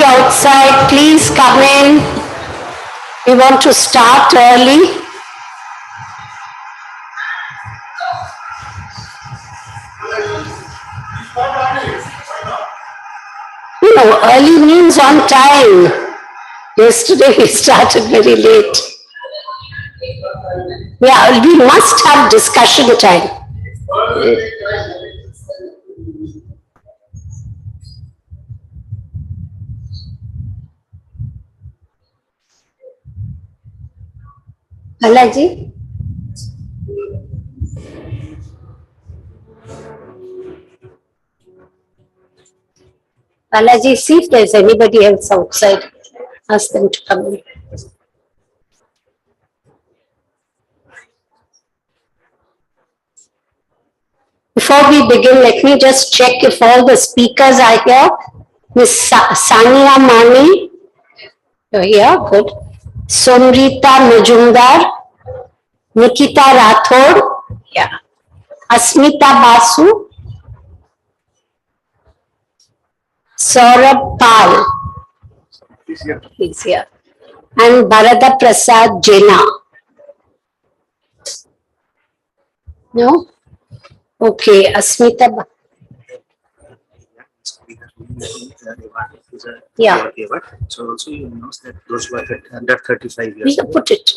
Outside, please come in. We want to start early. No, early means on time. Yesterday we started very late. Yeah, we must have discussion time. Balaji? Balaji, see if there's anybody else outside. Ask them to come in. Before we begin, let me just check if all the speakers are here. Miss Sania Mani, you're here, good. Somrita Majumdar, Nikita Rathod, yeah. Asmita Basu, Saurabh Pal, he's here, and Bharata Prasad Jena. No? Okay, Asmita. Yeah. So also you know that those who are under 35 years. We have put it.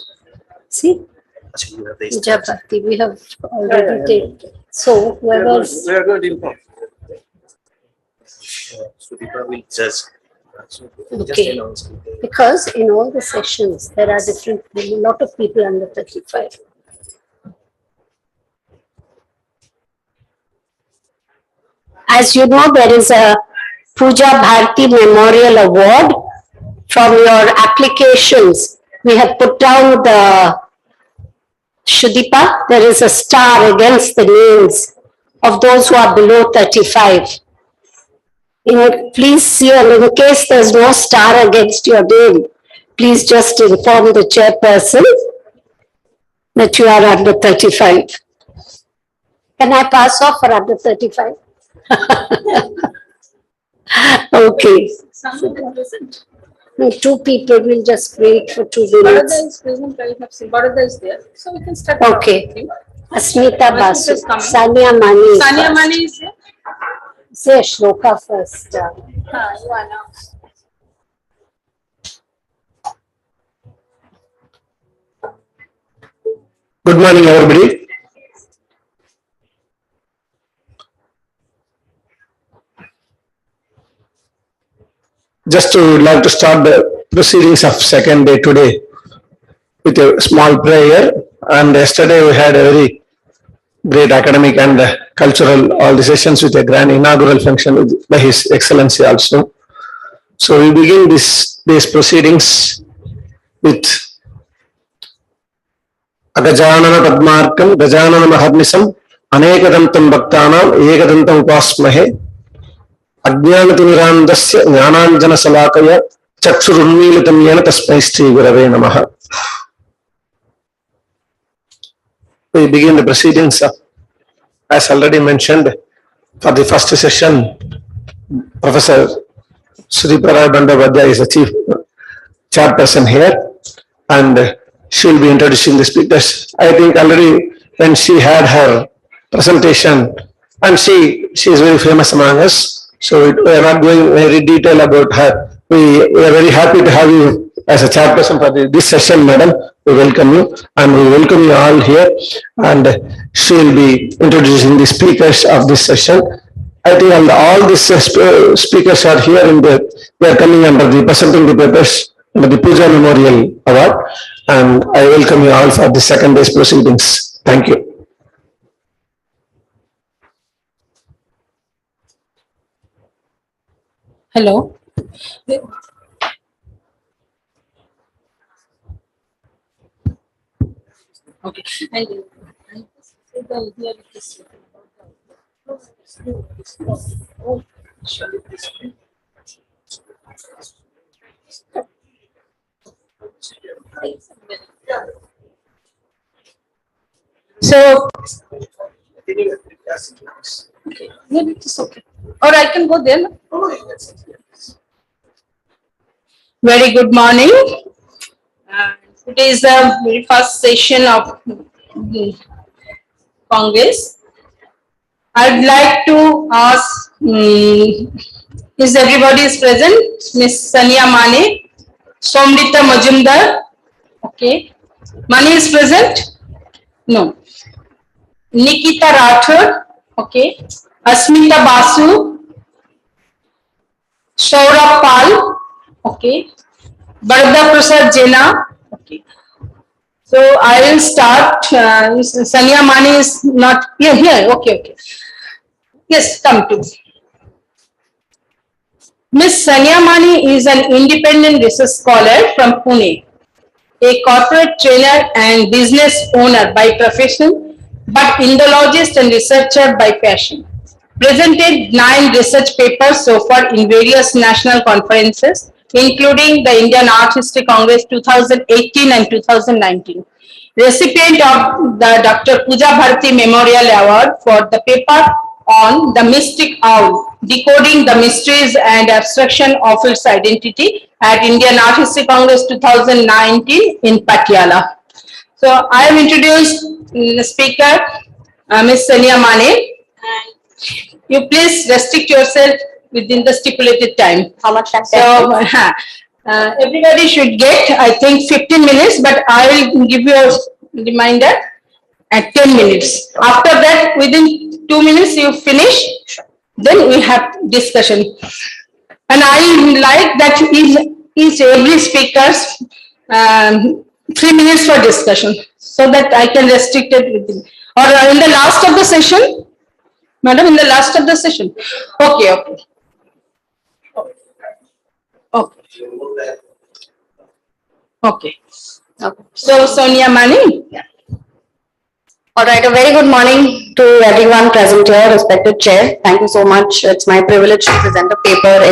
See? Jabati, we have already taken. So whoever's. We are going to inform. So people will judge. Okay. Because in all the sessions there are a lot of people under 35. As you know, there is a Puja Bharti Memorial Award. From your applications, we have put down the Shudipa. There is a star against the names of those who are below 35. Please see, and in case there's no star against your name, please just inform the chairperson that you are under 35. Can I pass off for under 35? Okay. Two people will just wait for 2 minutes. Bharata is present, I have seen. Bharata is there. So we can start. Okay. Asmita Basu, Sania Mani. Sania Mani is there. Say Shloka first. You announce. Good morning, everybody. Just to like to start the proceedings of second day today with a small prayer. And yesterday we had a very great academic and cultural all the sessions with a grand inaugural function by His Excellency also. So we begin this day's proceedings with Agajanana Padmarkam, Gajanana Maharnisam, Anekadantam Bhaktanam, Ekadantam Upasmahe, Ajnanatinirandasya Jnananjana Salakaya, Chaksurunmilitam Yena Tasmai Sri Gurave Namaha. We begin the proceedings, as already mentioned, for the first session, Professor C.P.R. Bandavadya is the chief chairperson here, and she will be introducing the speakers. I think already when she had her presentation, and she is very famous among us. So we are not going very detail about her. We are very happy to have you as a chairperson for this session, madam. We welcome you, and we welcome you all here. And she will be introducing the speakers of this session. I think all these speakers are here in they are coming under the presenting the papers under the Puja Memorial Award. And I welcome you all for the second day's proceedings. Thank you. Hello. Okay. So, okay, maybe it is okay. Or I can go there. Very good morning. Today is the very first session of the Congress. I'd like to ask, is everybody is present? Miss Sania Mane, Somrita Majumdar, okay. Mani is present? No. Nikita Rathod, okay. Asmita Basu, Shaurabh Pal, okay. Barda Prasad Jena, okay. So I will start. Sania Mani is not here. Okay. Yes, come to. Miss Sania Mani is an independent research scholar from Pune, a corporate trainer and business owner by profession, but Indologist and researcher by passion. Presented 9 research papers so far in various national conferences, including the Indian Art History Congress 2018 and 2019. Recipient of the Dr. Puja Bharati Memorial Award for the paper on the mystic owl, decoding the mysteries and abstraction of its identity at Indian Art History Congress 2019 in Patiala. So I have introduced the speaker, Ms. Sania Mane. You please restrict yourself within the stipulated time. How much time? So everybody should get, I think, 15 minutes, but I will give you a reminder at 10 minutes. After that, within 2 minutes you finish, then we have discussion. And I like that each every speaker's 3 minutes for discussion, so that I can restrict it within. Or in the last of the session, madam, in the last of the session. Okay. So Sonia Mani. All right, a very good morning to everyone present here, respected chair. Thank you so much. It's my privilege to present a paper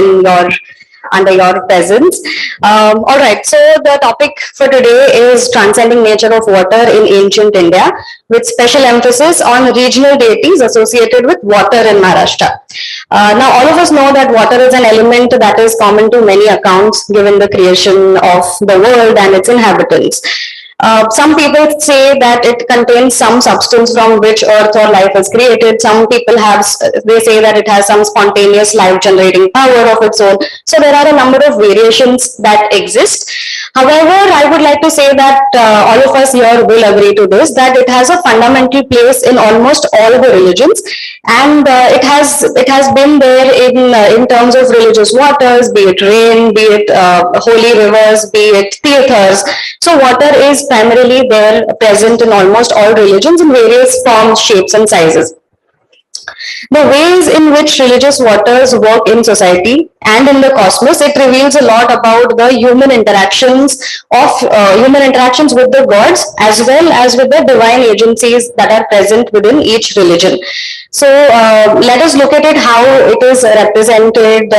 under your presence. All right, so the topic for today is transcending nature of water in ancient India, with special emphasis on regional deities associated with water in Maharashtra. Now, all of us know that water is an element that is common to many accounts given the creation of the world and its inhabitants. Some people say that it contains some substance from which earth or life is created. Some people they say that it has some spontaneous life generating power of its own. So there are a number of variations that exist. However, I would like to say that all of us here will agree to this, that it has a fundamental place in almost all the religions, and it has been there in terms of religious waters, be it rain, be it holy rivers, be it tirthas. So water is primarily there, present in almost all religions in various forms, shapes and sizes. The ways in which religious waters work in society and in the cosmos, it reveals a lot about the human interactions with the gods, as well as with the divine agencies that are present within each religion. So let us look at it, how it is represented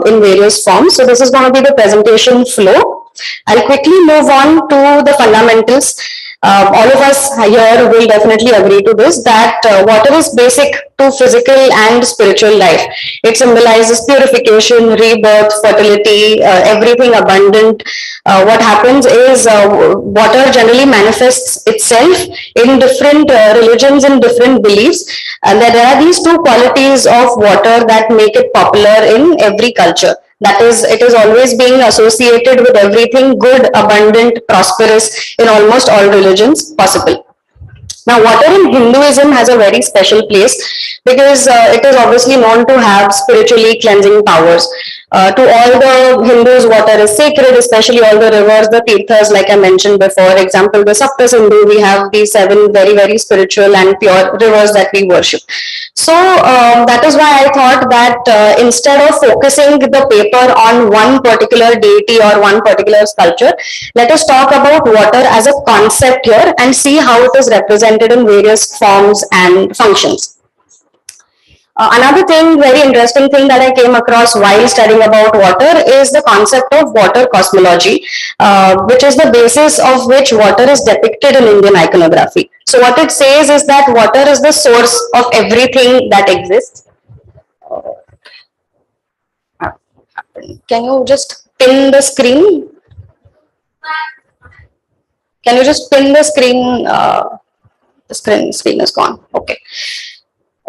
in various forms. So this is going to be the presentation flow. I'll quickly move on to the fundamentals. All of us here will definitely agree to this, that water is basic to physical and spiritual life. It symbolizes purification, rebirth, fertility, everything abundant. What happens is water generally manifests itself in different religions and different beliefs, and there are these two qualities of water that make it popular in every culture. That is, it is always being associated with everything good, abundant, prosperous in almost all religions possible. Now, water in Hinduism has a very special place because it is obviously known to have spiritually cleansing powers. To all the Hindus, water is sacred, especially all the rivers, the tirthas, like I mentioned before. Example, the Sapta Sindhu, we have these 7 very, very spiritual and pure rivers that we worship. So that is why I thought that instead of focusing the paper on one particular deity or one particular sculpture, let us talk about water as a concept here and see how it is represented in various forms and functions. Another thing, very interesting thing that I came across while studying about water is the concept of water cosmology, which is the basis of which water is depicted in Indian iconography. So what it says is that water is the source of everything that exists. Can you just pin the screen? Can you just pin the screen? The screen is gone. Okay.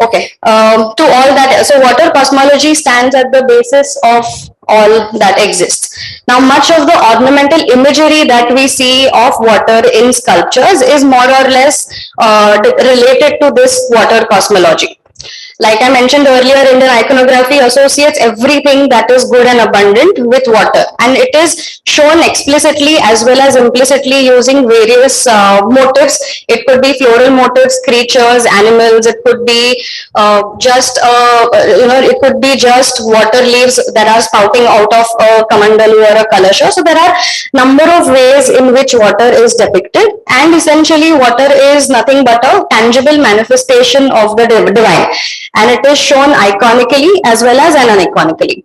Okay, to all that, so water cosmology stands at the basis of all that exists. Now, much of the ornamental imagery that we see of water in sculptures is more or less related to this water cosmology. Like I mentioned earlier, Indian iconography associates everything that is good and abundant with water, and it is shown explicitly as well as implicitly using various motifs. It could be floral motifs, creatures, animals. It could be it could be just water leaves that are spouting out of a kamandalu or a kalasha. So there are number of ways in which water is depicted, and essentially water is nothing but a tangible manifestation of the divine, and it is shown iconically as well as aniconically.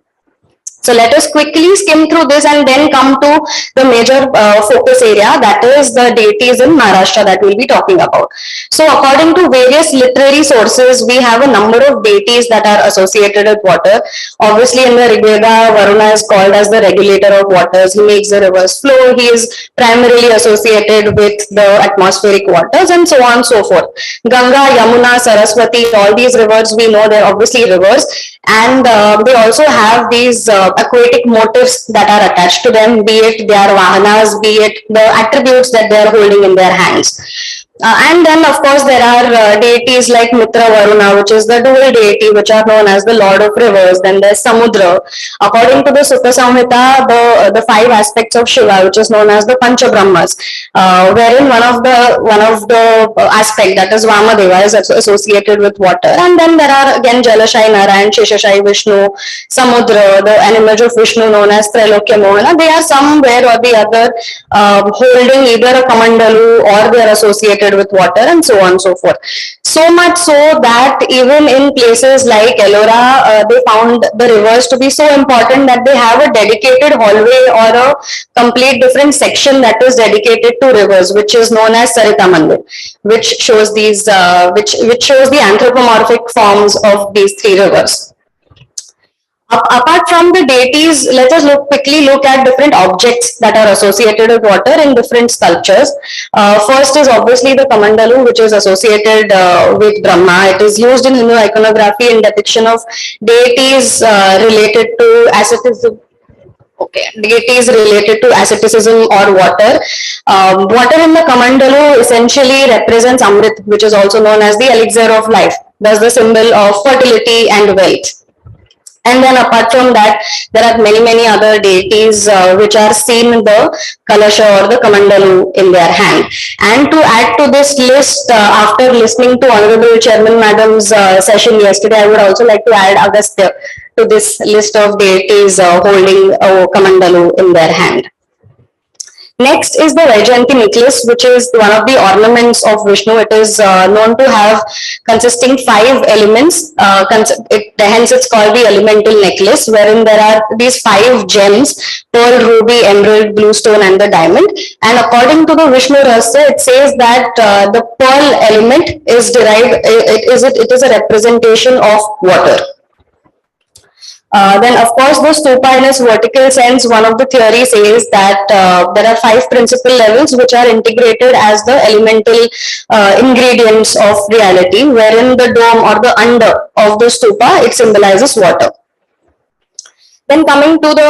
So let us quickly skim through this and then come to the major focus area, that is the deities in Maharashtra that we'll be talking about. So according to various literary sources, we have a number of deities that are associated with water. Obviously in the Rig Veda, Varuna is called as the regulator of waters. He makes the rivers flow. He is primarily associated with the atmospheric waters and so on and so forth. Ganga, Yamuna, Saraswati, all these rivers, we know they're obviously rivers, and they also have these aquatic motifs that are attached to them, be it their vahanas, be it the attributes that they are holding in their hands. And then of course there are deities like Mitra Varuna, which is the dual deity, which are known as the Lord of Rivers. Then there's Samudra. According to the Sutta Samhita, the 5 aspects of Shiva, which is known as the Pancha Brahmas, wherein one of the aspect, that is Vamadeva, is associated with water. And then there are again Jalashai Narayan, Sheshashai Vishnu, Samudra, an image of Vishnu known as Trailokya Mohana. They are somewhere or the other holding either a kamandalu or they are associated with water and so on and so forth. So much so that even in places like Ellora, they found the rivers to be so important that they have a dedicated hallway or a complete different section that is dedicated to rivers, which is known as Sarita Mandir, which shows these, which shows the anthropomorphic forms of these 3 rivers. Apart from the deities, let us quickly look at different objects that are associated with water in different sculptures. First is obviously the kamandalu, which is associated with Brahma. It is used in Hindu iconography in depiction of deities related to asceticism. Okay, deities related to asceticism or water. Water in the kamandalu essentially represents Amrit, which is also known as the elixir of life, thus the symbol of fertility and wealth. And then apart from that, there are many other deities which are seen in the kalasha or the kamandalu in their hand. And to add to this list, after listening to Honorable Chairman Madam's session yesterday, I would also like to add Agastya to this list of deities holding a kamandalu in their hand. Next is the Vaijayanti necklace, which is one of the ornaments of Vishnu. It is known to have consisting 5 elements. Hence, it's called the elemental necklace, wherein there are these 5 gems: pearl, ruby, emerald, blue stone, and the diamond. And according to the Vishnu Rahasya, it says that the pearl element is derived. It is a representation of water. Then, of course, the stupa in its vertical sense, one of the theories says that there are 5 principal levels which are integrated as the elemental ingredients of reality, wherein the dome or the under of the stupa, it symbolizes water. Then coming to the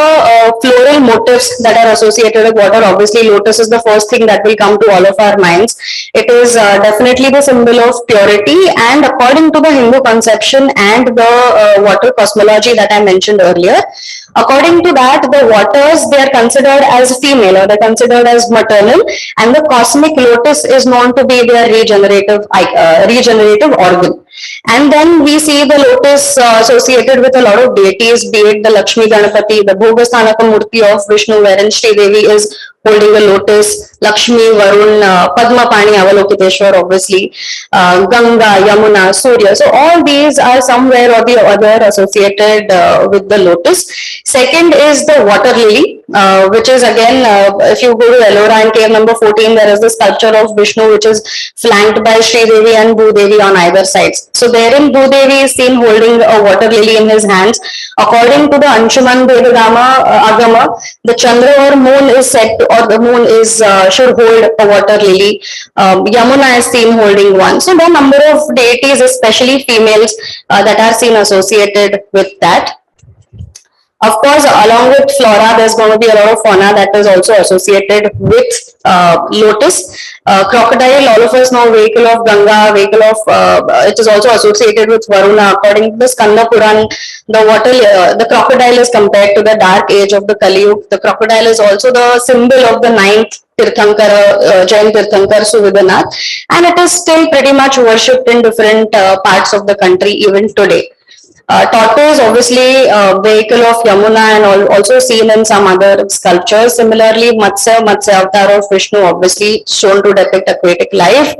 floral motifs that are associated with water, obviously lotus is the first thing that will come to all of our minds. It is definitely the symbol of purity, and according to the Hindu conception and the water cosmology that I mentioned earlier, according to that, the waters, they are considered as female, or they're considered as maternal, and the cosmic lotus is known to be their regenerative organ. And then we see the lotus associated with a lot of deities, be it the Lakshmi Ganapati, the Bhogasthanaka Murti of Vishnu, wherein Sri Devi is holding a lotus, Lakshmi, Varun, Padma Pani, Avalokiteshwar, obviously, Ganga, Yamuna, Surya. So all these are somewhere or the other associated with the lotus. Second is the water lily, which is again, if you go to Ellora and cave number 14, there is the sculpture of Vishnu, which is flanked by Sri Devi and Bhudevi on either sides. So therein Bhudevi is seen holding a water lily in his hands. According to the Anshuman Vedagama Agama, the Chandra or moon is said to, or the moon is should hold a water lily. Yamuna is seen holding one. So there are number of deities, especially females, that are seen associated with that. Of course, along with flora, there's going to be a lot of fauna that is also associated with lotus. Crocodile, all of us know, vehicle of Ganga, vehicle of, it is also associated with Varuna. According to the Skanda Puran, the crocodile is compared to the dark age of the Kali Yuga. The crocodile is also the symbol of the 9th Tirthankara, Jain Tirthankar Suvidanath, and it is still pretty much worshipped in different parts of the country even today. Tortoise, obviously, vehicle of Yamuna and also seen in some other sculptures. Similarly, Matsya avatar of Vishnu, obviously shown to depict aquatic life.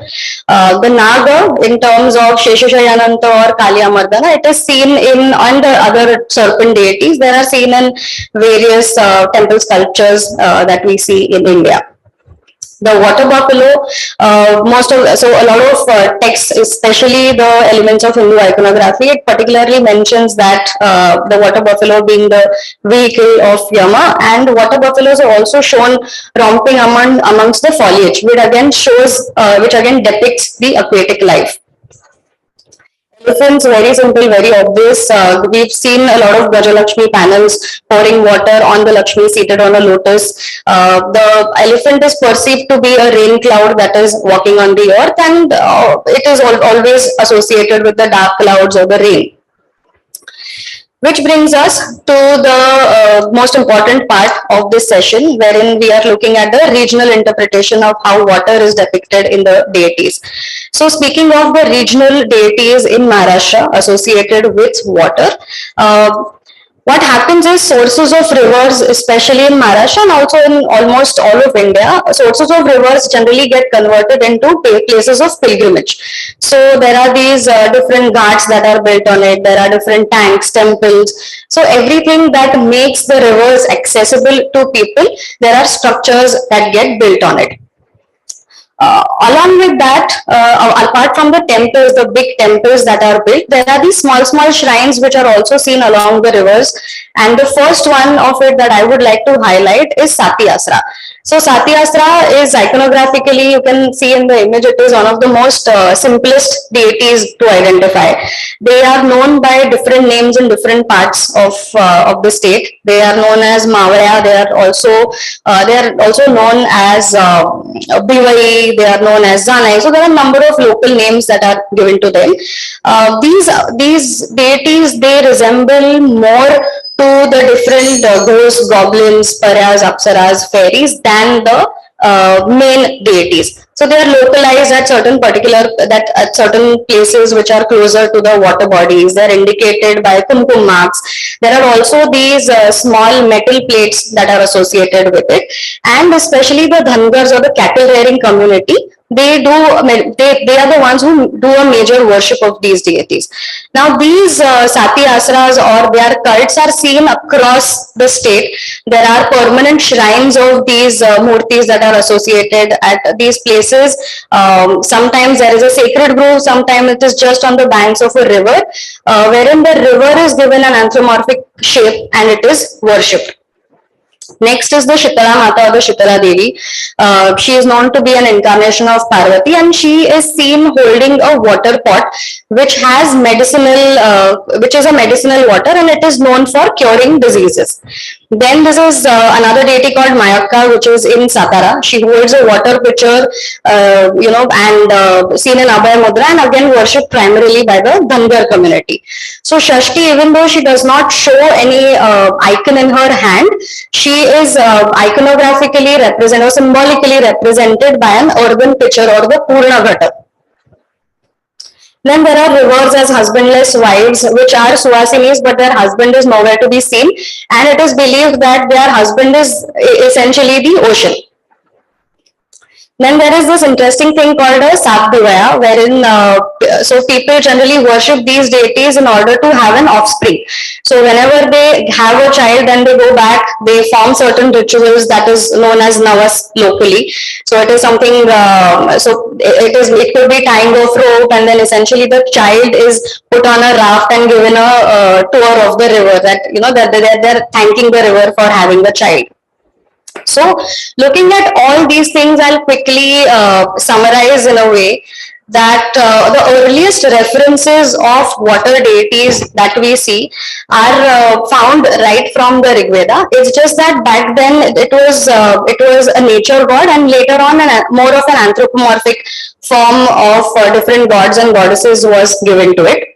The Naga, in terms of Sheshashayananta or Kalyamardana, it is seen in, and the other serpent deities, they are seen in various temple sculptures that we see in India. The water buffalo, so a lot of texts, especially the elements of Hindu iconography, it particularly mentions that the water buffalo being the vehicle of Yama, and water buffaloes are also shown romping amongst the foliage, which again depicts the aquatic life. Elephants, very simple, very obvious. We've seen a lot of Gajalakshmi panels pouring water on the Lakshmi seated on a lotus. The elephant is perceived to be a rain cloud that is walking on the earth, and it is always associated with the dark clouds or the rain. Which brings us to the most important part of this session, wherein we are looking at the regional interpretation of how water is depicted in the deities. So speaking of the regional deities in Maharashtra associated with water, what happens is sources of rivers, especially in Maharashtra and also in almost all of India, sources of rivers generally get converted into places of pilgrimage. So there are these different ghats that are built on it, there are different tanks, temples. So everything that makes the rivers accessible to people, there are structures that get built on it. Along with that, apart from the temples, the big temples that are built, there are these small shrines which are also seen along the rivers. And the first one of it that I would like to highlight is Sati Asra. So Sati Asra is iconographically, you can see in the image, it is one of the most simplest deities to identify. They are known by different names in different parts of the state. They are known as Mavaya. They are also known as Bivai. They are known as Zanai. So there are a number of local names that are given to them. These deities, they resemble more to the different ghosts, goblins, paryas, apsaras, fairies than the main deities. So they are localized at certain places which are closer to the water bodies. They are indicated by kumkum marks. There are also these small metal plates that are associated with it, and especially the Dhangars or the cattle rearing community. They are the ones who do a major worship of these deities. Now these Sati Asras or their cults are seen across the state. There are permanent shrines of these murtis that are associated at these places. Sometimes there is a sacred grove, sometimes it is just on the banks of a river, wherein the river is given an anthropomorphic shape and it is worshipped. Next is the Shitala Mata or the Shitala Devi. She is known to be an incarnation of Parvati, and she is seen holding a water pot which has which is a medicinal water, and it is known for curing diseases. Then this is another deity called Mayakka, which is in Satara. She holds a water pitcher, and seen in Abhay Mudra, and again worshipped primarily by the Dhangar community. So Shashti, even though she does not show any icon in her hand, she is iconographically represented or symbolically represented by an earthen pitcher or the Purna Ghata. Then there are rivers as husbandless wives, which are Suhasinis, but their husband is nowhere to be seen, and it is believed that their husband is essentially the ocean. Then there is this interesting thing called a Sabdivaya, wherein so people generally worship these deities in order to have an offspring. So whenever they have a child, then they go back, they form certain rituals that is known as Navas locally. So it is something, it could be tying of rope, and then essentially the child is put on a raft and given a tour of the river, that they're thanking the river for having the child. So looking at all these things, I'll quickly summarize in a way that the earliest references of water deities that we see are found right from the Rig Veda. It's just that back then it was a nature god, and later on more of an anthropomorphic form of different gods and goddesses was given to it.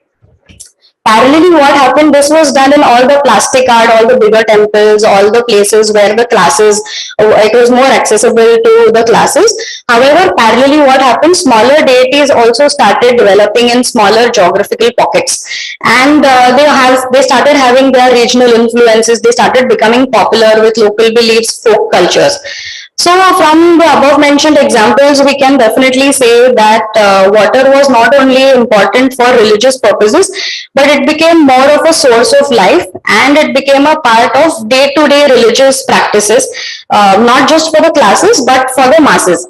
Parallelly, what happened, this was done in all the plastic art, all the bigger temples, all the places where the classes, it was more accessible to the classes. However, parallelly, what happened, smaller deities also started developing in smaller geographical pockets. And they started having their regional influences, they started becoming popular with local beliefs, folk cultures. So from the above mentioned examples, we can definitely say that water was not only important for religious purposes, but it became more of a source of life, and it became a part of day-to-day religious practices, not just for the classes, but for the masses.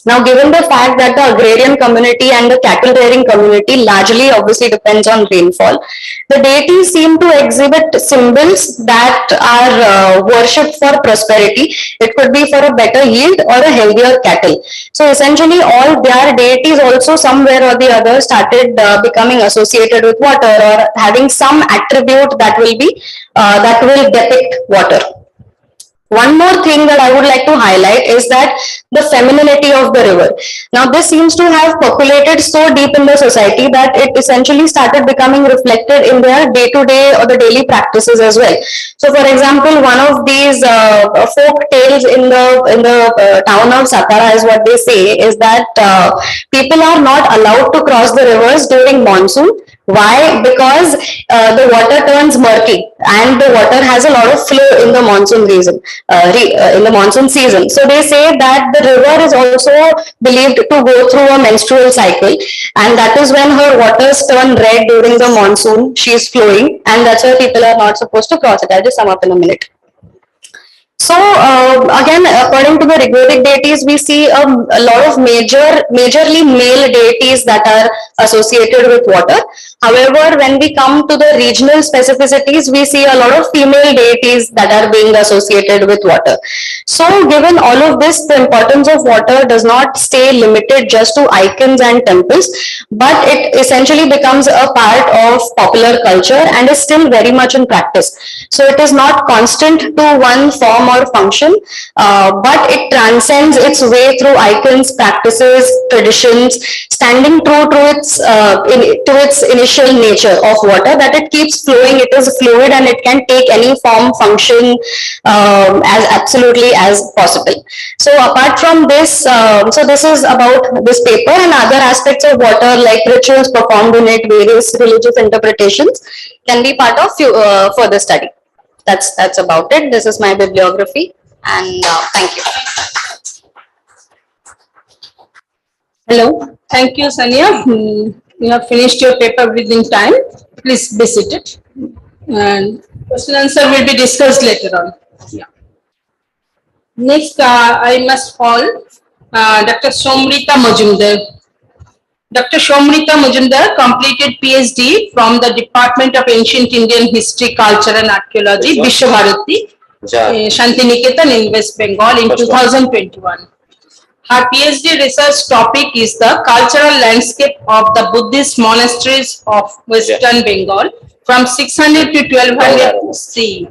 Now, given the fact that the agrarian community and the cattle rearing community largely obviously depends on rainfall, the deities seem to exhibit symbols that are worshipped for prosperity. It could be for a better yield or a healthier cattle. So essentially all their deities also somewhere or the other started becoming associated with water, or having some attribute that will depict water. One more thing that I would like to highlight is that the femininity of the river. Now, this seems to have percolated so deep in the society that it essentially started becoming reflected in their day-to-day or the daily practices as well. So, for example, one of these folk tales in the town of Satara is what they say is that people are not allowed to cross the rivers during monsoon. Why? Because the water turns murky, and the water has a lot of flow in the monsoon season. So they say that the river is also believed to go through a menstrual cycle, and that is when her waters turn red during the monsoon. She is flowing, and that's why people are not supposed to cross it. I'll just sum up in a minute. So again, according to the Rigvedic deities, we see a lot of majorly male deities that are associated with water. However, when we come to the regional specificities, we see a lot of female deities that are being associated with water. So given all of this, the importance of water does not stay limited just to icons and temples, but it essentially becomes a part of popular culture and is still very much in practice. So it is not constant to one form or function, but it transcends its way through icons, practices, traditions, standing true to its initial nature of water, that it keeps flowing, it is fluid and it can take any form, function as absolutely as possible. So apart from this, so this is about this paper, and other aspects of water like rituals performed in it, various religious interpretations can be part of further study. That's about it. This is my bibliography, and thank you. Hello, thank you, Sania. You have finished your paper within time. Please be seated. And question answer will be discussed later on. Yeah. Next, I must call Dr. Somrita Majumdar. Dr. Somrita Majumdar completed PhD from the Department of Ancient Indian History, Culture and Archaeology, Vishwabharati, Shantiniketan in West Bengal in 2021. Her PhD research topic is the cultural landscape of the Buddhist monasteries of Western Bengal from 600 to 1200 CE.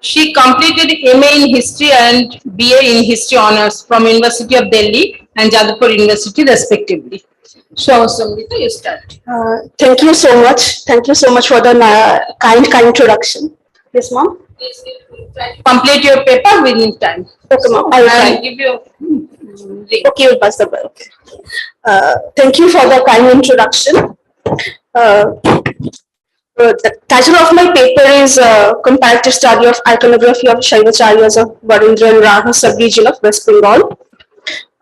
She completed MA in History and BA in History Honours from University of Delhi and Jadavpur University respectively. So, Samrita, you start. Thank you so much. Thank you so much for the kind introduction. Yes, ma'am. Complete your paper within time. Okay, ma'am. I will try. give you. Okay, you'll pass the bell. Okay. Thank you for the kind introduction. The title of my paper is Comparative Study of Iconography of Shaivacharyas of Varindra and Raha sub-region of West Bengal.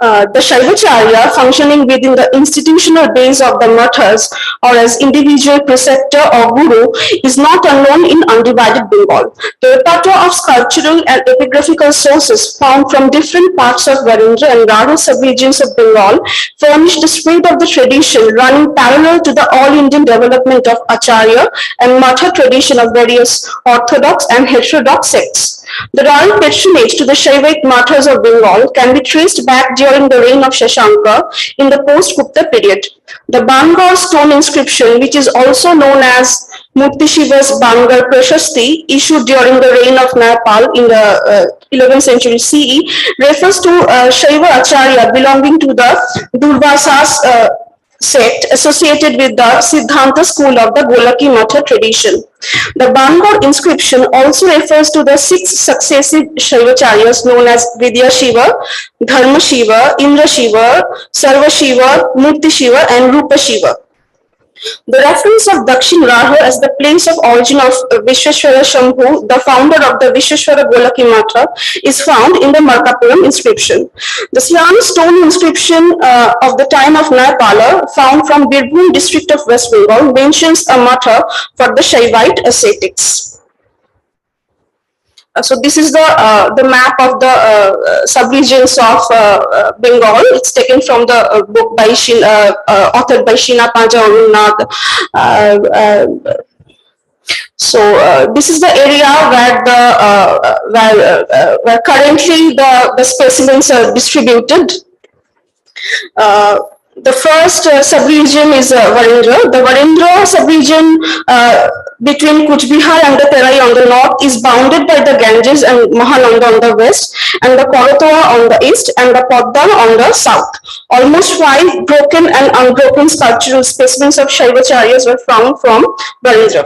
The Shaivacharya, functioning within the institutional base of the mathas or as individual preceptor or guru, is not unknown in undivided Bengal. The repertoire of sculptural and epigraphical sources found from different parts of Varindra and Raha sub-regions of Bengal furnish the spread of the tradition running parallel to the all-Indian development of Acharya and Matha tradition of various orthodox and heterodox sects. The royal patronage to the Shaivite Mathas of Bengal can be traced back during the reign of Shashanka in the post-Gupta period. The Bangar stone inscription, which is also known as Murti Shiva's Bangar Prashasti, issued during the reign of Nepal in the 11th century CE, refers to Shaiva Acharya belonging to the Durvasas sect associated with the Siddhanta school of the Golaki Matha tradition. The Bangar inscription also refers to the 6 successive Shaivacharyas known as Vidya Shiva, Dharma Shiva, Indra Shiva, Sarva Shiva, Murti Shiva and Rupa Shiva. The reference of Dakshin Raha as the place of origin of Vishweshwara Shambhu, the founder of the Vishweshwara Golaki Matha, is found in the Markapuram inscription. The Siam stone inscription of the time of Naipala, found from Birbhum district of West Bengal, mentions a Matha for the Shaivite ascetics. So this is the map of the sub-regions of Bengal. It's taken from the book by authored by Shina Panja Arunnath. This is the area where currently the specimens are distributed. The first sub-region is Varindra. The Varindra sub-region between Kuch Bihar and the Terai on the north is bounded by the Ganges and Mahananda on the west, and the Koratoa on the east, and the Podda on the south. Almost 5 broken and unbroken sculptural specimens of Shaivacharyas were found from Varindra.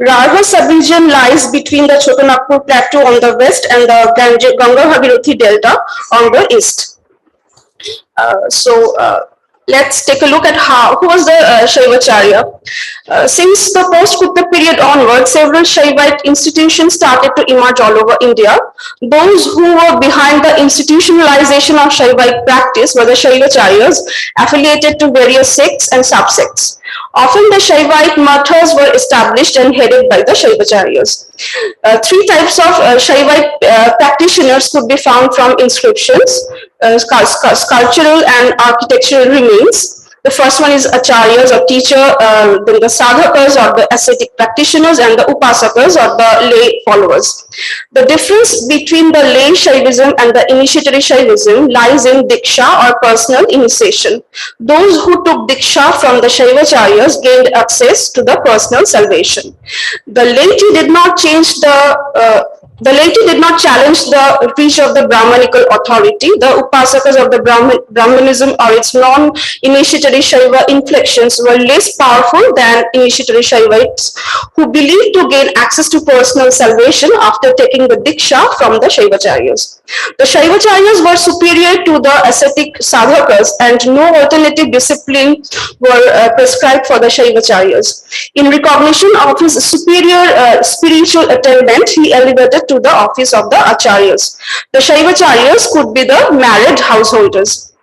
Rarva sub-region lies between the Chotanagpur plateau on the west and the Ganga Bhagirathi delta on the east. Let's take a look at who was the Shaivacharya. Since the post-Gupta period onward, several Shaivite institutions started to emerge all over India. Those who were behind the institutionalization of Shaivite practice were the Shaivacharyas, affiliated to various sects and subsects. Often the Shaivite mathas were established and headed by the Shaivacharyas. 3 types of Shaivite practitioners could be found from inscriptions, sculptural and architectural remains. The first one is acharyas or teacher, then the sadhakas or the ascetic practitioners, and the upasakas or the lay followers. The difference between the lay Shaivism and the initiatory Shaivism lies in diksha or personal initiation. Those who took diksha from the Shaivacharyas gained access to the personal salvation. The laity did not change the The laity did not challenge the reach of the Brahmanical authority. The upasakas of the Brahmanism or its non-initiatory Shaiva inflections were less powerful than initiatory Shaivites who believed to gain access to personal salvation after taking the Diksha from the Shaivacharyas. The Shaivacharyas were superior to the ascetic sadhakas and no alternative discipline were prescribed for the Shaivacharyas. In recognition of his superior spiritual attainment, he elevated to the office of the Acharyas. The Shaivacharyas could be the married householders.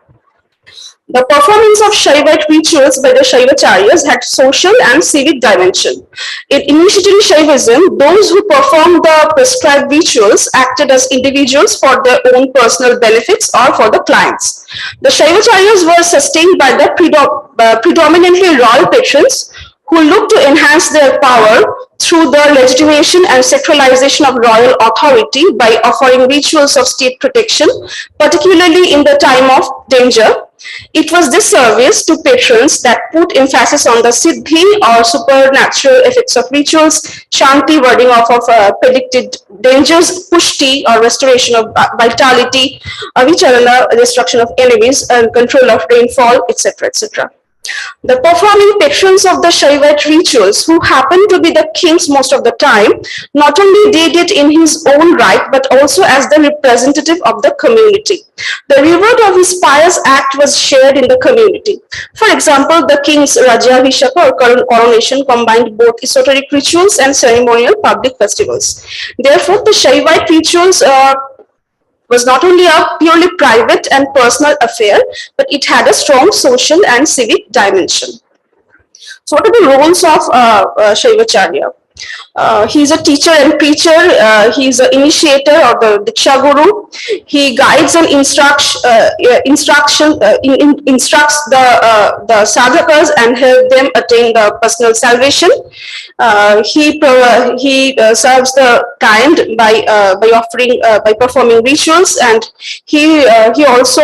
The performance of Shaivite rituals by the Shaivacharyas had social and civic dimension. In initiatory Shaivism, those who performed the prescribed rituals acted as individuals for their own personal benefits or for the clients. The Shaivacharyas were sustained by the predominantly royal patrons who looked to enhance their power through the legitimation and sacralization of royal authority by offering rituals of state protection, particularly in the time of danger. It was this service to patrons that put emphasis on the siddhi or supernatural effects of rituals, shanti, warding off of predicted dangers, pushti or restoration of vitality, avicharana, destruction of enemies, and control of rainfall, etc., etc. The performing patrons of the Shaivite rituals, who happened to be the kings most of the time, not only did it in his own right, but also as the representative of the community. The reward of his pious act was shared in the community. For example, the king's Rajyabhishaka or coronation combined both esoteric rituals and ceremonial public festivals. Therefore, the Shaivite rituals was not only a purely private and personal affair, but it had a strong social and civic dimension. So what are the roles of Shaivacharya? He is a teacher and preacher. He is an initiator or the Diksha Guru. He guides and instructs the sadhakas and help them attain the personal salvation. He serves the kind by performing rituals, and he also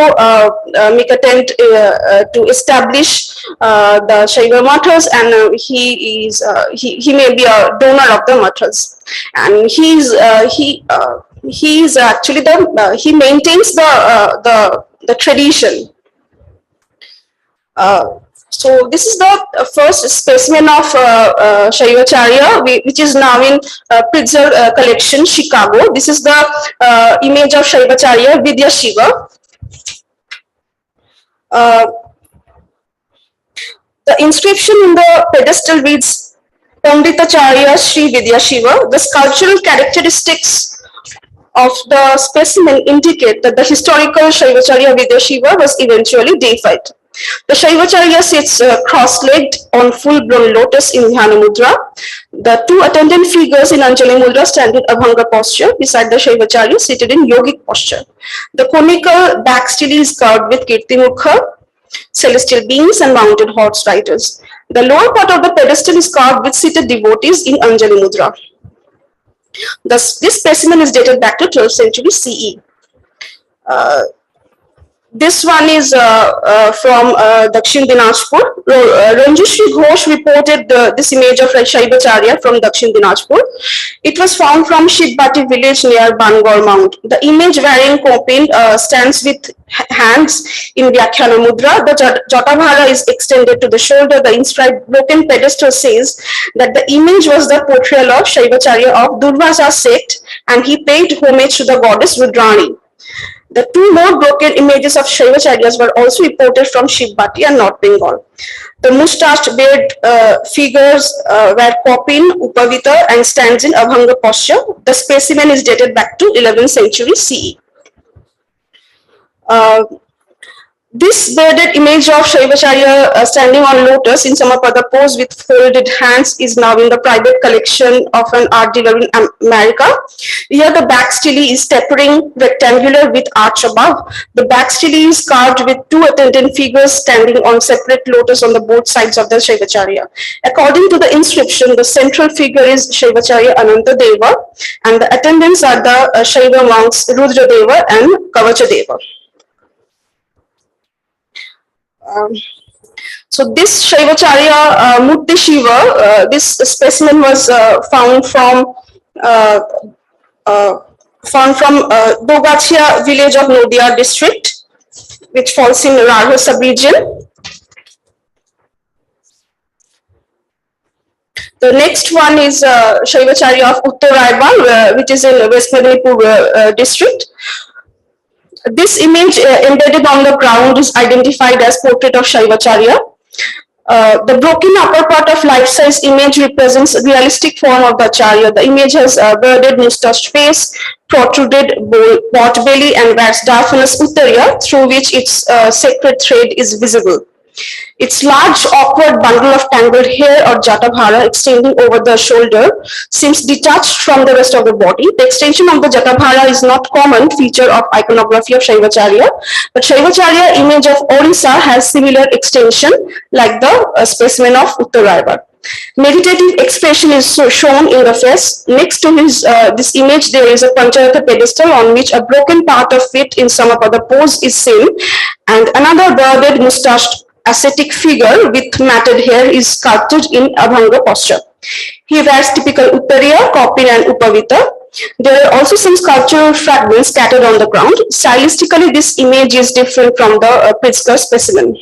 make attempt to establish the Shaiva mathas, and he may be a donor of the mathas, and he maintains the tradition. So this is the first specimen of Shaivacharya, which is now in Pritzker collection, Chicago. This is the image of Shaivacharya Vidya Shiva. The inscription in the pedestal reads Panditacharya Sri Vidya Shiva. The sculptural characteristics of the specimen indicate that the historical Shaivacharya Vidya Shiva was eventually deified. The Shaivacharya sits cross-legged on full-blown lotus in Dhyana Mudra. The two attendant figures in Anjali Mudra stand in Abhanga posture beside the Shaivacharya seated in yogic posture. The conical back stele is carved with Kirti Mukha, celestial beings and mounted horse riders. The lower part of the pedestal is carved with seated devotees in Anjali Mudra. This specimen is dated back to 12th century CE. This one is from Dakshin Dinajpur. Ranjushri Ghosh reported this image of Shaivacharya from Dakshin Dinajpur. It was found from Shivbati village near Bangor Mount. The image wearing kopin stands with hands in Vyakhyana Mudra. The Jatavara is extended to the shoulder. The inscribed broken pedestal says that the image was the portrayal of Shaivacharya of Durvasa sect, and he paid homage to the goddess Rudrani. The two more broken images of Shaivacharyas were also reported from Shivbati and North Bengal. The mustached beard figures were kopin, upavita, and stands in Abhanga posture. The specimen is dated back to 11th century CE. This bearded image of Shaivacharya standing on lotus in Samapada pose with folded hands is now in the private collection of an art dealer in America. Here the back stele is tapering rectangular with arch above. The back stele is carved with two attendant figures standing on separate lotus on the both sides of the Shaivacharya. According to the inscription, the central figure is Shaivacharya Ananta Deva, and the attendants are the Shaiva monks Rudra Deva and Kavacha Deva. So this Shaivacharya Murti Shiva, this specimen was found from found from Dogachia village of Nodia district, which falls in Rarho sub-region. The next one is Shaivacharya of Uttaraiban, which is in West Medinipur district. This image embedded on the ground is identified as portrait of Shaivacharya. The broken upper part of life-size image represents a realistic form of the Acharya. The image has a bearded, moustached face, protruded pot belly, and waxed diaphanous uttariya, through which its sacred thread is visible. Its large, awkward bundle of tangled hair or jatabhara extending over the shoulder seems detached from the rest of the body. The extension of the jatabhara is not common feature of iconography of Shaivacharya, but Shaivacharya image of Orissa has similar extension like the specimen of Uttaraibar. Meditative expression is shown in the face. Next to this image, there is a Panchayata pedestal on which a broken part of it in Samapada pose is seen, and another bearded, moustached ascetic figure with matted hair is sculpted in Abhanga posture. He wears typical Uttariya, Kopin and Upavita. There are also some sculptural fragments scattered on the ground. Stylistically, this image is different from the Pritzker specimen.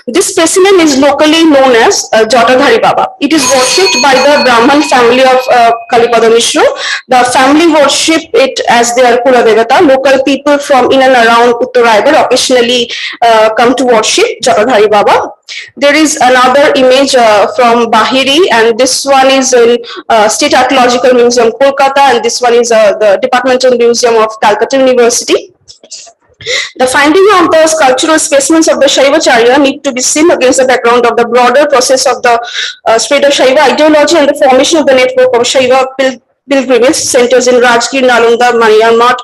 This specimen is locally known as Jatadhari Baba. It is worshipped by the Brahman family of Kalipada Mishra. The family worship it as their Kula Devata. Local people from in and around Uttaraibar occasionally come to worship Jatadhari Baba. There is another image from Bahiri, and this one is in State Archaeological Museum, Kolkata, and this one is the Departmental Museum of Calcutta University. The finding of the sculptural specimens of the Shaivacharya need to be seen against the background of the broader process of the spread of Shaiva ideology and the formation of the network of Shaiva pilgrimage centers in Rajgir, Nalanda, Myanmar,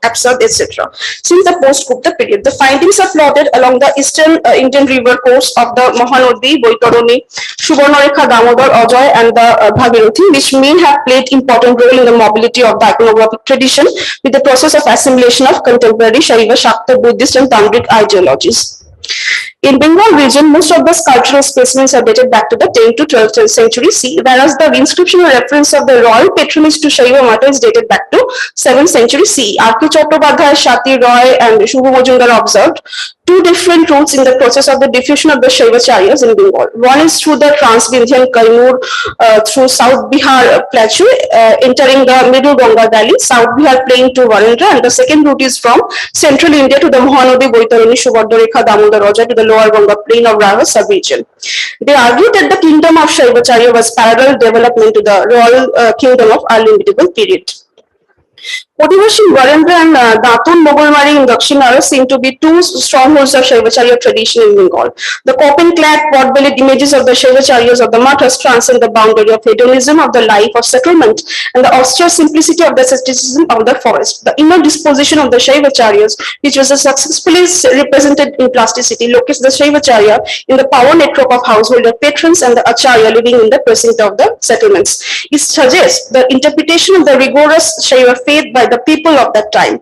Apsad, etc. Since the post-Gupta period, the findings are plotted along the eastern Indian river course of the Mahanadi, Boitaroni, Subarnarekha, Damodar, Ajoy, and the Bhagirathi, which may have played important role in the mobility of the iconographic tradition with the process of assimilation of contemporary Shaiva, Shakta, Buddhist, and Tantric ideologies. In Bengal region, most of the sculptural specimens are dated back to the 10th to 12th century CE, whereas the inscription or reference of the royal patronage to Shaiva Mata is dated back to 7th century CE. R.K. Chattopadhyay, Shati Roy, and Shubha Majumdar observed two different routes in the process of the diffusion of the Shaivacharyas in Bengal. One is through the Trans-Vindhyan Kaimur through South Bihar plateau, entering the Middle Ganga Valley, South Bihar plain to Varendra, and the second route is from central India to the Mahanadi, Boitaroni, Subarnarekha, Damodar, Raja to the lower Ganga plain of Rava sub-region. They argued that the kingdom of Shaivacharya was parallel development to the royal kingdom of early medieval period. Odivashin, Varendra, and Datun, Mogulmari in Dakshinara seem to be two strongholds of Shaivacharya tradition in Bengal. The coffin-clad, pot-bellied images of the Shaivacharyas of the Mathas transcend the boundary of hedonism of the life of settlement and the austere simplicity of the asceticism of the forest. The inner disposition of the Shaivacharyas, which was successfully represented in plasticity, locates the Shaivacharya in the power network of householder patrons and the Acharya living in the precinct of the settlements. It suggests the interpretation of the rigorous Shaiva faith by the people of that time.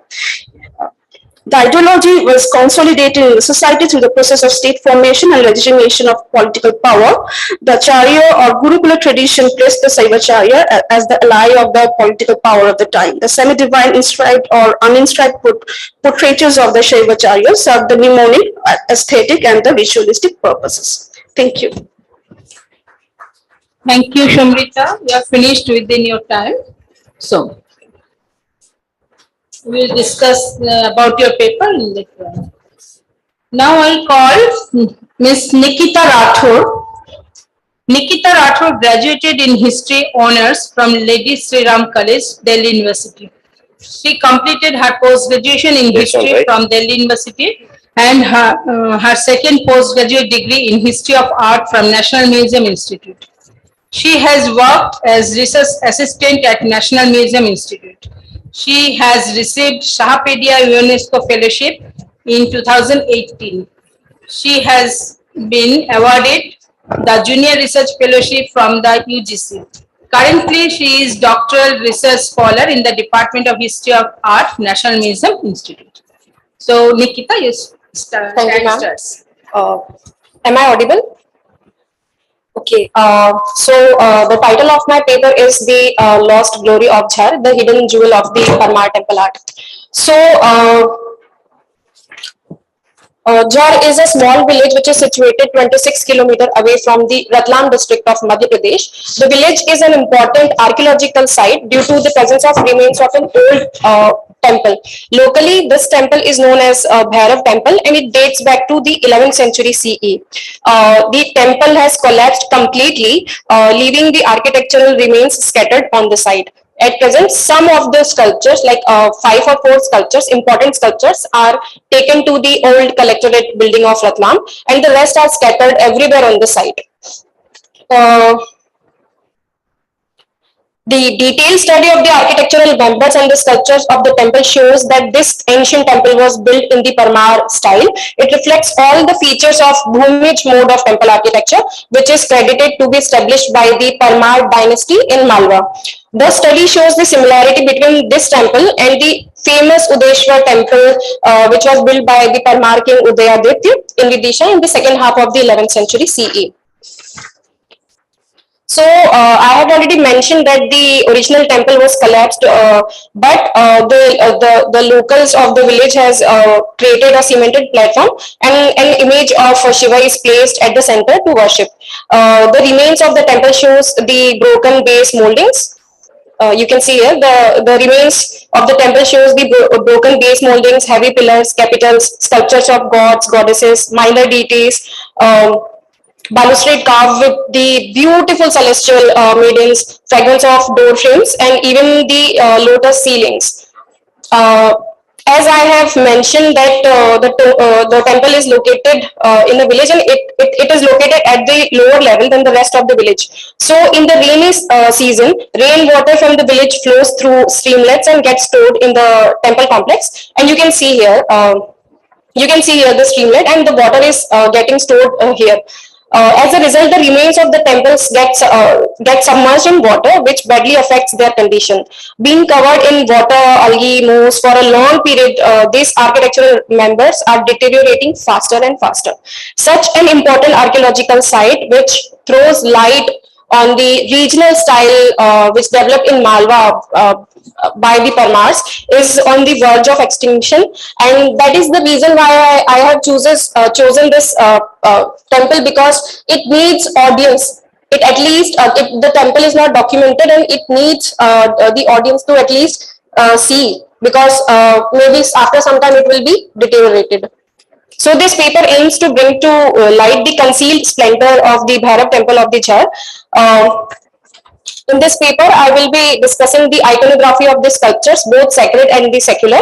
The ideology was consolidated in the society through the process of state formation and legitimation of political power. The Acharya or Gurukula tradition placed the Shaivacharya as the ally of the political power of the time. The semi-divine inscribed or uninscribed portraitures of the Shaivacharya served the mnemonic, aesthetic, and the visualistic purposes. Thank you. Thank you, Shamrita. You are finished within your time. So, we will discuss about your paper later. Now I'll call Miss Nikita Rathore. Nikita Rathore graduated in History Honours from Lady Sri Ram College, Delhi University. She completed her post-graduation in History from Delhi University and her second postgraduate degree in History of Art from National Museum Institute. She has worked as research assistant at National Museum Institute. She has received Sahapedia UNESCO Fellowship in 2018. She has been awarded the Junior Research Fellowship from the UGC. Currently, she is Doctoral Research Scholar in the Department of History of Art, National Museum Institute. So, Nikita, you start. Thank you, ma'am. Am I audible? Okay, the title of my paper is The Lost Glory of Jhar, the Hidden Jewel of the Parmar Temple Art. So, Jhar is a small village which is situated 26 kilometers away from the Ratlam district of Madhya Pradesh. The village is an important archaeological site due to the presence of remains of an old temple. Locally, this temple is known as Bhairav Temple and it dates back to the 11th century CE. The temple has collapsed completely, leaving the architectural remains scattered on the site. At present, some of the sculptures, like 5 or 4 sculptures, important sculptures, are taken to the old collectorate building of Ratlam, and the rest are scattered everywhere on the site. Uh, the detailed study of the architectural members and the sculptures of the temple shows that this ancient temple was built in the Parmar style. It reflects all the features of Bhumij mode of temple architecture, which is credited to be established by the Parmar dynasty in Malwa. The study shows the similarity between this temple and the famous Udeshwar temple, which was built by the Parmar king Udayaditya in Vidisha in the second half of the 11th century CE. So I have already mentioned that the original temple was collapsed, but the locals of the village has created a cemented platform, and an image of Shiva is placed at the center to worship. The remains of the temple shows the broken base moldings. You can see here the remains of the temple shows the broken base moldings, heavy pillars, capitals, sculptures of gods, goddesses, minor deities. Balustrade carved with the beautiful celestial maidens, fragments of door frames, and even the lotus ceilings. Uh, as I have mentioned that the temple is located in the village, and it is located at the lower level than the rest of the village. So in the rainy season, rainwater from the village flows through streamlets and gets stored in the temple complex. And you can see here, the streamlet, and the water is getting stored here. As a result, the remains of the temples get submerged in water, which badly affects their condition. Being covered in water, algae, moss for a long period, these architectural members are deteriorating faster and faster. Such an important archaeological site, which throws light on the regional style which developed in Malwa by the Parmars, is on the verge of extinction, and that is the reason why I have chosen this temple, because it needs audience. It at least if the temple is not documented, and it needs the audience to at least see, because maybe after some time it will be deteriorated. So this paper aims to bring to light the concealed splendor of the Bhairav temple of the Jhar. In this paper, I will be discussing the iconography of the sculptures, both sacred and the secular,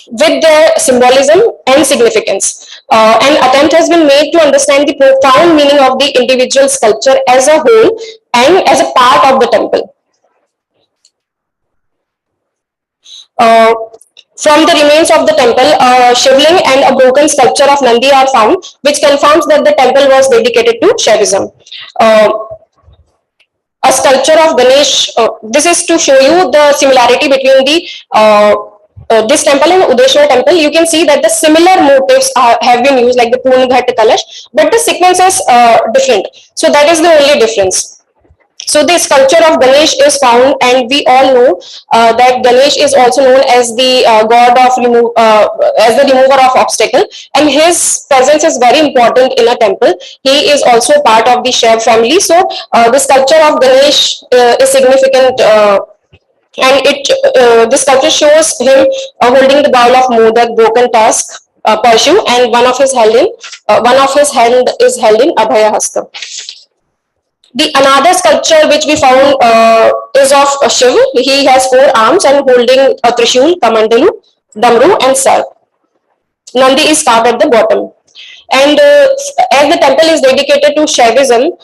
with their symbolism and significance. An attempt has been made to understand the profound meaning of the individual sculpture as a whole and as a part of the temple. Uh, from the remains of the temple, a shivling and a broken sculpture of Nandi are found, which confirms that the temple was dedicated to Shaivism. A sculpture of Ganesh. This is to show you the similarity between the this temple and Udeshwar temple. You can see that the similar motifs have been used, like the Purnaghat Kalash, but the sequence is different. So that is the only difference. So the sculpture of Ganesh is found, and we all know that Ganesh is also known as the god of as the remover of obstacle, and his presence is very important in a temple. He is also part of the Shiv family. So the sculpture of Ganesh is significant. And the sculpture shows him holding the bowl of modak, broken tusk, Parshu, and one of his hand is held in Abhaya Hasta. The another sculpture which we found is of Shiva. He has 4 arms and holding a Trishul, Kamandalu, Damru, and Sarp. Nandi is carved at the bottom. And as the temple is dedicated to Shaivism,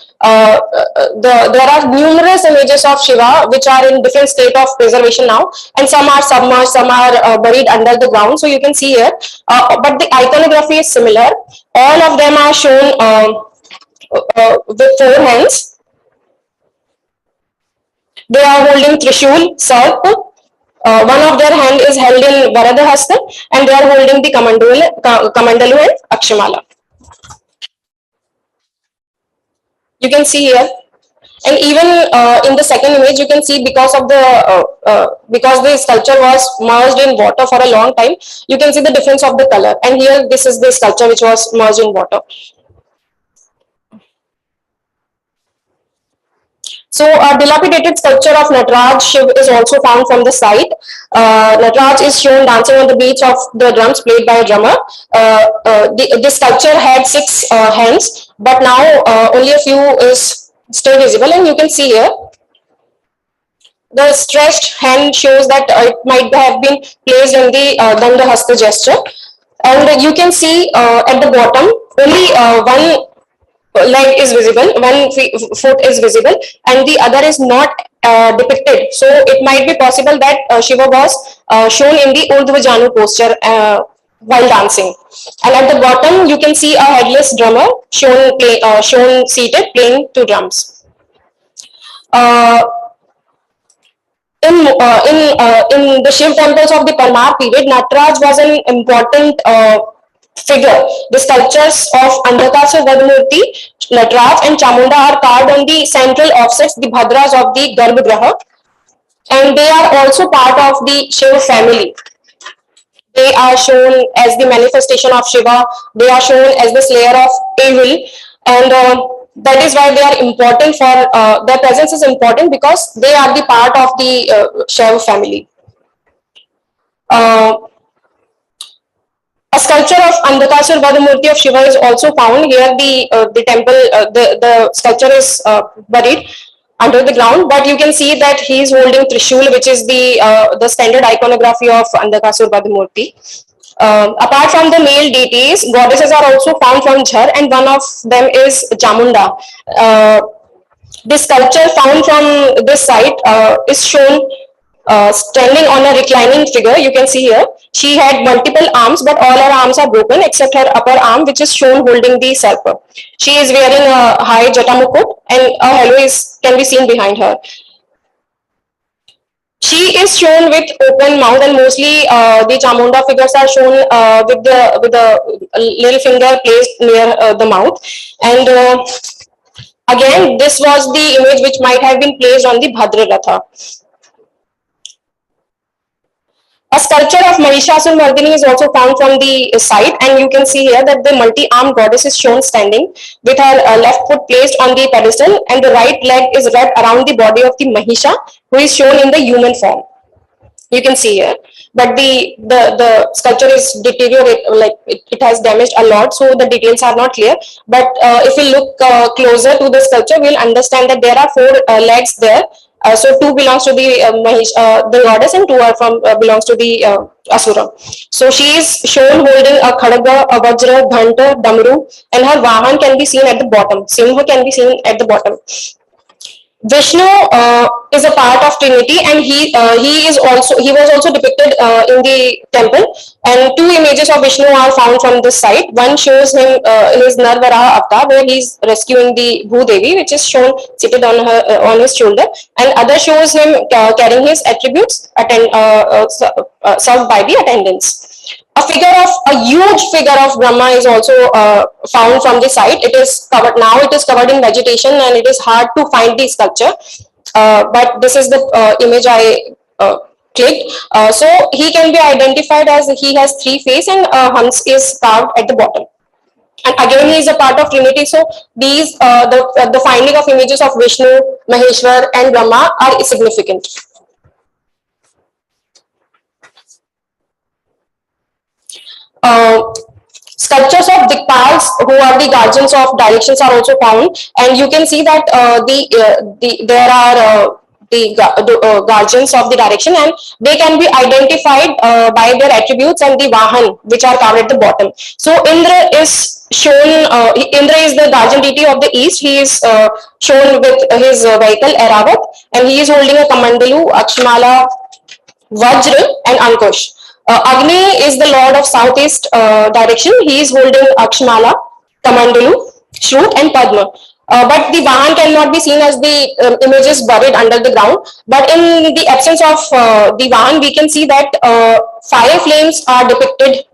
there are numerous images of Shiva which are in different state of preservation now, and some are submerged, some are buried under the ground. So you can see here, but the iconography is similar. All of them are shown with 4 hands. They are holding Trishul, Sarp. One of their hand is held in Varadahasta, and they are holding the Kamandalu and Akshamala. You can see here. And even in the second image, you can see because the sculpture was merged in water for a long time, you can see the difference of the color. And here, this is the sculpture which was merged in water. So a dilapidated sculpture of Nataraj Shiv is also found from the site. Nataraj is shown dancing on the beats of the drums played by a drummer. The sculpture had 6 hands, but now only a few is still visible, and you can see here the stretched hand shows that it might have been placed in the Danda Hasta gesture. And you can see at the bottom only one leg is visible, one foot is visible, and the other is not depicted. So it might be possible that Shiva was shown in the Urdhva Janu posture while dancing. And at the bottom, you can see a headless drummer shown seated playing 2 drums. In the Shiv temples of the Parmar period, Nataraj was an important figure. The sculptures of Andhakasur Vadmurti, Nataraj and Chamunda are carved on the central offsets, the Bhadras of the Garbhagriha, and they are also part of the Shiv family. They are shown as the manifestation of Shiva, they are shown as the slayer of evil, and that is why they are important for, their presence is important because they are the part of the Shiva family. A sculpture of Andhakasur Vadamurti of Shiva is also found. Here the temple, the sculpture is buried under the ground, but you can see that he is holding Trishul, which is the standard iconography of Andhakasur Vadamurti. Apart from the male deities, goddesses are also found from Jhar, and one of them is Chamunda. This sculpture found from this site is shown standing on a reclining figure. You can see here she had multiple arms, but all her arms are broken except her upper arm, which is shown holding the sarpa. She is wearing a high jatamukut, and a halo can be seen behind her. She is shown with open mouth, and mostly the Chamunda figures are shown with the little finger placed near the mouth. And again, this was the image which might have been placed on the Bhadra Ratha. A sculpture of Mahishasur Mardini is also found from the site, and you can see here that the multi-armed goddess is shown standing with her left foot placed on the pedestal, and the right leg is wrapped around the body of the Mahisha, who is shown in the human form. You can see here, but the sculpture is deteriorated, like it has damaged a lot, so the details are not clear. But if we look closer to the sculpture, we'll understand that there are 4 legs there. So 2 belongs to the goddess, and 2 are belongs to the asura. So she is shown holding a khadaga, a vajra, dhanta, damru, and her vahan can be seen at the bottom. Simha can be seen at the bottom. Vishnu is a part of Trinity, and he was also depicted in the temple. And 2 images of Vishnu are found from this site. One shows him in his Narvaraha avatar, where he is rescuing the Bhudevi, which is shown seated on his shoulder, and other shows him carrying his attributes served by the attendants. A huge figure of Brahma is also found from the site. It is covered now. It is covered in vegetation, and it is hard to find the sculpture. But this is the image I clicked. So he can be identified as he has 3 faces, and Hans is carved at the bottom. And again, he is a part of Trinity. So these the finding of images of Vishnu, Maheshwar, and Brahma are significant. Sculptures of Dikpals, who are the guardians of directions, are also found, and you can see that there are the guardians of the direction, and they can be identified by their attributes and the vahan, which are carved at the bottom. So Indra is shown. Indra is the guardian deity of the east. He is shown with his vehicle Airavat, and he is holding a kamandalu, akshmala, vajra, and ankush. Agni is the lord of southeast direction. He is holding Akshmala, Kamandalu, Shrut, and Padma. But the Vahan cannot be seen as the image is buried under the ground. But in the absence of the Vahan, we can see that fire flames are depicted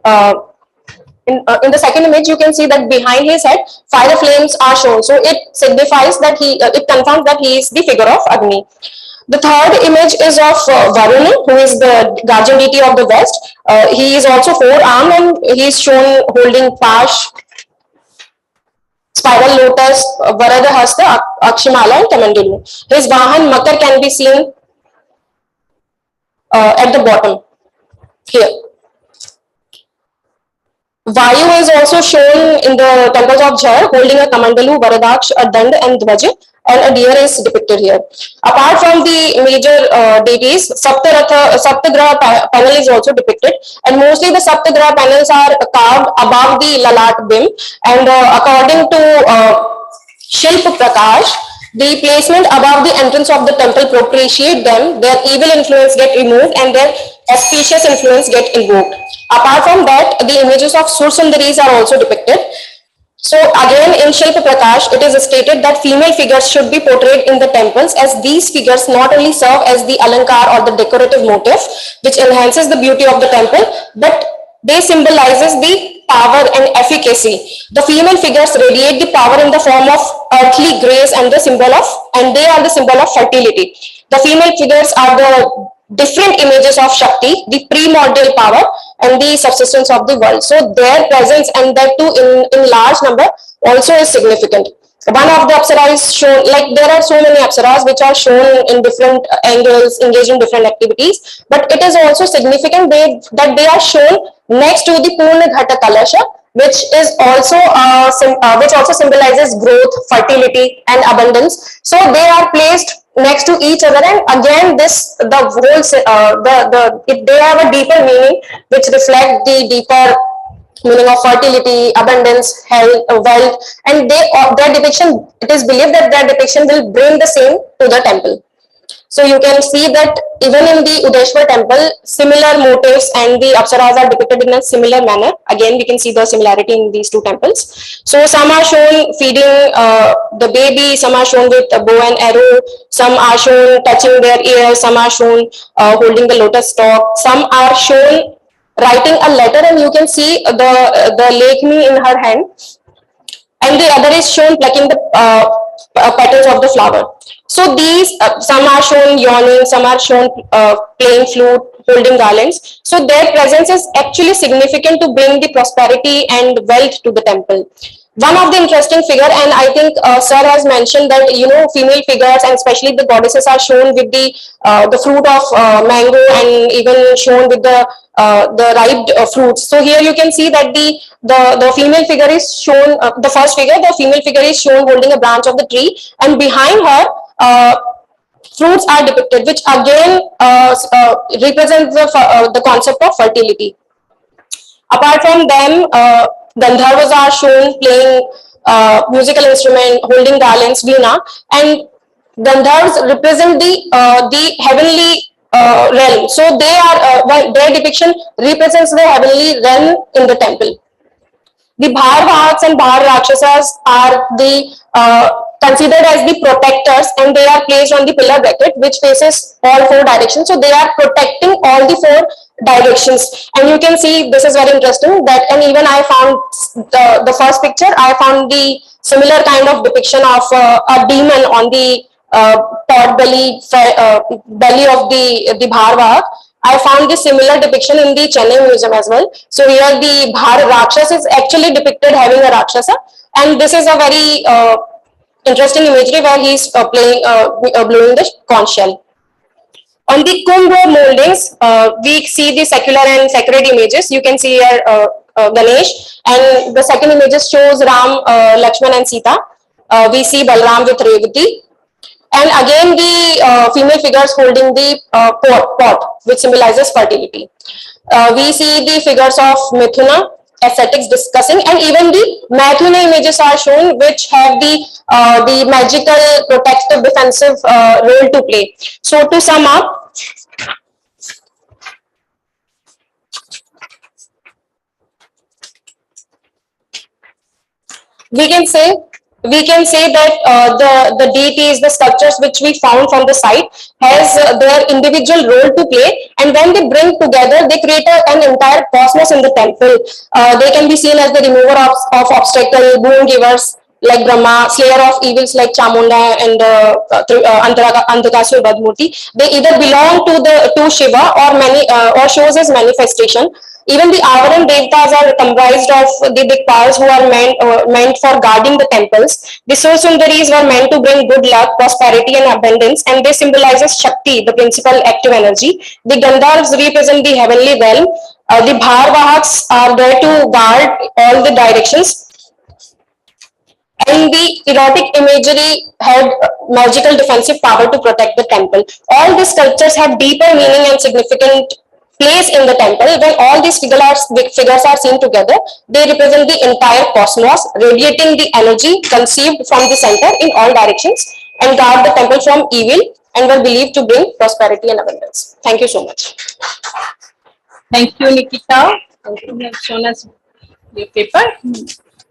in the second image, you can see that behind his head, fire flames are shown. So it signifies that it confirms that he is the figure of Agni. The third image is of Varuna, who is the guardian deity of the west. He is also four-armed and he is shown holding Pash, spiral lotus, Varada Hasta, Akshimala, and Kamandalu. His Vahan Makar can be seen at the bottom here. Vayu is also shown in the temples of Jhar holding a Kamandalu, Varadaksh, a Dand, and Dhwaj, and a deer is depicted here. Apart from the major deities, Saptagraha panel is also depicted, and mostly the Saptagraha panels are carved above the Lalat Bim, and according to Shilp Prakash, the placement above the entrance of the temple propitiate them, their evil influence get removed and their auspicious influence get invoked. Apart from that, the images of Sursundaris are also depicted. So again, in Shilpa Prakash, it is stated that female figures should be portrayed in the temples, as these figures not only serve as the alankar or the decorative motif, which enhances the beauty of the temple, but they symbolizes the power and efficacy. The female figures radiate the power in the form of earthly grace and they are the symbol of fertility. The female figures are the different images of Shakti, the primordial power and the subsistence of the world. So their presence, and that too in large number, also is significant. One of the Apsara is shown, like there are so many Apsaras which are shown in different angles, engaged in different activities, but it is also significant that they are shown next to the Purna Ghata Kalasha, which is also which also symbolizes growth, fertility, and abundance. So they are placed next to each other, and again they have a deeper meaning which reflect the deeper meaning of fertility, abundance, health, wealth, and their depiction, it is believed that their depiction will bring the same to the temple. So you can see that even in the Udeshwar temple, similar motifs and the Apsaras are depicted in a similar manner. Again, we can see the similarity in these two temples. So some are shown feeding the baby, some are shown with a bow and arrow, some are shown touching their ears, some are shown holding the lotus stalk, some are shown writing a letter, and you can see the Lakshmi in her hand, and the other is shown plucking the petals of the flower. So these, some are shown yawning, some are shown playing flute, holding garlands. So their presence is actually significant to bring the prosperity and wealth to the temple. One of the interesting figure, and I think sir has mentioned that, you know, female figures and especially the goddesses are shown with the fruit of mango, and even shown with the ripe fruits. So here you can see that the female figure is shown, the first figure, the female figure is shown holding a branch of the tree, and behind her fruits are depicted, which again represents the concept of fertility. Apart from them, Gandharvas are shown playing musical instrument, holding garlands, veena, and Gandharvas represent the heavenly realm. So they are their depiction represents the heavenly realm in the temple. The Bharvahaks and Bhar Rakshasas are considered as the protectors, and they are placed on the pillar bracket which faces all four directions. So they are protecting all the four directions. And you can see, this is very interesting, that, and even I found the first picture, I found the similar kind of depiction of a demon on the pot belly of the Bharvahak. I found this similar depiction in the Chennai museum as well. So here the Bhar Rakshas is actually depicted having a Rakshasa, and this is a very interesting imagery where he is blowing the conch shell. On the Kumbh moldings, we see the secular and sacred images. You can see here Ganesh, and the second image shows Ram, Lakshman, and Sita. We see Balram with Revati. And again, the female figures holding the pot, which symbolizes fertility. We see the figures of Mithuna, ascetics discussing, and even the Maithuna images are shown, which have the magical, protective, defensive role to play. So to sum up, we can say we can say that the deities, the sculptures which we found from the site has their individual role to play, and when they bring together, they create an entire cosmos in the temple. They can be seen as the remover of obstacle, boon givers like Brahma, slayer of evils like Chamunda and Andhakasur Vadmurti. They either belong to Shiva or or shows his manifestation. Even the Avaran Devtas are comprised of the big powers who are meant for guarding the temples. The Sursundaris were meant to bring good luck, prosperity and abundance, and they symbolizes Shakti, the principal active energy. The Gandharvas represent the heavenly realm. The Bharvahaks are there to guard all the directions, and the erotic imagery had magical defensive power to protect the temple. All these sculptures have deeper meaning and significant place in the temple. When all these figures are seen together, they represent the entire cosmos, radiating the energy conceived from the center in all directions and guard the temple from evil, and were believed to bring prosperity and abundance. Thank you so much. Thank you, Nikita. You have shown us your paper.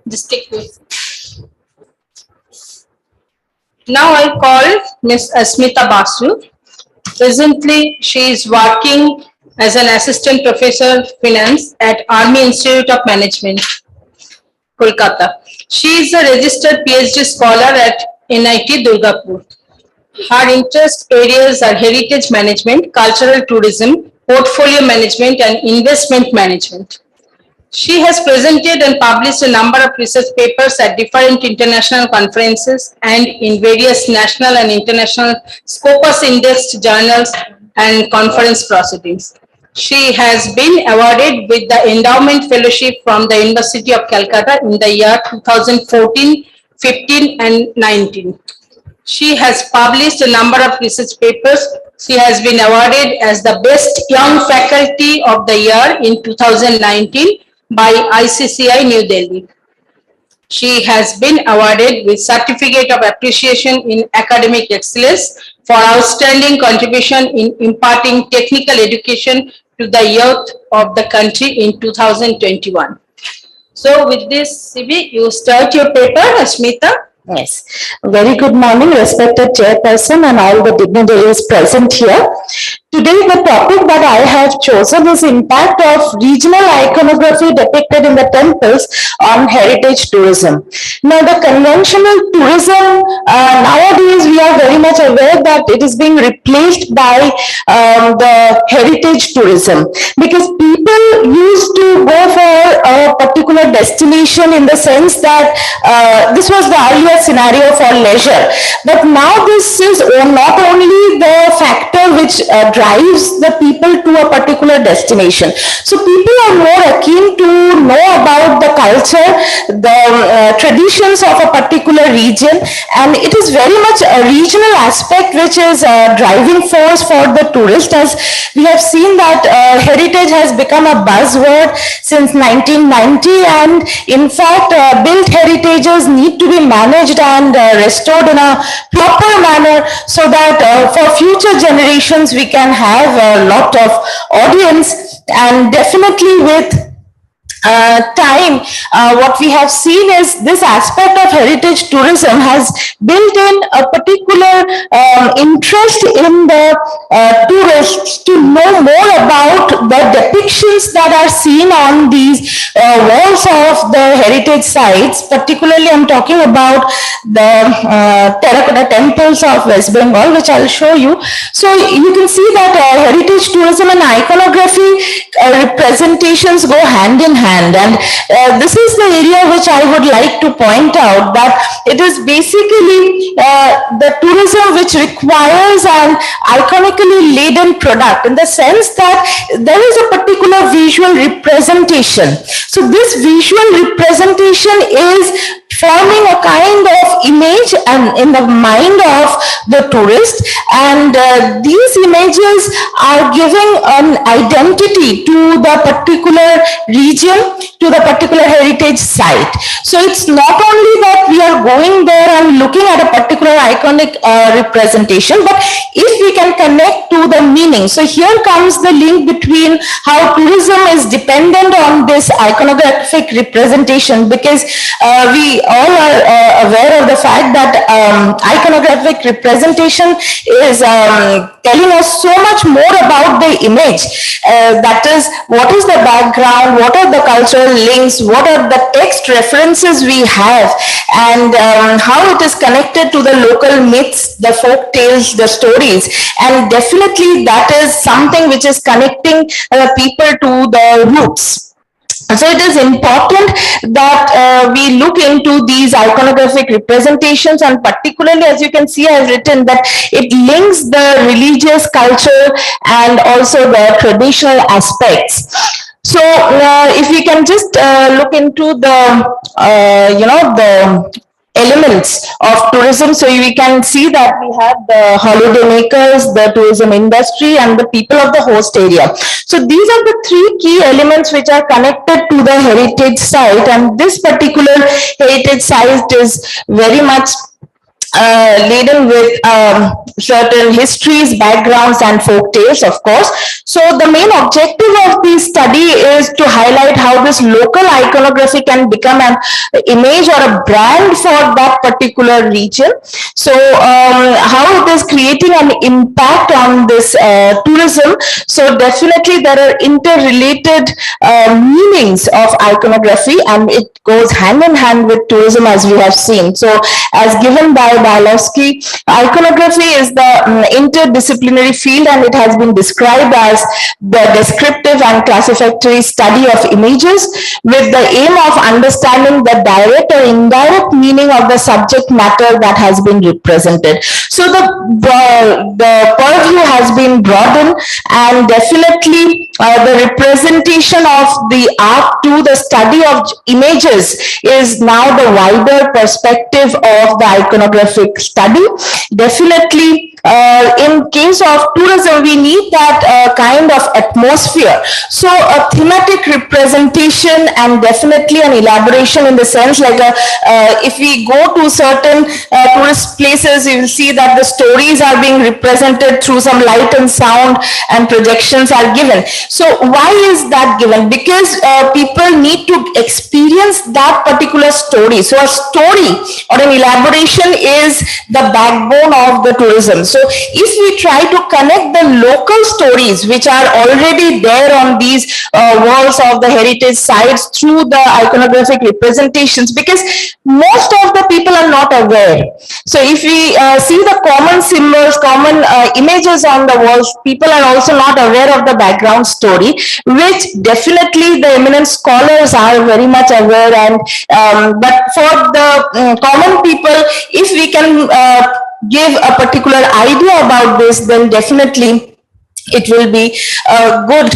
Just take this. Now I call Ms. Asmita Basu. Presently, she is working as an assistant professor of finance at Army Institute of Management, Kolkata. She is a registered PhD scholar at NIT Durgapur. Her interest areas are heritage management, cultural tourism, portfolio management, and investment management. She has presented and published a number of research papers at different international conferences and in various national and international Scopus indexed journals and conference proceedings. She has been awarded with the Endowment Fellowship from the University of Calcutta in the year 2014, 15 and 19. She has published a number of research papers. She has been awarded as the Best Young Faculty of the Year in 2019 by ICCI New Delhi. She has been awarded with Certificate of Appreciation in Academic Excellence for outstanding contribution in imparting technical education to the youth of the country in 2021. So with this, Sibi, you start your paper, Asmita. Yes, very good morning, respected chairperson and all the dignitaries present here. Today, the topic that I have chosen is impact of regional iconography depicted in the temples on heritage tourism. Now, the conventional tourism, nowadays we are very much aware that it is being replaced by the heritage tourism, because people used to go for a particular destination in the sense that this was the earlier scenario for leisure. But now this is not only the factor which drives the people to a particular destination. So people are more keen to know about the culture, the traditions of a particular region, and it is very much a regional aspect which is a driving force for the tourist, as we have seen that heritage has become a buzzword since 1990, and in fact built heritages need to be managed and restored in a proper manner so that for future generations we can have a lot of audience. And definitely with time, what we have seen is this aspect of heritage tourism has built in a particular interest in the tourists to know more about the depictions that are seen on these walls of the heritage sites. Particularly, I'm talking about the terracotta temples of West Bengal, which I'll show you. So you can see that heritage tourism and iconography representations go hand in hand. And this is the area which I would like to point out, that it is basically the tourism which requires an iconically laden product, in the sense that there is a particular visual representation. So this visual representation is forming a kind of image and in the mind of the tourist, and these images are giving an identity to the particular region, to the particular heritage site. So it's not only that we are going there and looking at a particular iconic representation, but if we can connect to the meaning. So here comes the link between how tourism is dependent on this iconographic representation, because we all are aware of the fact that iconographic representation is telling us so much more about the image. That is, what is the background, what are the cultural links, what are the text references we have, and how it is connected to the local myths, the folk tales, the stories. And definitely that is something which is connecting people to the roots. So it is important that we look into these iconographic representations, and particularly, as you can see, I have written that it links the religious culture and also the traditional aspects. So if we can just look into the, the elements of tourism. So we can see that we have the holiday makers, the tourism industry, and the people of the host area. So these are the three key elements which are connected to the heritage site, and this particular heritage site is very much laden with certain histories, backgrounds, and folk tales, of course. So the main objective of this study is to highlight how this local iconography can become an image or a brand for that particular region. So how it is creating an impact on this tourism. So definitely there are interrelated meanings of iconography, and it goes hand in hand with tourism, as we have seen. So as given by Balowski, iconography is the interdisciplinary field, and it has been described as the descriptive and classificatory study of images with the aim of understanding the direct or indirect meaning of the subject matter that has been represented. So the purview has been broadened, and definitely the representation of the art to the study of images is now the wider perspective of the iconographic study. Definitely, in case of tourism, we need that kind of atmosphere. So a thematic representation and definitely an elaboration, in the sense like if we go to certain tourist places, you will see that the stories are being represented through some light and sound, and projections are given. So why is that given? Because people need to experience that particular story. So a story or an elaboration is the backbone of the tourism. So if we try to connect the local stories which are already there on these walls of the heritage sites through the iconographic representations, because most of the people are not aware. So if we see the common symbols, common images on the walls, people are also not aware of the background story, which definitely the eminent scholars are very much aware. And but for the common people, if we can give a particular idea about this, then definitely it will be good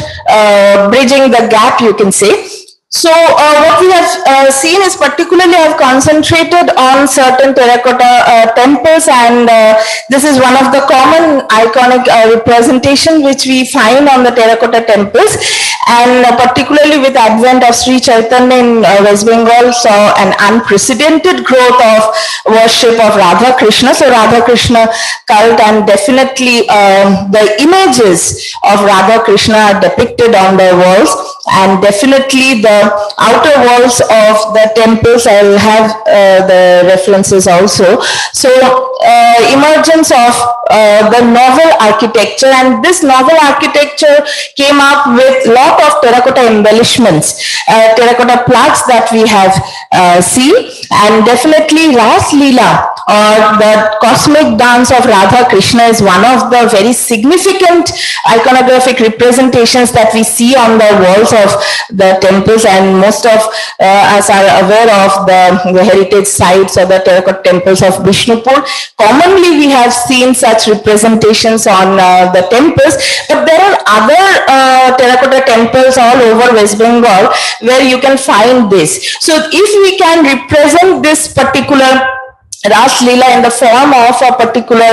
bridging the gap, you can say. So what we have seen is, particularly I have concentrated on certain terracotta temples, and this is one of the common iconic representation which we find on the terracotta temples. And particularly with advent of Sri Chaitanya in West Bengal, saw an unprecedented growth of worship of Radha Krishna. So Radha Krishna cult, and definitely the images of Radha Krishna are depicted on the walls, and definitely the outer walls of the temples, I will have the references also. So emergence of the novel architecture, and this novel architecture came up with lot of terracotta embellishments, terracotta plaques that we have seen. And definitely Ras Leela, or the cosmic dance of Radha Krishna, is one of the very significant iconographic representations that we see on the walls of the temples. And most of us are aware of the heritage sites or the terracotta temples of Vishnupur. Commonly we have seen such representations on the temples, but there are other terracotta temples all over West Bengal where you can find this. So if we can represent this particular Ras Leela in the form of a particular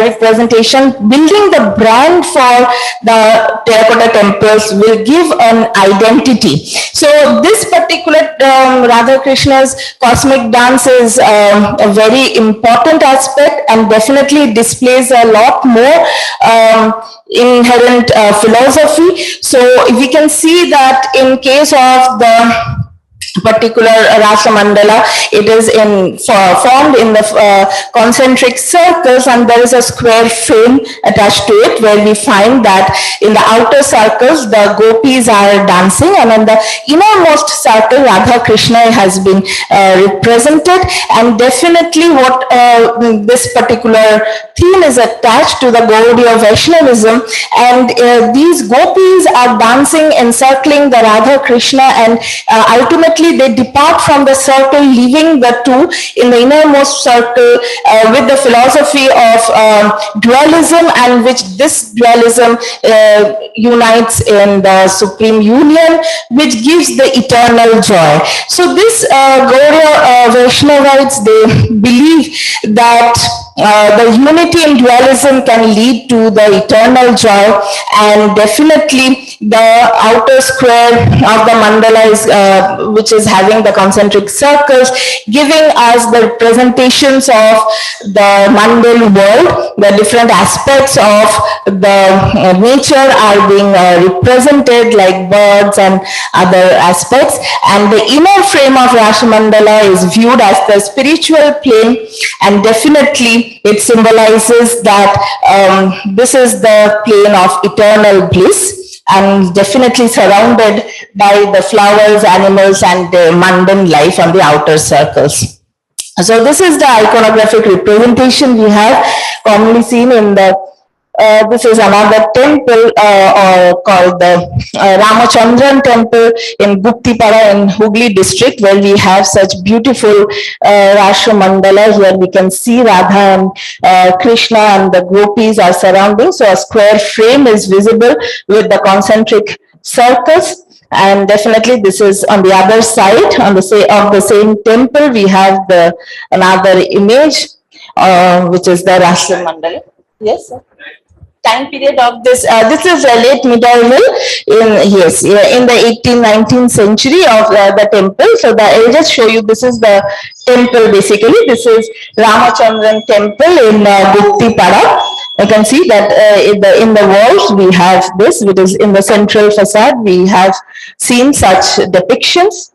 representation, building the brand for the terracotta temples will give an identity. So this particular Radha Krishna's cosmic dance is a very important aspect, and definitely displays a lot more inherent philosophy. So we can see that in case of the particular Rasa Mandala. It is formed in the concentric circles, and there is a square frame attached to it where we find that in the outer circles the gopis are dancing, and in the innermost circle Radha Krishna has been represented. And definitely what this particular theme is attached to the Gaudiya Vaishnavism, and these gopis are dancing, encircling the Radha Krishna, and ultimately they depart from the circle, leaving the two in the innermost circle with the philosophy of dualism, and which this dualism unites in the supreme union, which gives the eternal joy. So this Gaudiya Vaishnavites, they believe that the unity in dualism can lead to the eternal joy, and definitely the outer square of the mandala is which is having the concentric circles, giving us the representations of the mundane world. The different aspects of the nature are being represented, like birds and other aspects, and the inner frame of Rasa Mandala is viewed as the spiritual plane, and definitely it symbolizes that this is the plane of eternal bliss, and definitely surrounded by the flowers, animals, and mundane life on the outer circles. So this is the iconographic representation we have commonly seen in the this is another temple called the Ramachandran temple in Guptipara in Hooghly district, where we have such beautiful Rasa Mandala. Here we can see Radha and Krishna and the gopis are surrounding. So a square frame is visible with the concentric circles. And definitely this is on the other side, on the same temple, we have the another image, which is the Rasa Mandala. Yes, sir. Time period of this, this is a late medieval in the 18th-19th century of the temple. So I'll just show you, this is the temple basically. This is Ramachandran temple in Guptipara. You can see that in the walls we have this, which is in the central facade. We have seen such depictions.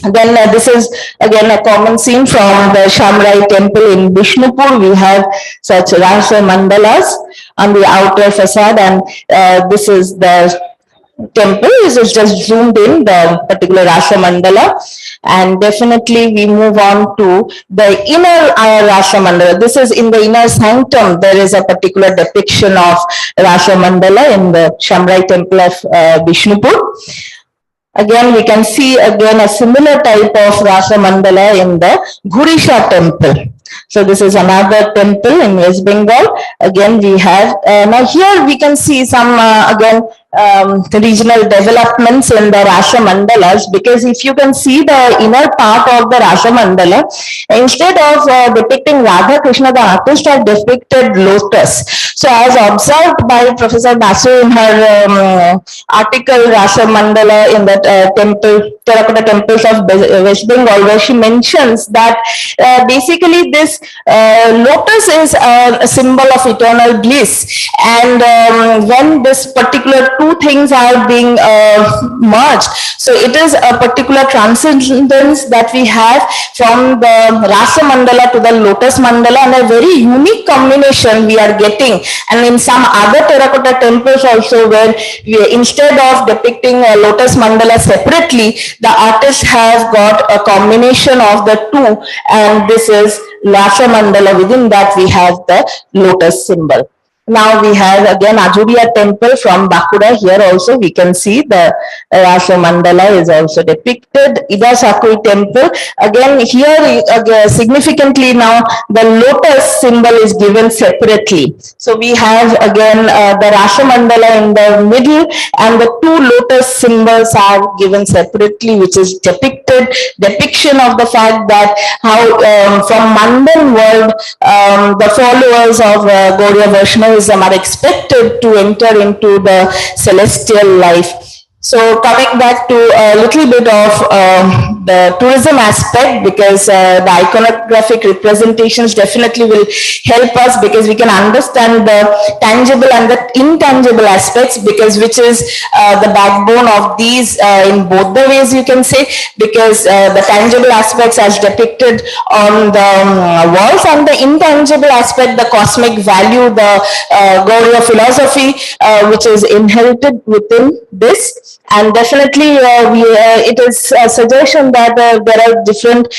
Then this is again a common scene from the Shamrai temple in Vishnupur. We have such Rasa Mandalas on the outer facade, and this is the temple. This is just zoomed in the particular Rasa Mandala, and definitely we move on to the inner Rasa Mandala. This is in the inner sanctum. There is a particular depiction of Rasa Mandala in the Shamrai temple of Vishnupur. Again, we can see again a similar type of Rasa Mandala in the Gurisha temple. So this is another temple in West Bengal. Again, we have, now here we can see some again regional developments in the Rasa Mandalas, because if you can see the inner part of the Rasa Mandala, instead of depicting Radha Krishna, the artist have depicted lotus. So as observed by Professor Basu in her article Rasa Mandala in that terracotta temples of West Bengal, where she mentions that basically this lotus is a symbol of eternal bliss, and when this particular two things are being merged, so it is a particular transcendence that we have from the Rasa Mandala to the Lotus Mandala, and a very unique combination we are getting. And in some other terracotta temples also, where instead of depicting a Lotus Mandala separately, the artists have got a combination of the two, and this is Rasa Mandala. Within that we have the lotus symbol. Now we have again Ajuria temple from Bakura. Here also we can see the Rasa Mandala is also depicted. Idasakui temple, again here significantly now the lotus symbol is given separately. So we have again the Rasa Mandala in the middle, and the two lotus symbols are given separately, which is depiction of the fact that how from mundane world the followers of Gaudiya Vaishnavism are expected to enter into the celestial life. So coming back to a little bit of the tourism aspect, because the iconographic representations definitely will help us, because we can understand the tangible and the intangible aspects, because which is the backbone of these in both the ways, you can say, because the tangible aspects as depicted on the walls, and the intangible aspect, the cosmic value, the Gauriya philosophy, which is inherited within this. And definitely it is a suggestion that there are different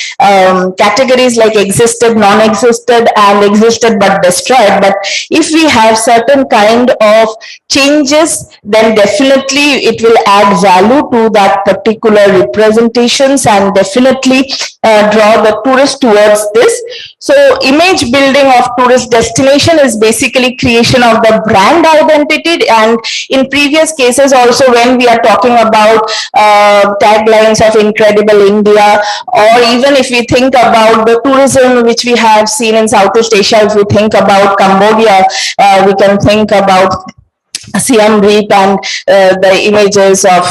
categories like existed, non-existed, and existed but destroyed. But if we have certain kind of changes, then definitely it will add value to that particular representations, and definitely draw the tourist towards this. So image building of tourist destination is basically creation of the brand identity. And in previous cases also, when we are talking about taglines of Incredible India, or even if we think about the tourism which we have seen in Southeast Asia, if we think about Cambodia, we can think about Siam Reap and the images of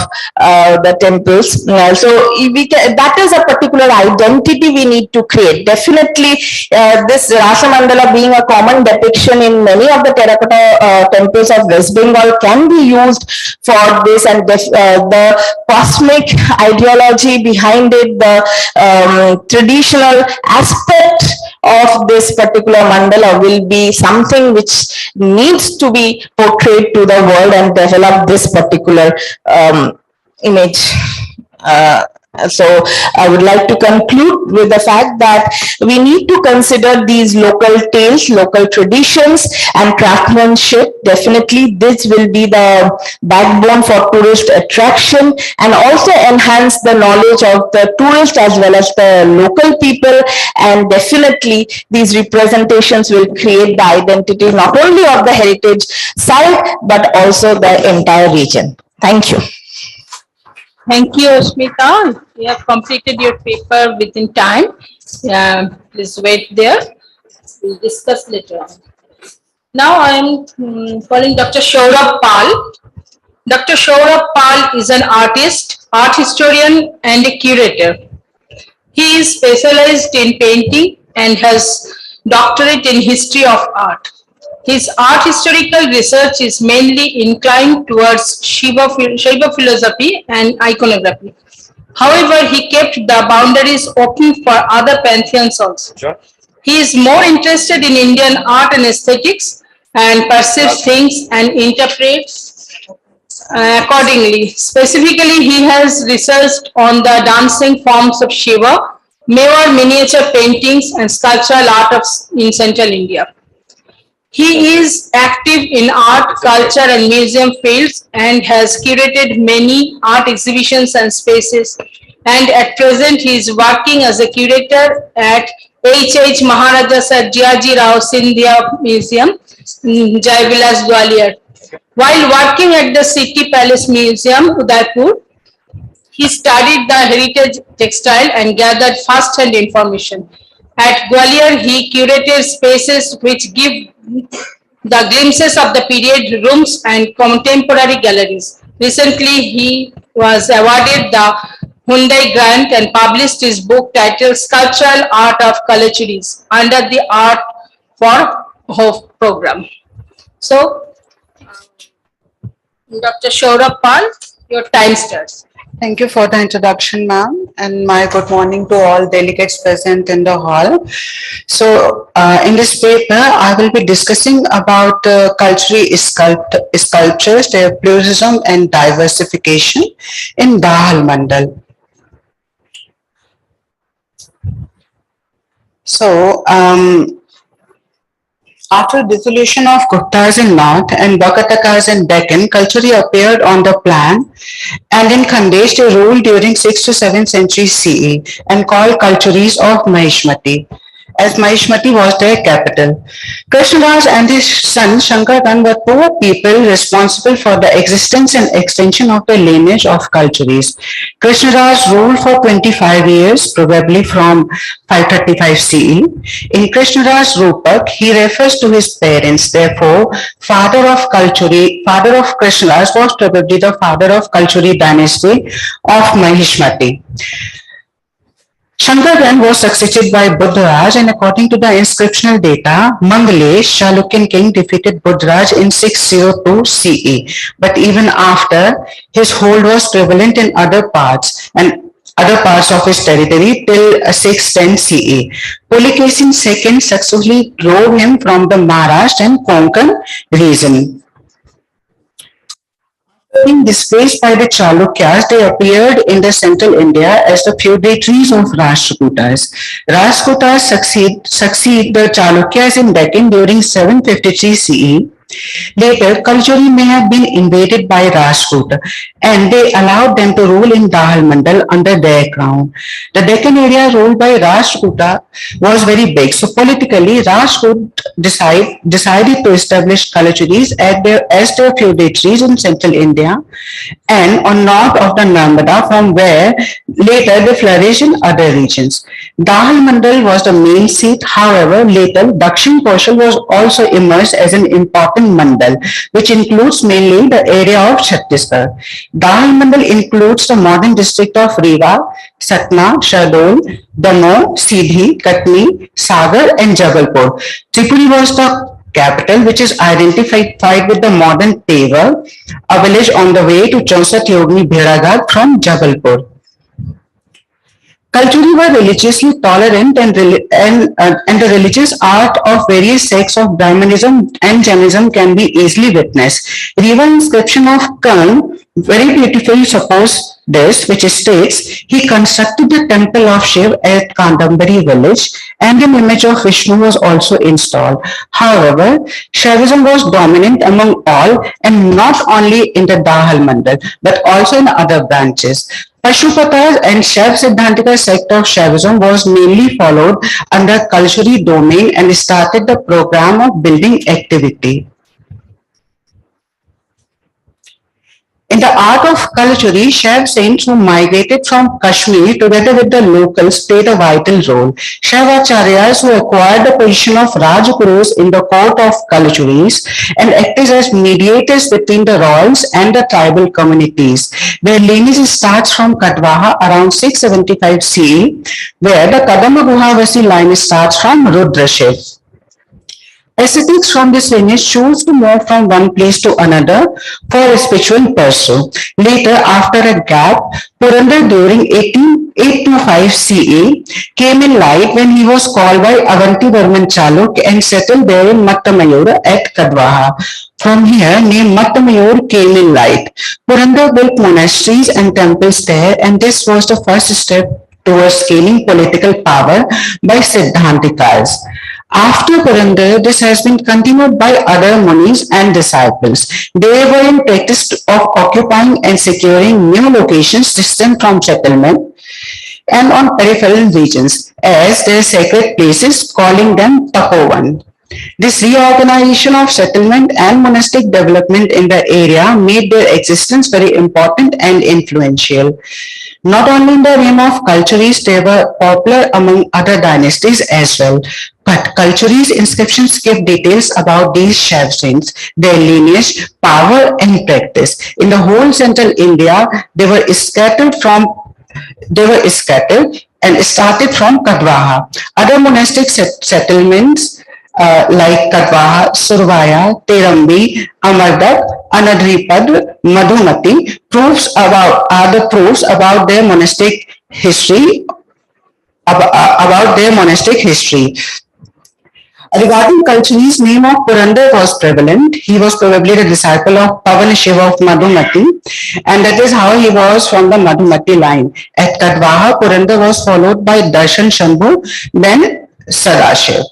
the temples. So that is a particular identity we need to create. Definitely this Rasa Mandala being a common depiction in many of the terracotta temples of West Bengal can be used for this, and the cosmic ideology behind it, the traditional aspect of this particular mandala will be something which needs to be portrayed to the world and develop this particular image. So I would like to conclude with the fact that we need to consider these local tales, local traditions, and craftsmanship. Definitely this will be the backbone for tourist attraction, and also enhance the knowledge of the tourist as well as the local people. And definitely these representations will create the identity not only of the heritage site but also the entire region. Thank you. Thank you, Smita. You have completed your paper within time. Please wait there. We'll discuss later on. Now I am calling Dr. Saurabh Pal. Dr. Saurabh Pal is an artist, art historian, and a curator. He is specialized in painting and has doctorate in history of art. His art historical research is mainly inclined towards Shiva philosophy and iconography. However, he kept the boundaries open for other pantheons also. Sure. He is more interested in Indian art and aesthetics, and perceives things and interprets accordingly. Specifically, he has researched on the dancing forms of Shiva, Mewar miniature paintings, and sculptural art in Central India. He is active in art, culture, and museum fields, and has curated many art exhibitions and spaces. And at present, he is working as a curator at H.H. Maharaja Sir Jiaji Rao Scindia Museum, Jaivilas, Gwalior. While working at the City Palace Museum, Udaipur, he studied the heritage textile and gathered first-hand information. At Gwalior, he curated spaces which give the glimpses of the period rooms and contemporary galleries. Recently, he was awarded the Hyundai Grant and published his book titled Sculptural Art of Kalachuris under the Art for Hope program. So, Dr. Saurabh Pal, your time starts. Thank you for the introduction, ma'am, and my good morning to all delegates present in the hall. So, in this paper, I will be discussing about cultural sculptures, their pluralism and diversification in Dahal Mandal. So, after dissolution of Guptas in North and Bakatakas in Deccan, Kalchuri appeared on the plan, and in Khandesh they ruled during 6th to 7th century CE and called Kalchuris of Mahishmati, as Mahishmati was their capital. Krishnaraj and his son Shankardan were poor people responsible for the existence and extension of the lineage of Kalchuris. Krishnaraj ruled for 25 years, probably from 535 CE. In Krishnaraj's Rupak, he refers to his parents. Therefore, father of Krishnaraj was probably the father of Kalchuri dynasty of Mahishmati. Shankar was succeeded by Buddharaj, and according to the inscriptional data, Mangalesh, Chalukyan king, defeated Buddharaj in 602 CE. But even after, his hold was prevalent in other parts of his territory till 610 CE. Pulikeshin II successfully drove him from the Maharashtra and Konkan region. Being displaced by the Chalukyas, they appeared in the central India as the feudatories of Rashtrakutas. Rashtrakutas succeed the Chalukyas in Deccan during 753 CE. Later, Kalchuri may have been invaded by Rajput, and they allowed them to rule in Dahal Mandal under their crown. The Deccan area ruled by Rashtrakuta was very big, so politically Rajput decided to establish Kalchuris as their feudatories in central India and on north of the Narmada, from where later they flourished in other regions. Dahal Mandal was the main seat. However, later Dakshin Koshal was also emerged as an important mandal, which includes mainly the area of Chhattisgarh. Dahal Mandal includes the modern district of Rewa, Satna, Shardol, Damo, Sidhi, Katni, Sagar and Jabalpur. Tripuri was the capital, which is identified with the modern Tevar, a village on the way to Chausat Yogini Bhedaghat from Jabalpur. Kalchuri were religiously tolerant and the religious art of various sects of Brahmanism and Jainism can be easily witnessed. Riva inscription of Karn very beautifully supports this, which states, he constructed the temple of Shiv at Kandambari village and an image of Vishnu was also installed. However, Shaivism was dominant among all and not only in the Dahal Mandal but also in other branches. Pashupatas and Shaiv Siddhantika sect of Shaivism was mainly followed under Kalchuri domain and started the program of building activity. In the art of Kalchuri, Shaiv saints who migrated from Kashmir together with the locals played a vital role. Shaivacharyas who acquired the position of Rajgurus in the court of Kalchuris and acted as mediators between the royals and the tribal communities. Their lineage starts from Katwaha around 675 CE, where the Kadamba Guhavasi line starts from Rudrashiv. Ascetics from this lineage choose to move from one place to another for a spiritual pursuit. Later, after a gap, Purandar during 825 CE came in light when he was called by Avanti Varman Chaluk and settled there in Mattamayur at Kadwaha. From here, name Mattamayur came in light. Purandar built monasteries and temples there, and this was the first step towards gaining political power by Siddhantikas. After Purandar, this has been continued by other munis and disciples. They were in practice of occupying and securing new locations distant from settlement and on peripheral regions as their sacred places, calling them Tapovan. This reorganization of settlement and monastic development in the area made their existence very important and influential. Not only in the realm of Kalchuris, they were popular among other dynasties as well. But Kalchuri's inscriptions give details about these Shaiv saints, their lineage, power and practice. In the whole central India, they were scattered and started from Kadwaha. Other monastic settlements like Kadwaha, Survaya, Terambi, Amardak, Anadripad, Madhumati are the proofs about their monastic history. Regarding Kalchuri's name of Purandar was prevalent. He was probably the disciple of Pavan Shiva of Madhumati, and that is how he was from the Madhumati line. At Kadwaha, Purandar was followed by Darshan Shambhu, then Sadashiv.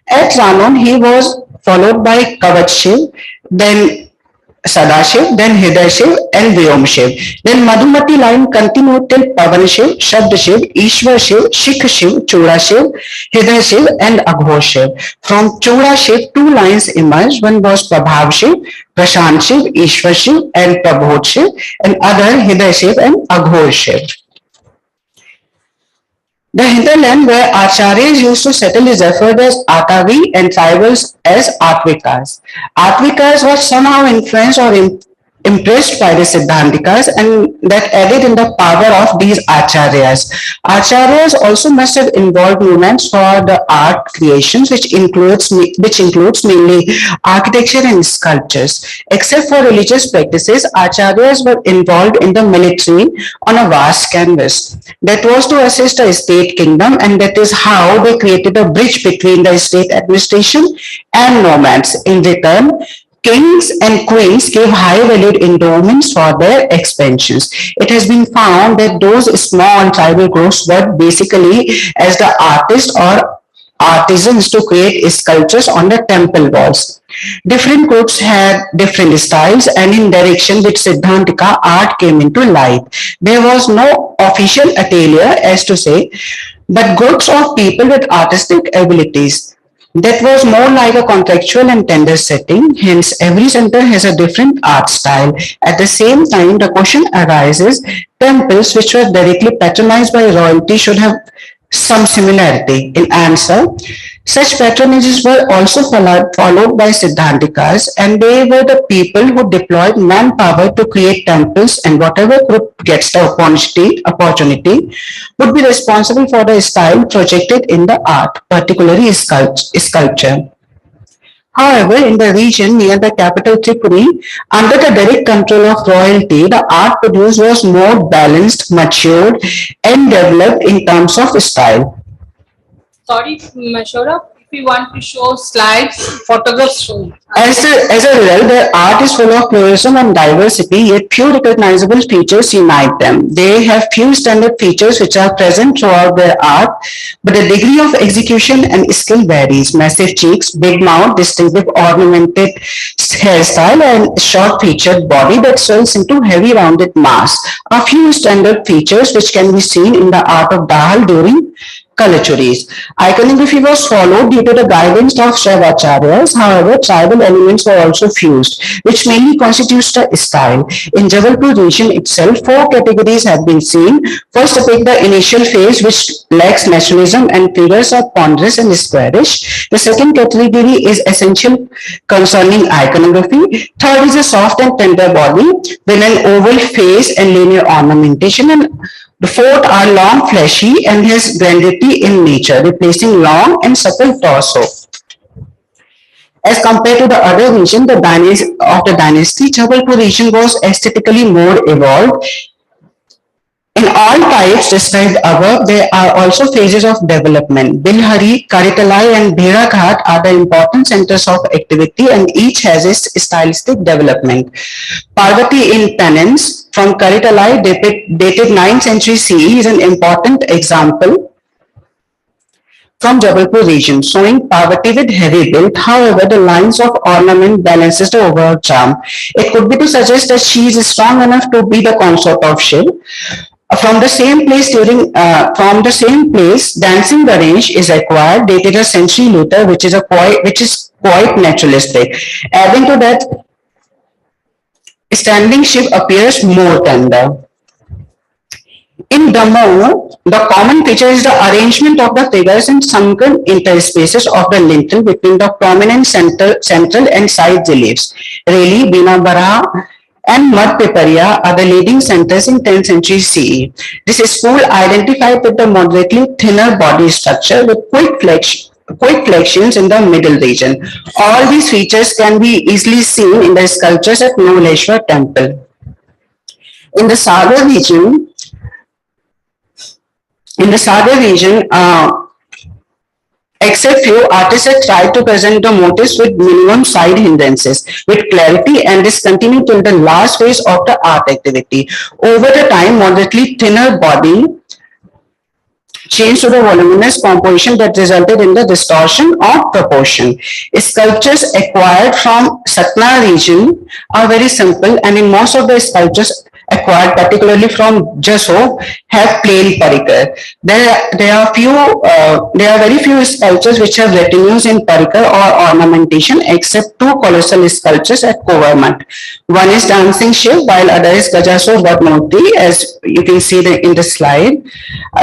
At Ranon, he was followed by Kavat Shiv, then Sadashiv, then Hriday Shiv and Vyom Shiv. Then Madhumati line continued till Pavan Shiv, Shabd Shiv, Ishwar Shiv, Shikh Shiv, Chura Shiv, Hriday Shiv and Aghor Shiv. From Chura Shiv, two lines emerged. One was Prabhav Shiv, Prashant Shiv, Ishwar Shiv and Prabhodh Shiv, and other Hriday Shiv and Aghor Shiv. The hinterland where Acharyas used to settle is referred as Atavi and tribals as Atvikas. Atvikas were somehow influenced or impressed by the Siddhantikas and that added in the power of these acharyas. Acharyas also must have involved movements for the art creations, which includes mainly architecture and sculptures. Except for religious practices, acharyas were involved in the military on a vast canvas. That was to assist a state kingdom, and that is how they created a bridge between the state administration and nomads. In return, kings and queens gave high valued endowments for their expansions. It has been found that those small tribal groups worked basically as the artists or artisans to create sculptures on the temple walls. Different groups had different styles, and in direction which Siddhantika art came into light. There was no official atelier, as to say, but groups of people with artistic abilities. That was more like a contractual and tender setting. Hence, every center has a different art style. At the same time, the question arises, temples which were directly patronized by royalty should have some similarity. In answer, such patronages were also followed by Siddhantikas, and they were the people who deployed manpower to create temples, and whatever group gets the opportunity would be responsible for the style projected in the art, particularly sculpture. However, in the region near the capital Tripuri, under the direct control of royalty, the art produced was more balanced, matured, and developed in terms of style. Sorry, Mashora, if you want to show slides, photographs show. As a result, their art is full of pluralism and diversity, yet few recognizable features unite them. They have few standard features which are present throughout their art, but the degree of execution and skill varies. Massive cheeks, big mouth, distinctive ornamented hairstyle, and short-featured body that swells into heavy rounded mass are few standard features which can be seen in the art of Dahal during Kalachuris. Iconography was followed due to the guidance of Shaivacharyas. However, tribal elements were also fused, which mainly constitutes the style. In Jabalpur region itself, four categories have been seen. First, depict the initial phase, which lacks naturalism and figures are ponderous and squarish. The second category is essential concerning iconography. Third is a soft and tender body with an oval face and linear ornamentation, and the fourth are long, fleshy, and has grandity in nature, replacing long and supple torso. As compared to the other region, the dynasty, Jabalpur region was aesthetically more evolved. In all types described above, there are also phases of development. Bilhari, Karitalai, and Bheraghat are the important centers of activity, and each has its stylistic development. Parvati in penance from Karitalai, dated 9th century CE, is an important example from Jabalpur region, showing Parvati with heavy build. However, the lines of ornament balances the overall charm. It could be to suggest that she is strong enough to be the consort of Shiv. From the same place, dancing the range is acquired, dated a century later, which is quite naturalistic. Adding to that, standing Shiv appears more tender. In Damoh, the common feature is the arrangement of the figures in sunken interspaces of the lintel between the prominent central and side reliefs. Really, Binabara and Mad Piparia are the leading centers in 10th century CE. This school identified with the moderately thinner body structure with quick flexions in the middle region. All these features can be easily seen in the sculptures at Novaleshwar temple. In the Sagar region, except few artists have tried to present the motifs with minimum side hindrances, with clarity, and this continued till the last phase of the art activity. Over the time, moderately thinner body changed to the voluminous composition that resulted in the distortion of proportion. Sculptures acquired from Satna region are very simple, and in most of the sculptures acquired, particularly from Jasso, have plain parikar. There are very few sculptures which have retinues in parikar or ornamentation, except two colossal sculptures at Kovarmat. One is Dancing Shiv, while other is Gajaso Vadmurti, as you can see in the slide.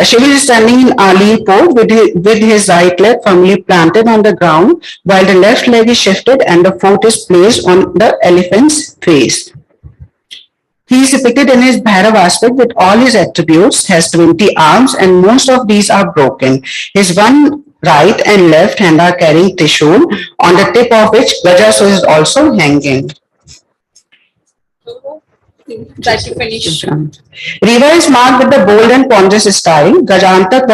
Shiv is standing in Ali pose with his right leg firmly planted on the ground, while the left leg is shifted and the foot is placed on the elephant's face. He is depicted in his Bhairav aspect with all his attributes, has 20 arms, and most of these are broken. His one right and left hand are carrying Trishul, on the tip of which Gajasur is also hanging. Try to finish. Riva is marked with the bold and ponderous style. Gajantak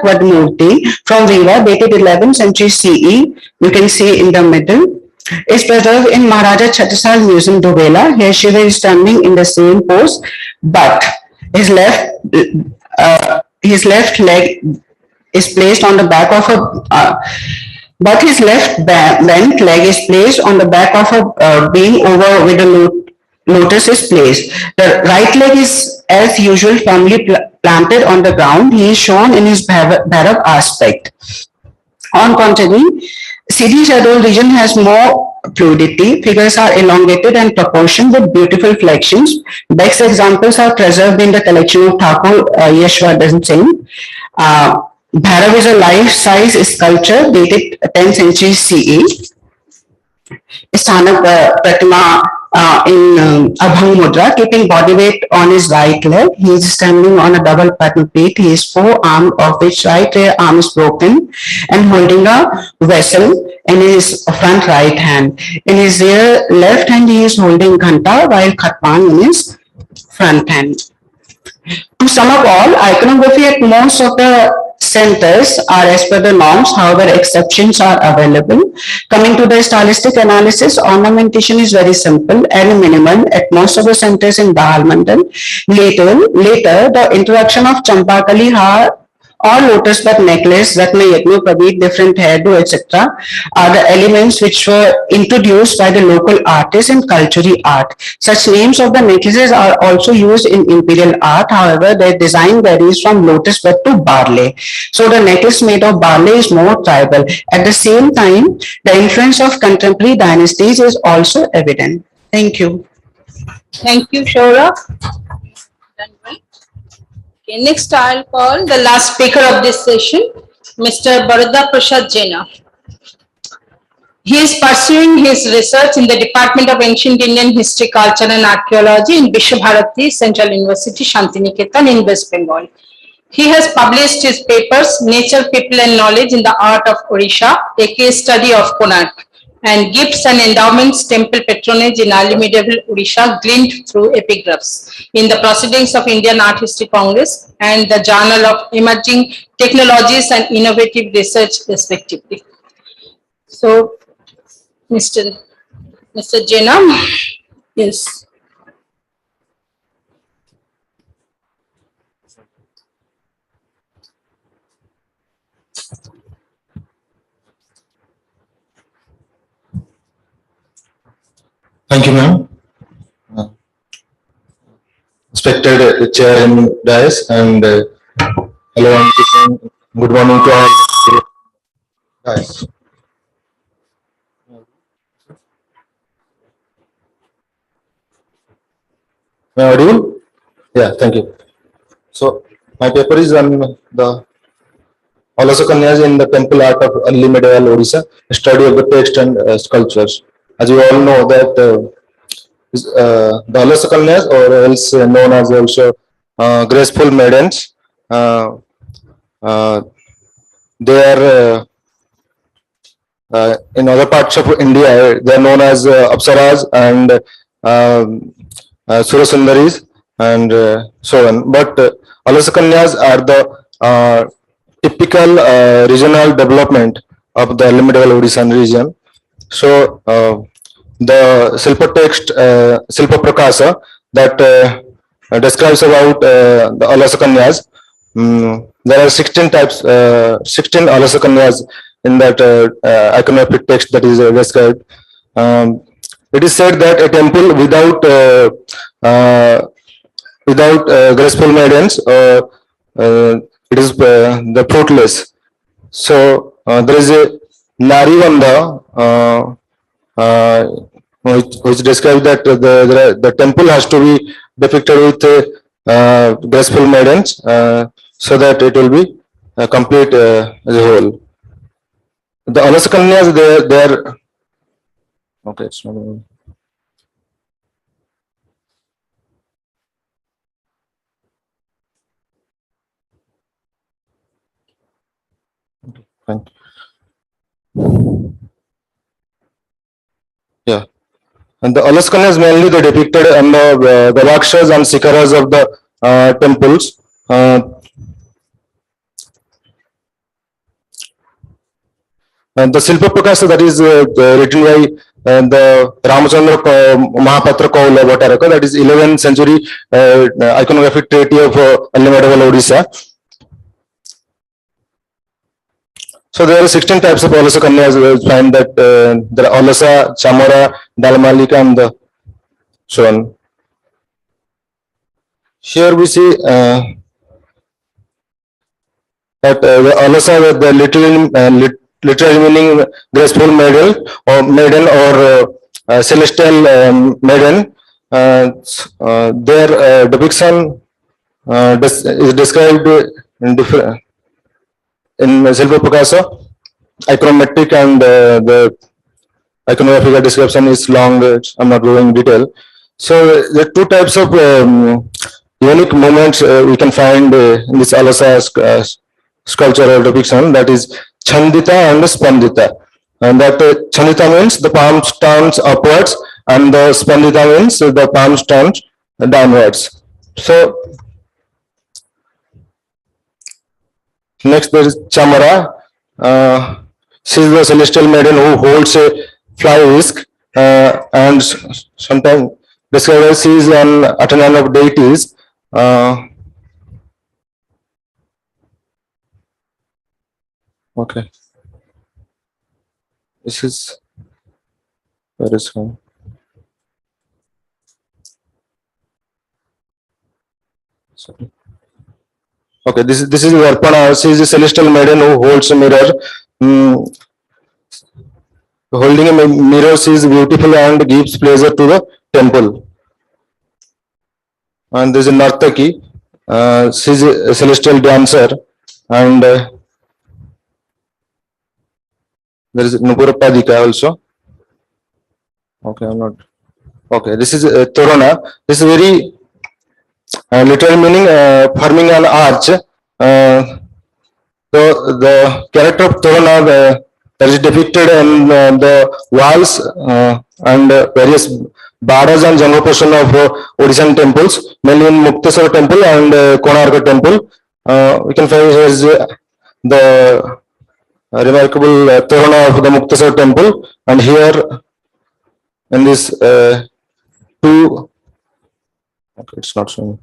Vadmurti from Riva, dated 11th century CE. You can see in the middle. Is preserved in Maharaja Chhattisal Museum, Dubela. Here Shiva is standing in the same pose, but his left leg is placed on the back of a his left bent leg is placed on the back of a beam over with a lotus is placed. The right leg is as usual firmly planted on the ground. He is shown in his Bhairav aspect. On contrary, CD shadow region has more fluidity. Figures are elongated and proportioned with beautiful flexions. Best examples are preserved in the collection of Thakur Yashwardhan Singh. Bhairav is a life-size sculpture dated 10th century CE. Sthanak Pratima in Abhang Mudra, keeping body weight on his right leg. He is standing on a double pattern plate. He is forearmed, of which right rear arm is broken, and holding a vessel in his front right hand. In his rear left hand, he is holding Ghanta, while Khatpang in his front hand. To sum up all, iconography at most of the centers are as per the norms, however exceptions are available. Coming to the stylistic analysis, ornamentation is very simple and minimal at most of the centers in Bahal Mandal. Later, the introduction of Champakali Har or lotus bud necklace, Ratna Yagno Pradeep, different hairdo, etc. are the elements which were introduced by the local artists in cultural art. Such names of the necklaces are also used in imperial art. However, their design varies from lotus bud to barley. So the necklace made of barley is more tribal. At the same time, the influence of contemporary dynasties is also evident. Thank you. Thank you, Shaura. Okay, next I'll call the last speaker of this session, Mr. Baroda Prasad Jaina. He is pursuing his research in the Department of Ancient Indian History, Culture and Archaeology in Vishwabharati Central University, Shantiniketan in West Bengal. He has published his papers, Nature, People and Knowledge in the Art of Odisha, a case study of Konark, and Gifts and Endowments, Temple Patronage in Early Medieval Odisha, gleaned through epigraphs in the Proceedings of Indian Art History Congress and the Journal of Emerging Technologies and Innovative Research, respectively. So, Mr. Jaina, yes. Thank you, ma'am. Respected chair and dais, and hello and good morning to all. Guys. Am I audible? Yeah, thank you. So my paper is on the Alasakanyas in the temple art of early medieval Odisha, a study of the text and sculptures. As you all know that the Alasakanyas, or else known as also graceful maidens, they are in other parts of India, they are known as Apsaras and Surasundaris and so on. But Alasakanyas are the typical regional development of the medieval Odisha region. So the Silpa text, Silpa Prakasa, that describes about the Alasakanyas. There are 16 types, 16 Alasakanyas in that iconographic text that is described. It is said that a temple without graceful maidens, it is the fruitless. So there is a Narivanda which describes that the temple has to be depicted with graceful maidens so that it will be complete as a whole. The Alasakanyas, they are okay. It's not, Thank you. Yeah. And the Alaskana is mainly the depicted on the Gavakshas and Sikaras of the temples. And the Silpa Prakasa that is written by the Ramachandra Mahapatra Kaula Bhattaraka, that is 11th century iconographic treaty of medieval Odisha. So there are 16 types of Alasa Kanyas. We will find that there are Alasa, Chamara, Dalmalika, and so on. Here we see that the Alasa with the literal meaning graceful maiden or celestial maiden. Their depiction is described in different in Silva Picasso, iconometric, and the iconographical description is long. I'm not going in detail. So the two types of unique movements we can find in this Alasa sculptural depiction, that is Chandita and Spandita. And that Chandita means the palms turns upwards, and the Spandita means the palms turns downwards. So next there is Chamara. She is the celestial maiden who holds a fly whisk and sometimes described as she is an attendant of deities. Okay. This is where is home. Sorry. Okay, this is Varpana. She is a celestial maiden who holds a mirror. Holding a mirror, she is beautiful and gives pleasure to the temple. And there is a Nartaki. She is a celestial dancer, and there is Nupurapadika also. Okay, I'm not. Okay, this is Torana. This is very literal meaning forming an arch. The character of Torana that is depicted in the walls and various badas and general portion of Odishan temples, mainly in Mukteswar temple and Konarka temple. We can find here is the remarkable Torana of the Mukteswar temple, and here in this two, okay, it's not showing.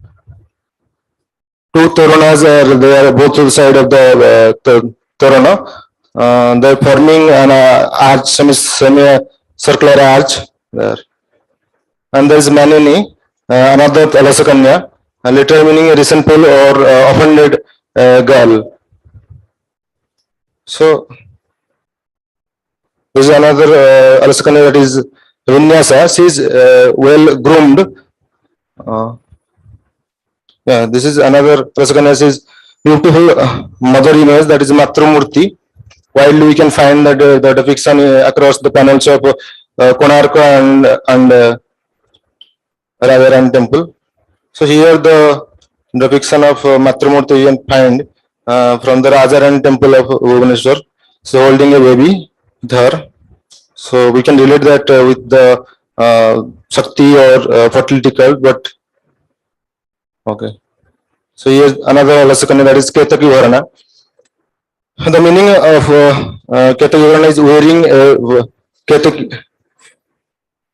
Two Toranas are there, both to the side of the Torana. They're forming an arch, semi-circular arch there. And there is Manini, another Alasakanya, literal meaning a resentful or offended girl. So there is another Alasakanya, that is Vinyasa. She is well groomed. Yeah, this is another Alasakanya. She is beautiful mother image, that is Matrumurti. While we can find that the depiction across the panels of Konarka and Radharan temple. So here the depiction of Matrumurti we can find from the Radharan temple of Bhubaneswar. So holding a baby with her. So we can relate that with the Shakti or fertility cult, but okay. So here's another Alasakanya, that is Ketaki Varana. The meaning of Ketaki Varana is wearing a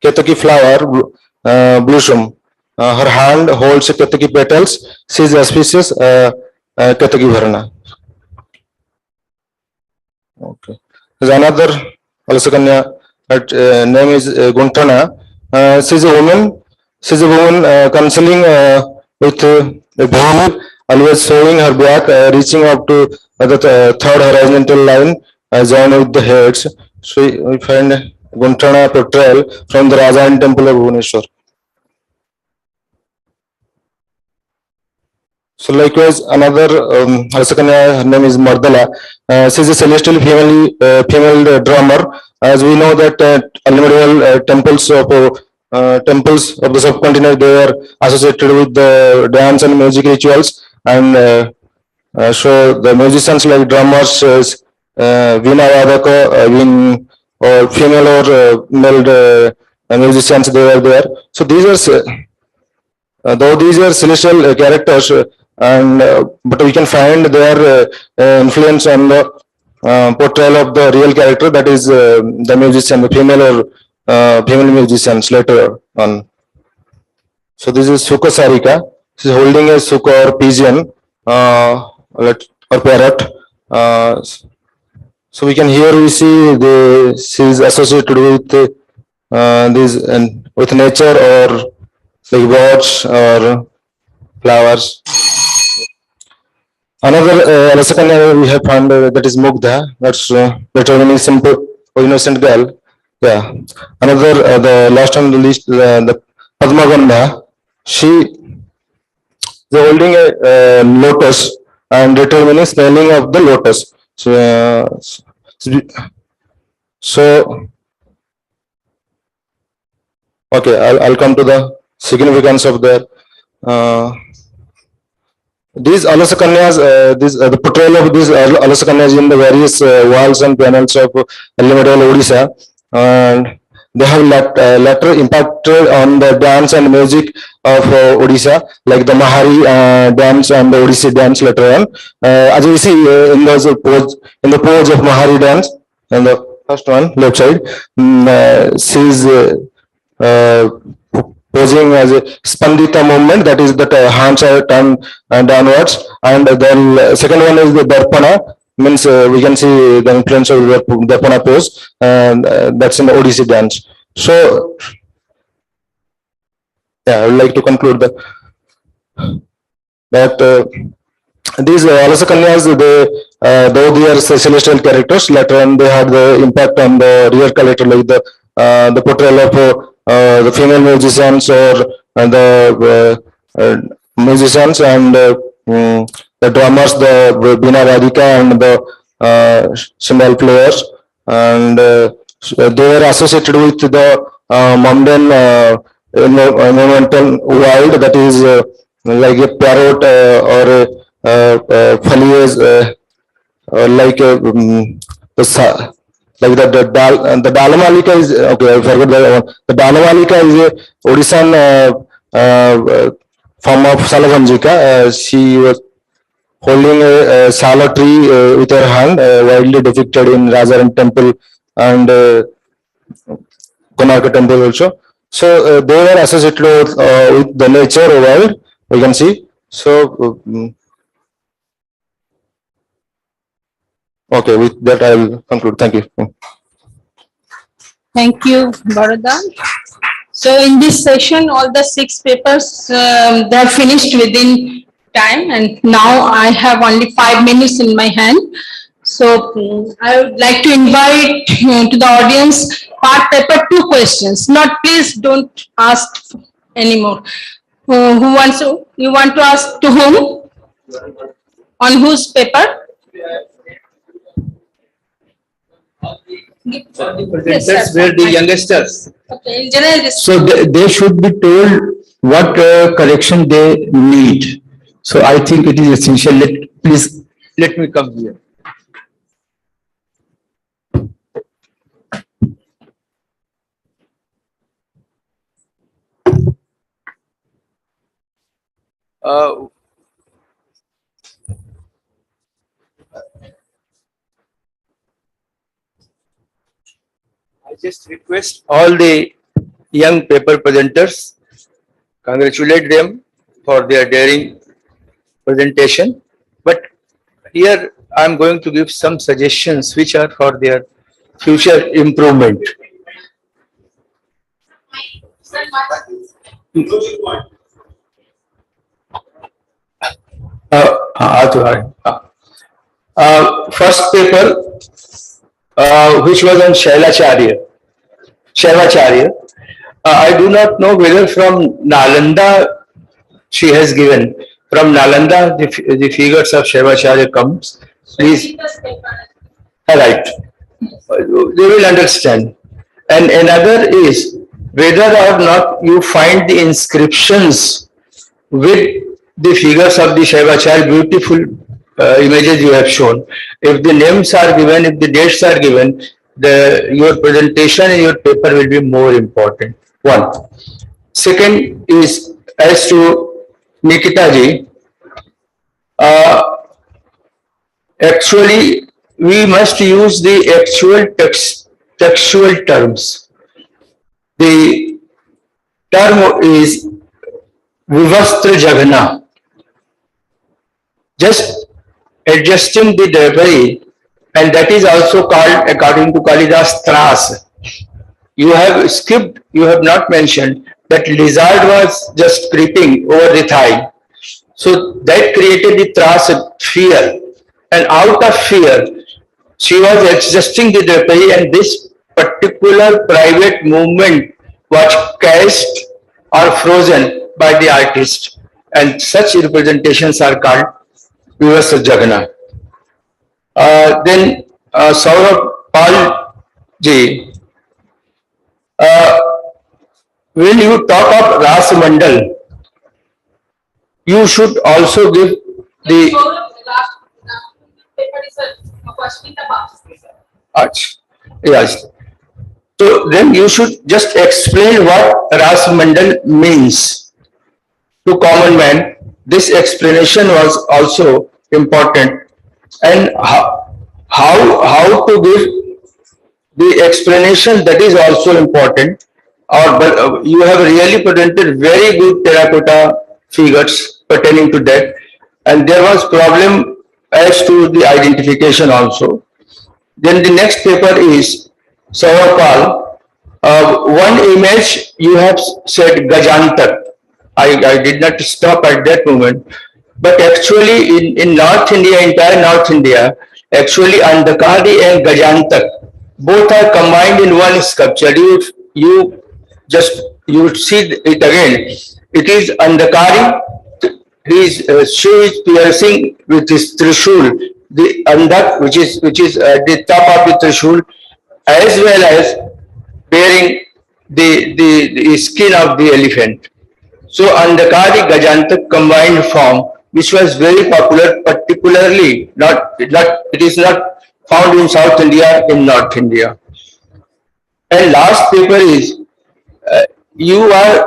Ketaki flower blossom. Her hand holds Ketaki petals. She is auspicious Ketaki Varana. Okay. There's another Alasakanya, that name is Guntana. She is a woman. She is a woman concealing with a veil, always showing her back, reaching up to the third horizontal line, joined with the heads. So we find Guntana portrayal from the Rajayan temple of Bhubaneswar. So likewise, another Alasakanya, her name is Mardala. She is a celestial female drummer. As we know that medieval temples of the subcontinent, they are associated with the dance and music rituals, and so the musicians like drummers Veena Vadaka, or female or male musicians, they were there. So these are, though these are celestial characters, and but we can find their influence on the portrayal of the real character, that is the musician, the female or female musicians later on. So this is Sukha Sarika. She is holding a sukha or pigeon or parrot. So we can here we see she is associated with this with nature, or like birds or flowers. Another Alasakanya we have found that is Mugdha. That's determining simple or innocent girl. Yeah. Another the last on the list, the Padmagandha. She is holding a lotus and determining smelling of the lotus. So okay, I'll come to the significance of the these Alasakanyas, the portrayal of these Alasakanyas in the various walls and panels of elemental Odisha, and they have later impacted on the dance and music of Odisha, like the Mahari dance and the Odissi dance later on. As we see in the pose of Mahari dance, and the first one, left side, she is posing as a Spandita movement, that is that hands are turned downwards, and then second one is the Darpana, means we can see the influence of the Darpana pose, and that's in the Odissi dance. So yeah, I would like to conclude that these Alasakanyas, though they are celestial characters, later on they had the impact on the real character, like the portrayal of the female musicians, or the musicians, and the drummers, the Veena Radhika, and the cymbal players, and they were associated with the mundane environmental world, that is like a parrot or a foliage, like like the Dalamalika is okay. I forgot that one. The Dalamalika is a Odissan form of Salavanjika. She was holding a sala tree with her hand, widely depicted in Rajaram temple and Konarka temple also. So they were associated with the nature world, we can see. So okay, with that I will conclude. Thank you. Thank you, Bharadhan. So in this session, all the 6 papers, they are finished within time, and now I have only 5 minutes in my hand. So I would like to invite to the audience part paper 2 questions. Not, please don't ask anymore. Who wants to, you want to ask to whom? On whose paper? Presenters were the youngsters. Okay, in general, So they should be told what correction they need. So I think it is essential. Please Let me come here. I just request all the young paper presenters, congratulate them for their daring presentation. But here I am going to give some suggestions which are for their future improvement. First paper, which was on Shaivacharya. I do not know whether from Nalanda she has given. From Nalanda, the figures of Shaivacharya comes. Please. Right. They will understand. And another is whether or not you find the inscriptions with the figures of the Shaivacharya beautiful images you have shown. If the names are given, if the dates are given, your presentation in your paper will be more important. One. Second is as to Nikita ji. Actually, we must use the actual textual terms. The term is Vivastra Jagana. Just adjusting the drapery, and that is also called, according to Kalidas, Tras. You have skipped, you have not mentioned that lizard was just creeping over the thigh. So that created the Tras, fear. And out of fear, she was adjusting the drapery, and this particular private movement was cast or frozen by the artist. And such representations are called Vivastra Jagana. Then Saurabh Pal ji, when you talk of Ras Mandal, you should also give the yes. So then you should just explain what Ras Mandal means to common man. This explanation was also important, and how to give the explanation, that is also important. But you have really presented very good terracotta figures pertaining to that, and there was problem as to the identification also. Then the next paper is Saurapal. One image you have said Gajantak. I did not stop at that moment, but actually in North India, entire North India, actually Andakari and Gajantak, both are combined in one sculpture. You see it again. It is Andakari. She is piercing with his trishul, the Andak, which is the top of the trishul, as well as bearing the skin of the elephant. So Andakari Gajantak combined form, which was very popular, particularly it is not found in South India, in North India. And last paper is you are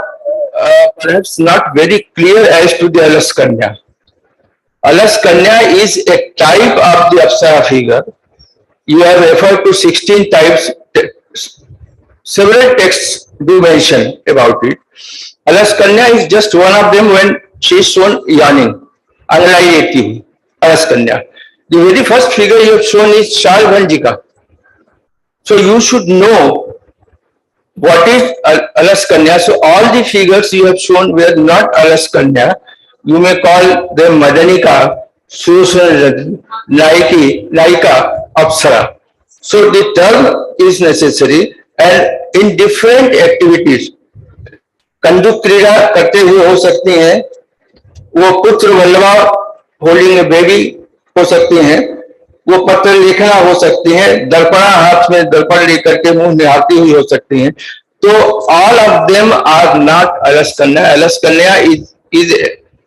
perhaps not very clear as to the Alaskanya. Alaskanya is a type of the Apsara figure. You have referred to 16 types. Several texts do mention about it. Alaskanya is just one of them when she is shown yawning, Analayeti, Alaskanya. The very first figure you have shown is Shalvanjika. So you should know what is Alaskanya. So all the figures you have shown were not Alaskanya. You may call them Madanika, Susana, Naika, Apsara. So the term is necessary, and in different activities, कंदुक क्रीड़ा करते हुए हो सकती हैं, वो पुत्र वल्लभा holding ए baby हो सकती हैं, वो पत्र लिखना हो सकती हैं, दर्पणा हाथ में दर्पण लेकर के मुंह निहारती हुई हो सकती हैं. तो all of them are not Alaskanya. Alaskanya is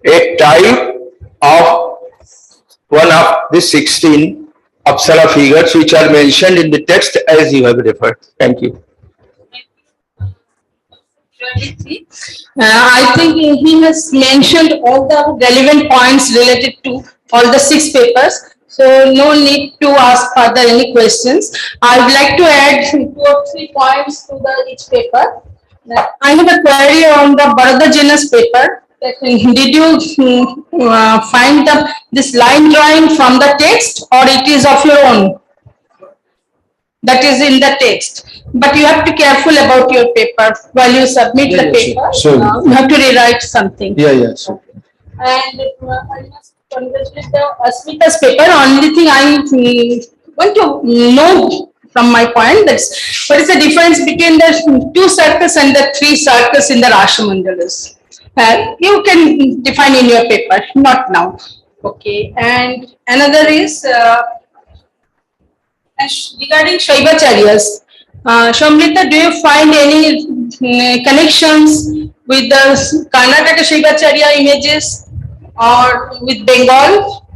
a type of one of the 16 Apsara figures which are mentioned in the text as you have referred. Thank you. I think he has mentioned all the relevant points related to all the 6 papers. So no need to ask further any questions. I would like to add 2 or 3 points to each paper. I have a query on the Baroda genus paper. Did you find this line drawing from the text, or it is of your own? That is in the text. But you have to be careful about your paper while you submit the paper. Sure. You have to rewrite something. Yeah, sure. And I must congratulate the Asmita's paper. Only thing I want to know from my point, that's what is the difference between the 2 circles and the 3 circles in the Rashamandalas? You can define in your paper, not now. Okay. And another is regarding Shaivacharyas. Shomrita, do you find any connections with the Karnataka Shaivacharya images or with Bengal?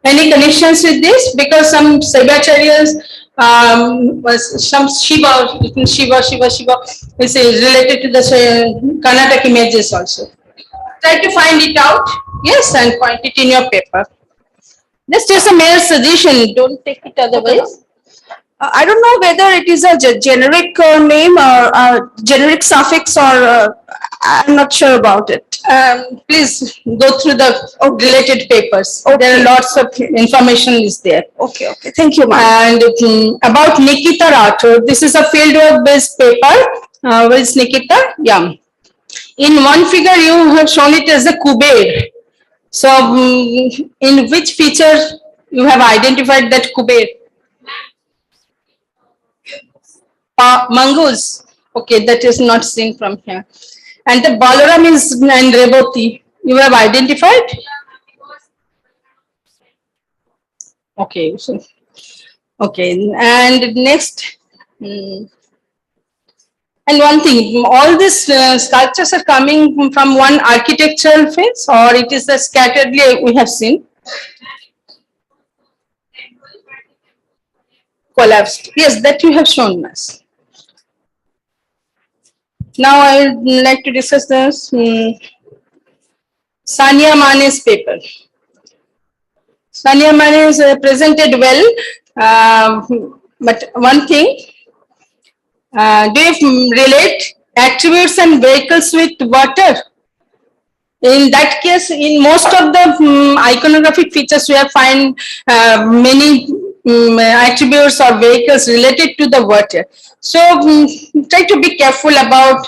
Any connections with this? Because some Saivacharyas, some Shiva is related to the Karnataka images also. Try to find it out, yes, and point it in your paper. This is a mere suggestion, don't take it otherwise. I don't know whether it is a generic name or a generic suffix or I'm not sure about it. Please go through the related papers. There are lots of information is there. Okay. Thank you, ma'am. And about Nikita Rathod, this is a fieldwork based paper. Where is Nikita? Yeah. In one figure, you have shown it as a Kuber. So, in which feature you have identified that Kuber? Mongoose. Okay, that is not seen from here. And the Balaram is and Revati. You have identified? Okay. So, okay. And next. And one thing, all these sculptures are coming from one architectural phase, or it is the scatteredly we have seen? Collapsed. Yes, that you have shown us. Now I would like to discuss this Sania Mane's paper. Sania Mane is presented well, but one thing, do you relate attributes and vehicles with water? In that case, in most of the iconographic features, we have find many attributes or vehicles related to the water. So try to be careful about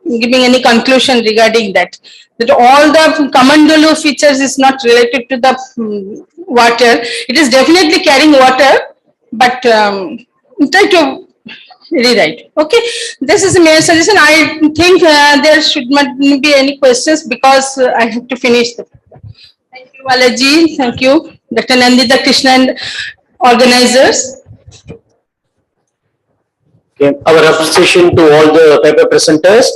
giving any conclusion regarding that. That all the Kamandulu features is not related to the water. It is definitely carrying water, but try to rewrite. Okay, this is a mere suggestion. I think there should not be any questions because I have to finish the paper. Thank you, Balaji. Thank you, Dr. Nandita Krishna and organizers. Okay. Our appreciation to all the paper presenters,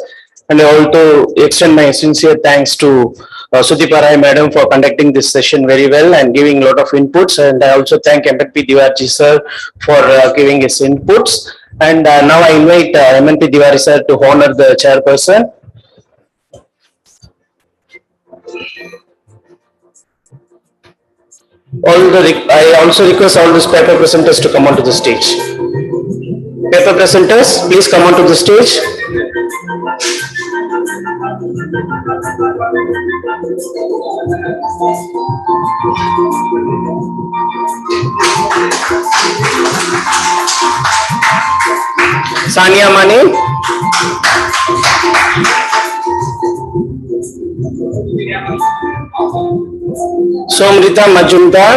and I also extend my sincere thanks to C.P.R madam for conducting this session very well and giving a lot of inputs. And I also thank M.P. Tiwari sir for giving his inputs. And now I invite M.P. Tiwari sir to honor the chairperson. I also request all these paper presenters to come onto the stage. Paper presenters, please come onto the stage. Sania Mane. Somrita Majumdar.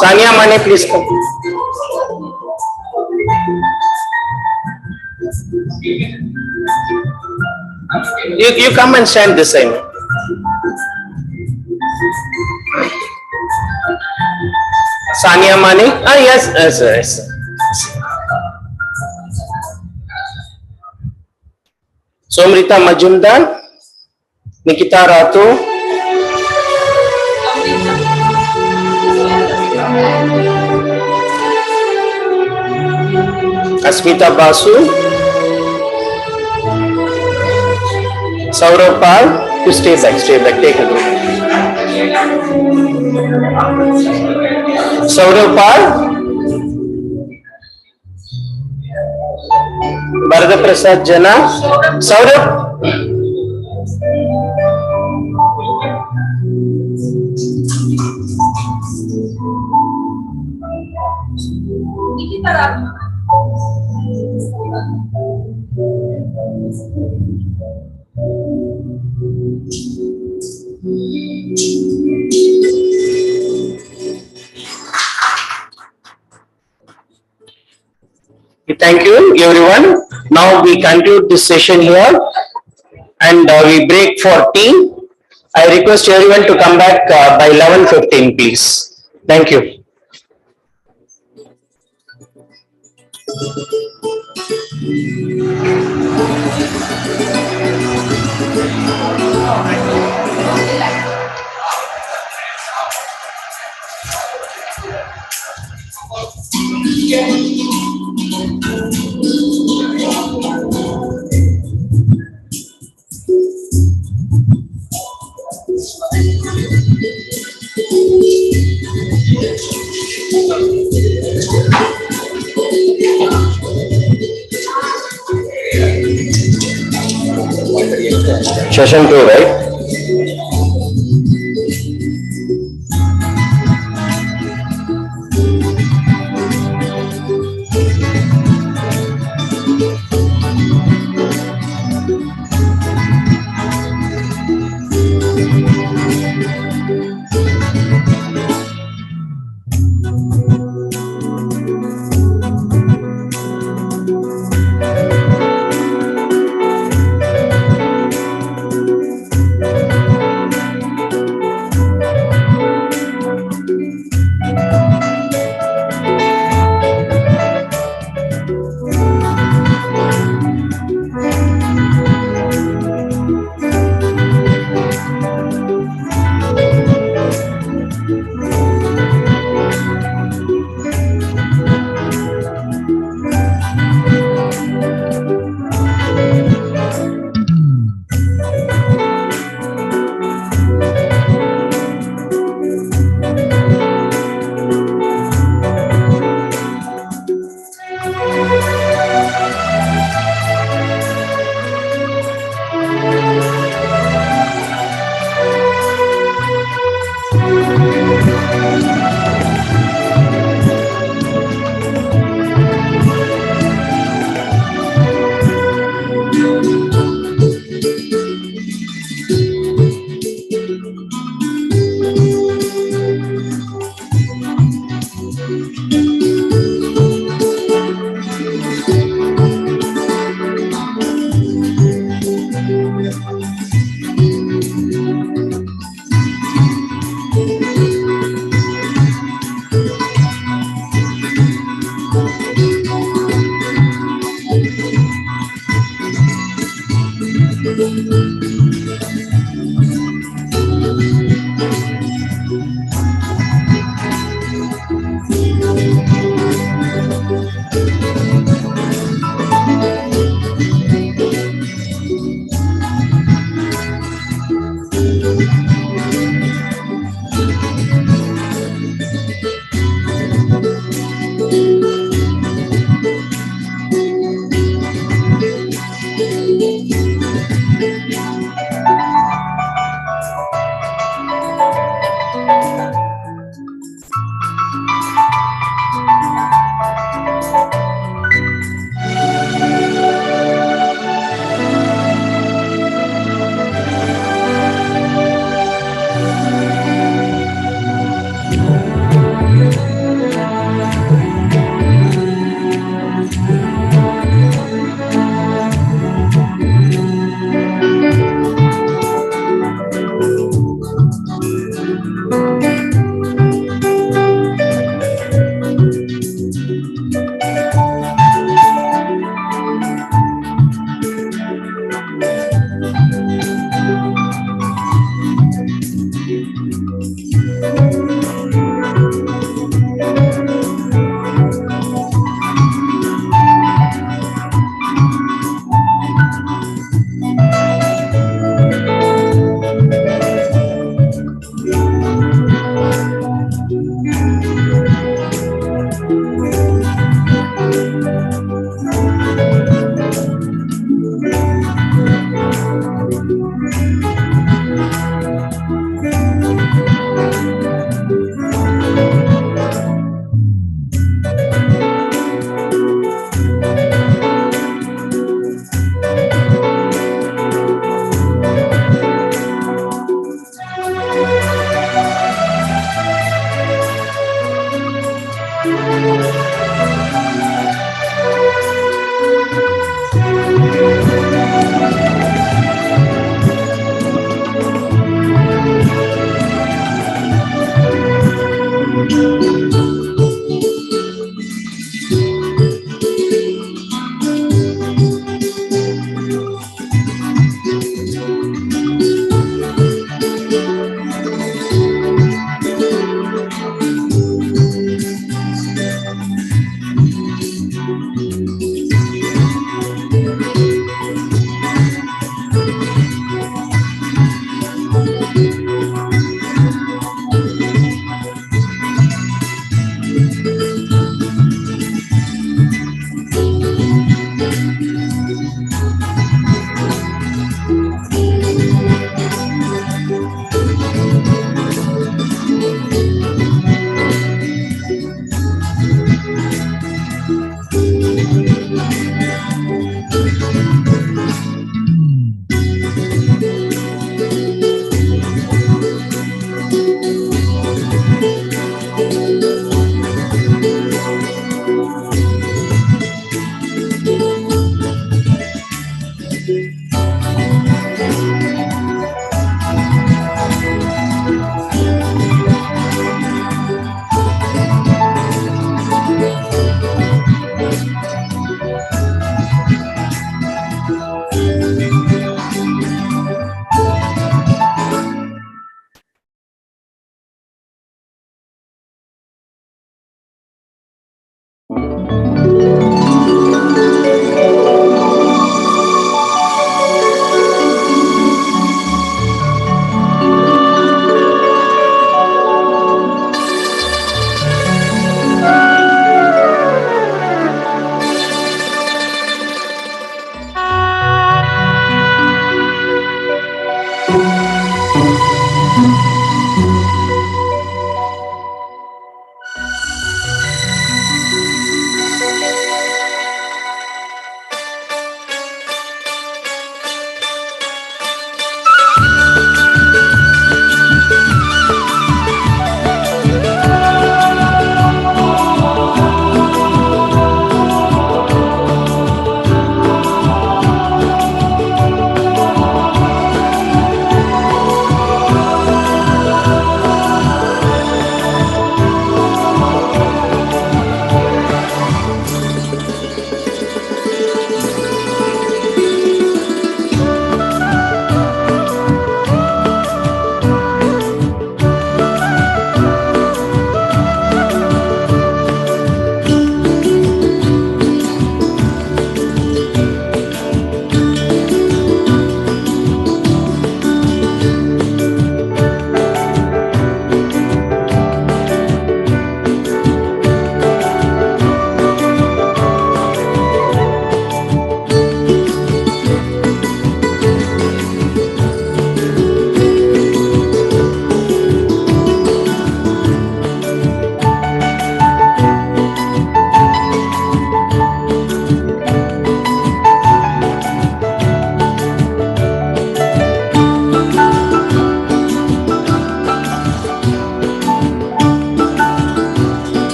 Sania Mane, please come. You come and stand this side. Sania Mane. Ah, yes. Somrita Majumdar. Nikita Rathod. Asmita Basu. Saurav Pal. You stay back, take a look. Saurav Pal. Bharata Prasad Jana. Saurav. Thank you, everyone. Now we conclude this session here and we break for tea. I request everyone to come back by 11:15, please. Thank you. session 2, right?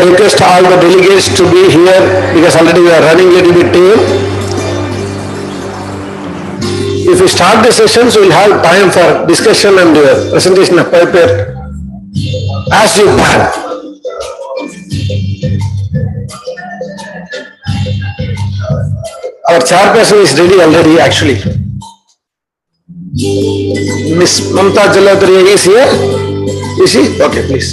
request all the delegates to be here because already we are running a little bit late. If we start the sessions, we will have time for discussion and presentation of paper as you plan. Our chairperson is ready already actually. Miss Mamta Jaladri is here. Is she? Okay, please.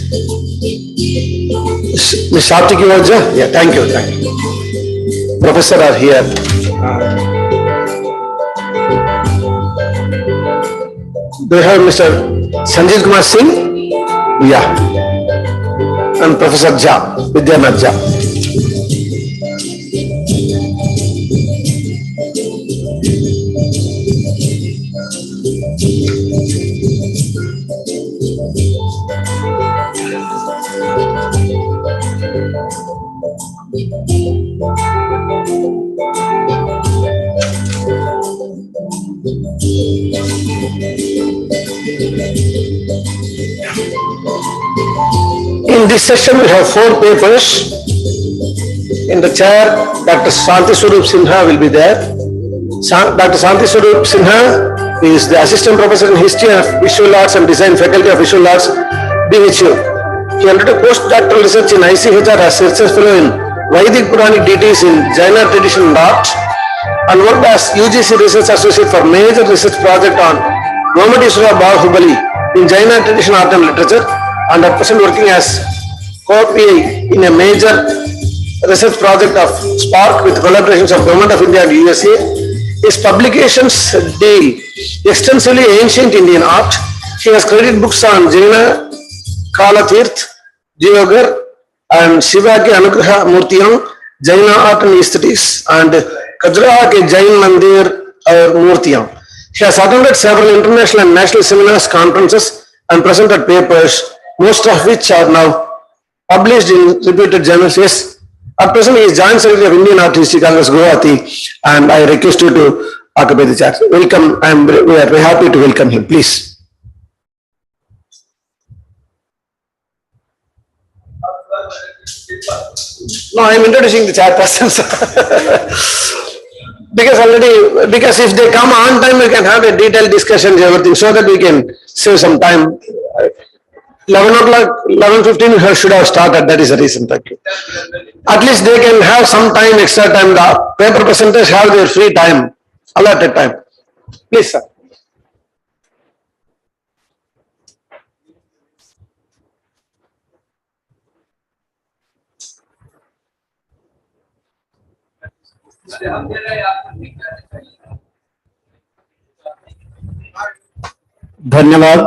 Miss Shatiki Vajja? Yeah, thank you, thank you. Professor are here. Do you have Mr. Sanjeev Kumar Singh? Yeah. And Professor Jha, Vidyanath Jha. In this session, we have 4 papers. In the chair, Dr. Santi Swarup Sinha will be there. Dr. Santi Swarup Sinha is the Assistant Professor in History of Visual Arts and Design, Faculty of Visual Arts, BHU. He undertook postdoctoral research in ICHR as Research Fellow in Vedic Puranic deities in Jaina tradition and art, and worked as UGC Research Associate for major research project on Gomadiswara Bahubali in Jaina tradition, art and literature, and at present working as co-PI in a major research project of C.P.R with collaborations of Government of India and USA. His publications deal extensively ancient Indian art. He has created books on Jaina, Kalatirth, Jiyogar, and Shiva ke Anugraha Murtiyam, Jaina art and aesthetics, and Kajraha ke Jain Mandir Murtiyam. He has attended several international and national seminars, conferences, and presented papers, most of which are now published in reputed journals. Yes, at present he is Joint Secretary of Indian Art History Congress, Guwahati, and I request you to occupy the chair. Welcome, we are very happy to welcome him, please. No, I am introducing the chairpersons. Because if they come on time, we can have a detailed discussion, everything, so that we can save some time. 11 o'clock, 11:15 we should have started, that is the reason, thank you. At least they can have some time, extra time, the paper presenters have their free time, allotted time. Please, sir. धन्यवाद।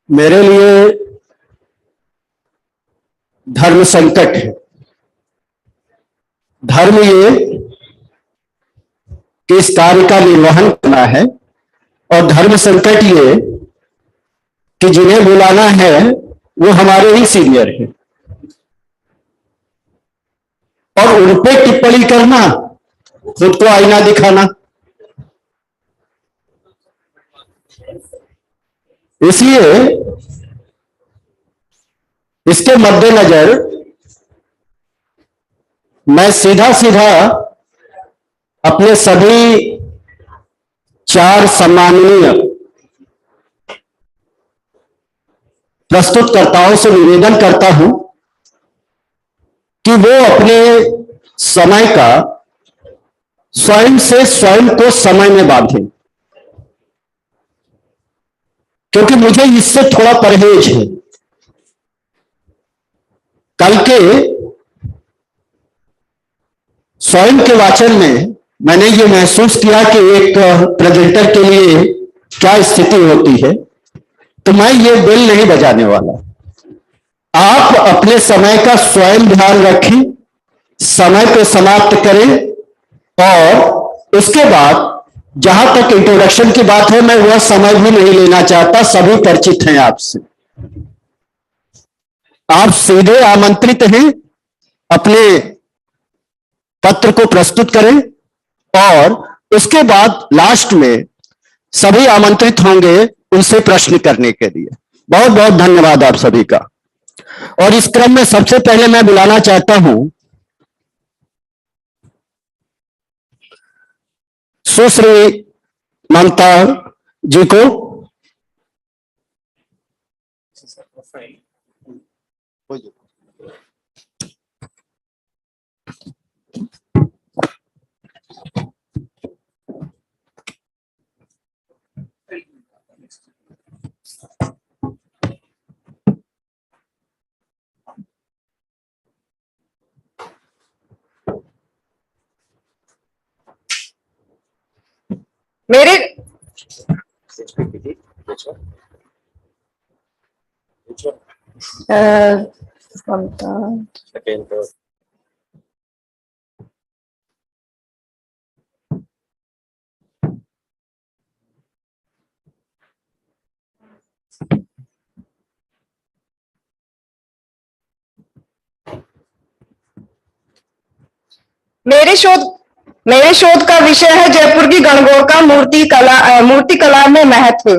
मेरे लिए धर्म संकट है। धर्म ये कि इस कार्य का निर्वहन करना है, और धर्म संकट ये कि जिन्हें बुलाना है वो हमारे ही सीनियर हैं, और उन पे टिप्पणी करना, खुद को आईना दिखाना। इसलिए इसके मद्देनजर मैं सीधा सीधा अपने सभी 4 सम्माननीय प्रस्तुतकर्ताओं से निवेदन करता हूं कि वो अपने समय का स्वयं से स्वयं को समय में बांधें, क्योंकि मुझे इससे थोड़ा परहेज है। कल के स्वयं के वाचन में मैंने ये महसूस किया कि एक प्रेजेंटर के लिए क्या स्थिति होती है, तो मैं ये बेल नहीं बजाने वाला। आप अपने समय का स्वयं ध्यान रखें, समय पे समाप्त करें, और उसके बाद जहां तक इंट्रोडक्शन की बात है, मैं वह समय भी नहीं लेना चाहता, सभी परिचित हैं आपसे। आप सीधे आमंत्रित हैं, अपने पत्र को प्रस्तुत करें, और उसके बाद लास्ट में सभी आमंत्रित होंगे उनसे प्रश्न करने के लिए। बहुत बहुत धन्यवाद आप सभी का। और इस क्रम में सबसे पहले मैं बुलाना चाहता हूं सुश्री ममता जी को। मेरे मेरे शोध का विषय है जयपुर की गणगौर का मूर्ति कला में महत्व।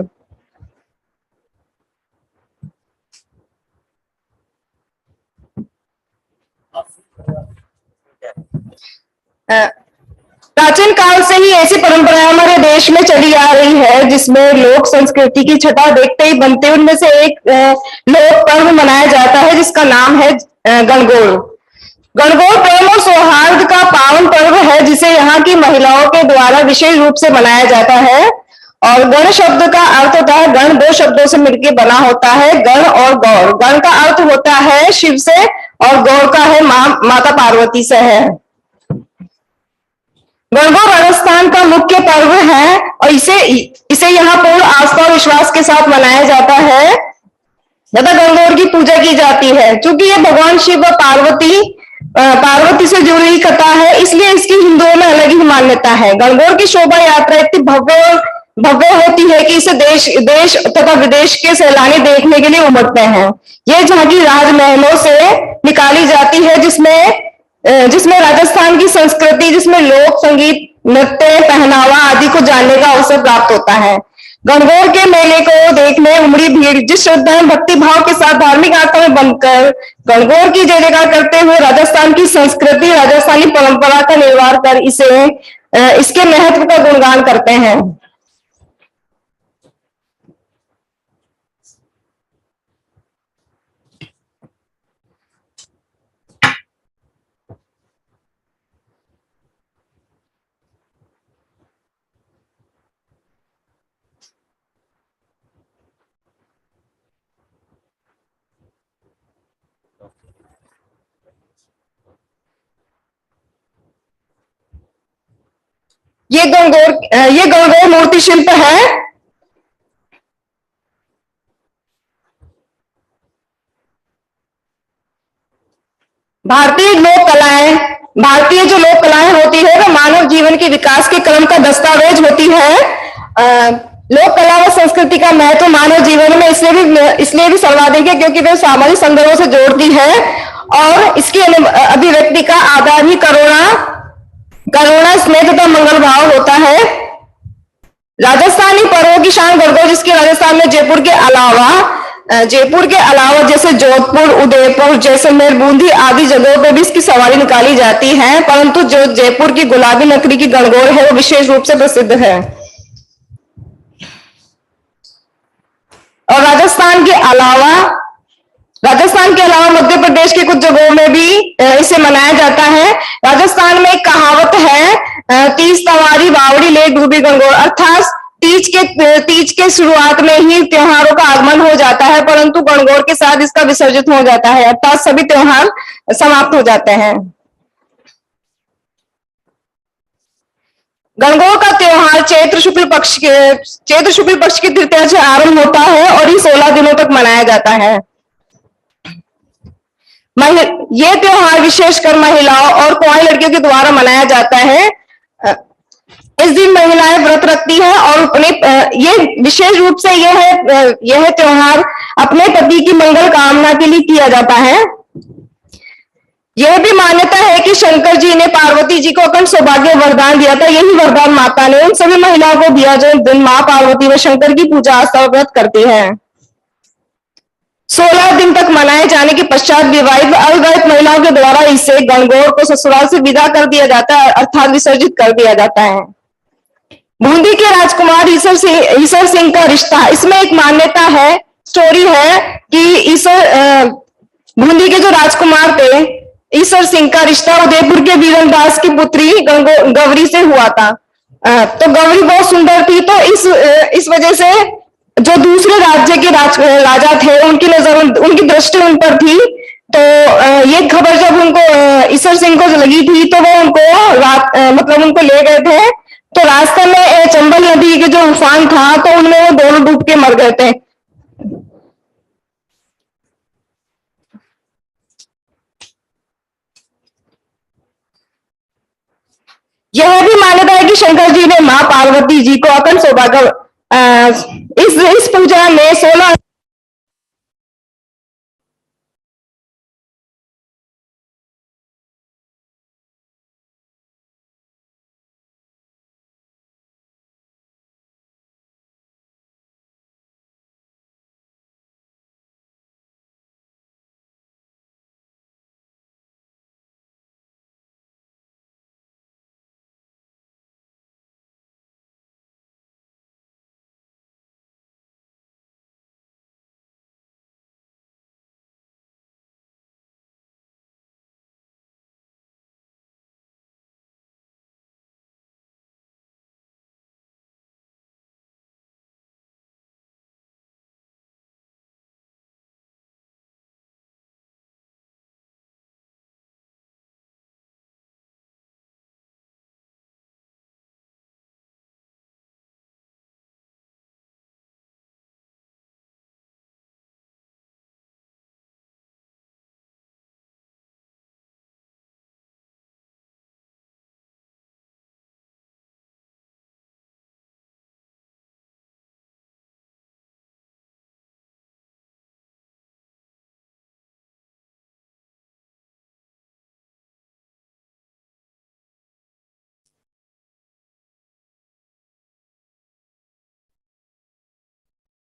प्राचीन काल से ही ऐसी परंपरा हमारे देश में चली आ रही है जिसमें लोक संस्कृति की छटा देखते ही बनते उनमें से एक लोक पर्व मनाया जाता है जिसका नाम है गणगौर। गणगौर प्रेम और सौहार्द का पावन पर्व है जिसे यहाँ की महिलाओं के द्वारा विशेष रूप से मनाया जाता है। और गण शब्द का अर्थ होता है, गण दो शब्दों से मिलकर बना होता है, गण और गौर। गण का अर्थ होता है शिव से और गौर का है माता पार्वती से है। गणगौर राजस्थान का मुख्य पर्व है और इसे यहाँ पूर्ण आस्था और विश्वास के साथ मनाया जाता है तथा गणगौर की पूजा की जाती है। चूंकि ये भगवान शिव व पार्वती से जुड़ी हुई कथा है इसलिए इसकी हिंदुओं में अलग ही मान्यता है। गणगौर की शोभा यात्रा इतनी भव्य होती है कि इसे देश तथा विदेश के सैलानी देखने के लिए उमड़ते हैं। ये झांकी राजमहलों से निकाली जाती है जिसमें राजस्थान की संस्कृति, जिसमें लोक संगीत, नृत्य, पहनावा आदि को जानने का अवसर प्राप्त होता है। गणगौर के मेले को देखने उमड़ी भीड़ जिस श्रद्धा एवं भक्ति भाव के साथ धार्मिक आस्था में बनकर गणगौर की जय जयकार करते हुए राजस्थान की संस्कृति, राजस्थानी परंपरा का निर्वाह कर इसके महत्व का गुणगान करते हैं। ये गणगौर मूर्ति शिल्प है। भारतीय जो लोक कलाएं होती है वह मानव जीवन के विकास के क्रम का दस्तावेज होती है। लोक कला व संस्कृति का महत्व मानव जीवन में इसलिए भी सर्वाधिक है क्योंकि वे सामाजिक संदर्भों से जोड़ती है और इसकी अभिव्यक्ति का आधार ही करुणा, स्नेह तथा मंगल भाव होता है। राजस्थानी पर्वों की शान गणगौर, जिसकी राजस्थान में जयपुर के अलावा जैसे जोधपुर, उदयपुर, जैसलमेर, बूंदी आदि जगहों पर भी इसकी सवारी निकाली जाती है, परंतु जो जयपुर की गुलाबी लकड़ी की गणगौर है वो विशेष रूप से प्रसिद्ध है। और राजस्थान के अलावा मध्य प्रदेश के कुछ जगहों में भी इसे मनाया जाता है। राजस्थान में एक कहावत है, तीज तंवारी बावड़ी ले डूबी गणगौर, अर्थात तीज के शुरुआत में ही त्योहारों का आगमन हो जाता है परंतु गणगौर के साथ इसका विसर्जित हो जाता है, अर्थात सभी त्योहार समाप्त हो जाते हैं। गणगौर का त्योहार चैत्र शुक्ल पक्ष की तृतीया से आरंभ होता है और ये 16 दिनों तक मनाया जाता है। ये त्योहार विशेषकर महिलाओं और कुंवारी लड़कियों के द्वारा मनाया जाता है। इस दिन महिलाएं व्रत रखती हैं और ये विशेष रूप से यह त्योहार अपने पति की मंगल कामना के लिए किया जाता है। यह भी मान्यता है कि शंकर जी ने पार्वती जी को अखंड सौभाग्य वरदान दिया था, यही वरदान माता ने उन सभी महिलाओं को दिया जो दिन मां पार्वती व शंकर की पूजा आस्था व्रत करती है। 16 दिन तक मनाए जाने के पश्चात विवाहित व अविवाहित महिलाओं के द्वारा इसे गणगौर को ससुराल से विदा कर दिया जाता है, अर्थात विसर्जित कर दिया जाता है। बूंदी के राजकुमार ईश्वर सिंह का रिश्ता, इसमें एक मान्यता है, स्टोरी है कि बूंदी के जो राजकुमार थे ईश्वर सिंह का रिश्ता उदयपुर के बीरनदास की पुत्री गौरी से हुआ था। तो गौरी बहुत सुंदर थी, तो इस वजह से जो दूसरे राज्य के राजा थे उनकी नजर उनकी दृष्टि उन पर थी। तो ये खबर जब उनको ईश्वर सिंह को लगी थी तो वो उनको मतलब उनको ले गए थे। तो रास्ते में चंबल नदी के जो उफान था तो उनमें वो दोनों डूब के मर गए थे। यह भी मान्यता है कि शंकर जी ने मां पार्वती जी को अखंड सौभाग्य इस पूजा में 16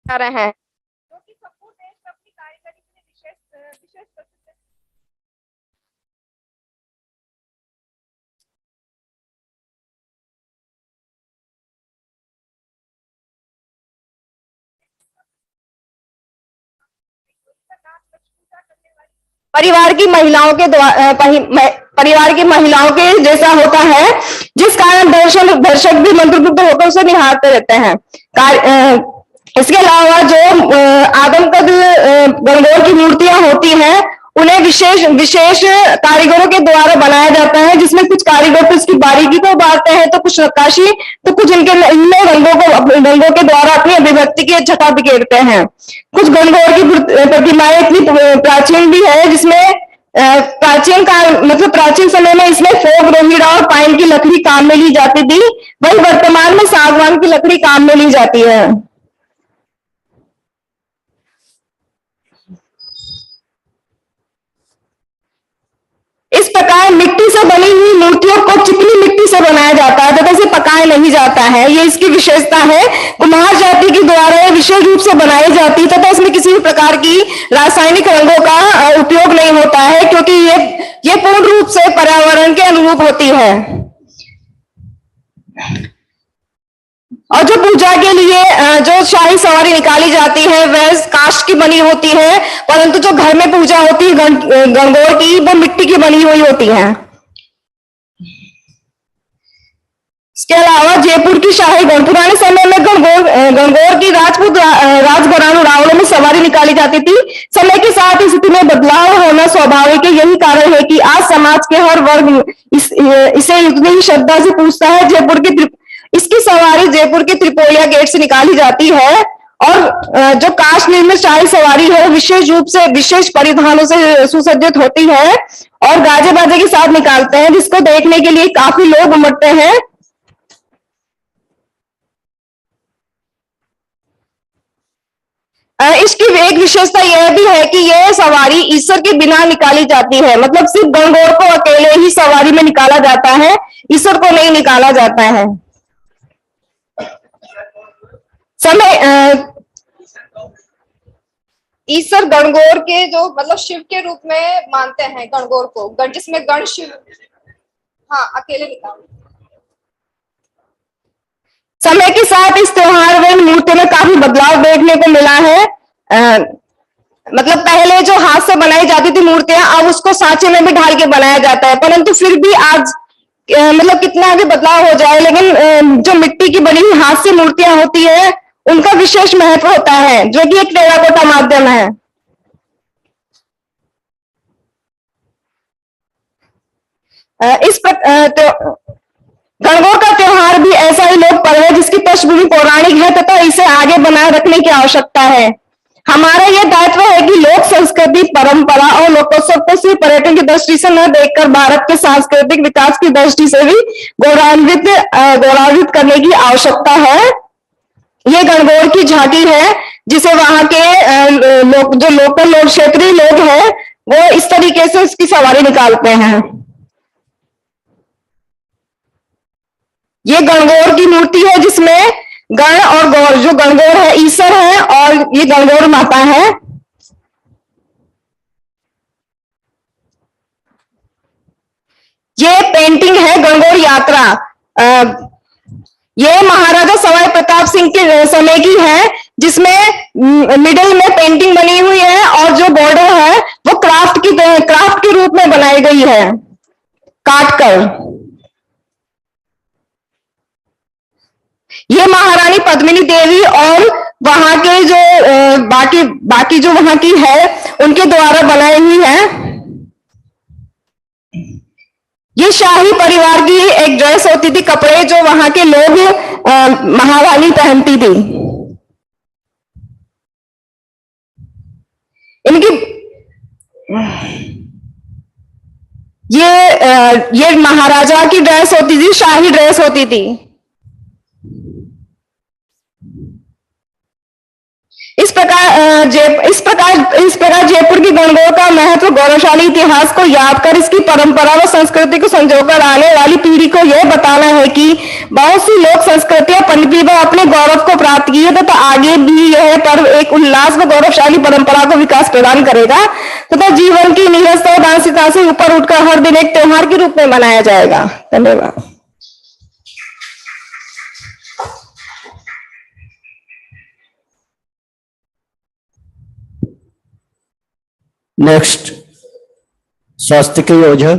रहे हैं जो कि संपूर्ण देश में अपनी कारीगरी के लिए विशेष प्रसिद्ध है। परिवार की महिलाओं के परिवार की महिलाओं के जैसा होता है, जिस कारण दर्शक भी मंत्रमुग्ध होकर उसे निहारते रहते हैं। इसके अलावा जो आदमकद गणगौर की मूर्तियां होती हैं उन्हें विशेष कारीगरों के द्वारा बनाया जाता है, जिसमें कुछ कारीगर तो इसकी बारीकी को उभारते हैं, तो कुछ नक्काशी, तो कुछ इनमें रंगों के द्वारा अपनी अभिव्यक्ति की छटा बिखेरते हैं। कुछ गणगौर की प्रतिमाएं इतनी प्राचीन भी है जिसमें प्राचीन समय में इसमें फोग, रोहिड़ा और पाइन की लकड़ी काम में ली जाती थी, वही वर्तमान में सागवान की लकड़ी काम में ली जाती है। इस प्रकार मिट्टी से बनी हुई मूर्तियों को चिकनी मिट्टी से बनाया जाता है तथा इसे पकाया नहीं जाता है, ये इसकी विशेषता है। कुम्हार जाति के द्वारा ये विशेष रूप से बनाई जाती तथा इसमें किसी भी प्रकार की रासायनिक रंगों का उपयोग नहीं होता है, क्योंकि ये पूर्ण रूप से पर्यावरण के अनुरूप होती है। और जो पूजा के लिए जो शाही सवारी निकाली जाती है वह काष्ठ की बनी होती है, परंतु जो घर में पूजा होती है गणगौर की, वो मिट्टी की बनी हुई होती है। इसके अलावा जयपुर की शाही पुराने समय में गणगौर की राजपूत राजघरानों रावणों में सवारी निकाली जाती थी। समय के साथ स्थिति में बदलाव होना स्वाभाविक है, यही कारण है कि आज समाज के हर वर्ग इसे उतनी ही श्रद्धा से पूछता है। इसकी सवारी जयपुर के त्रिपोलिया गेट से निकाली जाती है, और जो काष्ठ निर्मित शाही सवारी है विशेष रूप से विशेष परिधानों से सुसज्जित होती है और गाजे बाजे के साथ निकालते हैं, जिसको देखने के लिए काफी लोग उमड़ते हैं। इसकी एक विशेषता यह भी है कि यह सवारी ईश्वर के बिना निकाली जाती है, मतलब सिर्फ गणगौर को अकेले ही सवारी में निकाला जाता है, ईश्वर को नहीं निकाला जाता है। ईसर गणगौर के जो मतलब शिव के रूप में मानते हैं गणगौर को, जिसमें गण शिव, हाँ अकेले निकाल। समय के साथ इस त्योहार में मूर्ति में काफी बदलाव देखने को मिला है। मतलब पहले जो हाथ से बनाई जाती थी मूर्तियां, अब उसको सांचे में भी ढाल के बनाया जाता है, परंतु फिर भी आज मतलब कितना भी बदलाव हो जाए, लेकिन जो मिट्टी की बनी हुई हाथ से मूर्तियां होती है उनका विशेष महत्व होता है, जो कि एक टेराकोटा माध्यम है। गणगौर का त्योहार भी ऐसा ही लोक पर्व है जिसकी पृष्ठभूमि पौराणिक है तथा इसे आगे बनाए रखने की आवश्यकता है। हमारा यह दायित्व है कि लोक संस्कृति, परंपरा और लोकोत्सव को सिर्फ पर्यटन की दृष्टि से न देखकर भारत के सांस्कृतिक विकास की दृष्टि से भी गौरवान्वित करने की आवश्यकता है। ये गणगौर की झांकी है जिसे वहां के जो लोकल लोग, क्षेत्रीय लोग हैं, वो इस तरीके से उसकी सवारी निकालते हैं। ये गणगौर की मूर्ति है जिसमें गण और गौर, जो गणगौर है ईश्वर है और ये गणगौर माता है। ये पेंटिंग है गणगौर यात्रा। ये महाराजा सवाई प्रताप सिंह के समय की है, जिसमें मिडिल में पेंटिंग बनी हुई है और जो बॉर्डर है वो क्राफ्ट के रूप में बनाई गई है, काट कर। ये महारानी पद्मिनी देवी और वहां के जो बाकी जो वहां की है उनके द्वारा बनाई हुई है। ये शाही परिवार की एक ड्रेस होती थी, कपड़े जो वहां के लोग महारानी पहनती थी। इनकी ये महाराजा की ड्रेस होती थी, शाही ड्रेस होती थी। इस प्रकार जयपुर की गणगौर का महत्व गौरवशाली इतिहास को याद कर इसकी परंपरा व संस्कृति को संजोकर आने वाली पीढ़ी को यह बताना है कि बहुत सी लोक संस्कृतियां पनपी व अपने गौरव को प्राप्त की है तथा आगे भी यह पर्व एक उल्लास व गौरवशाली परंपरा को विकास प्रदान करेगा तथा जीवन की निरस्ता और दासिता से ऊपर उठकर हर दिन एक त्योहार के रूप में मनाया जाएगा। धन्यवाद। नेक्स्ट स्वास्थ्य ओझा।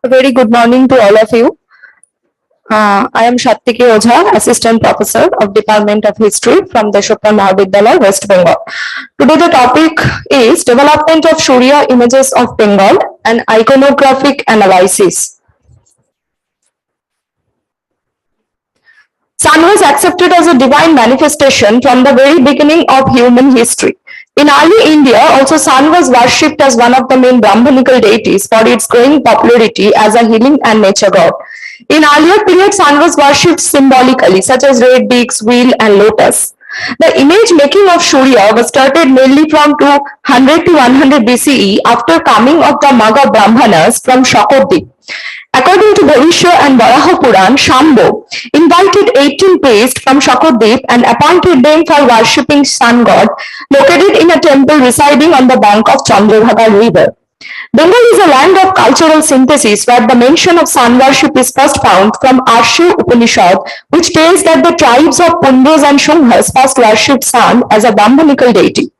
A very good morning to all of you. I am Shattiki Ojha, Assistant Professor of Department of History from the C.P.R Mahavidyalaya, West Bengal. Today the topic is Development of Surya Images of Bengal and Iconographic Analysis. Sun was accepted as a divine manifestation from the very beginning of human history. In early India, also Sun was worshipped as one of the main Brahmanical deities for its growing popularity as a healing and nature god. In earlier periods, Sun was worshipped symbolically, such as red beaks, wheel, and lotus. The image making of Surya was started mainly from 200 to 100 BCE after coming of the Maga Brahmanas from Shakodip. According to Bhavishya and Varaha Puran, Shambho invited 18 priests from Shakodip and appointed them for worshipping sun god located in a temple residing on the bank of Chandrabhaga river. Bengal is a land of cultural synthesis where the mention of sun worship is first found from Arshu Upanishad, which tells that the tribes of Pundas and Shunghas first worshipped sun as a Brahmanical deity.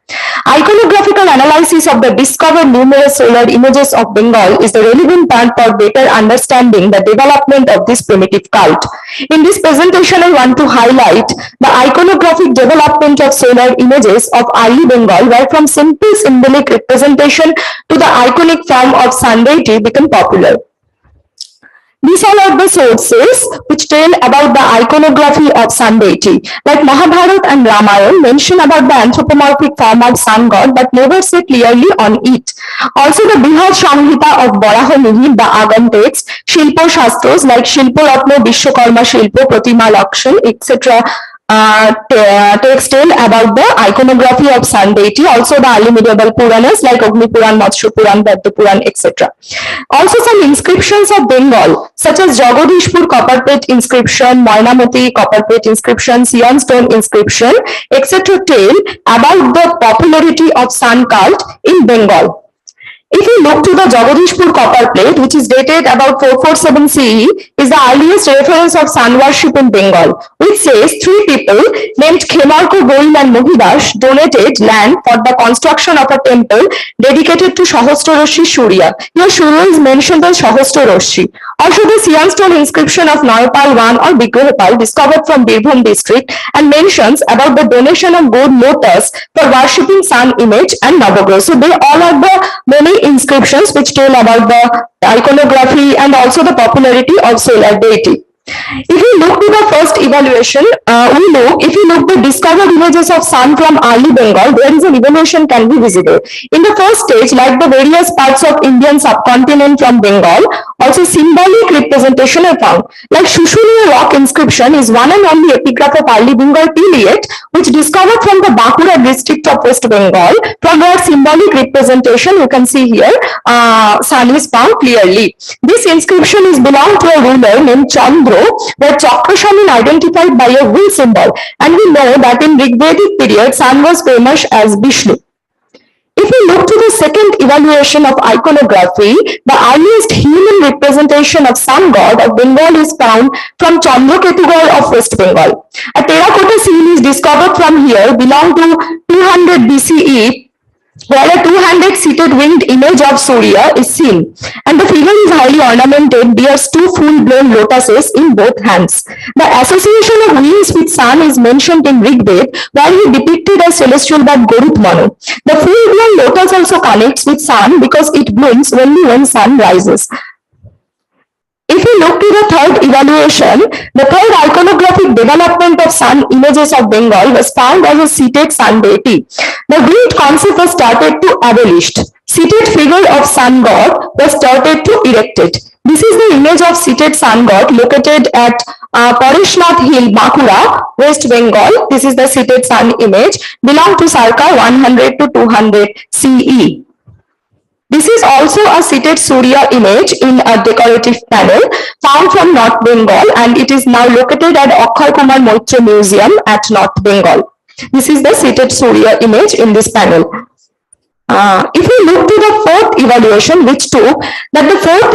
Iconographical analysis of the discovered numerous solar images of Bengal is the relevant part for better understanding the development of this primitive cult. In this presentation, I want to highlight the iconographic development of solar images of early Bengal, where from simple symbolic representation to the iconic form of sun deity became popular. These all are the sources which tell about the iconography of sun deity. Like Mahabharata and Ramayana mention about the anthropomorphic form of sun god but never say clearly on it. Also the Brihad Samhita of Barahamihi, the Agam text, Shilpo Shastras like Shilpo Ratna, Vishwakarma Shilpo, Pratima Lakshan, etc. Text tell about the iconography of sun deity. Also the early medieval Puranas like Agni Puran, Matsya Puran, Vadya Puran, etc. Also some inscriptions of Bengal such as Jagadishpur copperplate inscription, Moinamoti copperplate inscription, Sian stone inscription, etc. tell about the popularity of sun cult in Bengal. If you look to the Jagadishpur copper plate, which is dated about 447 CE, is the earliest reference of sun worship in Bengal, which says three people named Khemarko, Goil and Mohidash donated land for the construction of a temple dedicated to Sahasrarashi Surya. Here Surya is mentioned as Sahasrarashi. Also the Sian stone inscription of Naipal I or Vigrahapal discovered from Birbhum district and mentions about the donation of gold lotus for worshipping sun image and Navagraha. So they all are the many inscriptions which tell about the iconography and also the popularity of solar deity. If you look to the first evaluation, if you look the discovered images of sun from early Bengal, there is an evaluation can be visible. In the first stage, like the various parts of Indian subcontinent from Bengal, also symbolic representation are found. Like Shushunia rock inscription is one and only epigraph of early Bengal period, which discovered from the Bankura district of West Bengal, from where symbolic representation you can see here, sun is found clearly. This inscription is belonged to a ruler named Chandra, where Chakrashan is identified by a wheel symbol, and we know that in Rigvedic period, sun was famous as Vishnu. If we look to the second evaluation of iconography, the earliest human representation of sun god of Bengal is found from Chandraketugarh of West Bengal. A terracotta scene is discovered from here, belong to 200 BCE, where a two-handed seated winged image of Surya is seen, and the figure is highly ornamented, bears two full-blown lotuses in both hands. The association of wings with sun is mentioned in Rigved, where he depicted as celestial god Garut Manu. The full-blown lotus also connects with sun because it blooms only when sun rises. If we look to the third evaluation, the third iconographic development of sun images of Bengal was found as a seated sun deity. The winged concept was started to abolished. Seated figure of sun god was started to erected. This is the image of seated sun god located at Parishnath Hill, Bankura, West Bengal. This is the seated sun image, belong to circa 100 to 200 CE. This is also a seated Surya image in a decorative panel found from North Bengal, and it is now located at Akshar Kumar Moitra Museum at North Bengal. This is the seated Surya image in this panel. If we look to the fourth evaluation, which took that the fourth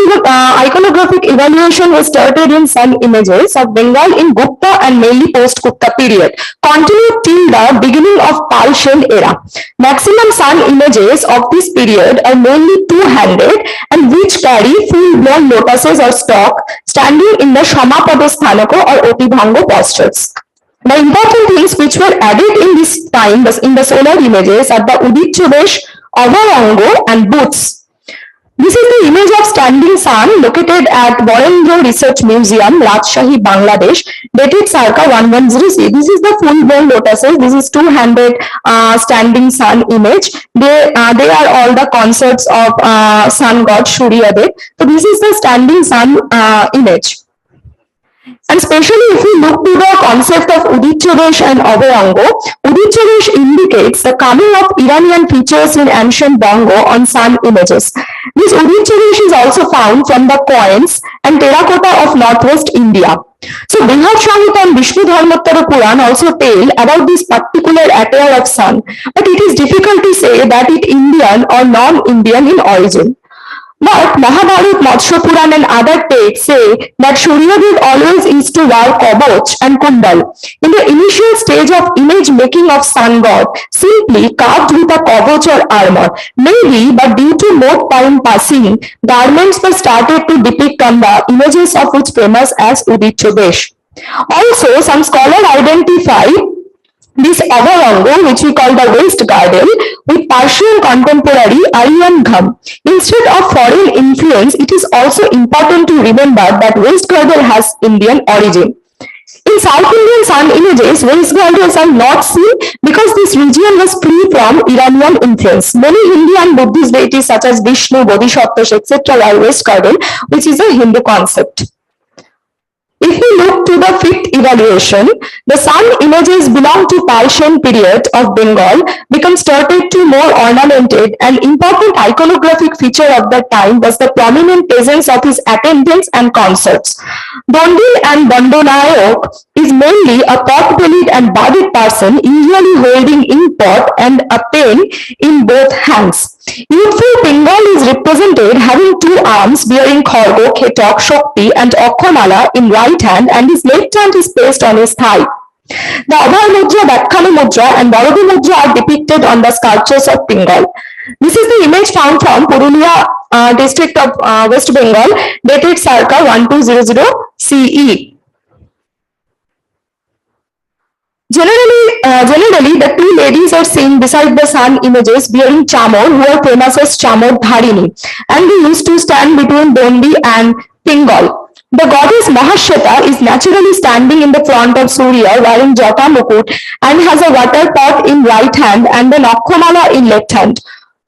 iconographic evaluation was started in sun images of Bengal in Gupta and mainly post-Gupta period, continued till the beginning of Persian era. Maximum sun images of this period are mainly two-handed and which carry full-blown lotuses or stalk standing in the Shamapada Sthanako or Otibhango postures. The important things which were added in this time in the solar images are the Udit Avarango and boots. This is the image of standing sun located at Borendra Research Museum, Rajshahi, Bangladesh, dated circa 1100 CE. This is the full-blown lotuses. This is two-handed standing sun image. They are all the concepts of sun god Surya Dev. So this is the standing sun image. And especially if we look to the concept of Udit and Avarango, Udit indicates the coming of Iranian features in ancient Bongo on sun images. This Udit is also found from the coins and terracotta of northwest India. So Brihad Samhita and Vishnu Dharmottara Puran also tell about this particular attire of sun, but it is difficult to say that it Indian or non-Indian in origin. But Mahabharata, Matsya Puran and other texts say that Suryadev always used to wear kavach and kundal. In the initial stage of image making of sun god, simply carved with a kavach or armor. Maybe, but due to more time passing, garments were started to depict on the images of which famous as Udit. Also, some scholars identify This other Rango, which we call the West Garden, with Persian contemporary Aryan Gham. Instead of foreign influence, it is also important to remember that West Garden has Indian origin. In South Indian sun images, West Ghats are not seen because this region was free from Iranian influence. Many Hindu and Buddhist deities such as Vishnu, Bodhisattvas, etc. are West Garden, which is a Hindu concept. If we look to the fifth evaluation, the sun images belong to Persian period of Bengal, become started to more ornamented. An important iconographic feature of that time was the prominent presence of his attendants and consorts. Dondil and Dandonayak is mainly a pot-bellied and bodied person, usually holding ink pot and a pen in both hands. Youthful Bengal is represented having two arms bearing Khargo, Ketok, Shakti and Okhomala in right hand, and his left hand is placed on his thigh. The Abhay Mudra, Dakkani Mudra and Barodi Mudra are depicted on the sculptures of Bengal. This is the image found from Purulia district of West Bengal, dated circa 1200 CE. Generally, the two ladies are seen beside the sun images bearing chamor, who are famous as Chamor Dharini, and they used to stand between Dondi and Pingal. The goddess Mahashweta is naturally standing in the front of Surya wearing Jata Mukut and has a water pot in right hand and the Nakhomala in left hand.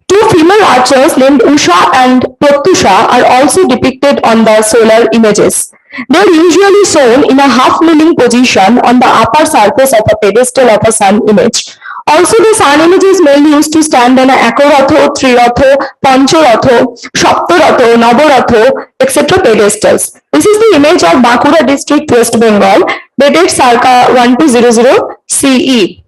Two female archers named Usha and Pratyusha are also depicted on the solar images. They are usually shown in a half-kneeling position on the upper surface of a pedestal of a sun image. Also, the sun images mainly used to stand on a Ekoratho, Triratho, Pancharatho, Saptaratho, Navaratho, etc. pedestals. This is the image of Bankura district, West Bengal, dated circa 1200 CE.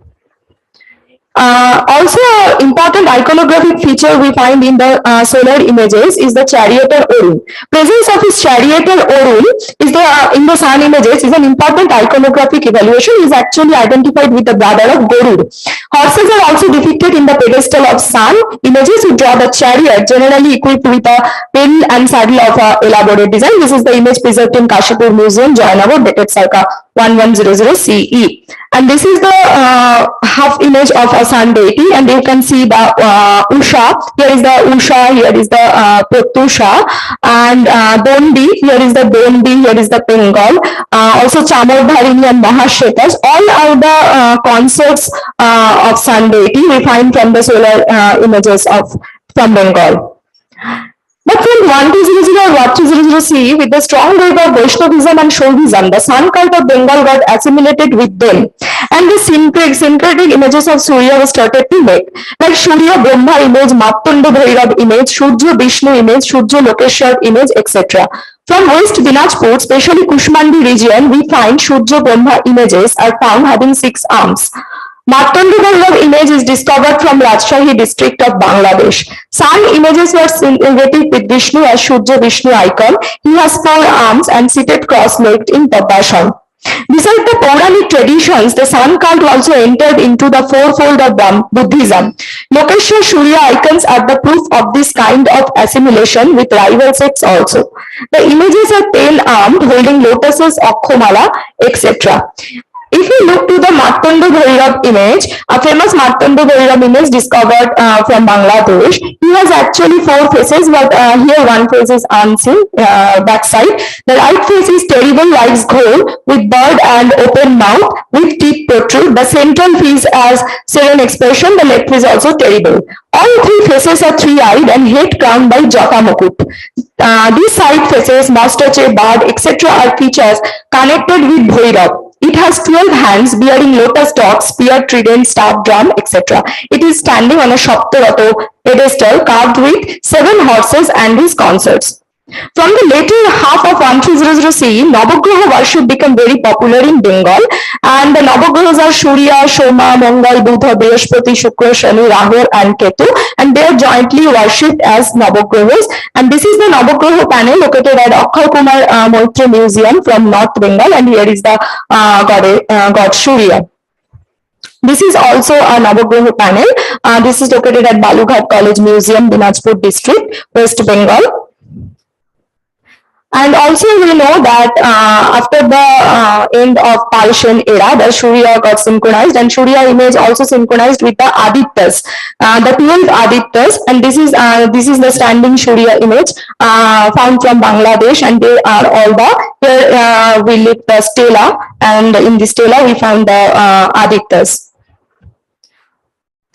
Also, an important iconographic feature we find in the solar images is the charioteer Orun. Presence of his charioteer Orun is in the sun images is an important iconographic evaluation. He is actually identified with the brother of Gorud. Horses are also depicted in the pedestal of sun images who draw the chariot, generally equipped with a pin and saddle of a elaborate design. This is the image preserved in Kashipur Museum, Jayanabad, dated circa 1100 CE. And this is the half image of a sun deity, and you can see the Usha. Here is the Usha, here is the Pratyusha, and Dondi, here is the Dondi, here is the Bengal. Also Chamor Dharini and Mahashwetas, all are the consorts of sun deity we find from the solar images from Bengal. But from 1200 or 1300 CE, with the strong wave of Vaishnavism and Shaivism, the sun cult of Bengal got assimilated with them, and the syncretic images of Surya were started to make, like Surya Brahma image, Martanda Bhairav image, Surya Vishnu image, Surya Lokeshwar image, etc. From West Dinajpur, especially Kushmandi region, we find Surya Brahma images are found having 6 arms. Martanda Bhairav image is discovered from Rajshahi district of Bangladesh. Sun images were synthetic with Vishnu as Surya Vishnu icon. He has 4 arms and seated cross-legged in Padmasana. Besides the Puranic traditions, the sun cult also entered into the fourfold of Buddhism. Lokeshwar Surya icons are the proof of this kind of assimilation with rival sects also. The images are tail-armed, holding lotuses, Okhomala, etc. If we look to the Martanda Bhairav image, a famous Martanda Bhairav image discovered from Bangladesh, he has actually 4 faces, but here one face is unseen, backside. The right face is terrible like Ghor, with bird and open mouth, with teeth protrude. The central face has serene expression, the left face also terrible. All 3 faces are 3-eyed and head crowned by Jata Mukut. These side faces, mustache, bard, etc. are features connected with Bhairav. It has 12 hands bearing lotus stalks, spear, trident, staff, drum, etc. It is standing on a Saptaratho pedestal carved with 7 horses and his consorts. From the later half of 1300 CE, Navagraha worship became very popular in Bengal, and the Navagrahas are Surya, Soma, Mangal, Buddha, Brihaspati, Shukra, Shani, Rahu and Ketu, and they are jointly worshipped as Navagrahas. And this is the Navagraha panel located at Akshay Kumar Moitra Museum from North Bengal, and here is the god Surya. This is also a Navagraha panel. This is located at Balughat College Museum, Dinajpur district, West Bengal. And also we know that after the end of Parsian era, the Surya got synchronized, and Surya image also synchronized with the Adityas, the 12 Adityas, and this is the standing Surya image found from Bangladesh, and they are all the here we lit the stela, and in the stela we found the Adityas.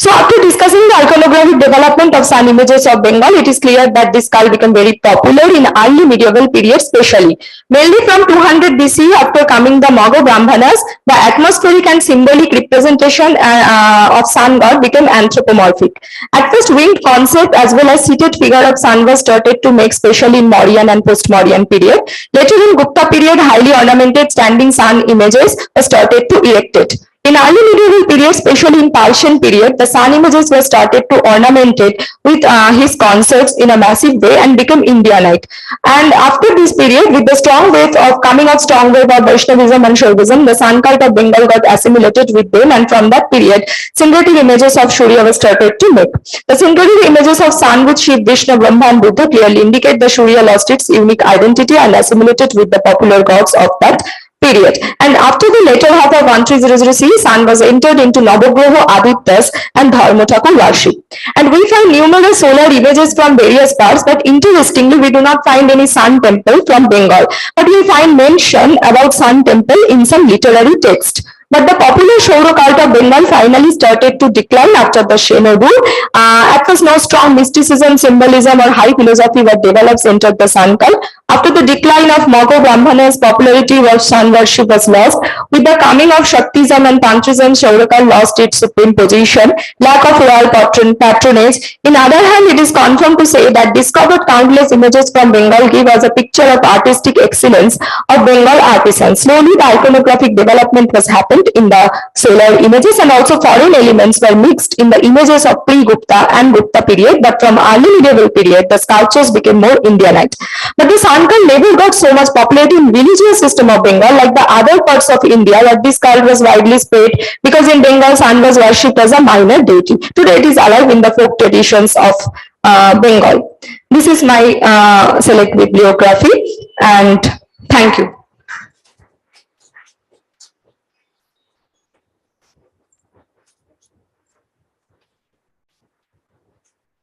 So after discussing the iconographic development of sun images of Bengal, it is clear that this skull became very popular in early medieval period especially. Mainly from 200 BC after coming the Mago Brahmanas, the atmospheric and symbolic representation of sun god became anthropomorphic. At first winged concept as well as seated figure of sun was started to make especially in Mauryan and post-Mauryan period. Later in Gupta period, highly ornamented standing sun images were started to erected. In early medieval period, especially in Persian period, the sun images were started to ornamented with his concerts in a massive way and became Indianite. And after this period, with the strong wave of Vaishnavism and Shaivism, the sun cult of Bengal got assimilated with them, and from that period, syncretic images of Surya were started to make. The syncretic images of sun with Shiv, Vishnu, Brahma and Buddha clearly indicate the Surya lost its unique identity and assimilated with the popular gods of that period. And after the later half of 1300 CE, sun was entered into Navagraha, Adityas and Dharmataka worship. And we find numerous solar images from various parts, but interestingly, we do not find any sun temple from Bengal. But we find mention about sun temple in some literary text. But the popular Shaura cult of Bengal finally started to decline after the Sheno rule. At first, no strong mysticism, symbolism, or high philosophy were developed entered the sun cult. After the decline of Mago Brahmanas, popularity of sun worship was lost. With the coming of Shaktism and Tantrism, Shaura cult lost its supreme position, lack of royal patronage. In other hand, it is confirmed to say that discovered countless images from Bengal give us a picture of artistic excellence of Bengal artisans. Slowly, the iconographic development was happened in the solar images, and also foreign elements were mixed in the images of pre-Gupta and Gupta period, but from early medieval period, the sculptures became more Indianite. But the sun cult never got so much popularity in religious system of Bengal like the other parts of India, that this cult was widely spread because in Bengal, sun was worshipped as a minor deity. Today, it is alive in the folk traditions of Bengal. This is my select bibliography, and thank you.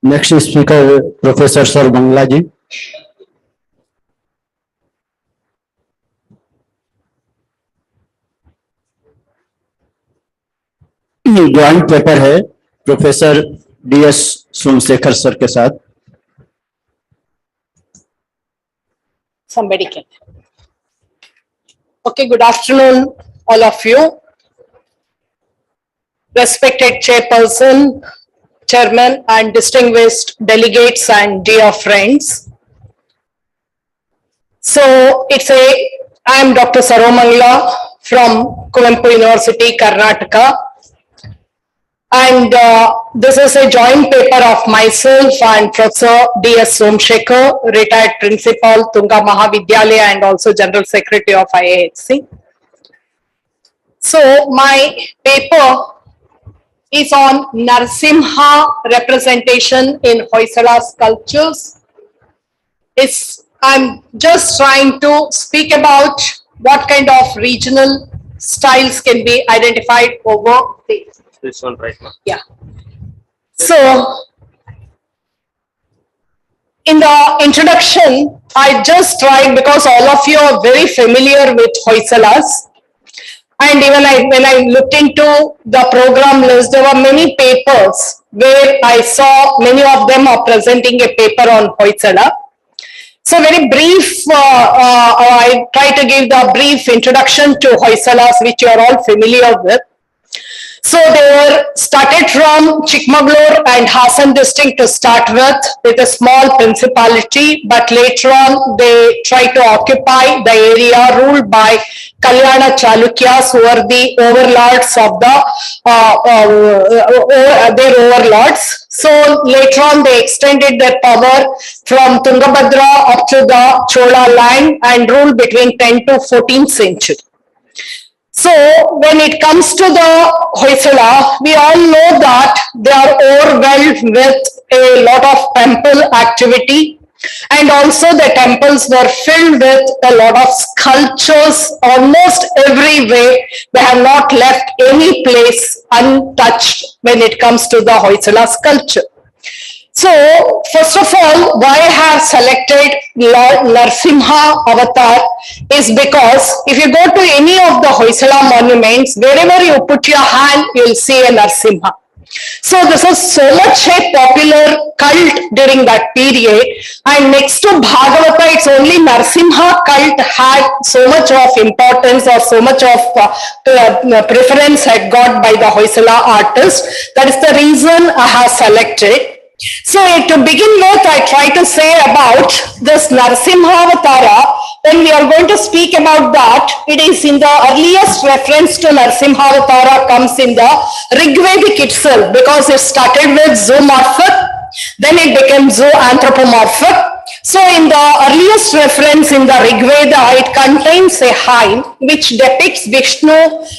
Next speaker, Professor Sir Banglaji. Joint paper है professor DS Somashekar sir के साथ. Somebody can. Okay, good afternoon, all of you. Respected chairperson, chairman, and distinguished delegates and dear friends. So I am Dr. Saromangla from Kuvempu University, Karnataka. And this is a joint paper of myself and Professor DS Somshekhar, retired principal, Tunga Mahavidyalaya, and also General Secretary of IIHC. So my paper is on Narsimha representation in Hoysala sculptures. I'm just trying to speak about what kind of regional styles can be identified over this one right now. Yeah. So in the introduction, I just tried, because all of you are very familiar with Hoysalas. And even when I looked into the program list, there were many papers where I saw many of them are presenting a paper on Hoysala. So very brief, I try to give the brief introduction to Hoysalas, which you are all familiar with. So they were started from Chikmagalur and Hassan district to start with a small principality, but later on they tried to occupy the area ruled by Kalyana Chalukyas, who were the overlords of their overlords. So later on they extended their power from Tungabhadra up to the Chola land and ruled between 10th to 14th century. So when it comes to the Hoysala, we all know that they are overwhelmed with a lot of temple activity, And also the temples were filled with a lot of sculptures almost everywhere. They have not left any place untouched when it comes to the Hoysala sculpture. So, first of all, why I have selected Lord Narsimha avatar is because if you go to any of the Hoysala monuments, wherever you put your hand, you will see a Narsimha. So this was so much a popular cult during that period, and next to Bhagavata, it's only Narsimha cult had so much of importance or so much of preference had got by the Hoysala artists. That is the reason I have selected. So to begin with, I try to say about this Narsimha Avatara. Then we are going to speak about that. It is in the earliest reference to Narsimha Avatara comes in the Rigvedic itself, because it started with zoomorphic, then it became zoanthropomorphic. So in the earliest reference in the Rigveda, it contains a hymn which depicts Vishnu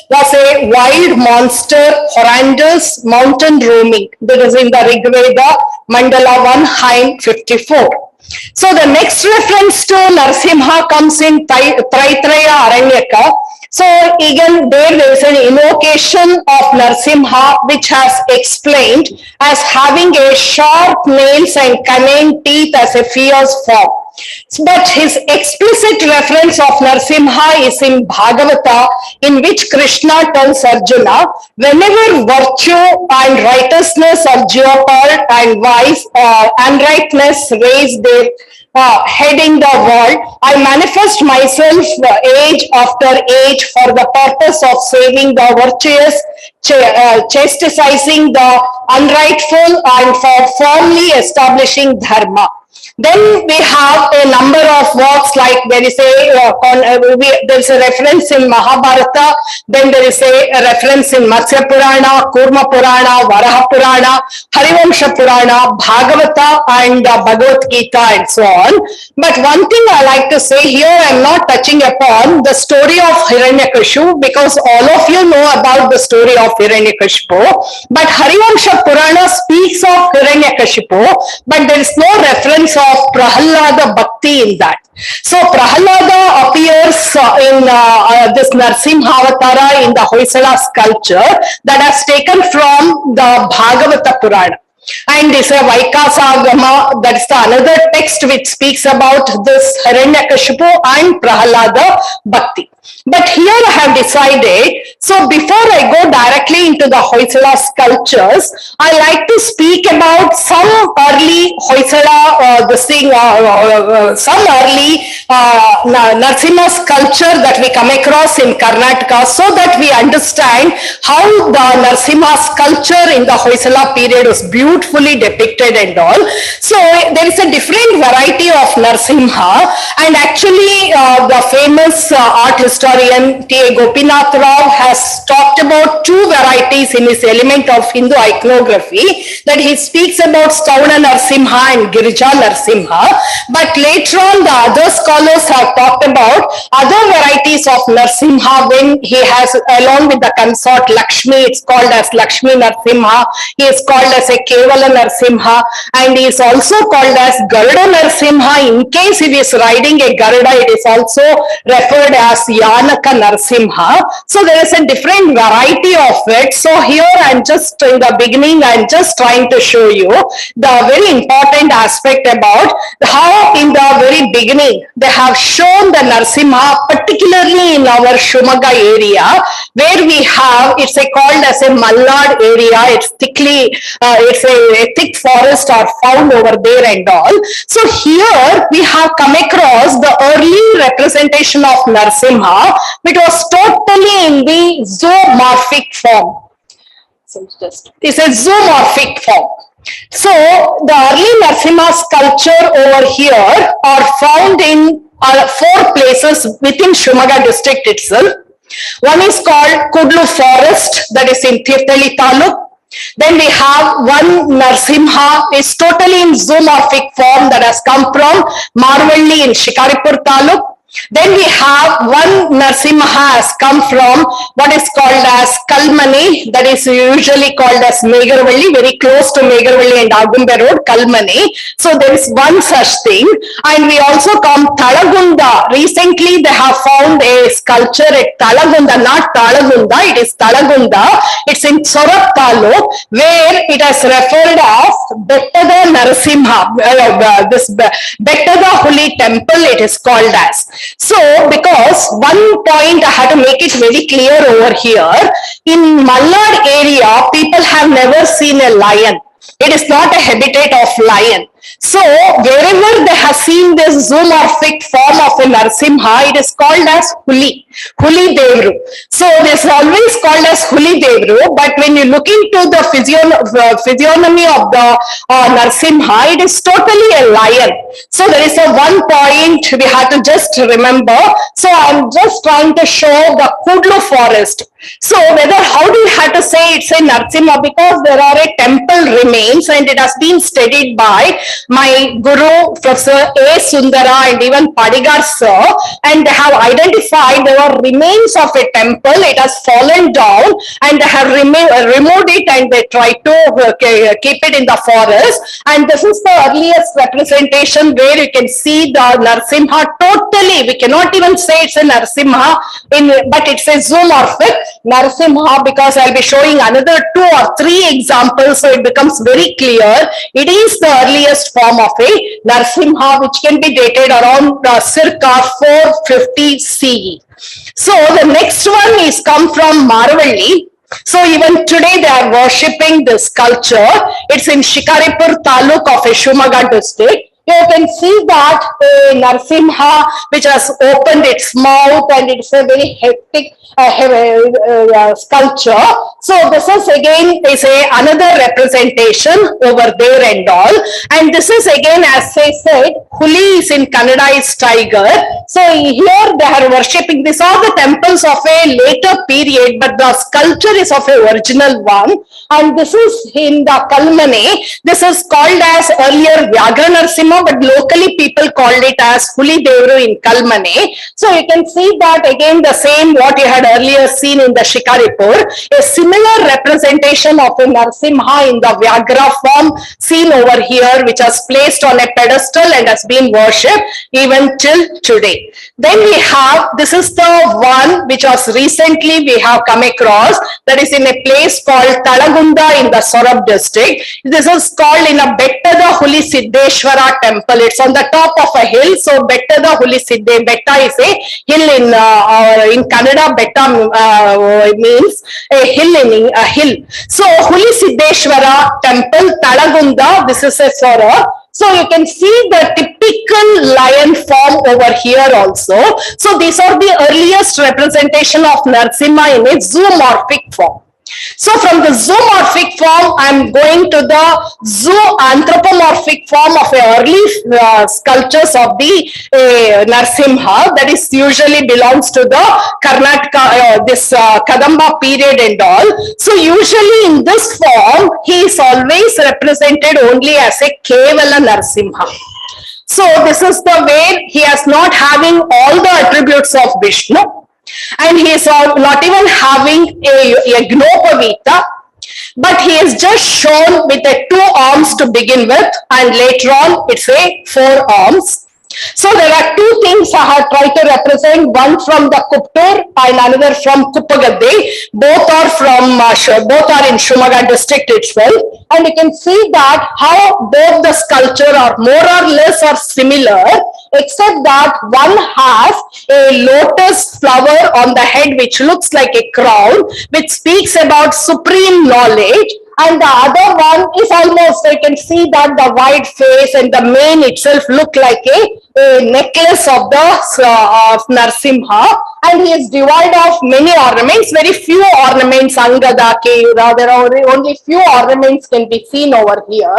was a wild monster, horrendous, mountain roaming. That is in the Rigveda, Mandala 1, hymn 54. So the next reference to Narsimha comes in Traitraya Aranyaka. So again, there is an invocation of Narsimha which has explained as having a sharp nails and cunning teeth as a fierce form. But his explicit reference of Narsimha is in Bhagavata, in which Krishna tells Arjuna, whenever virtue and righteousness of jeopard and vice or unrightness raise their heading the world, I manifest myself age after age for the purpose of saving the virtuous, chastising the unrightful, and for firmly establishing dharma. Then we have a number of works, like there is a reference in Mahabharata, then there is a reference in Matsya Purana, Kurma Purana, Varaha Purana, Harivamsha Purana, Bhagavata, and Bhagavad Gita, and so on. But one thing I like to say here, I am not touching upon the story of Hiranyakashipu, because all of you know about the story of Hiranyakashipu. But Harivamsha Purana speaks of Hiranyakashipu, but there is no reference of Prahalada Bhakti in that. So Prahalada appears in this Narsimha Avatara in the Hoysala sculpture that has taken from the Bhagavata Purana. And this Vaikasagama, that is the another text which speaks about this Hiranyakashipu and Prahalada Bhakti. But here I have decided, so before I go directly into the Hoysala sculptures, I like to speak about some early Hoysala, some early Narsimha sculpture that we come across in Karnataka, so that we understand how the Narsimha sculpture in the Hoysala period was beautifully depicted and all. So there is a different variety of Narsimha, and actually the famous art historian T.A. Gopinath Rao has talked about two varieties in his element of Hindu iconography, that he speaks about Stavana Narsimha and Girija Narsimha, but later on the other scholars have talked about other varieties of Narsimha when he has, along with the consort Lakshmi, it's called as Lakshmi Narsimha, he is called as a Kevala Narsimha, and he is also called as Garuda Narsimha. In case he is riding a Garuda, it is also referred as Yanaka Narsimha. So there is a different variety of it. So here I am just in the beginning, I am just trying to show you the very important aspect about how in the very beginning they have shown the Narsimha, particularly in our Shumaga area, where we have, it's called as a Mallad area, it's thickly, it's a thick forest are found over there and all. So here we have come across the early representation of Narsimha, which was totally in the zoomorphic form. So it's a zoomorphic form. So the early Narsimha sculpture over here are found in 4 places within Shumaga district itself. One is called Kudlu Forest, that is in Tirthali Taluk. Then we have one Narsimha, is totally in zoomorphic form, that has come from Marvalli in Shikaripur Taluk. Then we have one Narsimha has come from what is called as Kalmani, that is usually called as Megarvalli, very close to Megarvalli and Agumbe Road, Kalmani. So there is one such thing. And we also come Talagunda. Recently they have found a sculpture at Talagunda, not Talagunda, it is Talagunda. It's in Sorab Taluk, where it is referred as Bettada Narasimha, this Bettada Huli temple it is called as. So, because one point I had to make it very clear over here, in Malnad area, people have never seen a lion. It is not a habitat of lion. So, wherever they have seen this zoomorphic form of a Narasimha, it is called as Huli Devru. So, this is always called as Huli Devru, but when you look into the physiognomy of the Narasimha, it is totally a lion. So, there is a one point we have to just remember. So, I am just trying to show the Kudlu forest. So, how do you have to say it's a Narasimha? Because there are a temple remains and it has been studied by my guru, Professor A. Sundara and even Padigar sir, and they have identified there are remains of a temple. It has fallen down and they have removed it and they try to keep it in the forest. And this is the earliest representation where you can see the Narasimha totally. We cannot even say it's a Narasimha, but it's a zoomorphic Narasimha, because I'll be showing another 2 or 3 examples, so it becomes very clear. It is the earliest form of a Narasimha, which can be dated around circa 450 CE. So the next one is come from Maravalli. So even today they are worshipping this sculpture. It's in Shikaripur Taluk of a Shumaga district. You can see that a Narasimha which has opened its mouth and it's a very hectic sculpture. So this is again another representation over there and all. And this is again, as I said, Huli is in Kannada is tiger. So here they are worshipping. These are the temples of a later period, but the sculpture is of a original one. And this is in the Kalmane. This is called as earlier Vyagra Narasimha, but locally people called it as Huli Devru in Kalmane. So you can see that again the same what you had earlier seen in the Shikaripur, a similar representation of a Narasimha in the Vyagra form seen over here, which was placed on a pedestal and has been worshipped even till today. Then we have, this is the one which was recently we have come across, that is in a place called Talagunda in the Sorab district. This is called in a Bettada Huli Siddeshwara temple. It's on the top of a hill. So Bettada Huli Siddhe, Betta is a hill in Kannada. Betta means a hill in a hill. So Huli Siddeshwara temple, Talagunda, this is a Sorab. So you can see the typical lion form over here also. So these are the earliest representation of Narasimha in its zoomorphic form. So from the zoomorphic form, I am going to the zoanthropomorphic form of early sculptures of the Narasimha, that is usually belongs to the Karnataka, this Kadamba period and all. So usually in this form, he is always represented only as a Kevala Narasimha. So this is the way he is not having all the attributes of Vishnu. And he is not even having a Gnopavita, but he is just shown with the 2 arms to begin with, and later on it's a 4 arms. So there are 2 things I have tried to represent, one from the Kuptur and another from Kuppagade. Both are from both are in Shumaga district itself, and you can see that how both the sculpture are more or less are similar, except that one has a lotus flower on the head which looks like a crown, which speaks about supreme knowledge. And the other one is almost, you can see that the wide face and the mane itself look like a necklace of the of Narasimha, and he is devoid of many ornaments, very few ornaments, Angada, Keyura, there are only few ornaments can be seen over here,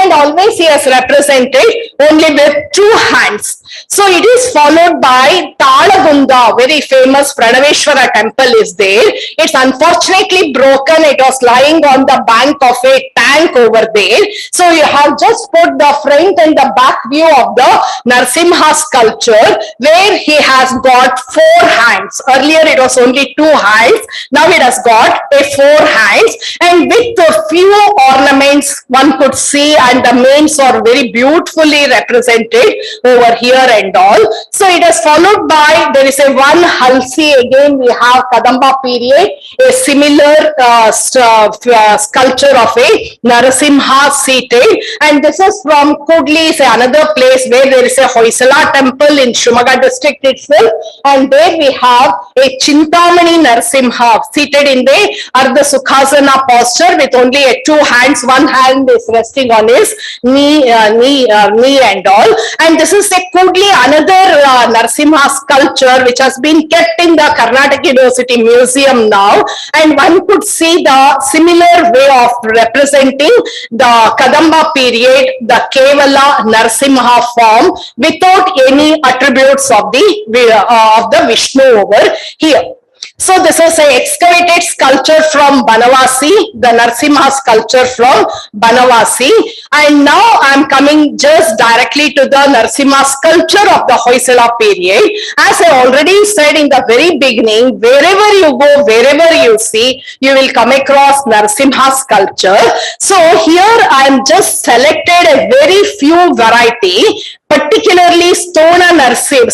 and always he is represented only with 2 hands. So it is followed by Talagunda, very famous Pranaveshwara temple is there. It's unfortunately broken, it was lying on the bank of a tank over there. So you have just put the front and the back view of the Narasimha Narasimha sculpture where he has got 4 hands. Earlier it was only 2 hands. Now it has got a 4 hands, and with a few ornaments one could see, and the mains are very beautifully represented over here and all. So it is followed by, there is a one Halsi, again we have Kadamba period, a similar sculpture of a Narasimha seated, and this is from Kudli, is another place where there is a Hoysala temple in Shumaga district itself, and there we have a Chintamani Narasimha seated in the Ardha Sukhasana posture with only 2 hands. One hand is resting on his knee and all. And this is a Kudli, another Narasimha sculpture which has been kept in the Karnataka University Museum now. And one could see the similar way of representing the Kadamba period, the Kevala Narasimha form without any attributes of the Vishnu over here. So this is an excavated sculpture from Banavasi, the Narasimha sculpture from Banavasi. And now I am coming just directly to the Narasimha sculpture of the Hoysala period. As I already said in the very beginning, wherever you go, wherever you see, you will come across Narasimha sculpture. So here I am just selected a very few variety, particularly Stona Narasimha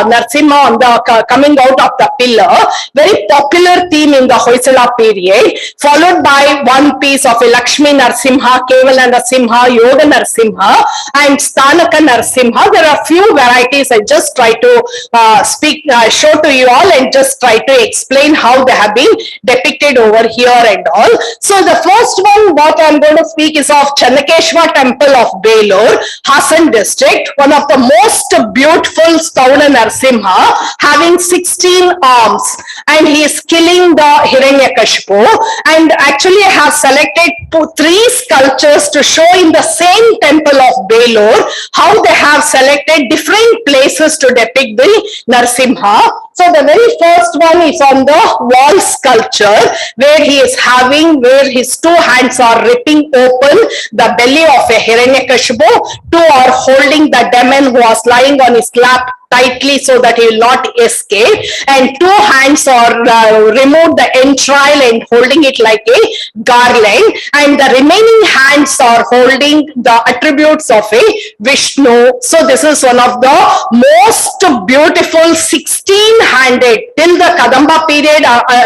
on the coming out of the pillar, very popular theme in the Hoysala period, followed by one piece of a Lakshmi Narasimha, Kevala Narasimha, Yoga Narasimha, and Sthanaka Narasimha. There are few varieties. I just try to show to you all and just try to explain how they have been depicted over here and all. So the first one what I am going to speak is of Channakeshwar temple of Belur, Hassan district, one of the most beautiful Sthauna Narasimha, having 16 arms, and he is killing the Hiranyakashipu, and actually I have selected 3 sculptures to show in the same temple of Belur how they have selected different places to depict the Narasimha. So the very first one is on the wall sculpture where he is where his 2 hands are ripping open the belly of a Hiranyakashipu. 2 are holding the demon who was lying on his lap tightly so that he will not escape, and 2 hands are removed the entrail and holding it like a garland, and the remaining hands are holding the attributes of a Vishnu. So this is one of the most beautiful 16-handed. Till the Kadamba period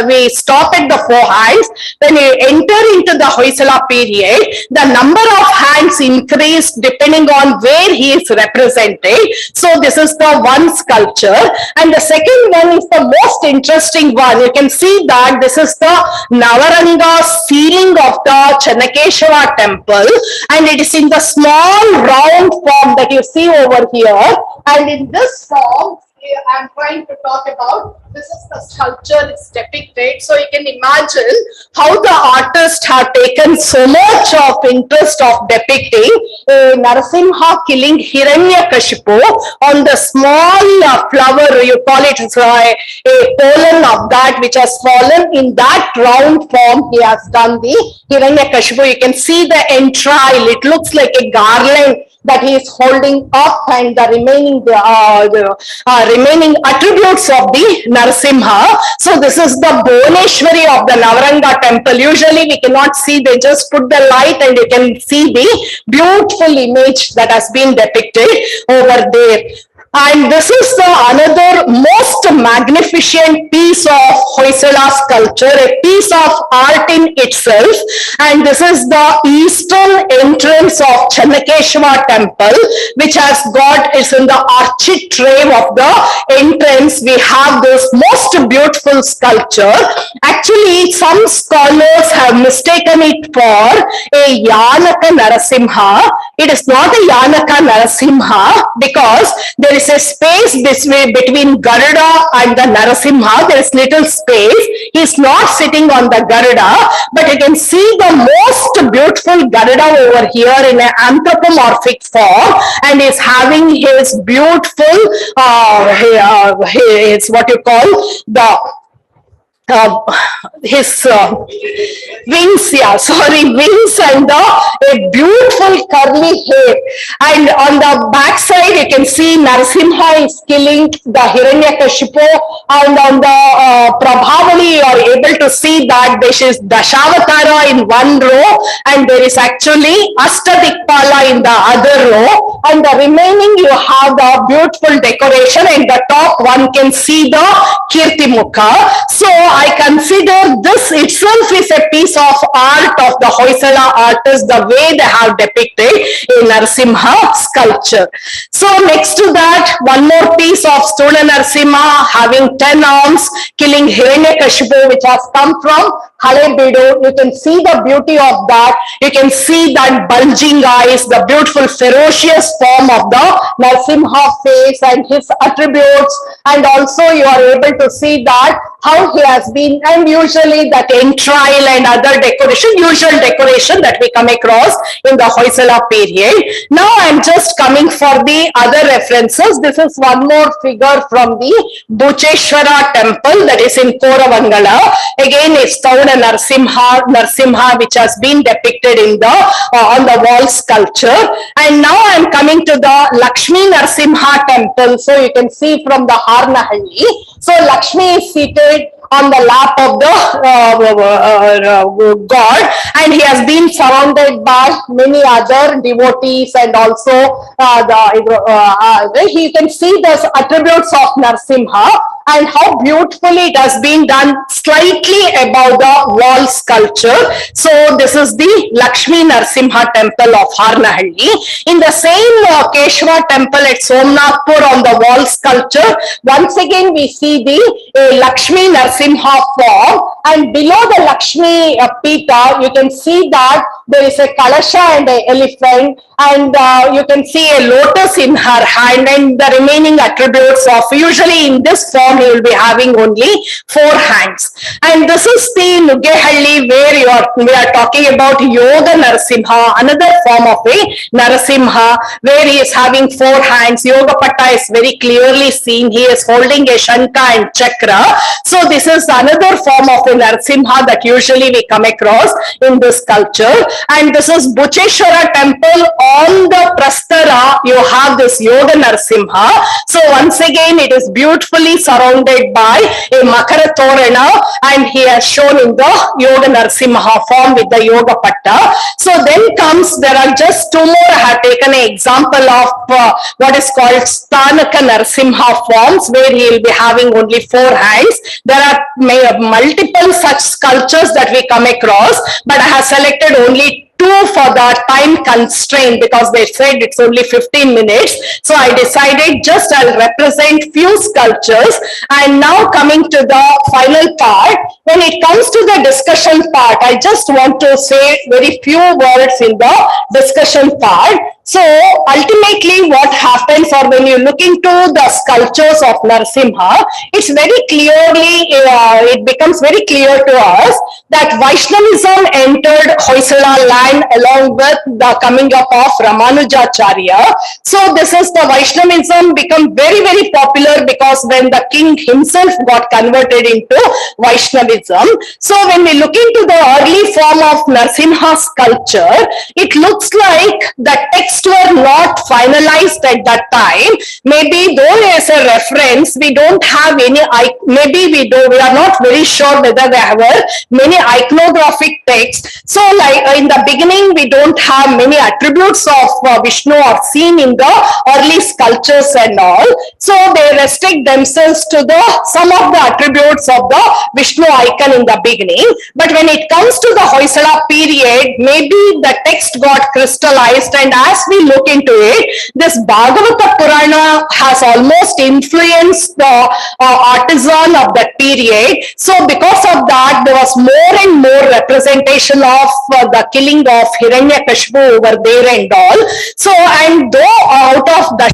we stop at the 4 hands. When we enter into the Hoysala period, the number of hands increased depending on where he is represented. So this is the one sculpture, and the second one is the most interesting one. You can see that this is the Navaranga ceiling of the Channakeshwar temple, and it is in the small round form that you see over here, and in this form I am trying to talk about. This is the sculpture is depicted. So you can imagine how the artist have taken so much of interest of depicting Narasimha killing Hiranyakashipu on the small flower, you call it a pollen of that which has fallen. In that round form he has done the Hiranyakashipu. You can see the entrail. It looks like a garland that he is holding up, and the remaining attributes of the Narasimha. So this is the Bhuvaneshwari of the Navaranga temple. Usually we cannot see, they just put the light and you can see the beautiful image that has been depicted over there. And this is the another most magnificent piece of Hoysala sculpture, a piece of art in itself. And this is the eastern entrance of Channakeshwar temple, which has got, it's in the architrave of the entrance. We have this most beautiful sculpture. Actually, some scholars have mistaken it for a Yanaka Narasimha. It is not a Yanaka Narasimha because there is a space between Garuda and the Narasimha. There is little space. He is not sitting on the Garuda, but you can see the most beautiful Garuda over here in an anthropomorphic form, and is having his beautiful, it's what you call the uh, his wings, yeah, sorry, wings and a beautiful curly hair. And on the back side, you can see Narasimha is killing the Hiranyakashipu, and on the Prabhavali, you are able to see that this is Dashavatara in one row, and there is actually Astadikpala in the other row, and the remaining you have the beautiful decoration, and the top one can see the Kirtimukha. So I consider this itself is a piece of art of the Hoysala artists, the way they have depicted in Narasimha sculpture. So next to that, one more piece of Stola Narasimha having 10 arms, killing Hiranyakashipu, which has come from Halebedu. You can see the beauty of that. You can see that bulging eyes, the beautiful ferocious form of the Narasimha face and his attributes, and also you are able to see that how he has been, and usually that entrail and other decoration, usual decoration that we come across in the Hoysala period. Now I am just coming for the other references. This is one more figure from the Bucheshwara temple that is in Koravangala. Again, it's found a Narasimha which has been depicted in the on the wall sculpture. And now I am coming to the Lakshmi Narasimha temple. So you can see from the Harnahalli. So Lakshmi is seated on the lap of the god, and he has been surrounded by many other devotees, and also you can see the attributes of Narasimha and how beautifully it has been done slightly above the wall sculpture. So this is the Lakshmi Narasimha temple of Harnahalli. In the same Keshava temple at Somnathpur on the wall sculpture, once again we see the Lakshmi Narasimha form, and below the Lakshmi Pita, you can see that there is a Kalasha and an elephant, and you can see a lotus in her hand, and the remaining attributes of, usually in this form, you will be having only 4 hands. And this is the Nugehalli where we are talking about Yoga Narasimha, another form of a Narasimha, where he is having 4 hands. Yoga Patta is very clearly seen. He is holding a Shankha and Chakra. So this is another form of a Narasimha that usually we come across in this sculpture. And this is Bucheshwara temple. On the Prastara, you have this Yoga Narasimha. So once again, it is beautifully surrounded by a Makara Torana, and he has shown in the Yoga Narasimha form with the Yoga Patta. So then comes, there are just 2 more. I have taken an example of what is called Sthanaka Narasimha forms, where he will be having only 4 hands. There are multiple such sculptures that we come across, but I have selected only 2 for the time constraint, because they said it's only 15 minutes. So I decided just I'll represent few sculptures. And now coming to the final part, when it comes to the discussion part, I just want to say very few words in the discussion part. So ultimately what happens, or when you look into the sculptures of Narasimha, it's very clearly, it becomes very clear to us that Vaishnavism entered Hoysala land along with the coming up of Ramanujacharya. So this is the Vaishnavism become very, very popular because when the king himself got converted into Vaishnavism. So when we look into the early form of Narasimha sculpture, it looks like the text were not finalized at that time. Maybe though as a reference, we don't have any, maybe we are not very sure whether there were many iconographic texts. So like in the beginning, we don't have many attributes of Vishnu are seen in the early sculptures and all. So they restrict themselves to the some of the attributes of the Vishnu icon in the beginning. But when it comes to the Hoysala period, maybe the text got crystallized, and as we look into it, this Bhagavata Purana has almost influenced the artisan of that period. So because of that, there was more and more representation of the killing of Hiranyakashipu over there and all. So, and though out of the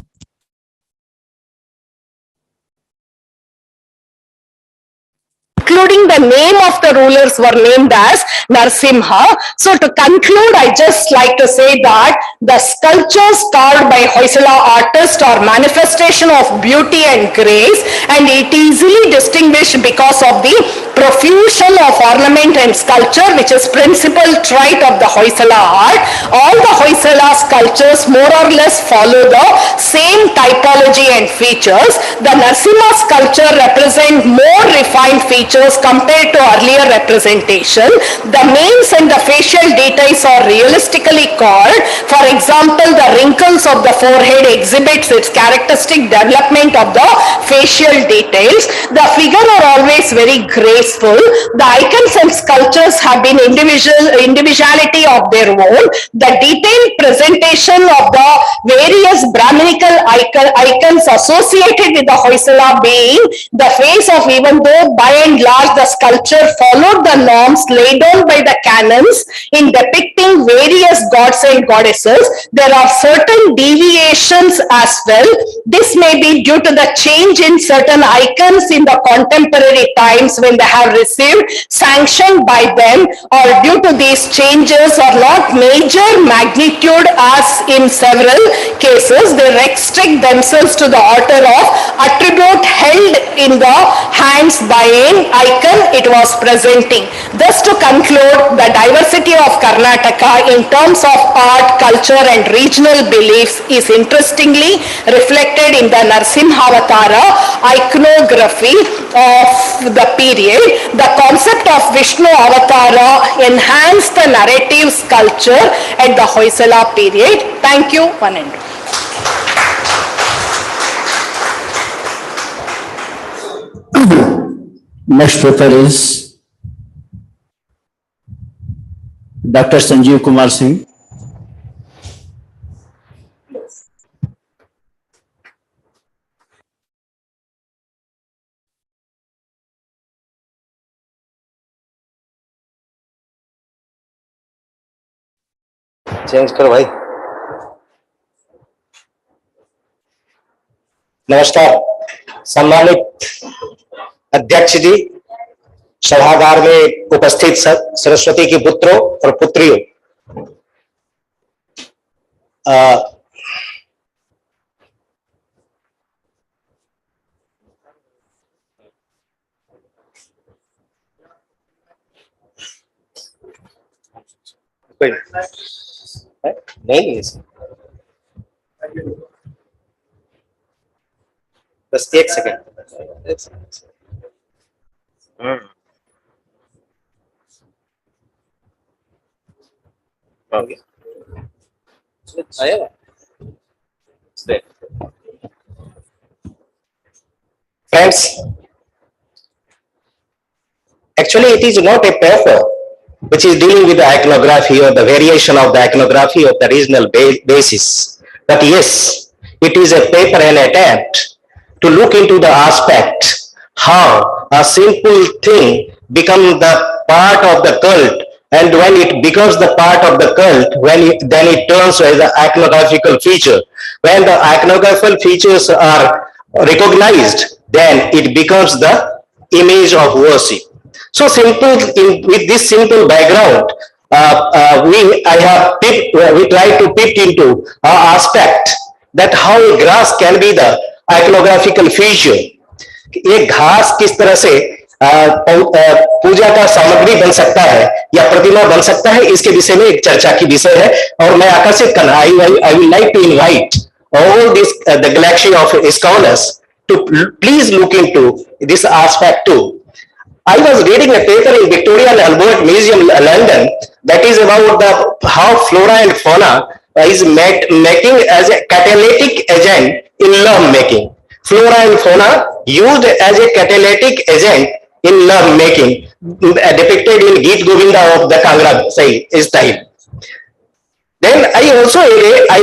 including the name of the rulers were named as Narasimha. So to conclude, I just like to say that the sculptures carved by Hoysala artists are manifestation of beauty and grace, and it easily distinguished because of the profusion of ornament and sculpture, which is principal trait of the Hoysala art. All the Hoysala sculptures more or less follow the same typology and features. The Narasimha sculpture represent more refined features compared to earlier representation. The names and the facial details are realistically called. For example, the wrinkles of the forehead exhibits its characteristic development of the facial details. The figure are always very graceful. The icons and sculptures have been individuality of their own. The detailed presentation of the various Brahminical icons associated with the Hoysala being the face of, even though by and large the sculpture followed the norms laid down by the canons in depicting various gods and goddesses, there are certain deviations as well. This may be due to the change in certain icons in the contemporary times when they have received sanction by them, or due to these changes are not major magnitude as in several cases. They restrict themselves to the order of attribute held in the hands by an icon it was presenting. Thus, to conclude, the diversity of Karnataka in terms of art, culture and regional beliefs is interestingly reflected in the Narasimhavatara iconography of the period. The concept of Vishnu Avatara enhanced the narrative sculpture at the Hoysala period. Thank you. One and Next paper is Dr. Sanjeev Kumar Singh. Change करो भाई। नमस्कार सम्मानित अध्यक्ष जी, सभागार में उपस्थित सब सरस्वती के पुत्रों और पुत्रियों, नहीं बस एक second. Friends, actually it is not a paper which is dealing with the iconography or the variation of the iconography of the regional basis. But yes, it is a paper and attempt to look into the aspect how a simple thing becomes the part of the cult, and when it becomes the part of the cult, then it turns as an iconographical feature. When the iconographical features are recognized, then it becomes the image of worship. So simple, with this simple background, we try to peep into our aspect that how a grass can be the iconographical feature. एक घास किस तरह से पूजा का सामग्री बन सकता है या प्रतिमा बन सकता है, इसके विषय में एक चर्चा की विषय है। और मैं आकर्षित करना, I will like to invite all this the galaxy of scholars to please look into this aspect too. I was reading a paper in Victoria and Albert Museum, London, that is about the how flora and fauna is making as a catalytic agent in love making. Flora and fauna used as a catalytic agent in love making, depicted in Geet Govinda of the Kangra style. Then I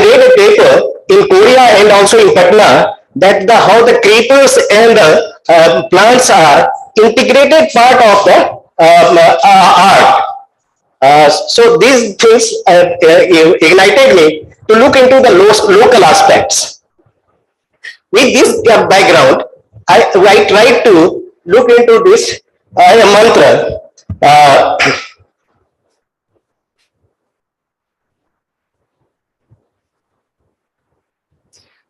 read a paper in Korea and also in Patna that how the creepers and the plants are integrated part of the art. So these things ignited me to look into the local aspects. With this background, I tried to look into this mantra.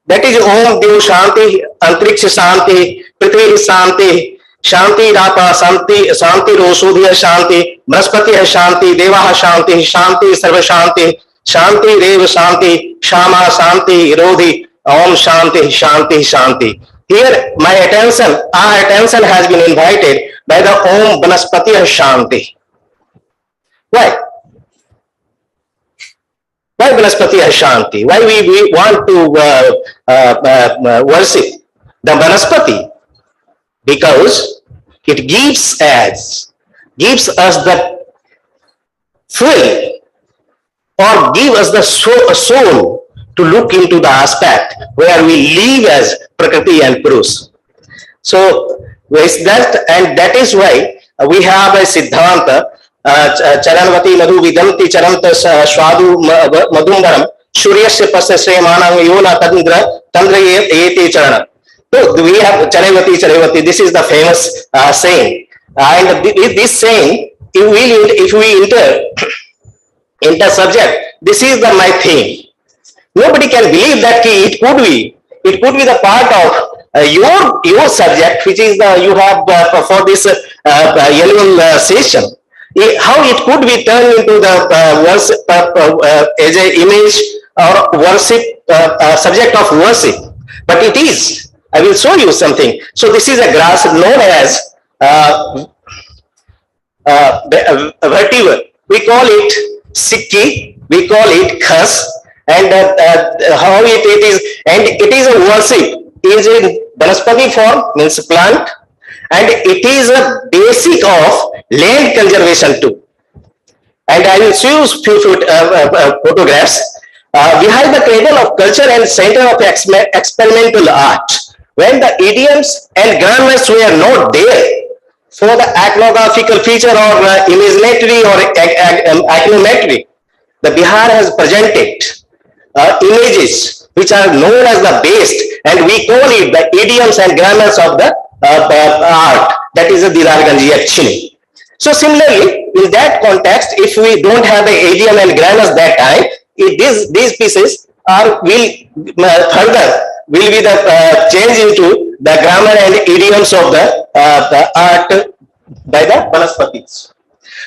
That is Om Dev Shanti, Antriksha Shanti, Prithvi Shanti, Shanti Rapa, Shanti Rosudhya Shanti, Braspati Shanti, Devaha Shanti, Shanti Sarva Shanti, Shanti Deva Shanti, Shama Shanti, Rodhi, Om Shanti, Shanti, Shanti. Here my attention, our attention has been invited by the Om Banaspati Shanti. Why? Why Banaspati Shanti? Why we want to worship the Banaspati? Because it gives us the thrill or give us the soul to look into the aspect where we live as Prakriti and Purush. So with that, and that is why we have a Siddhanta, Charanvati Madhu Vidanti Charanta Swadu Madhumbaram, Shuryasya Pasasya Manam Yona Tandra Yeti Charana. So we have Charavati, this is the famous saying. And this saying, if we enter subject, this is my theme. Nobody can believe that it could be the part of your subject, which is you have for this annual session. How it could be turned into the worship as an image or worship subject of worship, but it is. I will show you something. So this is a grass known as vetiver. We call it sikki, we call it khas, and how it is, and it is a worship, is in Banaspati form, means plant, and it is a basic of land conservation too. And I will show you few photographs. Behind the cradle of culture and center of experimental art, when the idioms and grammars were not there for the iconographical feature or imaginary or iconometry, the Bihar has presented images which are known as the base, and we call it the idioms and grammars of the art, that is the Dirarganji actually. So similarly, in that context, if we don't have the idiom and grammars that time, these pieces will be the change into the grammar and idioms of the art by the Banaspatis.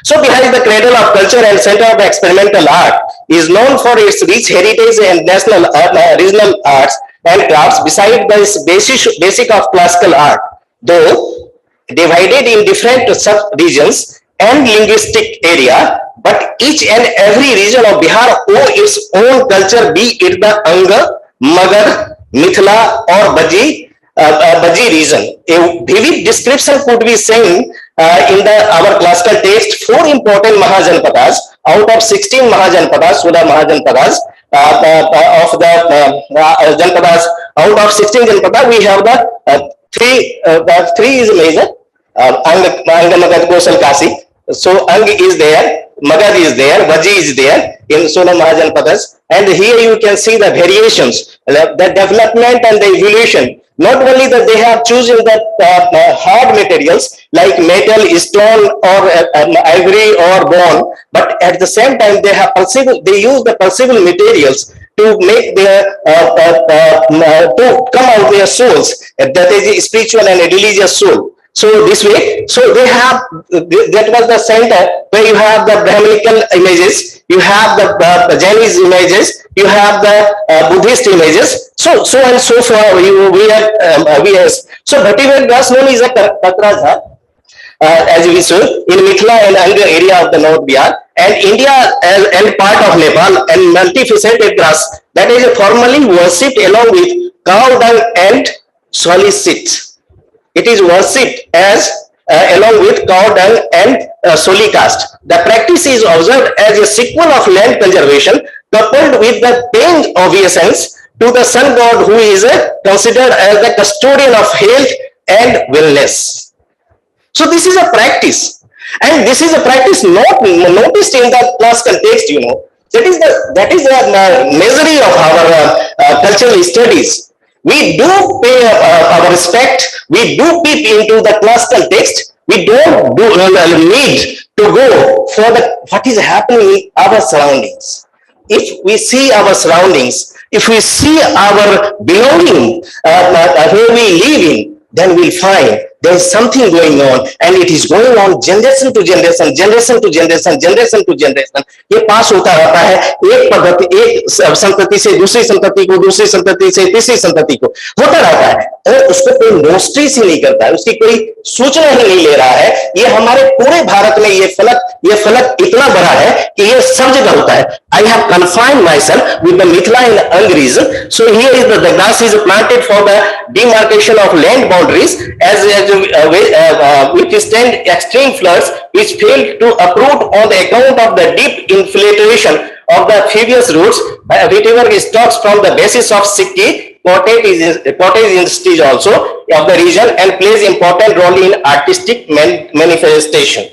So behind the cradle of culture and center of experimental art is known for its rich heritage and national regional arts and crafts beside the basic of classical art, though divided in different sub-regions and linguistic area, but each and every region of Bihar owes its own culture, be it the Anga, Magadh, Mithila or Baji region. A vivid description could be seen in our classical text. 4 important Mahajanpadas out of 16 Mahajanpadas, Sudha Mahajanpadas, of the Janpadas, out of 16 Janpadas, we have the three is major, Anga, Magadh, Kosal, Kasi. So Ang is there, Magadh is there, Baji is there in Sona Mahajanpadas, and here you can see the variations, the development and the evolution. Not only that they have chosen the hard materials like metal, stone, or ivory or bone, but at the same time they use the perceivable materials to make their to come out their souls, that is a spiritual and a religious soul. So this way, so they have, that was the center where you have the Brahminical images, you have the Jainese images, you have the Buddhist images, so and so far we have, so Bhattivar was known as a Patraja, as we saw, in Mithila and Anga area of the North Bihar, and India and part of Nepal, and multifaceted grass that is formally worshipped along with cow dung and solicit. It is worshipped as along with cow dung and solicast. The practice is observed as a sequel of land conservation coupled with the paying obeisance to the sun god, who is considered as the custodian of health and wellness. So this is a practice, and this is a practice not noticed in the classical text, you know. That is the misery of our cultural studies. We do pay our respect, we do peep into the classical text, we don't need to go for what is happening in our surroundings. If we see our surroundings, if we see our belonging where we live in, then we'll find there is something going on and it is going on generation to generation, generation to generation, generation to generation. ये पास होता रहता है एक पद्धति, एक संतति से दूसरी संतति को, दूसरी संतति से तीसरी संतति को होता रहता है और उसको कोई नोटिस ही नहीं करता है, उसकी कोई सूचना ही नहीं ले रहा है। ये हमारे पूरे भारत में ये फलक इतना बड़ा है कि ये सब जगह होता है। I have confined myself with the Mithila and Ang region. So here is the grass is planted for the demarcation of land boundaries as withstand extreme floods which failed to uproot on the account of the deep infiltration of the previous roots. Whatever stocks from the basis of Sikki, cottage industries also of the region and plays important role in artistic manifestation.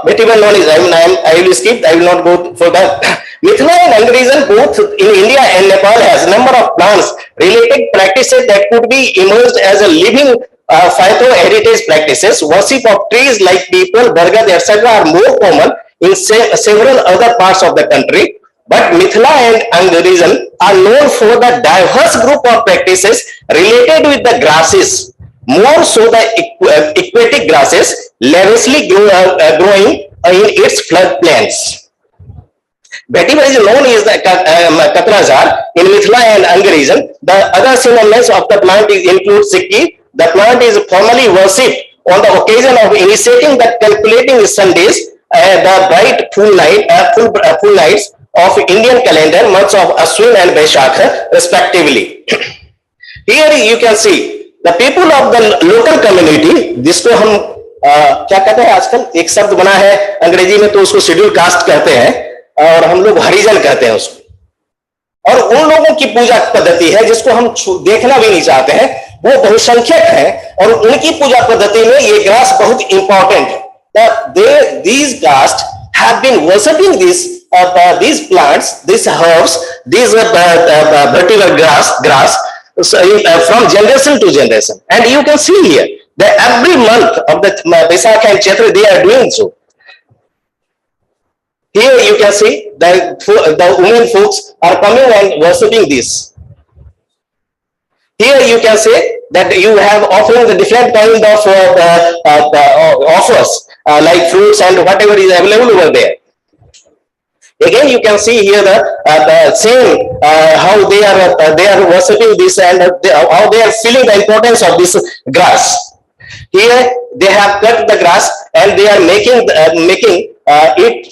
Very well known is, I will skip, I will not go for that. Mithila and Ang region both in India and Nepal has a number of plants related practices that could be emerged as a living phyto-heritage practices. Worship of trees like people, bargad, etc. are more common in several other parts of the country. But Mithila and Ang region are known for the diverse group of practices related with the grasses. More so the aquatic grasses lavishly growing in its floodplains. Vetiver is known as the Katrazar in Mithila and Ang region. The other synonyms of the plant include Sikki. The plant is formally worshipped on the occasion of initiating the calculating Sundays, the bright full nights of Indian calendar, months of Ashwin and Vaishakha respectively. Here you can see the people of the local community, जिसको हम क्या कहते हैं आजकल एक शब्द बना है अंग्रेजी में तो उसको शेड्यूल कास्ट कहते हैं और हम लोग हरिजन कहते हैं उसको। और उन लोगों की पूजा पद्धति है जिसको हम देखना भी नहीं चाहते हैं, वो बहुसंख्यक है और उनकी पूजा पद्धति में ये ग्रास बहुत इंपॉर्टेंट है। These castes have been worshipping these plants, these herbs, these vetiver grass from generation to generation. And you can see here that every month of the Vaisakha and Chaitra they are doing so. Here you can see that the women folks are coming and worshipping this. Here you can say that you have offering the different kind of offers like fruits and whatever is available over there. Again, you can see here the same how they are worshipping this and how they are feeling the importance of this grass. Here they have cut the grass and they are making it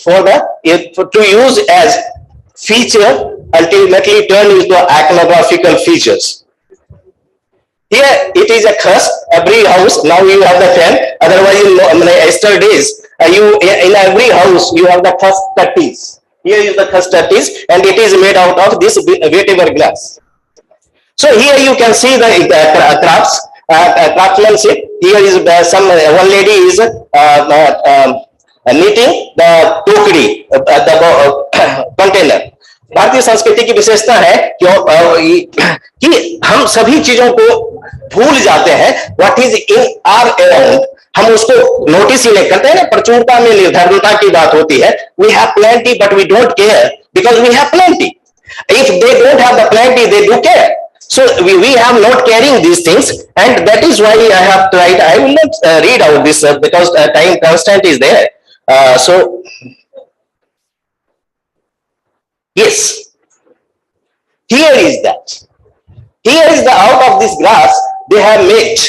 to use as feature, ultimately turn into iconographical features. Here it is a khas. Every house now you have the fan. Otherwise, in yesterday's in every house you have the khas tattis. Here is the custardis and it is made out of this vetiver glass. So here you can see the craftsmanship. Here is one lady is knitting the tokri, the container. भारतीय संस्कृति की विशेषता है कि हम सभी चीजों को भूल जाते हैं what is in our around, हम उसको नोटिस ही नहीं करते हैं ना। प्रचुरता में निर्धनता की बात होती है। We have plenty but we don't care because we have plenty. If they don't have the plenty they do care. So we have not carrying these things, and that is why I have tried. I will not read out this because time constraint is there. So yes, here is that. Here is the out of this grass they have made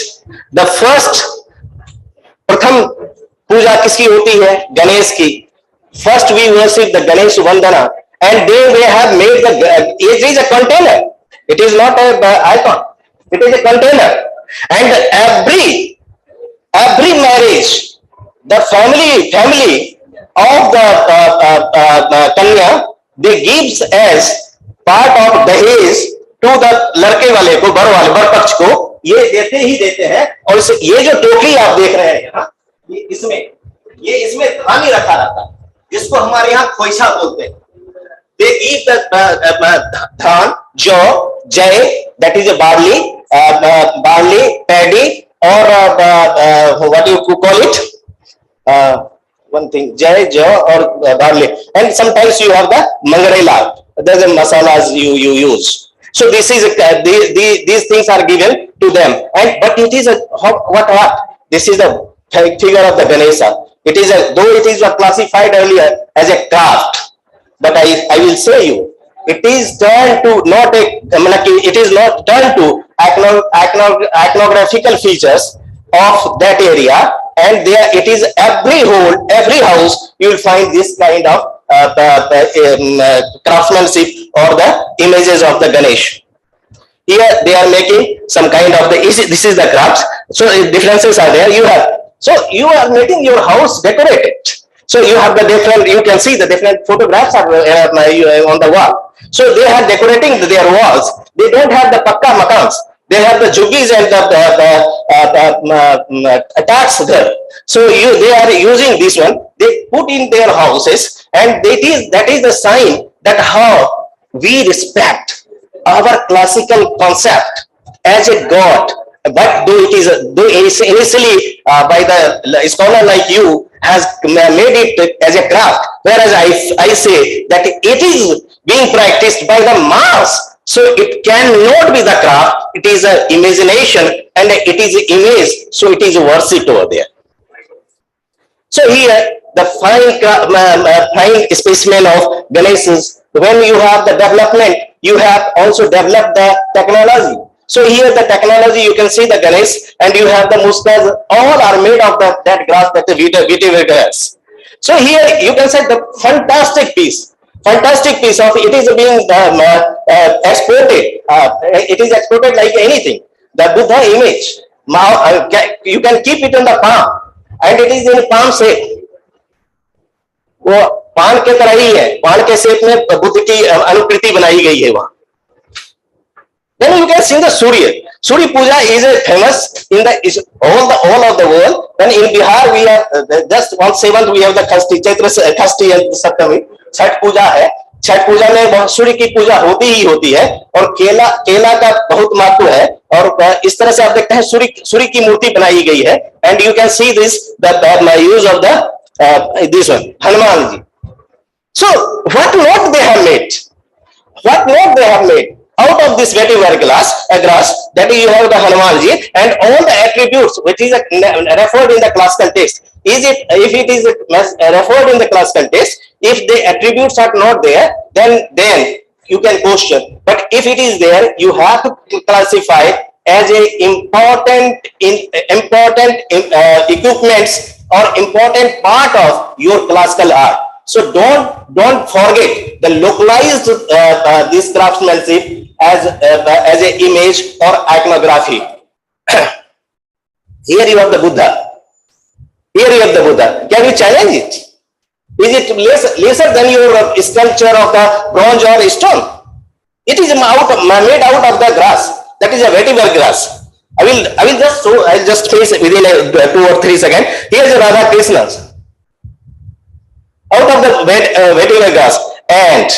the first. प्रथम पूजा किसकी होती है? गणेश की। First we worship the Ganesh Vandana, and they have made it is a container. It is not a icon. It is a container, and every marriage, the family of the Kanya, they gives as part of दहेज to the लड़के वाले को, बर पक्ष को ये देते ही देते हैं। और ये जो टोकरी आप देख रहे हैं यहाँ, ये इसमें धान ही रखा रहता है, जिसको हमारे यहाँ खोइछा बोलते हैं। They give the धान, जौ, jai, that is a barley, paddy, or what do you call it? One thing, jai, jaw, or barley, and sometimes you have the mangarela. There's a masalas you use. So this is these things are given to them, and but it is a what? This is the figure of the Ganesha. It is a, though it is classified earlier as a craft, but I will say you, it is turned to not a, it is not turned to iconographical features of that area, and there it is every hole, every house you will find this kind of craftsmanship or the images of the Ganesh. Here they are making some kind of the, this is the crafts, so differences are there. You have, so you are making your house decorated. So you have the different, you can see the different photographs are on the wall. So they are decorating their walls. They don't have the pakka makans. They have the jugis and the attacks there. So they are using this one. They put in their houses, and that is the sign that how we respect our classical concept as a god. But though initially by the scholar like you has made it as a craft, whereas I say that it is being practiced by the mass, so it cannot be the craft, it is an imagination and it is an image, so it is worshipped over there. So here the fine specimen of Ganesha's, when you have the development, you have also developed the technology. So here the technology, you can see the Ganesh, and you have the muskas, all are made of that grass, that the vetiver grass. So here you can say the fantastic piece of it is being exported. It is exported like anything. The Buddha image, you can keep it in the palm, and it is in palm shape. वो पान के तरह ही है, पान के shape में बुद्ध की अनुकृति बनाई गई है वहां. Then you can see the Surya Puja is famous in the all of the world. Then in Bihar we have just 1/7 we have the Khasti and Saptami. Chhath पूजा है. छठ पूजा में सूर्य की पूजा होती ही है, और केला का बहुत महत्व है, और इस तरह से आप देखते हैं सूर्य की मूर्ति बनाई गई है. And you can see this the use of the this one Hanuman ji. So what note they have made? What note they have made? Out of this vetiver grass, that you have the Hanuman ji, and all the attributes which is referred in the classical text. If it is referred in the classical text, if the attributes are not there, then you can question. But if it is there, you have to classify as a important equipments or important part of your classical art. So don't forget the localized this craftsmanship as a image or iconography. Here you have the Buddha. Here you have the Buddha. Can you challenge it? Is it lesser than your sculpture of the bronze or stone? It is made out of the grass. That is a vetiver grass. I will just show. I'll just face it within 2 or 3 seconds. Here is a Radha Krishna's out of the vetiver grass, and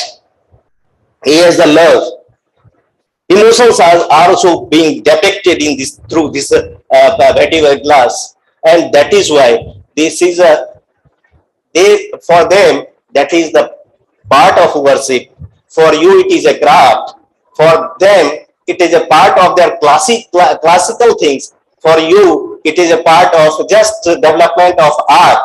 here is the love. Emotions are also being depicted in this through this vetiver glass, and that is why this is for them that is the part of worship. For you it is a craft. For them it is a part of their classical things. For you it is a part of just development of art.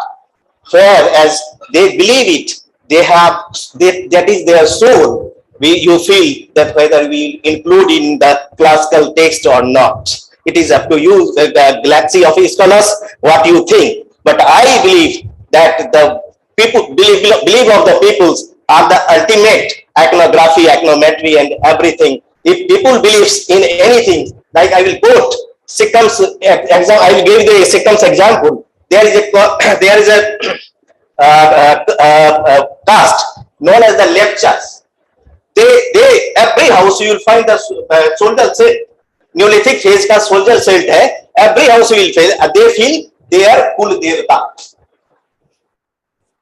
Whereas they believe it, that is their soul. You feel that whether we include in the classical text or not. It is up to you, the galaxy of scholars, what you think. But I believe that the people believe of the peoples are the ultimate iconography, iconometry, and everything. If people believe in anything, like I will quote Sikkim's example, I will give the Sikkim's example. There is a caste known as the Lepchas. They every house you will find the soldier set. Neolithic phase का soldier set है. Every house you will find. They feel they are kul devta.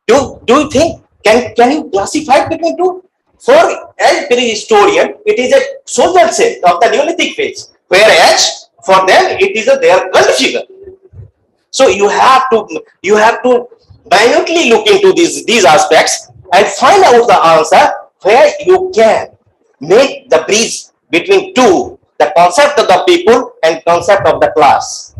Do you think can you classify between two? For as prehistorian, it is a soldier set of the Neolithic phase, whereas for them it is their cult figure. So you have to minutely look into these aspects and find out the answer where you can make the bridge between two, the concept of the people and concept of the class.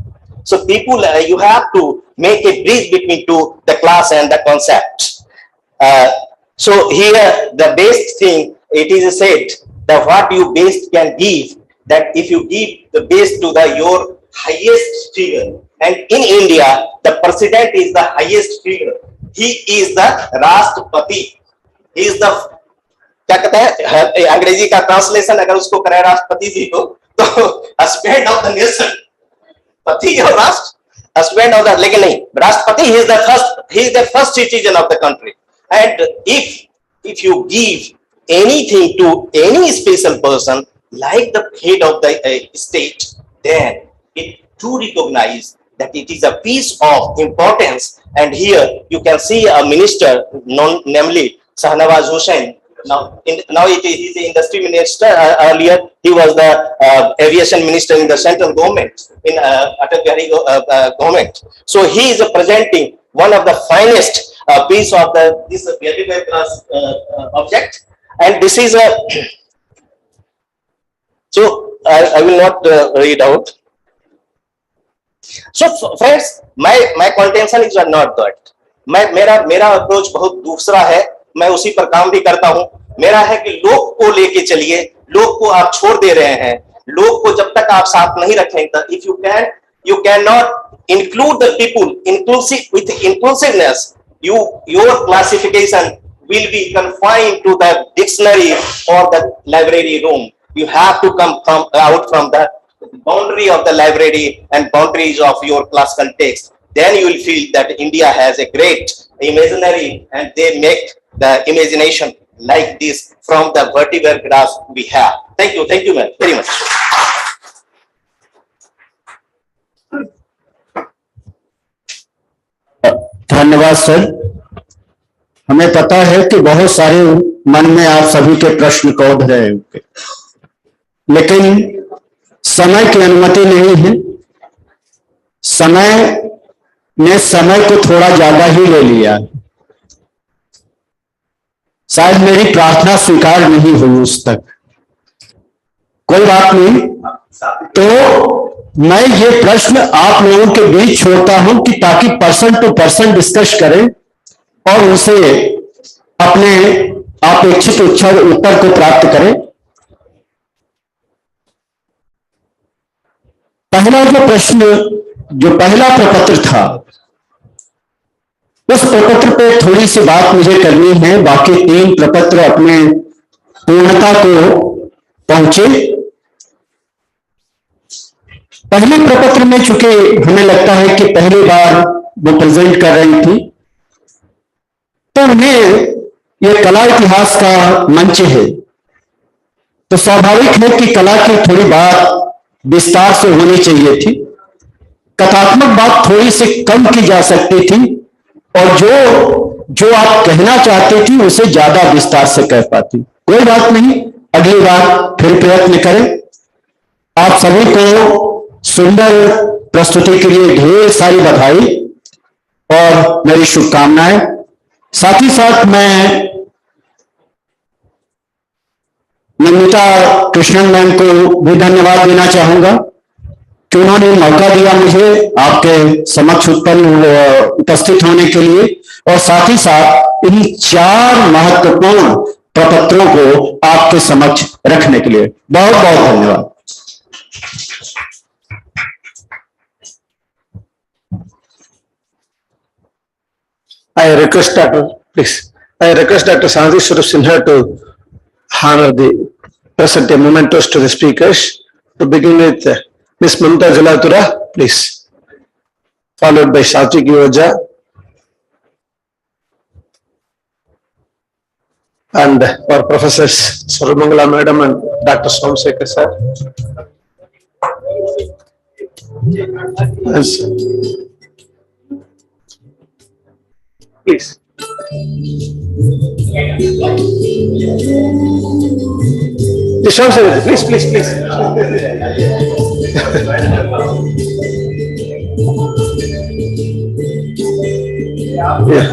So people, you have to make a bridge between two, the class and the concept. So here the base thing, it is said that what you base can give, that if you give the base to the your highest figure, and in India the president is the highest figure, he is the राष्ट्रपति, he is the, क्या कहते हैं अंग्रेजी का translation अगर उसको करें राष्ट्रपति जी को, तो husband of the nation, पति और राष्ट्र, husband of the, लेकिन नहीं, राष्ट्रपति he is the first citizen of the country. And if you give anything to any special person like the head of the state, then it to recognize that it is a piece of importance. And here you can see a minister, namely Shahnawaz Hussain. Now he's the industry minister. Earlier he was the aviation minister in the central government, in Atal Bihari government. So he is presenting one of the finest piece of this very class object, and this is a. So I will not read out. So friends, my contention is not that. मेरा approach बहुत दूसरा है, मैं उसी पर काम भी करता हूं. मेरा है कि लोग को लेके चलिए, लोग को आप छोड़ दे रहे हैं, लोग को जब तक आप साथ नहीं रखेंगे, if you cannot include the people with inclusiveness, your classification will be confined to the dictionary or the library room. You have to come out from the boundary of the library and boundaries of your classical text. Then you will feel that India has a great imaginary, and they make the imagination like this from the vertebral graphs we have. Thank you very much. धन्यवाद sir. हमें पता है कि बहुत सारे मन में आप सभी के प्रश्न कौध रहे होंगे, लेकिन समय की अनुमति नहीं है. समय ने समय को थोड़ा ज्यादा ही ले लिया. शायद मेरी प्रार्थना स्वीकार नहीं हुई उस तक. कोई बात नहीं. तो मैं ये प्रश्न आप लोगों के बीच छोड़ता हूं कि ताकि पर्सन टू पर्सन डिस्कस करें और उनसे अपने अपेक्षित उत्तर को प्राप्त करें. पहला जो प्रश्न, जो पहला प्रपत्र था, उस प्रपत्र पे थोड़ी सी बात मुझे करनी है. बाकी तीन प्रपत्र अपने पूर्णता को पहुंचे. पहले प्रपत्र में चूंकि हमें लगता है कि पहली बार वो प्रेजेंट कर रही थी, तो उन्हें ये कला इतिहास का मंच है, तो स्वाभाविक है कि कला की थोड़ी बात विस्तार से होनी चाहिए थी. कथात्मक बात थोड़ी सी कम की जा सकती थी, और जो आप कहना चाहते थी उसे ज्यादा विस्तार से कह पाती. कोई बात नहीं, अगली बार फिर प्रयत्न करें. आप सभी को सुंदर प्रस्तुति के लिए ढेर सारी बधाई और मेरी शुभकामनाएं. साथ ही साथ मैं नमिता कृष्णन मैम को भी धन्यवाद देना चाहूंगा कि उन्होंने मौका दिया मुझे आपके समक्ष उपस्थित होने के लिए, और साथ ही साथ इन 4 महत्वपूर्ण प्रपत्रों को आपके समक्ष रखने के लिए बहुत बहुत धन्यवाद. I request Dr. Santhi Swarup Sinha to honor the present mementos to the speakers. To begin with, Ms. Mamta Jalatura, please, followed by Satvik Yoja and our professors Sarvamangala Madam and Dr. Somsekhar sir. Please. Please. Yeah.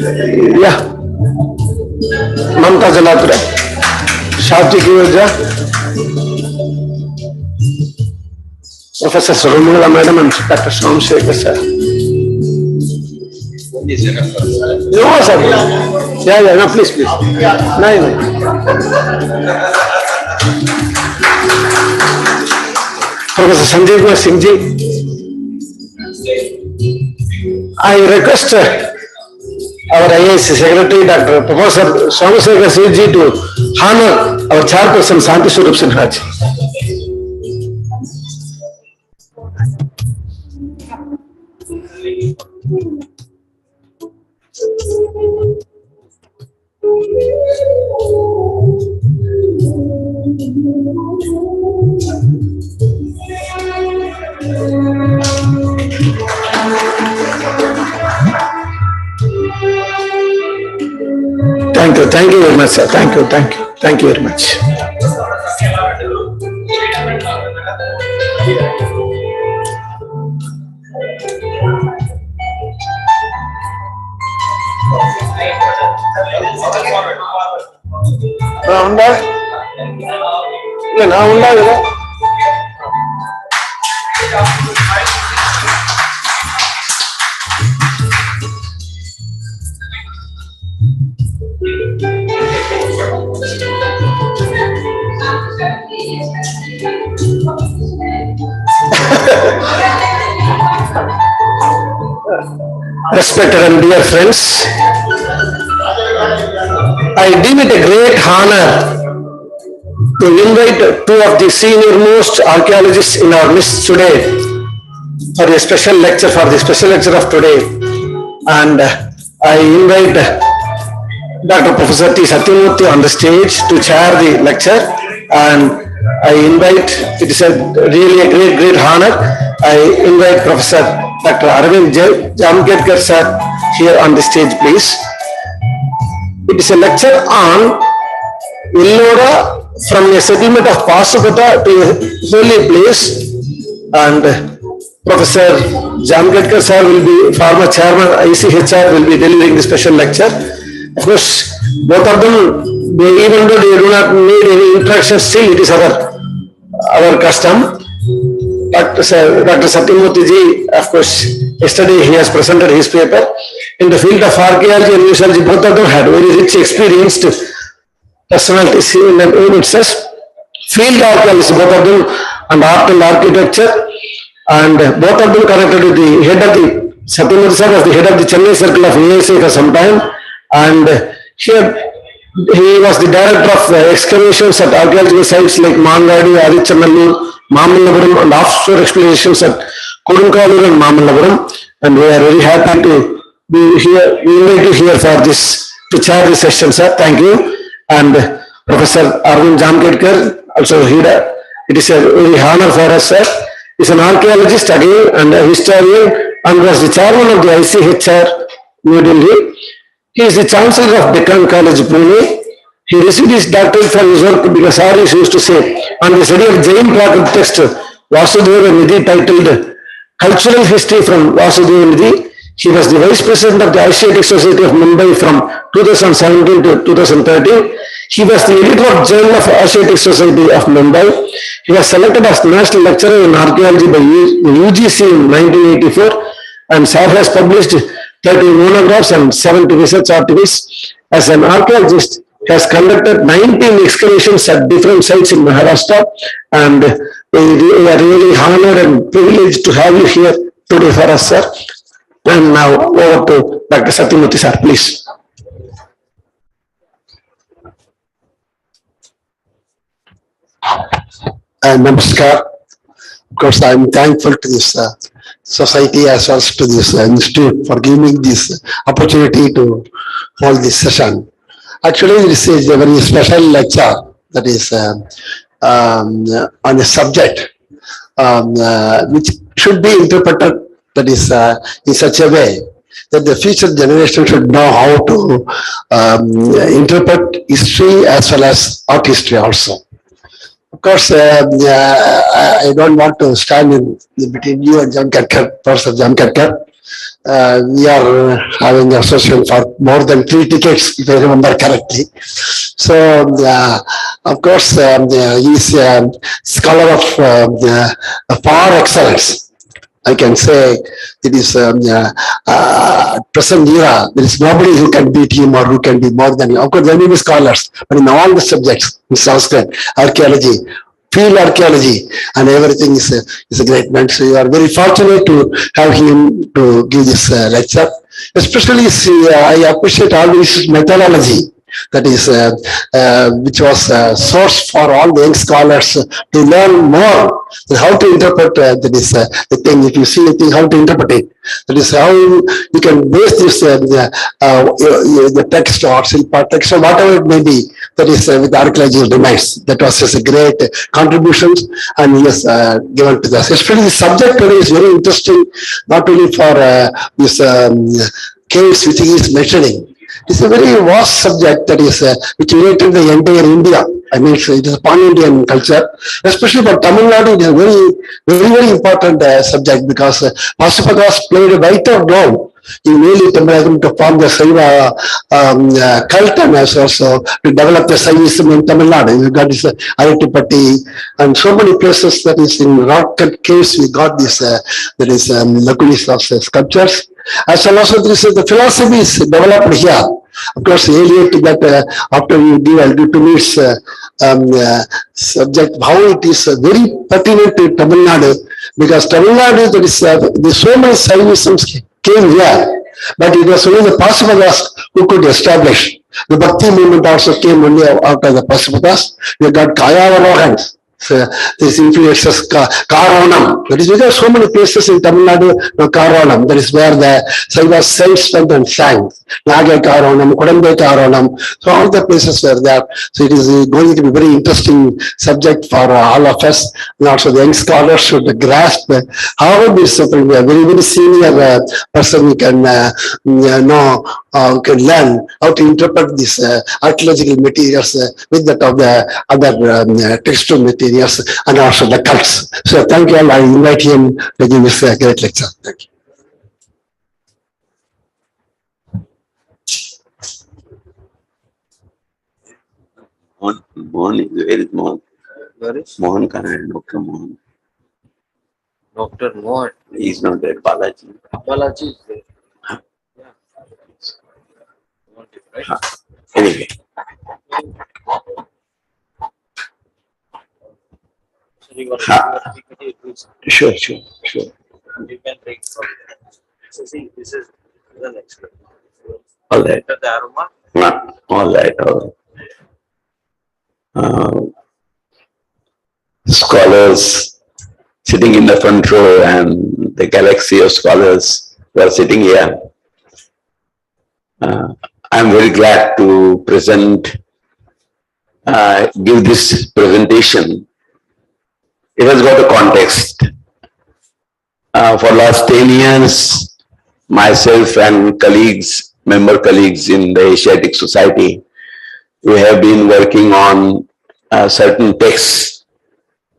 Yeah. Mamta Jalatra. Shafti Kivaja. Professor Sarumula Madam and Dr. Somsekhar sir. No, sir. Yeah, no, please. No. Professor Sanjeev Kumar Singh ji, I request our IAS Secretary Dr. Professor Somsekhar Singh ji to honor our chairperson Santi Swarup Sinha ji. Thank you very much, sir. Thank you very much. Respected and dear friends, I deem it a great honor to invite two of the senior most archaeologists in our midst today for the special lecture of today. And I invite Dr. Professor T. Satyamurthy on the stage to chair the lecture, and I invite, it is really a great honor, I invite Professor Dr. Arvind Jamkedkar sir here on the stage, please. It is a lecture on Illora from a settlement of Pasupata to a holy place, and Professor Jamkedkar sir will be, former chairman ICHR, will be delivering the special lecture. Of course, both of them, even though they do not need any introduction, still it is our custom. But Dr. Satyamurthy ji, of course, yesterday he has presented his paper. In the field of archaeology and museology, both of them had very rich, experienced personalities in itself. Field archaeology, both of them, and art and architecture, and both of them connected with the head of the, Satyamurthy sir was the head of the Chennai circle of ASA for some time, and here he was the director of excavations at archaeological sites like Mangadi, Adichanallu, Mamallapuram, and offshore explorations at Kodunkalur and Mamallapuram, and we are very happy to be here. We invite you here for this, to chair this session, sir. Thank you. And Professor Arvind Jamkedkar, also here. It is a very honor for us, sir. He is an archaeologist again and a historian, and was the chairman of the ICHR, New Delhi. He is the chancellor of Deccan College, Pune. He received his doctorate for his work, because Aris used to say, on the study of Jain Prakriti text, Vasudeva Nidhi, titled Cultural History from Vasudeva Nidhi. He was the vice president of the Asiatic Society of Mumbai from 2017 to 2013. He was the editor of Journal of Asiatic Society of Mumbai. He was selected as national lecturer in archaeology by the UGC in 1984, and sir has published 30 monographs and 70 research articles. As an archaeologist, he has conducted 19 excavations at different sites in Maharashtra, and we are really honored and privileged to have you here today for us, sir. And now over to Dr. Satyamurthy sir, please. Namaskar. Of course, I am thankful to this society as well as to this institute for giving me this opportunity to hold this session. Actually, this is a very special lecture that is on a subject which should be interpreted, that is in such a way that the future generation should know how to interpret history as well as art history also. Of course, I don't want to stand in between you and Jamkedkar, Professor Jamkedkar. We are having association for more than 3 decades, if I remember correctly. So, of course, he is a scholar of far excellence. I can say it is present era. There is nobody who can beat him or who can be more than him. Of course, there may be scholars, but in all the subjects, in Sanskrit, archaeology, field archaeology, and everything is a great man. So you are very fortunate to have him to give this lecture. Especially, I appreciate all his methodology. That is, which was a source for all the young scholars to learn more how to interpret that is the thing. If you see a thing, how to interpret it. That is how you can base this the text or C.P.R text or whatever it may be. That is with archaeological remains. That was just a great contribution, and he has given to us. Especially the subject today is very interesting, not only for this caves which he is mentioning. It's a very vast subject that is which related the entire India. I mean, it is a pan-Indian culture, especially for Tamilnadu. It is a very important subject because Pasupadas played a vital role in early Tamilnadu to form the Saiva cult and also to develop the Saivism in Tamilnadu. We got this Ayatupatti and so many places that is in rock cut caves. We got this that is lacunis of sculptures. As well also this is the philosophy is developed here. Of course, earlier to that, after you give, I'll give to me subject, how it is very pertinent to Tamil Nadu, because Tamil Nadu, there is there's so many Saivisms came here, but it was only the Pasupadas who could establish. The Bhakti movement also came only after the Pasupadas. We got Kayavalohans. This influences Karanam. That is because so many places in Tamil Nadu, Karanam, that is where the Saivas sang and sang. Naga Karanam, Kodambe Karanam. So all the places were there. So it is going to be very interesting subject for all of us. And also the young scholars should grasp how this very senior person who can know, can learn how to interpret these archaeological materials with that of the other textual materials and also the cults. So thank you all. I invite him to give this great lecture. Thank you. Mohan is where is Mohan? Where is Mohan Karan? Dr. Mohan. Dr. Mohan. He is not there. Balaji. Balaji is there. Huh? Yeah. Huh. Anyway. Sure. You can take from there. So see, this is the next one. All right. The aroma. All right. Scholars sitting in the front row and the galaxy of scholars who are sitting here. I'm very glad to give this presentation. It has got a context. For last 10 years, myself and member colleagues in the Asiatic Society, we have been working on certain texts,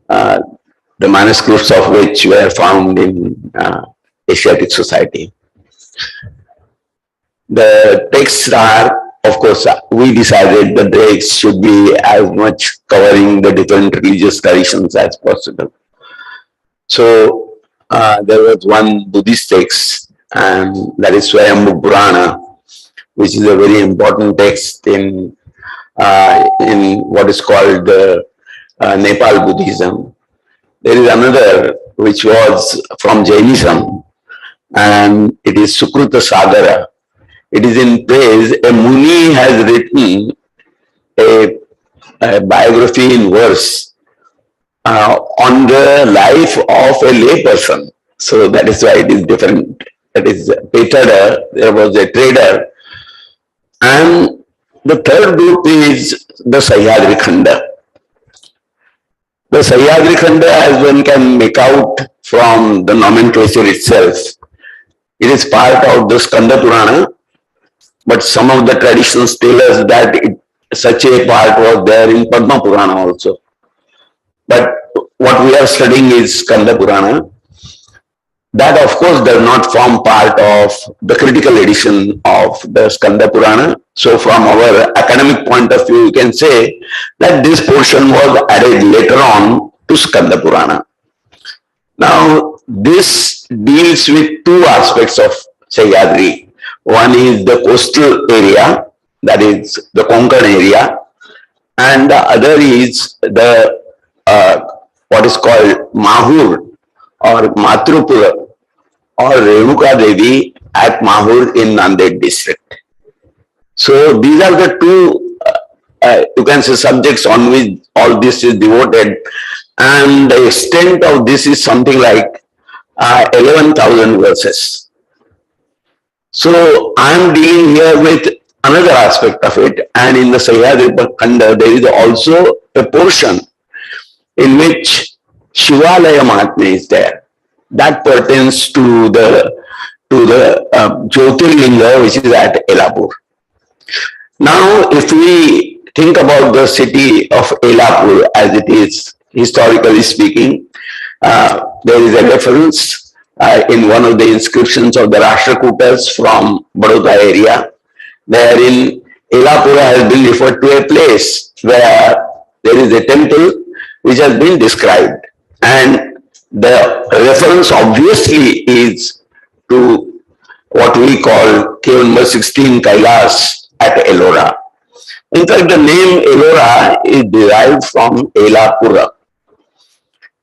the manuscripts of which were found in Asiatic Society. The texts are, of course, we decided that they should be as much covering the different religious traditions as possible. So there was one Buddhist text, and that is Swayambhu Purana, which is a very important text in what is called Nepal Buddhism. There is another which was from Jainism, and it is Sukruta Sagara. It is in praise. A Muni has written a biography in verse on the life of a lay person. So that is why it is different. That is Petada, there was a trader. And the third group is the Sahyadri Khanda. The Sahyadri Khanda, as one can make out from the nomenclature itself, it is part of the Skanda Purana, but some of the traditions tell us that such a part was there in Padma Purana also. But what we are studying is Skanda Purana. that of course does not form part of the critical edition of the Skanda Purana. So from our academic point of view, you can say that this portion was added later on to Skanda Purana. Now, this deals with two aspects of Sahyadri. One is the coastal area, that is the Konkan area, and the other is the what is called Mahur or Matrupura or Renuka Devi at Mahur in Nanded district. So these are the two, you can say, subjects on which all this is devoted, and the extent of this is something like 11,000 verses. So I am dealing here with another aspect of it, and in the Sahyadri Khanda there is also a portion in which Shivalaya Mahatmya is there. That pertains to the Jyotirlinga which is at Elapur. Now, if we think about the city of Elapur as it is historically speaking, there is a reference in one of the inscriptions of the Rashtrakutas from Baroda area, wherein Elapura has been referred to a place where there is a temple which has been described, and the reference obviously is to what we call cave number 16 Kailas at Ellora. In fact, the name Ellora is derived from Elapura.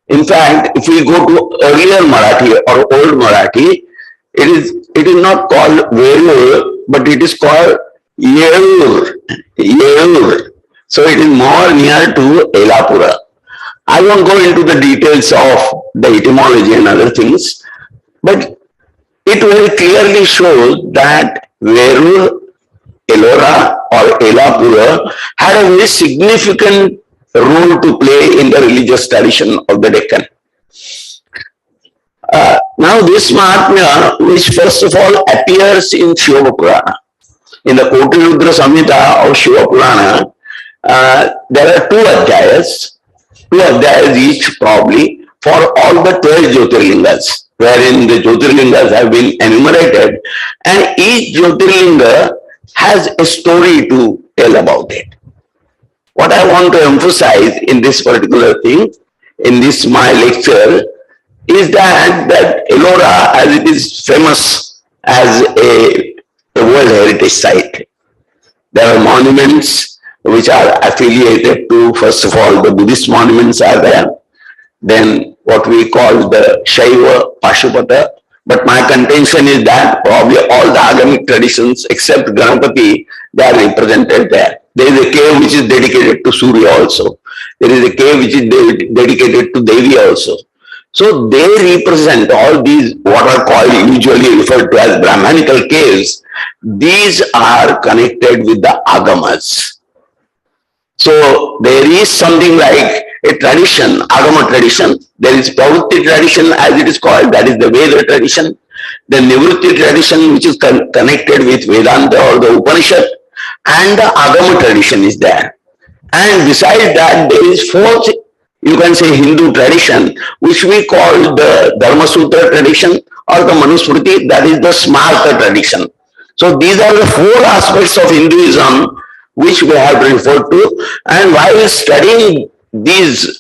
In fact, if we go to earlier Marathi or old Marathi, it is not called Velur, but it is called Yelur. Yelur. So it is more near to Elapura. I won't go into the details of the etymology and other things, but it very clearly shows that Velur, Ellora or Elapura had a very significant role to play in the religious tradition of the Deccan. Now this Mahatmya, which first of all appears in Shiva Purana, in the Kotiludra Samhita of Shiva Purana, there are two adhyayas each probably for all the 12 Jyotirlingas, wherein the Jyotirlingas have been enumerated, and each Jyotirlinga has a story to tell about it. What I want to emphasize in this particular thing, in this my lecture, is that Ellora, as it is famous as a World Heritage Site, there are monuments which are affiliated to, first of all, the Buddhist monuments are there, then what we call the Shaiva Pashupata, but my contention is that probably all the agamic traditions except Ganapati, they are represented there. There is a cave which is dedicated to Surya also. There is a cave which is dedicated to Devi also. So they represent all these what are called usually referred to as Brahmanical caves. These are connected with the Agamas. So there is something like a tradition, Agama tradition. There is Pravritti tradition as it is called, that is the Veda tradition. The Nivritti tradition which is connected with Vedanta or the Upanishad, and the Agama tradition is there. And besides that, there is fourth, you can say, Hindu tradition, which we call the Dharma Sutra tradition or the Manusmriti, that is the Smarta tradition. So these are the four aspects of Hinduism which we have referred to, and while studying these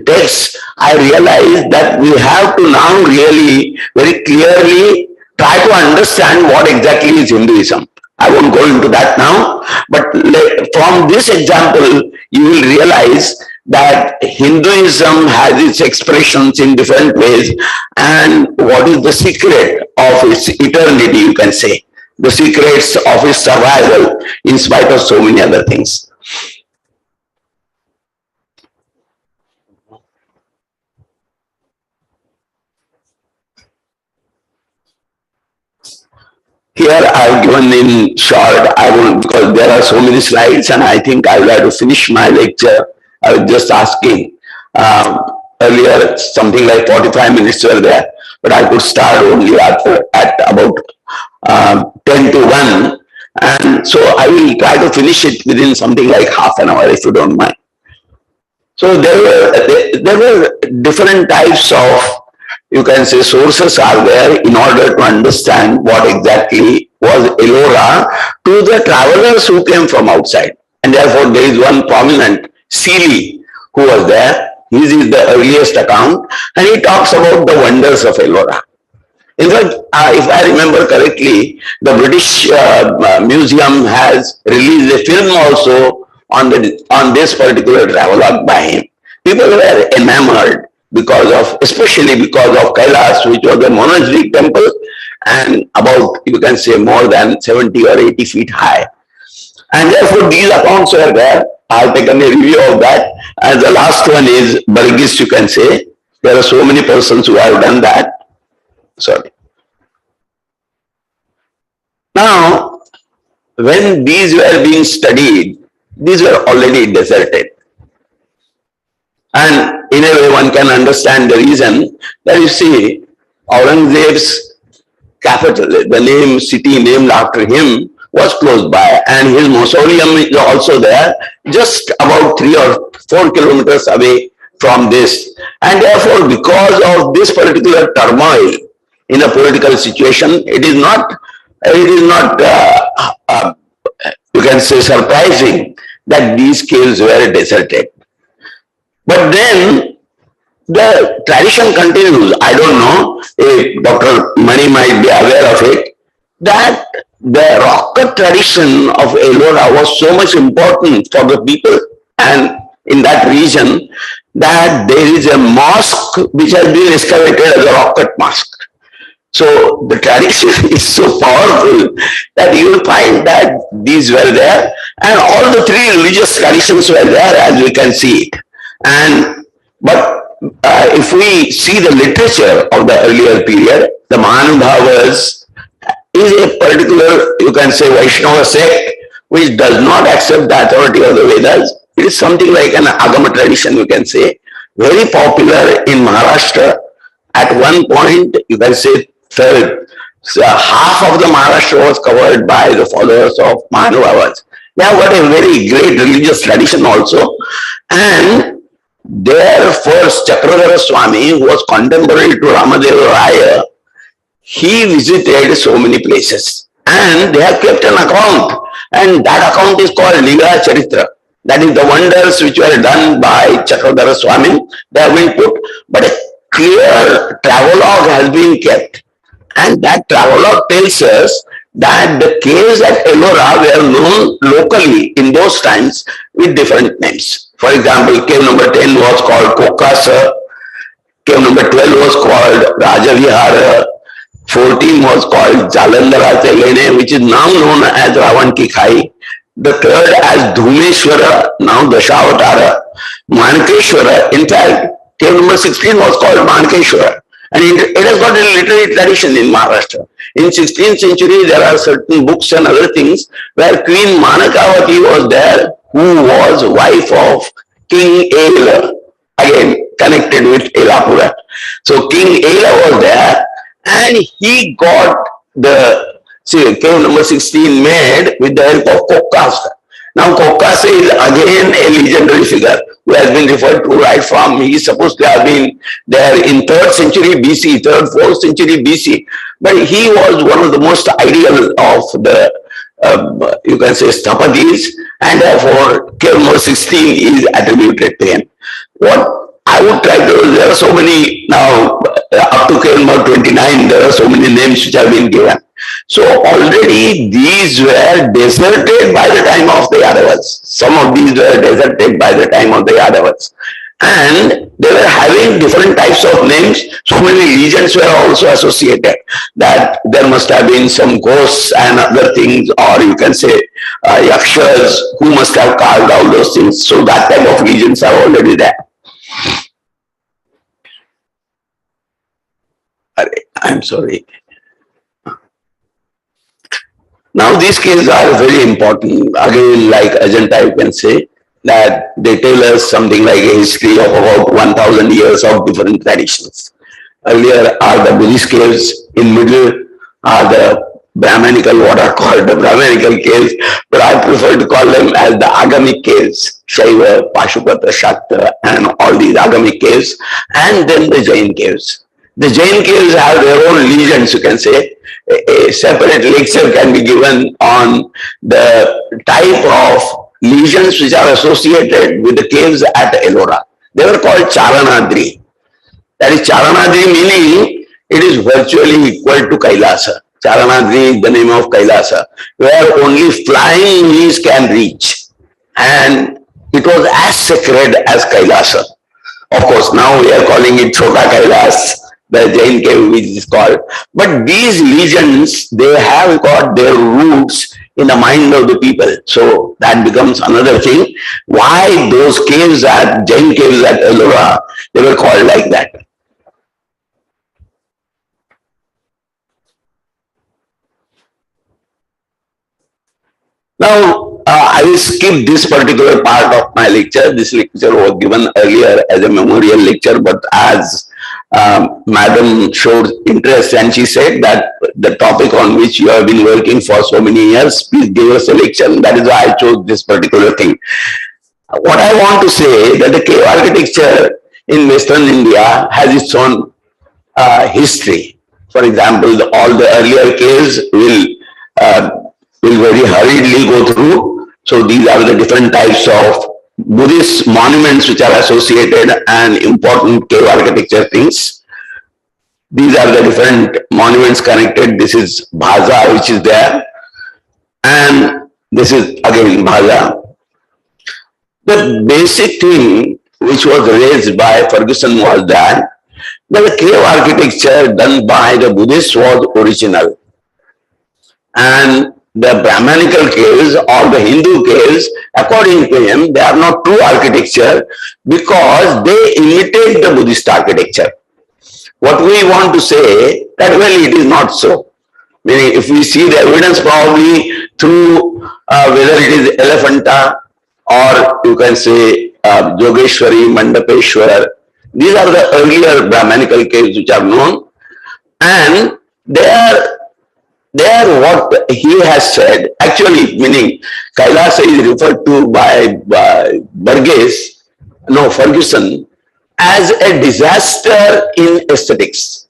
texts, I realized that we have to now really very clearly try to understand what exactly is Hinduism. I won't go into that now, but from this example, you will realize that Hinduism has its expressions in different ways, and what is the secret of its eternity, you can say, the secrets of its survival in spite of so many other things. Here I have given in short, I will, because there are so many slides and I think I will have to finish my lecture. I was just asking, earlier something like 45 minutes were there, but I could start only at about 10 to 1, and so I will try to finish it within something like half an hour if you don't mind. So there were different types of, you can say, sources are there in order to understand what exactly was Ellora to the travelers who came from outside. And therefore, there is one prominent, Seeley, who was there. His is the earliest account, and he talks about the wonders of Ellora. In fact, if I remember correctly, the British Museum has released a film also on this particular travelogue by him. People were enamored because of, especially because of Kailas, which was a monastic temple and about, you can say, more than 70 or 80 feet high. And therefore, these accounts were there. I've taken a review of that. And the last one is Burgess, you can say. There are so many persons who have done that. Sorry. Now, when these were being studied, these were already deserted. And in a way, one can understand the reason that you see Aurangzeb's capital, the name city named after him, was close by, and his mausoleum is also there, just about 3 or 4 kilometers away from this. And therefore, because of this particular turmoil in a political situation, it is not you can say, surprising that these caves were deserted. But then the tradition continues. I don't know if Dr. Mani might be aware of it, that the rock cut tradition of Ellora was so much important for the people and in that region that there is a mosque which has been excavated as a rock cut mosque. So the tradition is so powerful that you will find that these were there, and all the 3 religious traditions were there, as we can see it. But if we see the literature of the earlier period, the Mahanubhavas is a particular, you can say, Vaishnava sect which does not accept the authority of the Vedas. It is something like an Agama tradition, you can say, very popular in Maharashtra. At one point, you can say, half of the Maharashtra was covered by the followers of Mahanubhavas. They have got a very great religious tradition also. And their first Chakradhara Swami, who was contemporary to Ramadeva Raya, he visited so many places. And they have kept an account. And that account is called Leela Charitra. That is the wonders which were done by Chakradhara Swami. They have been put. But a clear travelogue has been kept. And that travelogue tells us that the caves at Ellora were known locally in those times with different names. For example, cave number 10 was called Kokasa, cave number 12 was called Rajavihara, 14 was called Jalandhara Telene, which is now known as Ravan Ki Khai, the third as Dhumeshwara, now Dashavatara, Mankeshwara. In fact, cave number 16 was called Mankeshwara. And it has got a literary tradition in Maharashtra. In 16th century, there are certain books and other things where Queen Manakavati was there, who was wife of King Ela, again connected with Elapura. So King Ela was there, and he got the cave number 16 made with the help of Kokasa. Now Kokasa is again a legendary figure who has been referred to right from, he is supposed to have been there in 3rd century BC, 3rd, 4th century BC, but he was one of the most ideal of the, you can say, Sthapadis, and therefore cave number 16 is attributed to him. What I would try to, there are so many now, up to cave number 29, there are so many names which have been given. So already these were deserted by the time of the Yadavas. Some of these were deserted by the time of the Yadavas. And they were having different types of names. So many legends were also associated, that there must have been some ghosts and other things, or you can say yakshas who must have carved out those things. So that type of legends are already there. I'm sorry. Now these cases are very important. Again, like Ajanta, you can say that they tell us something like a history of about 1000 years of different traditions. Earlier are the Buddhist caves, in middle are the Brahmanical, what are called the Brahmanical caves, but I prefer to call them as the Agamic caves, Shaiva, Pashupata, Shakta, and all these Agamic caves, and then the Jain caves. The Jain caves have their own legends, you can say. A separate lecture can be given on the type of lesions which are associated with the caves at Ellora. They were called Charanadri. That is Charanadri meaning it is virtually equal to Kailasa. Charanadri is the name of Kailasa, where only flying beings can reach. And it was as sacred as Kailasa. Of course, now we are calling it Chota Kailas, the Jain cave which is called. But these legends, they have got their roots in the mind of the people. So that becomes another thing. Why those caves at Jain caves at Ellora, they were called like that. Now, I will skip this particular part of my lecture. This lecture was given earlier as a memorial lecture, but as Madam showed interest and she said that the topic on which you have been working for so many years, please give us a lecture. That is why I chose this particular thing. What I want to say that the cave architecture in Western India has its own history. For example, all the earlier caves will very hurriedly go through. So these are the different types of Buddhist monuments which are associated and important cave architecture things. These are the different monuments connected. This is Bhaza which is there. And this is again Bhaza. The basic thing which was raised by Ferguson was that the cave architecture done by the Buddhists was original. And the Brahmanical caves or the Hindu caves, according to him, they are not true architecture because they imitate the Buddhist architecture. What we want to say that, well, it is not so. Meaning, if we see the evidence probably through whether it is Elephanta or you can say Jogeshwari, Mandapeshwar, these are the earlier Brahmanical caves which are known, and they are what he has said, actually, meaning Kailasa is referred to by Ferguson, as a disaster in aesthetics.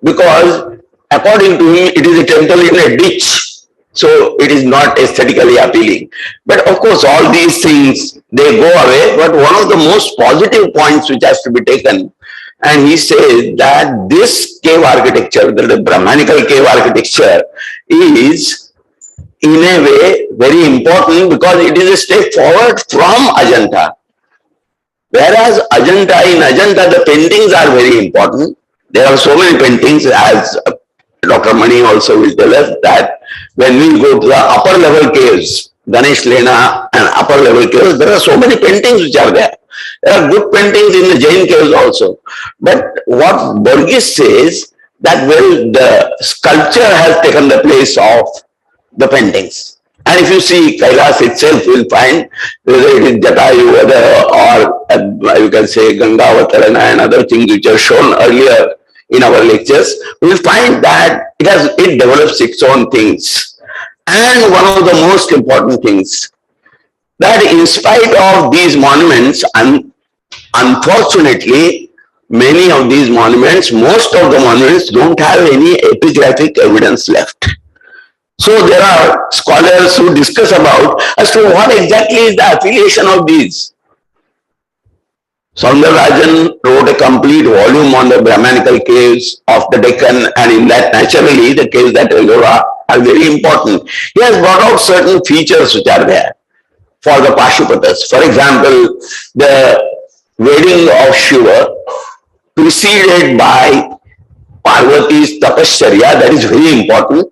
Because according to him, it is a temple in a ditch. So it is not aesthetically appealing. But of course, all these things, they go away. But one of the most positive points which has to be taken, and he says that this cave architecture, the Brahmanical cave architecture, is in a way very important because it is a step forward from Ajanta. Whereas in Ajanta, the paintings are very important. There are so many paintings, as Dr. Mani also will tell us, that when we go to the upper level caves, Ganesh Lena and upper level caves, there are so many paintings which are there. There are good paintings in the Jain caves also. But what Burgess says that, well, the sculpture has taken the place of the paintings. And if you see Kailas itself, you will find whether it is Jatayu or you can say Gangavatarana and other things which are shown earlier in our lectures, we will find that it develops its own things. And one of the most important things, that in spite of these monuments, and unfortunately, many of these monuments, most of the monuments don't have any epigraphic evidence left. So there are scholars who discuss about as to what exactly is the affiliation of these. Soundararajan wrote a complete volume on the Brahmanical caves of the Deccan, and in that naturally the caves at Ellora are very important. He has brought out certain features which are there for the Pashupatas. For example, the wedding of Shiva preceded by Parvati's Tapasharya, that is very important.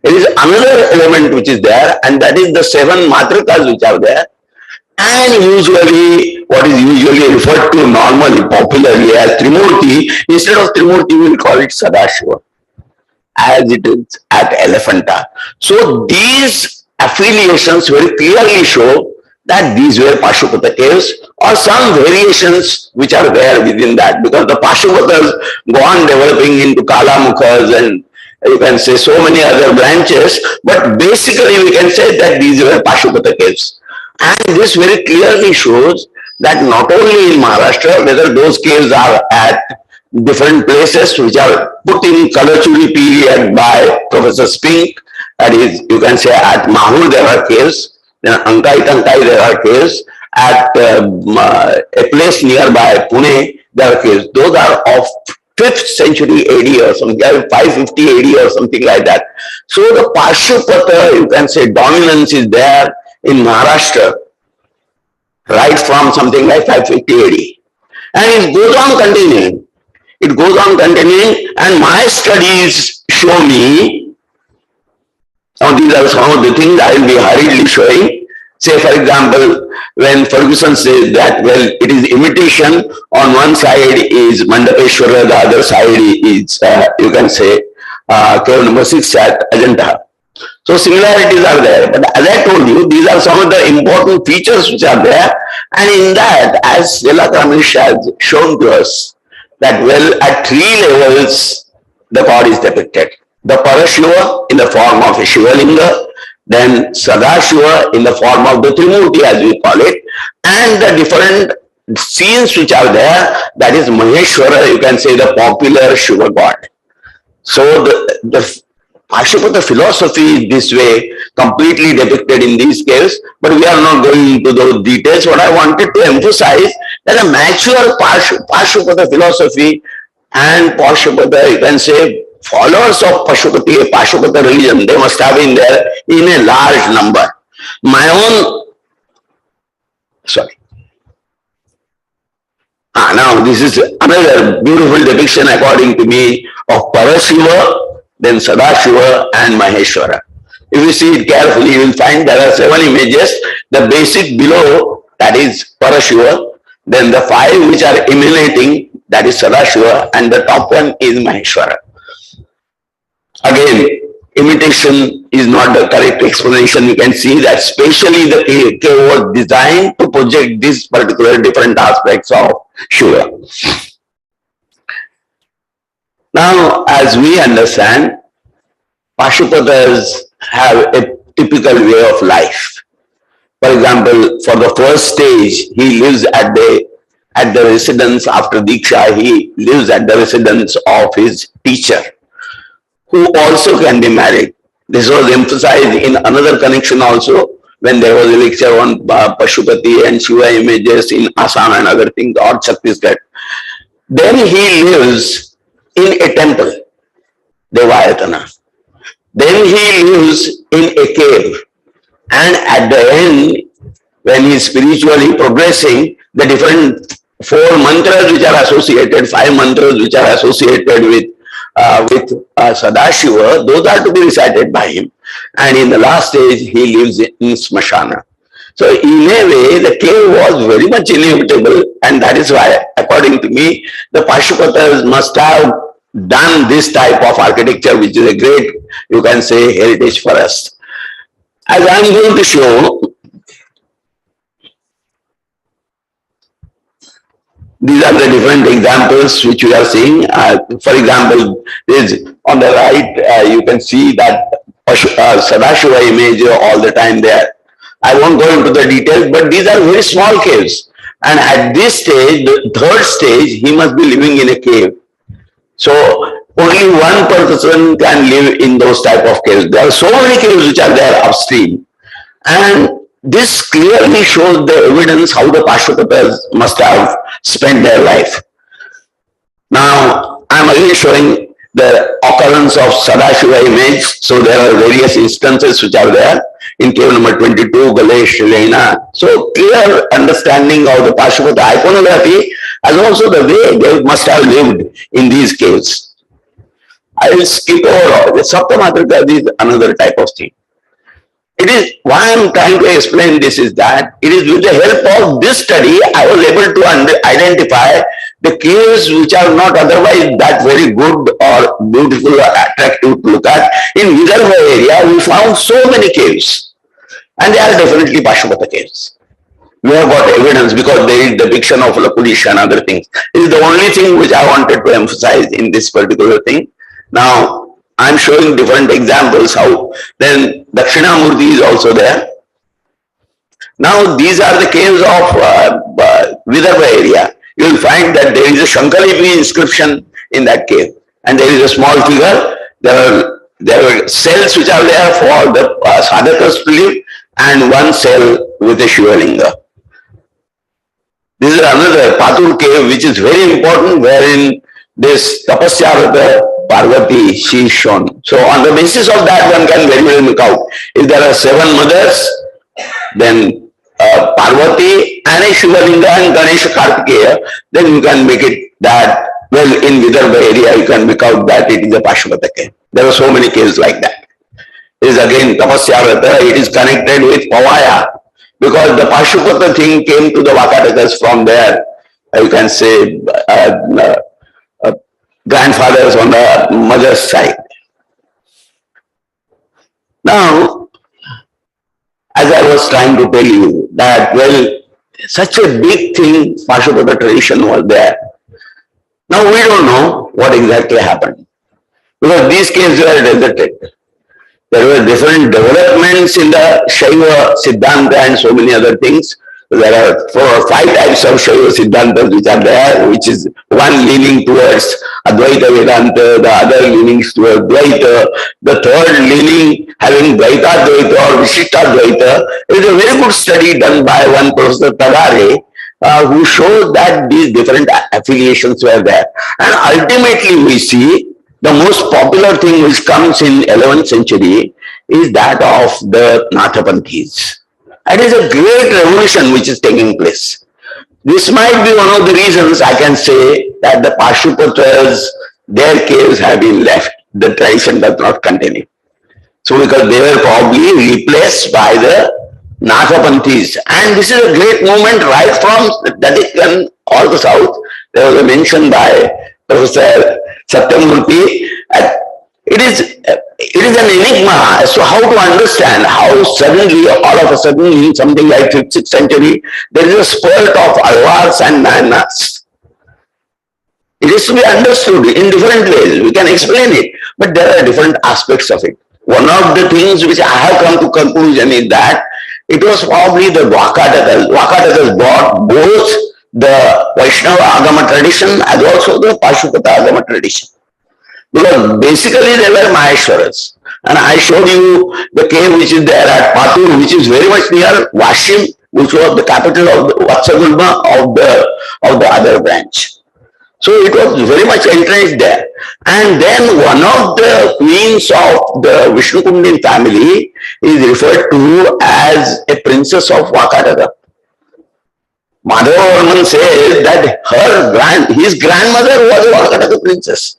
There is another element which is there, and that is the 7 matrikas which are there. And usually, what is usually referred to normally, popularly as Trimurti, instead of Trimurti, we will call it Sadashiva, as it is at Elephanta. So these affiliations very clearly show that these were Pashupata caves, or some variations which are there within that, because the Pashupatas go on developing into Kalamukhas and you can say so many other branches, but basically we can say that these were Pashupata caves. And this very clearly shows that not only in Maharashtra, whether those caves are at different places which are put in Kalachuri period by Professor Spink. That is, you can say at Mahur there are caves, then Ankai Tankai there are caves, at a place nearby Pune there are caves. Those are of 5th century AD or something, 550 AD or something like that. So the Pashupata, you can say, dominance is there in Maharashtra right from something like 550 AD. And it goes on continuing. It goes on continuing, and my studies show me, now these are some of the things I will be hurriedly showing. Say, for example, when Ferguson says that, well, it is imitation, on one side is Mandapeshwara, the other side is, you can say, cave number 6 at Ajanta. So similarities are there, but as I told you, these are some of the important features which are there, and in that, as Yelak Ramesh has shown to us, that well, at 3 levels, the god is depicted. The Parashiva in the form of a Shivalinga, then Sadashiva in the form of the Trimurti as we call it, and the different scenes which are there, that is Maheshwara, you can say the popular Shiva god. So the Pashupata philosophy is this way, completely depicted in these caves, but we are not going into those details. What I wanted to emphasize that a mature Pashupata philosophy and Pashupata, you can say, followers of Pashupata religion, they must have been there in a large number. My own, sorry. Now this is another beautiful depiction according to me of Parashiva, then Sadashiva and Maheshwara. If you see it carefully, you will find there are 7 images. The basic below, that is Parashiva, then the 5 which are emanating, that is Sadashiva, and the top one is Maheshwara. Again, imitation is not the correct explanation. You can see that spatially the cave was designed to project these particular different aspects of Shiva. Now, as we understand, Pashupatas have a typical way of life. For example, for the first stage, he lives at the residence after Diksha, he lives at the residence of his teacher, who also can be married. This was emphasized in another connection also, when there was a lecture on Pashupati and Shiva images in Assam and other things, or Chhattisgarh. Then he lives in a temple, Devayatana. Then he lives in a cave. And at the end, when he is spiritually progressing, the different 4 mantras which are associated, 5 mantras which are associated with Sadashiva, those are to be recited by him. And in the last stage, he lives in Smashana. So in a way, the cave was very much inevitable, and that is why, according to me, the Pashupatas must have done this type of architecture, which is a great, you can say, heritage for us. As I am going to show, these are the different examples which we are seeing. For example, is on the right, you can see that Sadashiva image all the time there. I won't go into the details, but these are very small caves. And at this stage, the 3rd stage, he must be living in a cave. So only one person can live in those type of caves. There are so many caves which are there upstream. And this clearly shows the evidence how the Pashupatas must have spent their life. Now, I am again showing the occurrence of Sadashiva image. So there are various instances which are there in cave number 22, Galesh, Lena. So clear understanding of the Pashupata iconography, as also the way they must have lived in these caves. I will skip over all. The Saptamatrika is another type of thing. It is, why I am trying to explain this is that it is with the help of this study, I was able to identify the caves which are not otherwise that very good or beautiful or attractive to look at. In Vidarbha area, we found so many caves, and they are definitely Pashupata caves. We have got evidence because there is depiction of Lakulish and other things. This is the only thing which I wanted to emphasize in this particular thing. Now, I am showing different examples how then Dakshinamurti is also there. Now these are the caves of Vidarbha area. you will find that there is a Shankalipi inscription in that cave, and there is a small figure. There are cells which are there for the sadhakas to live, and one cell with a Shiva Linga. This is another Patur cave which is very important, wherein this Tapasyarata Parvati, she is shown. So on the basis of that, one can very well make out. If there are 7 mothers, then Parvati and a Shiva Linga and Ganesha Kartikeya, then you can make it that, well, in Vidarbha area, you can make out that it is a Pashupata cave. There are so many caves like that. It is again Tapasyarata, it is connected with Pavaya, because the Pashupata thing came to the Vakatakas from there, you can say, grandfathers on the mother's side. Now, as I was trying to tell you that, well, such a big thing, Pashupata tradition was there. Now we don't know what exactly happened, because these caves were deserted. There were different developments in the Shaiva Siddhanta and so many other things. There are 4 or 5 types of Shaiva Siddhantas which are there, which is one leaning towards Advaita Vedanta, the other leaning towards Dvaita, the third leaning having Dvaita Dvaita or Vishishta Dvaita. It is a very good study done by one Professor Tadare, who showed that these different affiliations were there. And ultimately we see the most popular thing which comes in 11th century is that of the Nathapanthis. It is a great revolution which is taking place. This might be one of the reasons I can say that the Pashupatas, their caves have been left. The tradition does not continue. So because they were probably replaced by the Nathapanthis. And this is a great movement right from Dadikan all the south. There was a mention by Professor Satyamurthy. It is an enigma as to how to understand how suddenly, all of a sudden, in something like 5th, 6th century, there is a spurt of Alvars and Nayanas. It is to be understood in different ways. We can explain it, but there are different aspects of it. One of the things which I have come to conclusion is that it was probably the Vakatakas. Vakatakas brought both the Vaishnava Agama tradition as also the Pashupata Agama tradition. Because basically they were Maheshwaras. And I showed you the cave which is there at Patur, which is very much near Vashim, which was the capital of the Vatsagulma of the other branch. So it was very much entrenched there. And then one of the queens of the Vishnu Kundin family is referred to as a princess of Vakataka. Madhava says that his grandmother was a Vakataka princess.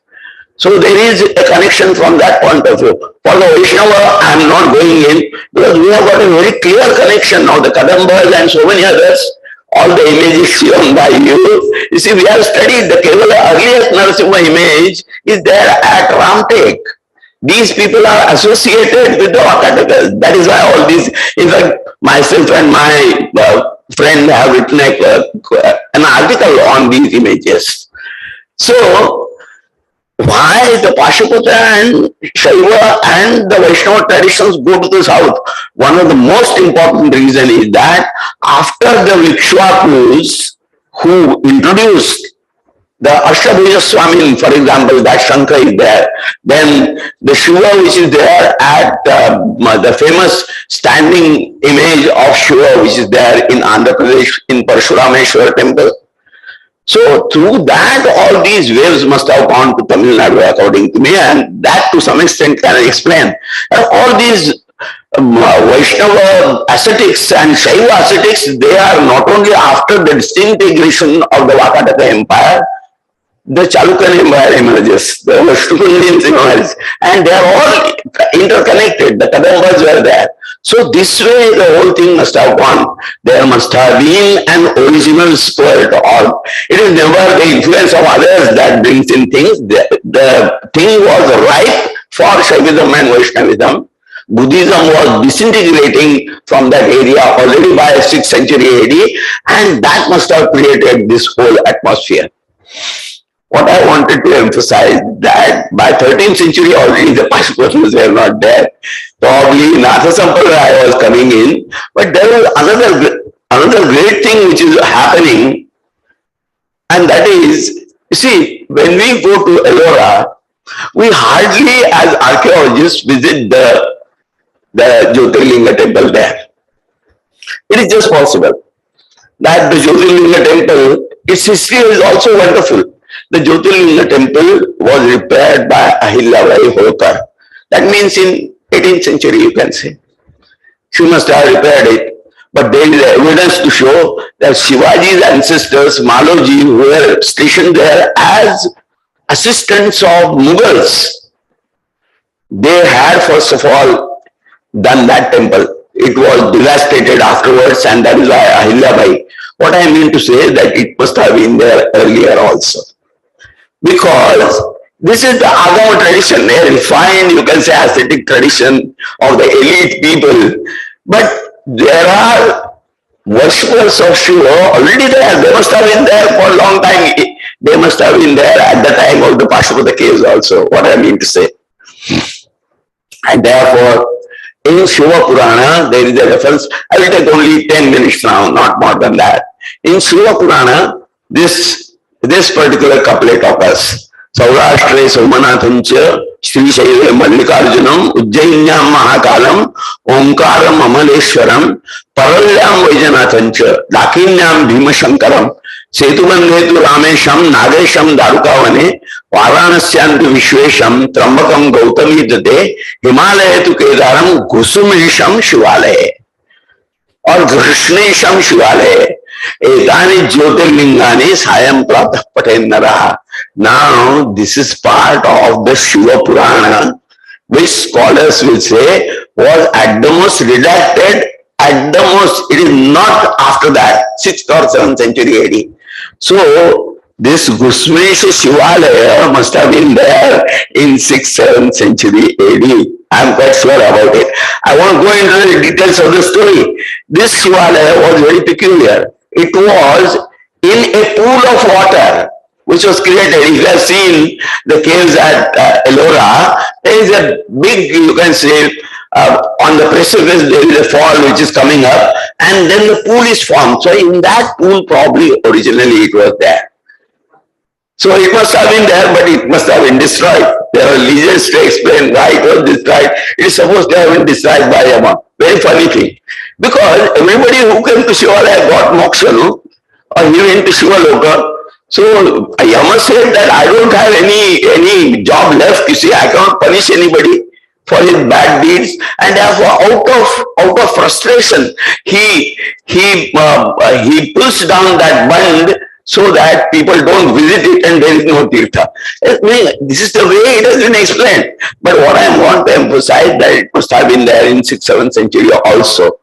So there is a connection from that point of view. For the Vaishnava, I am not going in, because we have got a very clear connection now, the Kadambas and so many others, all the images shown by you. You see, we have studied the Kevala earliest Narasimha image is there at Ramtek. These people are associated with the Vakatakas. That is why all these, in fact, myself and my friend have written an article on these images. So, why the Pashupata and Shaiva and the Vaishnava traditions go to the south? One of the most important reasons is that after the Vikshwakus who introduced the Ashtabhuja Swamin, for example, that Shankar is there, then the Shiva which is there at the famous standing image of Shiva which is there in Andhra Pradesh in Parshurameshwar temple. So through that, all these waves must have gone to Tamilnadu, according to me, and that to some extent can explain. And all these Vaishnava ascetics and Shaiva ascetics, they are not only after the disintegration of the Vakataka empire, the Chalukyan empire emerges, the Vishnukundians emerges, and they are all interconnected. The Kadambas were there. So this way the whole thing must have gone. There must have been an original spurt, or it is never the influence of others that brings in things. The thing was ripe for Shaivism and Vaishnavism. Buddhism was disintegrating from that area already by 6th century AD, and that must have created this whole atmosphere. What I wanted to emphasize that by 13th century already the Pashupatas were not there. Probably Natha Sampradaya was coming in, but there was another great thing which is happening, And that is, you see, when we go to Ellora, we hardly as archaeologists visit the Jyotirlinga temple there. It is just possible that the Jyotirlinga temple, its history is also wonderful. The Jyotirlinga temple was repaired by Ahilyabai Holkar. That means in 18th century, you can say. She must have repaired it. But there is evidence to show that Shivaji's ancestors, Maloji, were stationed there as assistants of Mughals. They had first of all done that temple. It was devastated afterwards, and that is why Ahilyabai. What I mean to say is that it must have been there earlier also. Because this is the Agama tradition, a refined, you can say, ascetic tradition of the elite people. But there are worshippers of Shiva already there. They must have been there for a long time. They must have been there at the time of the Pashupata caves also, what I mean to say. And therefore, in Shiva Purana, there is a reference. I will take only 10 minutes now, not more than that. In Shiva Purana, this particular couplet occurs. Saurashtre Somanathancha Shri Shaive Mallikarjunam Ujjainyam Mahakalam Omkaram Amaleshwaram Paralyam Vaijanathancha Dakinyam Bhimashankaram Setubandhetu Ramesham Nagesham Darukavane Varanasyantu Vishwesham Trambakam Gautami Dade Himalayetu Kedaram Gusumesham Shivalaye or Krishnesham Shivalaye Ekani Jyotirlingani Sayam Pratah Patennara. Now, this is part of the Shiva Purana, which scholars will say was at the most redacted, at the most, it is not after that, 6th or 7th century AD. So, this Gusmesha Shivalaya must have been there in 6th, 7th century AD. I am quite sure about it. I won't go into the details of the story. This Shivalaya was very peculiar. It was in a pool of water which was created. If you have seen the caves at Ellora, there is a big, you can say, on the precipice there is a fall which is coming up, and then the pool is formed. So in that pool probably originally it was there. So it must have been there, but it must have been destroyed. There are legends to explain why it was destroyed. It is supposed to have been destroyed by Yama. Very funny thing. Because everybody who came to Shivalaya got moksha, no? Or he went to Shivaloka. So Yama said that I don't have any job left. You see, I cannot punish anybody for his bad deeds, and therefore out of frustration, he pulls down that bund so that people don't visit it and there is no tirtha. This is the way it has been explained. But what I want to emphasize that it must have been there in 6th, 7th century also.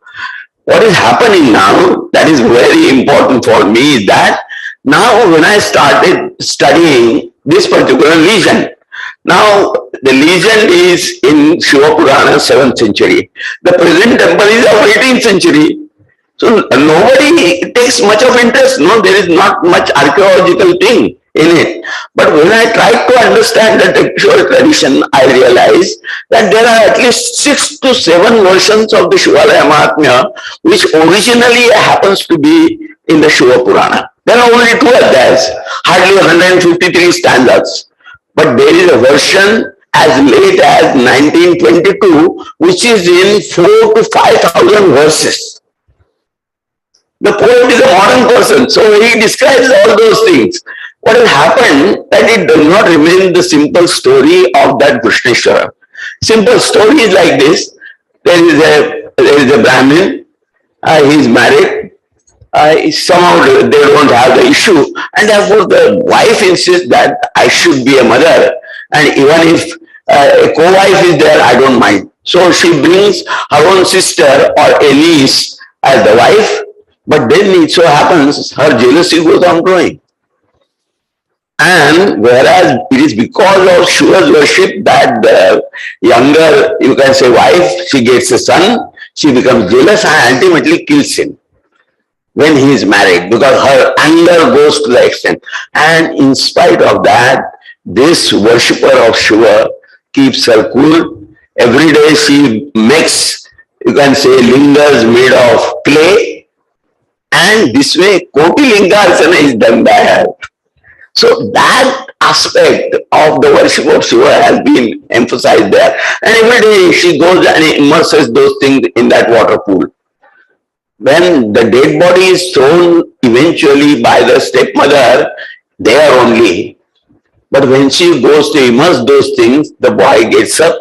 What is happening now, that is very important for me, is that now when I started studying this particular region, now the legend is in Shiva Purana 7th century. The present temple is of 18th century. So nobody takes much of interest. No, there is not much archaeological thing in it. But when I tried to understand the textual tradition, I realized that there are at least 6 to 7 versions of the Shivalaya Mahatmya, which originally happens to be in the Shiva Purana. There are only 2 adhyayas, hardly 153 stanzas. But there is a version as late as 1922, which is in 4,000 to 5,000 verses. The poet is a modern person, so he describes all those things. What has happened that it does not remain the simple story of that Krishneshwara. Simple story is like this. There is a Brahmin, he is married, somehow they don't have the issue, and therefore the wife insists that I should be a mother, and even if a co-wife is there, I don't mind. So she brings her own sister or a niece as the wife, but then it so happens her jealousy goes on growing. And whereas it is because of Shiva's worship that the younger, you can say, wife, she gets a son, she becomes jealous and ultimately kills him when he is married, because her anger goes to the extent. And in spite of that, this worshipper of Shiva keeps her cool. Every day she makes, you can say, lingas made of clay, and this way Koti Linga Archana is done by her. So that aspect of the worship of Shiva has been emphasized there. And every day she goes and immerses those things in that water pool. When the dead body is thrown eventually by the stepmother, there only. But when she goes to immerse those things, the boy gets up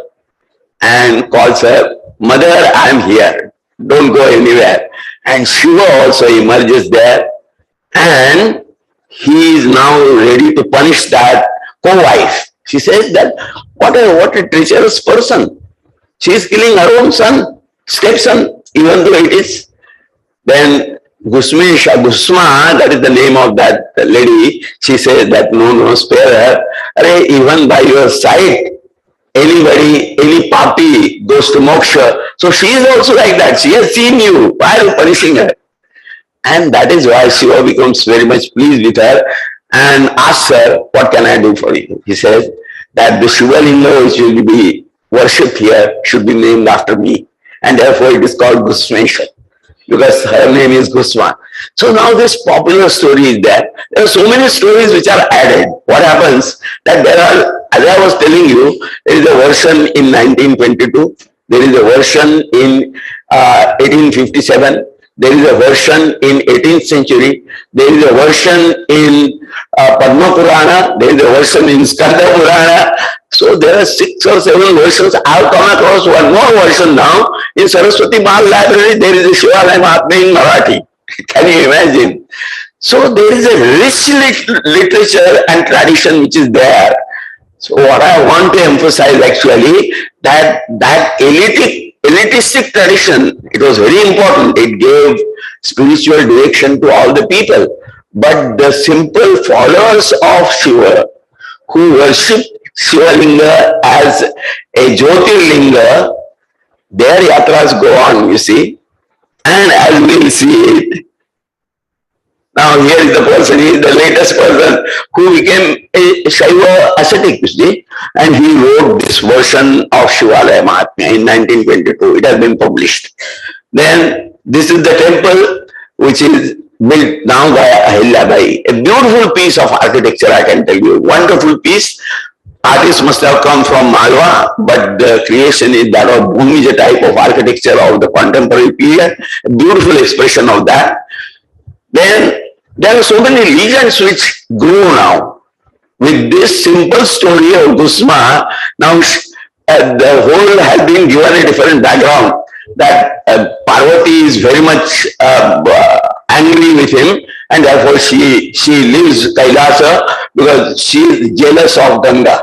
and calls her, "Mother, I am here. Don't go anywhere." And Shiva also emerges there, and he is now ready to punish that co-wife. She says that what a treacherous person. She is killing her own son, stepson, even though it is. Then Gusma, that is the name of that lady, she says that no, spare her. Even by your side, anybody, any party goes to moksha. So she is also like that. She has seen you. Why are you punishing her? And that is why Shiva becomes very much pleased with her and asks her, "What can I do for you?" He says that the Shiva Linga which will be worshipped here should be named after me. And therefore it is called Gusmesha, because her name is Gusma. So now this popular story is there. There are so many stories which are added. What happens that there are, as I was telling you, there is a version in 1922, there is a version in 1857, there is a version in 18th century, there is a version in Padma Purana, there is a version in Skanda Purana. So there are 6 or 7 versions. I have come across one more version now. In Saraswati Mahal Library, there is a Shivalaya Mahatmya in Marathi. Can you imagine? So there is a rich literature and tradition which is there. So what I want to emphasize actually, that elitistic tradition, it was very important. It gave spiritual direction to all the people. But the simple followers of Shiva, who worship Shivalinga as a Jyotirlinga, their yatras go on, you see. And as we will see it, now here is the person, he is the latest person who became a Shaiva ascetic, you see. And he wrote this version of Shivalaya Mahatmya in 1922. It has been published. Then this is the temple which is built now by Ahilyabai. A beautiful piece of architecture, I can tell you. Wonderful piece. Artists must have come from Malwa, but the creation is that of Bhumija type of architecture of the contemporary period. A beautiful expression of that. Then there are so many legends which grow now. With this simple story of Gusma, now the whole has been given a different background. That Parvati is very much angry with him, and therefore she leaves Kailasa because she is jealous of Ganga.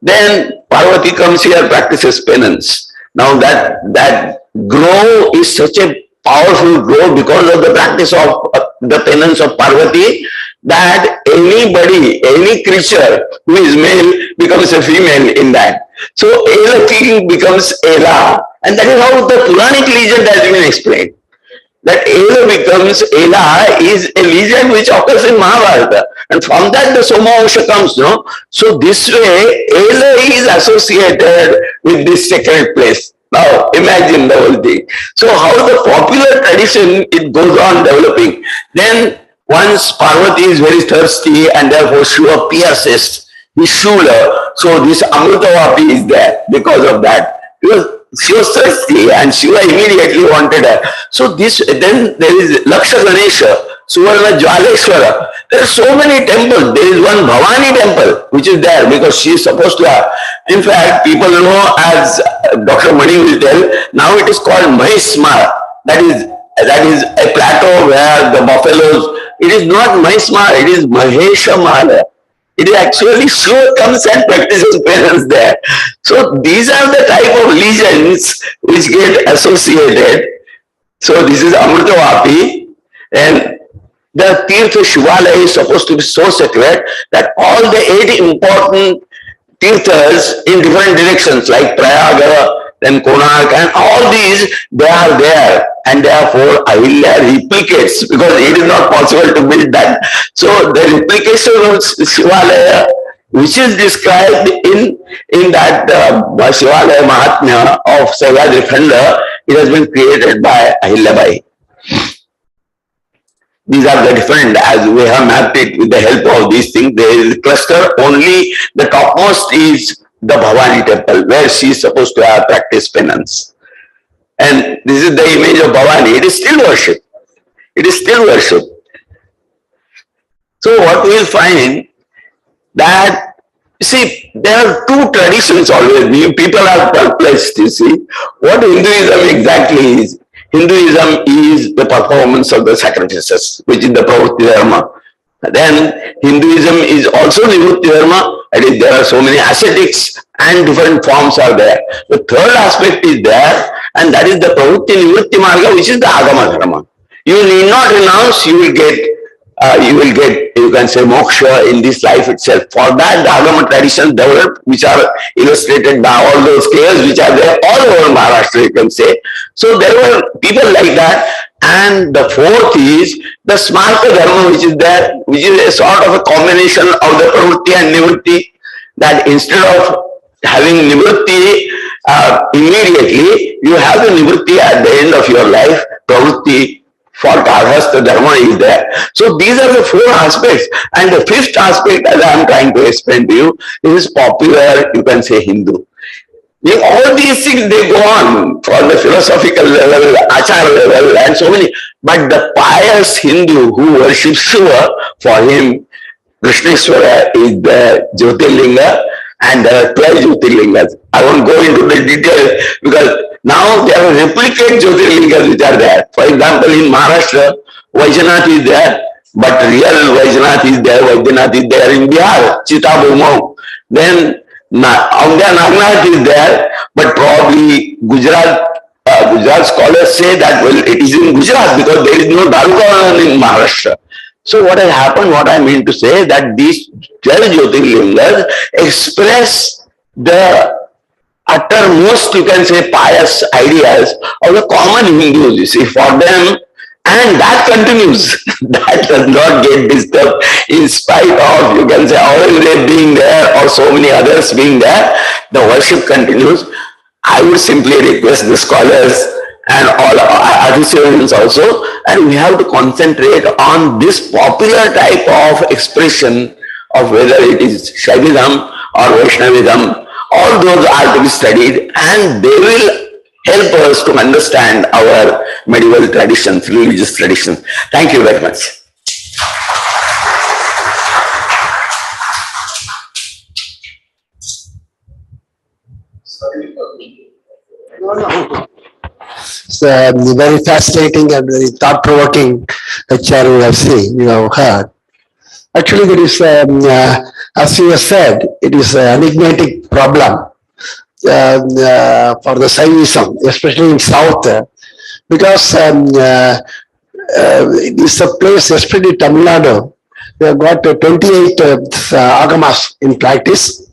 Then Parvati comes here, practices penance. Now that grove is such a powerful grove because of the practice of the penance of Parvati, that anybody, any creature who is male becomes a female in that. So Ela king becomes Ela, and that is how the Puranic legend has been explained. That Ela becomes Ela is a legend which occurs in Mahabharata, and from that the Soma Vansha comes, no? So this way Ela is associated with this sacred place. Now imagine the whole thing. So how the popular tradition, it goes on developing. Then once Parvati is very thirsty and therefore Shiva pierces his shoulder, so this Amrutavapi is there because of that. Because she was thirsty and Shiva immediately wanted her. So this, then there is Laksha Ganesha, Suvarna Jwaleshwara. There are so many temples. There is one Bhavani temple which is there because she is supposed to have. In fact, people know, as Dr. Mani will tell, now it is called Mahismara. That is a plateau where the buffaloes, it is not Mahismara, it is Maheshamara. It is actually Shiva comes and practices penance there. So these are the type of legends which get associated. So this is Amrutavapi, and the Tirtha Shivalaya is supposed to be so sacred that all the 8 important Tirthas in different directions like Prayaga, then Konark, and all these, they are there, and therefore Ahilya replicates, because it is not possible to build that. So the replication of Shivalaya, which is described in that Shivalaya Mahatmya of Sahyadri Khanda, it has been created by Ahilyabai. These are the different, as we have mapped it with the help of these things. There is a cluster, only the topmost is the Bhavani temple, where she is supposed to have practiced penance. And this is the image of Bhavani. It is still worship. It is still worship. So what we will find that, see, there are two traditions always. People are perplexed, you see. What Hinduism exactly is? Hinduism is the performance of the sacrifices, which is the Pravritti Dharma. Then Hinduism is also Nivritti Dharma. That is, there are so many ascetics and different forms are there. The third aspect is there, and that is the Pravritti Nivritti Marga, which is the Agama Dharma. You need not renounce, you will get, you can say, moksha in this life itself. For that, the Agama traditions developed, which are illustrated by all those caves which are there all over Maharashtra, you can say. So there were people like that. And the fourth is the Smarta Dharma, which is there, which is a sort of a combination of the Pravritti and Nivritti, that instead of having Nivritti immediately, you have the Nivritti at the end of your life. Pravritti for Karhastha Dharma is there. So these are the four aspects. And the fifth aspect, as I am trying to explain to you, is popular, you can say, Hindu. All these things, they go on for the philosophical level, achar level, and so many. But the pious Hindu who worships Shiva, for him, Krishneshwara is the Jyotirlinga, and there are 12 Jyotirlingas. I won't go into the detail because now there are replicate Jyotirlingas which are there. For example, in Maharashtra, Vaishnath is there, but real Vaishnath is there, Vaidyanath is there in Bihar, Chitabhumau. Then Aundya Nagnath is there, but probably Gujarat scholars say that, well, it is in Gujarat because there is no Daruka in Maharashtra. So what has happened, what I mean to say, that these 12 Jyotirlingas express the uttermost, you can say, pious ideas of the common Hindus, you see, for them, and that continues. That does not get disturbed in spite of, you can say, Aurangzeb being there or so many others being there. The worship continues. I would simply request the scholars and all artisans also, and we have to concentrate on this popular type of expression of whether it is Shaivism or Vaishnavism. All those are to be studied, and they will help us to understand our medieval traditions, religious traditions. Thank you very much. It's a very fascinating and very thought-provoking lecture we have seen, you have heard. Actually, there is, as you have said, it is an enigmatic problem for the Saivism, especially in South, because it is a place, especially Tamilnadu, they have got 28 agamas in practice,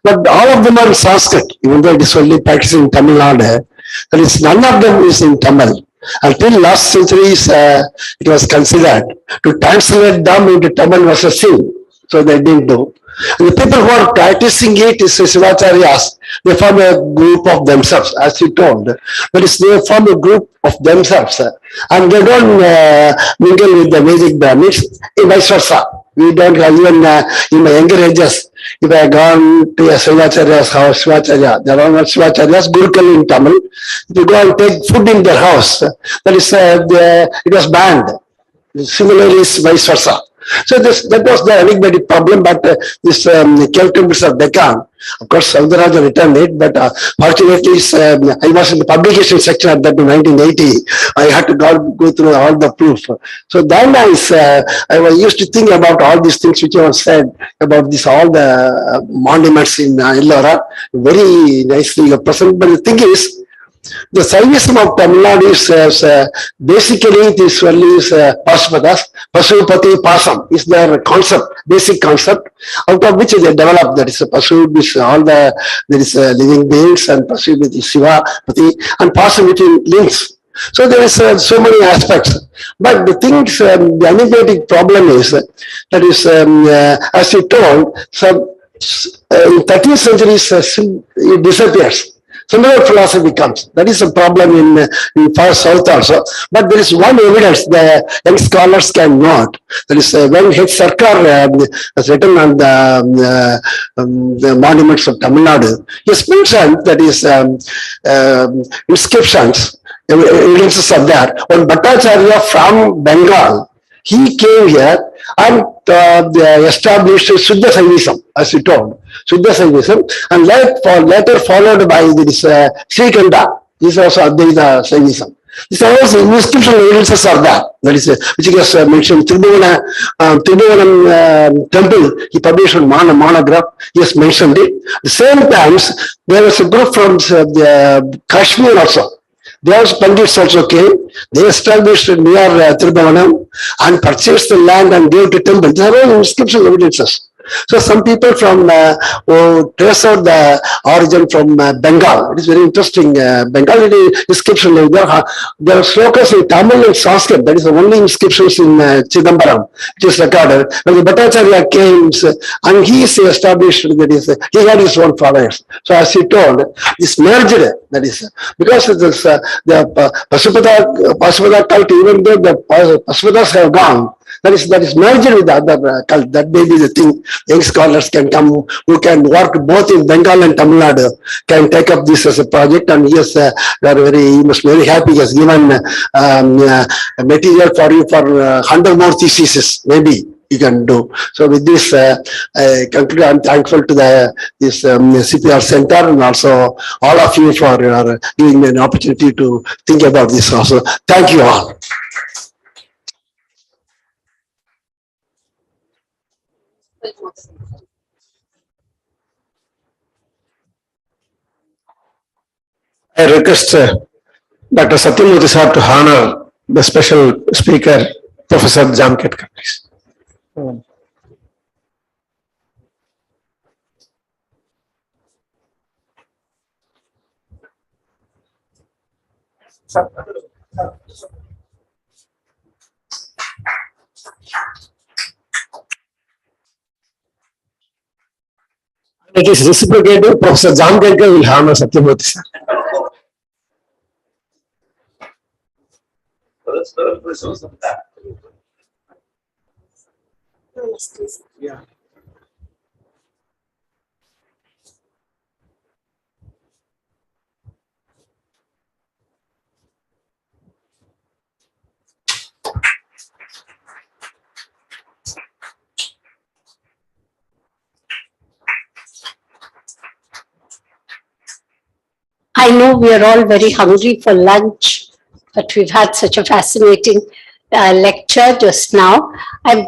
but all of them are in Sanskrit, even though it is only practiced in Tamilnadu. That is, none of them is in Tamil. Until last centuries, it was considered to translate them into Tamil was a sin, so they didn't do. And the people who are practicing it is Shivacharyas. They form a group of themselves, as you told. That is, they form a group of themselves, and they don't mingle with the Vedic Brahmins, vice versa. We don't have, even in my younger ages, if I had gone to a Shivacharya's house, Shivacharya, there are not Shivacharyas, Gurukul in Tamil. If you go and take food in their house, that is, it was banned. Similarly, vice versa. So that was the enigmatic problem, but this cave temples of Deccan, of course, Saudaraja returned it, but fortunately, I was in the publication section at that in 1980. I had to go through all the proof. So then I was used to think about all these things which I said about this, all the monuments in Ellora, very nicely present. But the thing is, the Saivism of Tamil Nadu is basically this only is Pasupadas, Pasupati Pasam is their concept, basic concept, out of which they developed. That is Pasu, is all the, there is living beings, and Pasu with Shiva, Pati, and Pasam between links. So there is so many aspects. But the things, the enigmatic problem is that is, as you told, some in 13th century it disappears. similar philosophy comes. That is a problem in far south also. But there is one evidence the young scholars can note. That is when H. Sarkar has written on the monuments of Tamilnadu, he has mentioned that is inscriptions, evidences of that. When Bhattacharya from Bengal, he came here and established Suddha Saivism, as he told, Suddha Saivism, and later followed by this Srikanda. This is also Advaita Saivism. These are also inscription evidences of that. That is, which he has mentioned, Tribhuvanam temple, he published a monograph, he has mentioned it. At the same times, there was a group from the Kashmir also. Those Pandits also came, they established near Tribhuvanam and purchased the land and gave to temple. These are all inscription evidences. So some people from trace out the origin from Bengal. It is very interesting. Bengali inscription. There are slokas in Tamil and Sanskrit. That is the only inscriptions in Chidambaram, which is recorded. When the Bhattacharya came and he is established, that is, he had his own followers. So as he told, this merged, that is, because it is, the Pashupata cult, even though the Pashupatas have gone, that is merged with the other cult. That may be the thing. Young scholars can come who can work both in Bengal and Tamil Nadu, can take up this as a project, and yes, he must be very happy. He has given material for you for 100 more theses, maybe you can do. So with this, I conclude. I'm thankful to this C.P.R. Center and also all of you for giving me an opportunity to think about this also. Thank you all. I request Dr. Satyamurthy sir to honor the special speaker, Professor Jamketkar, please. It is reciprocated. Professor Jamketkar will honor Satyamurthy sir. Yeah. I know we are all very hungry for lunch, but we've had such a fascinating lecture just now.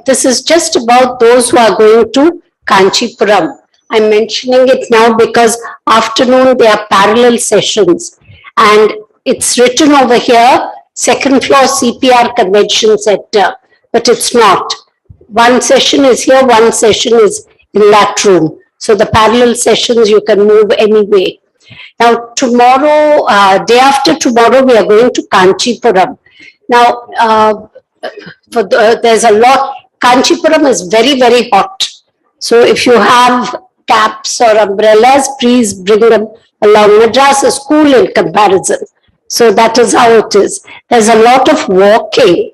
This is just about those who are going to Kanchipuram. I'm mentioning it now because afternoon there are parallel sessions, and it's written over here, second floor C.P.R. Convention Center, but it's not. One session is here, one session is in that room. So the parallel sessions you can move anyway. Now tomorrow, day after tomorrow, we are going to Kanchipuram. Now, there's a lot, Kanchipuram is very, very hot. So if you have caps or umbrellas, please bring them along. Madras is cool in comparison. So that is how it is. There's a lot of walking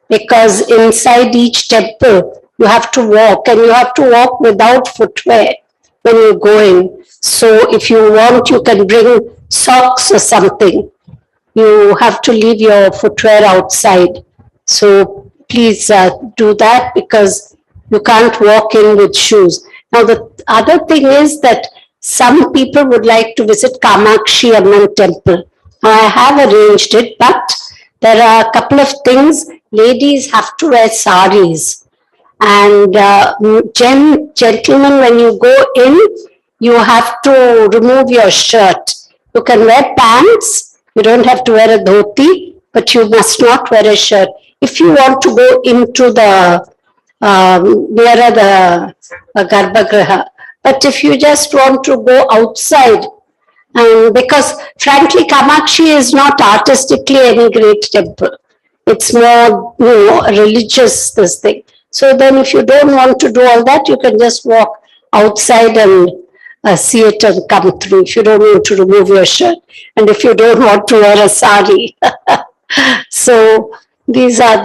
because inside each temple, you have to walk, and you have to walk without footwear when you go in. So if you want, you can bring socks or something. You have to leave your footwear outside. So please do that because you can't walk in with shoes. Now the other thing is that some people would like to visit Kamakshi Amman temple. Now I have arranged it, but there are a couple of things. Ladies have to wear saris. And gentlemen, when you go in, you have to remove your shirt. You can wear pants, you don't have to wear a dhoti, but you must not wear a shirt. If you want to go into the, nearer the Garbhagriha, but if you just want to go outside, because frankly, Kamakshi is not artistically any great temple. It's more, religious, this thing. So then if you don't want to do all that, you can just walk outside and see it and come through if you don't want to remove your shirt and if you don't want to wear a sari. So these are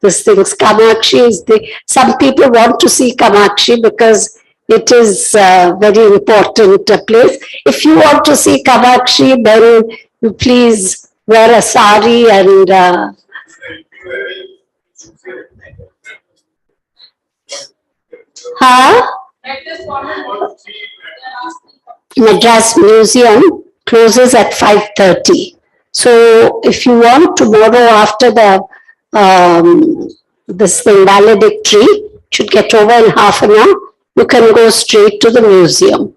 these things. Kamakshi is some people want to see Kamakshi because it is a very important place. If you want to see Kamakshi, then you please wear a sari and Madras Museum closes at 5:30. So if you want tomorrow after the this thing valedictory should get over in half an hour, you can go straight to the museum.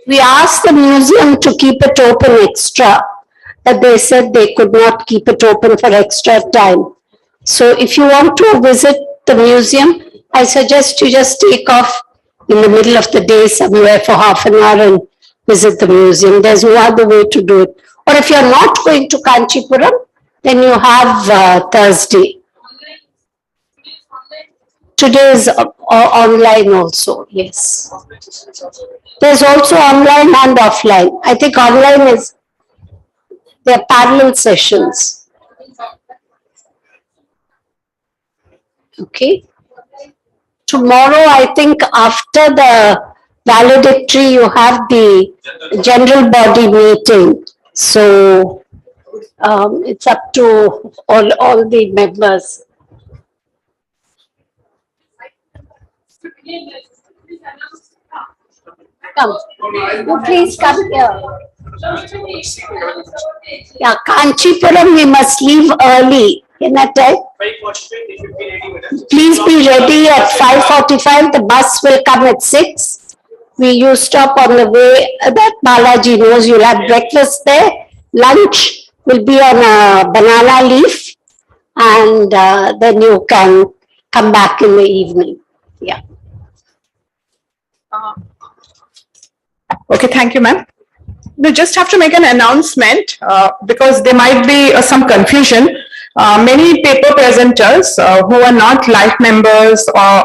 We asked the museum to keep it open extra, but they said they could not keep it open for extra time. So if you want to visit the museum, I suggest you just take off in the middle of the day somewhere for half an hour and visit the museum. There's no other way to do it. Or if you're not going to Kanchipuram, then you have Thursday. Today is online also, yes. There's also online and offline. I think online is, they're parallel sessions. Okay. Tomorrow, I think after the valedictory, you have the general body meeting. So it's up to all the members. Come, you please come here. Yeah, Kanchipuram, we must leave early. In that time, please be ready at 5:45. The bus will come at 6. You stop on the way that Balaji knows. You'll have breakfast there. Lunch will be on a banana leaf, and then you can come back in the evening. Yeah. Okay, thank you, ma'am. We just have to make an announcement because there might be some confusion. Many paper presenters who are not life members or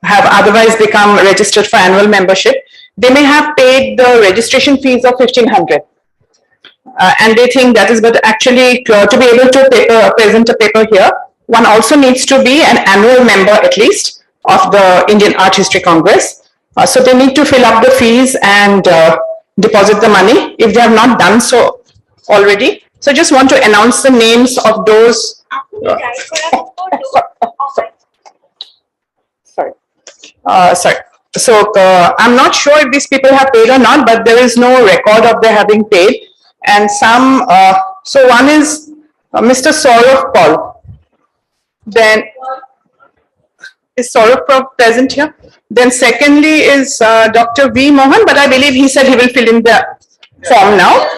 have otherwise become registered for annual membership, they may have paid the registration fees of 1,500. And they think that is, but actually to be able to present a paper here, one also needs to be an annual member at least of the Indian Art History Congress. So they need to fill up the fees and deposit the money if they have not done so already. So I just want to announce the names of those. Sorry. So I'm not sure if these people have paid or not, but there is no record of their having paid. And some, so one is Mr. Saurav Paul. Then is Saurav Paul present here? Then secondly is Dr. V. Mohan, but I believe he said he will fill in the form now.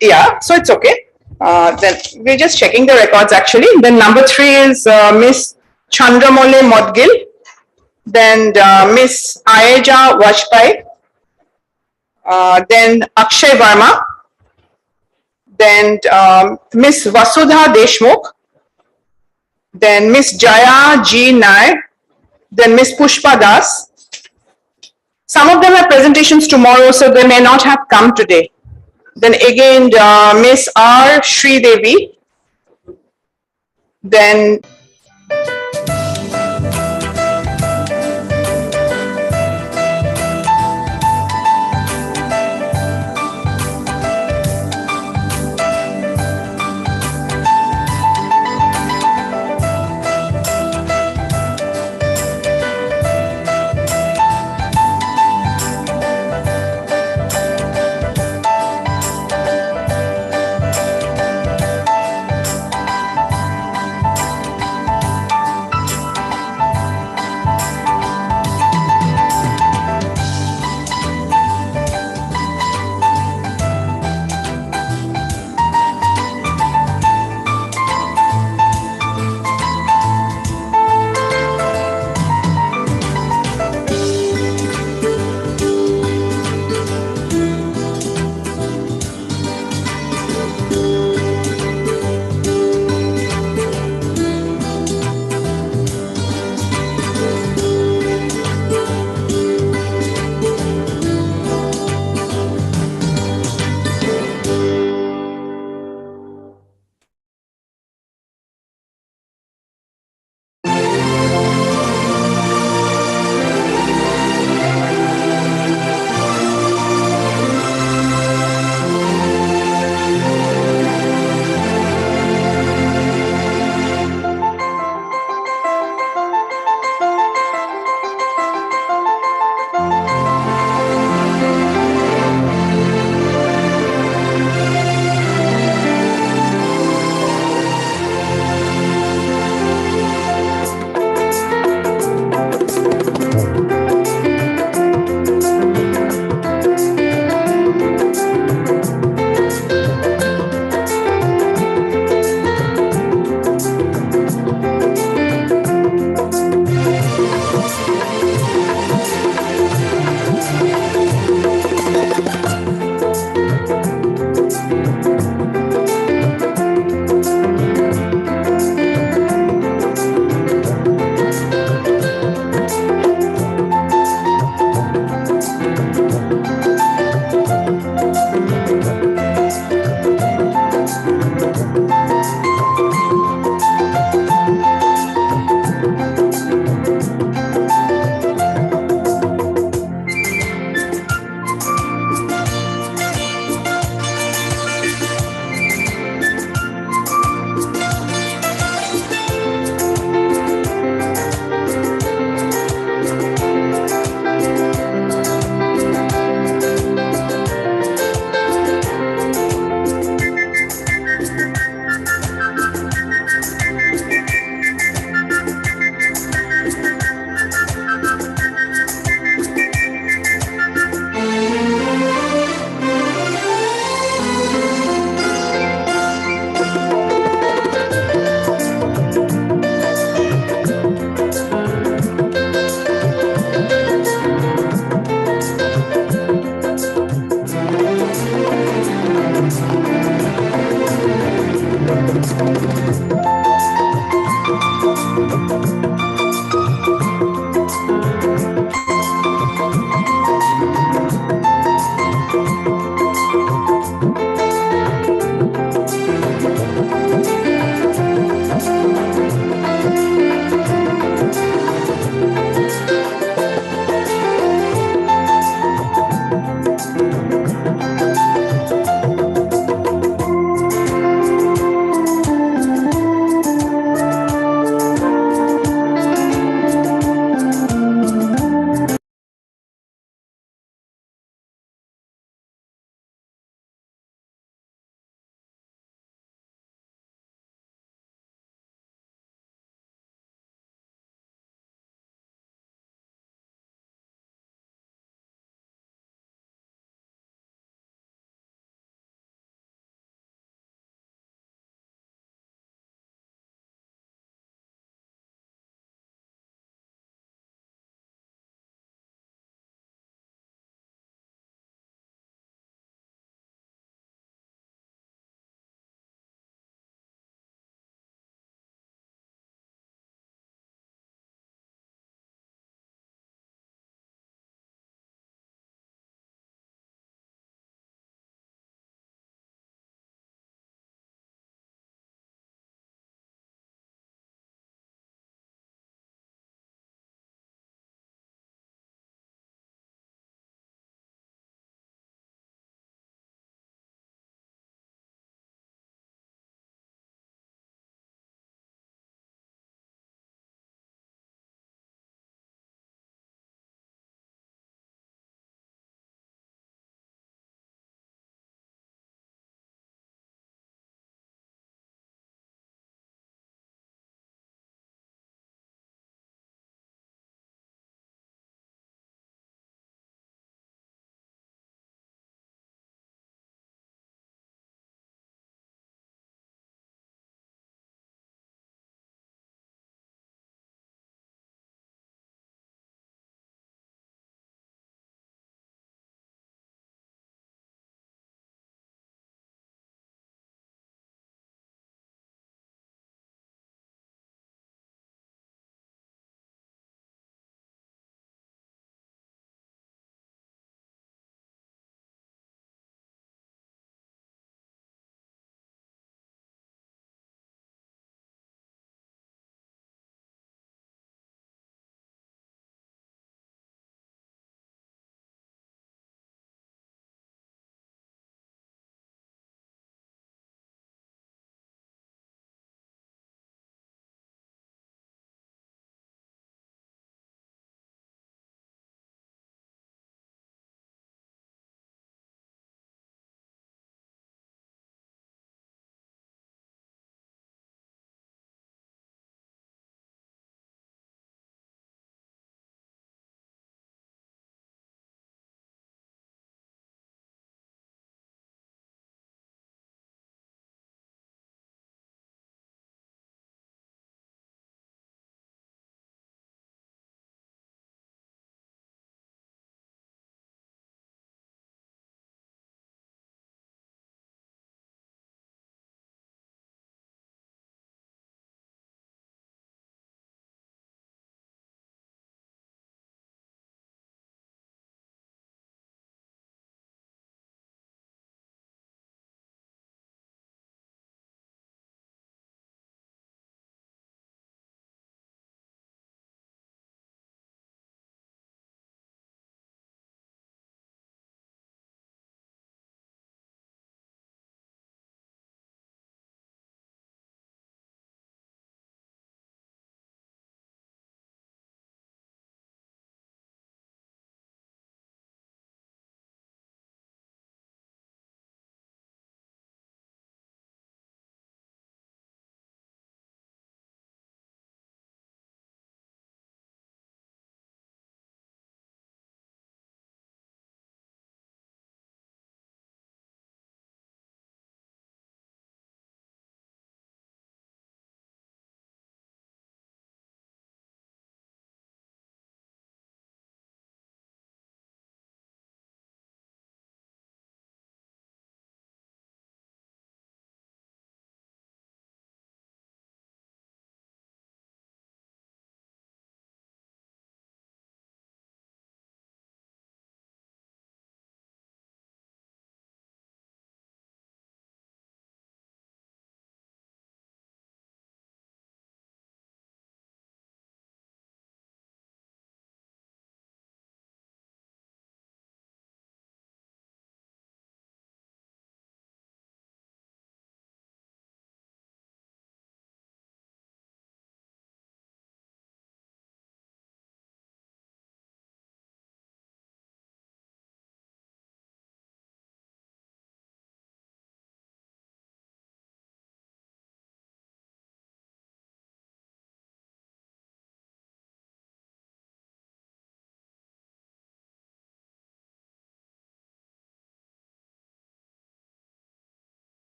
Yeah, so it's okay. Then we're just checking the records actually. Then number 3 is Miss Chandramole Modgil. Then Miss Ayeja Vajpayee. Then Akshay Verma. Then Miss Vasudha Deshmukh. Then Miss Jaya G. Nair. Then Miss Pushpa Das. Some of them have presentations tomorrow, so they may not have come today. Then again, Miss R. Sri Devi. Then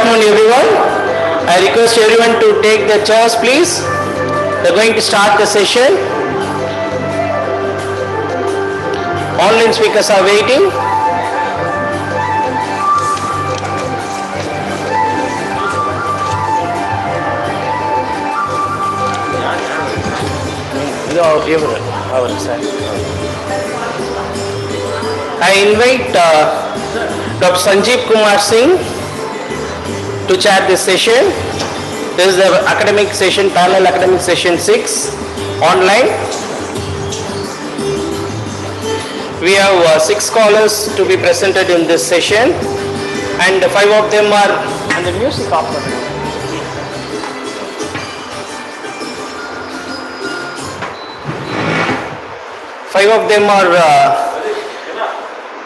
afternoon, everyone. I request everyone to take their chairs, please. We're going to start the session. Online speakers are waiting. I invite Dr. Sanjeev Kumar Singh to chair this session. This is the academic session, parallel academic session 6, online. We have 6 scholars to be presented in this session, and 5 of them are on the music opera. 5 of them are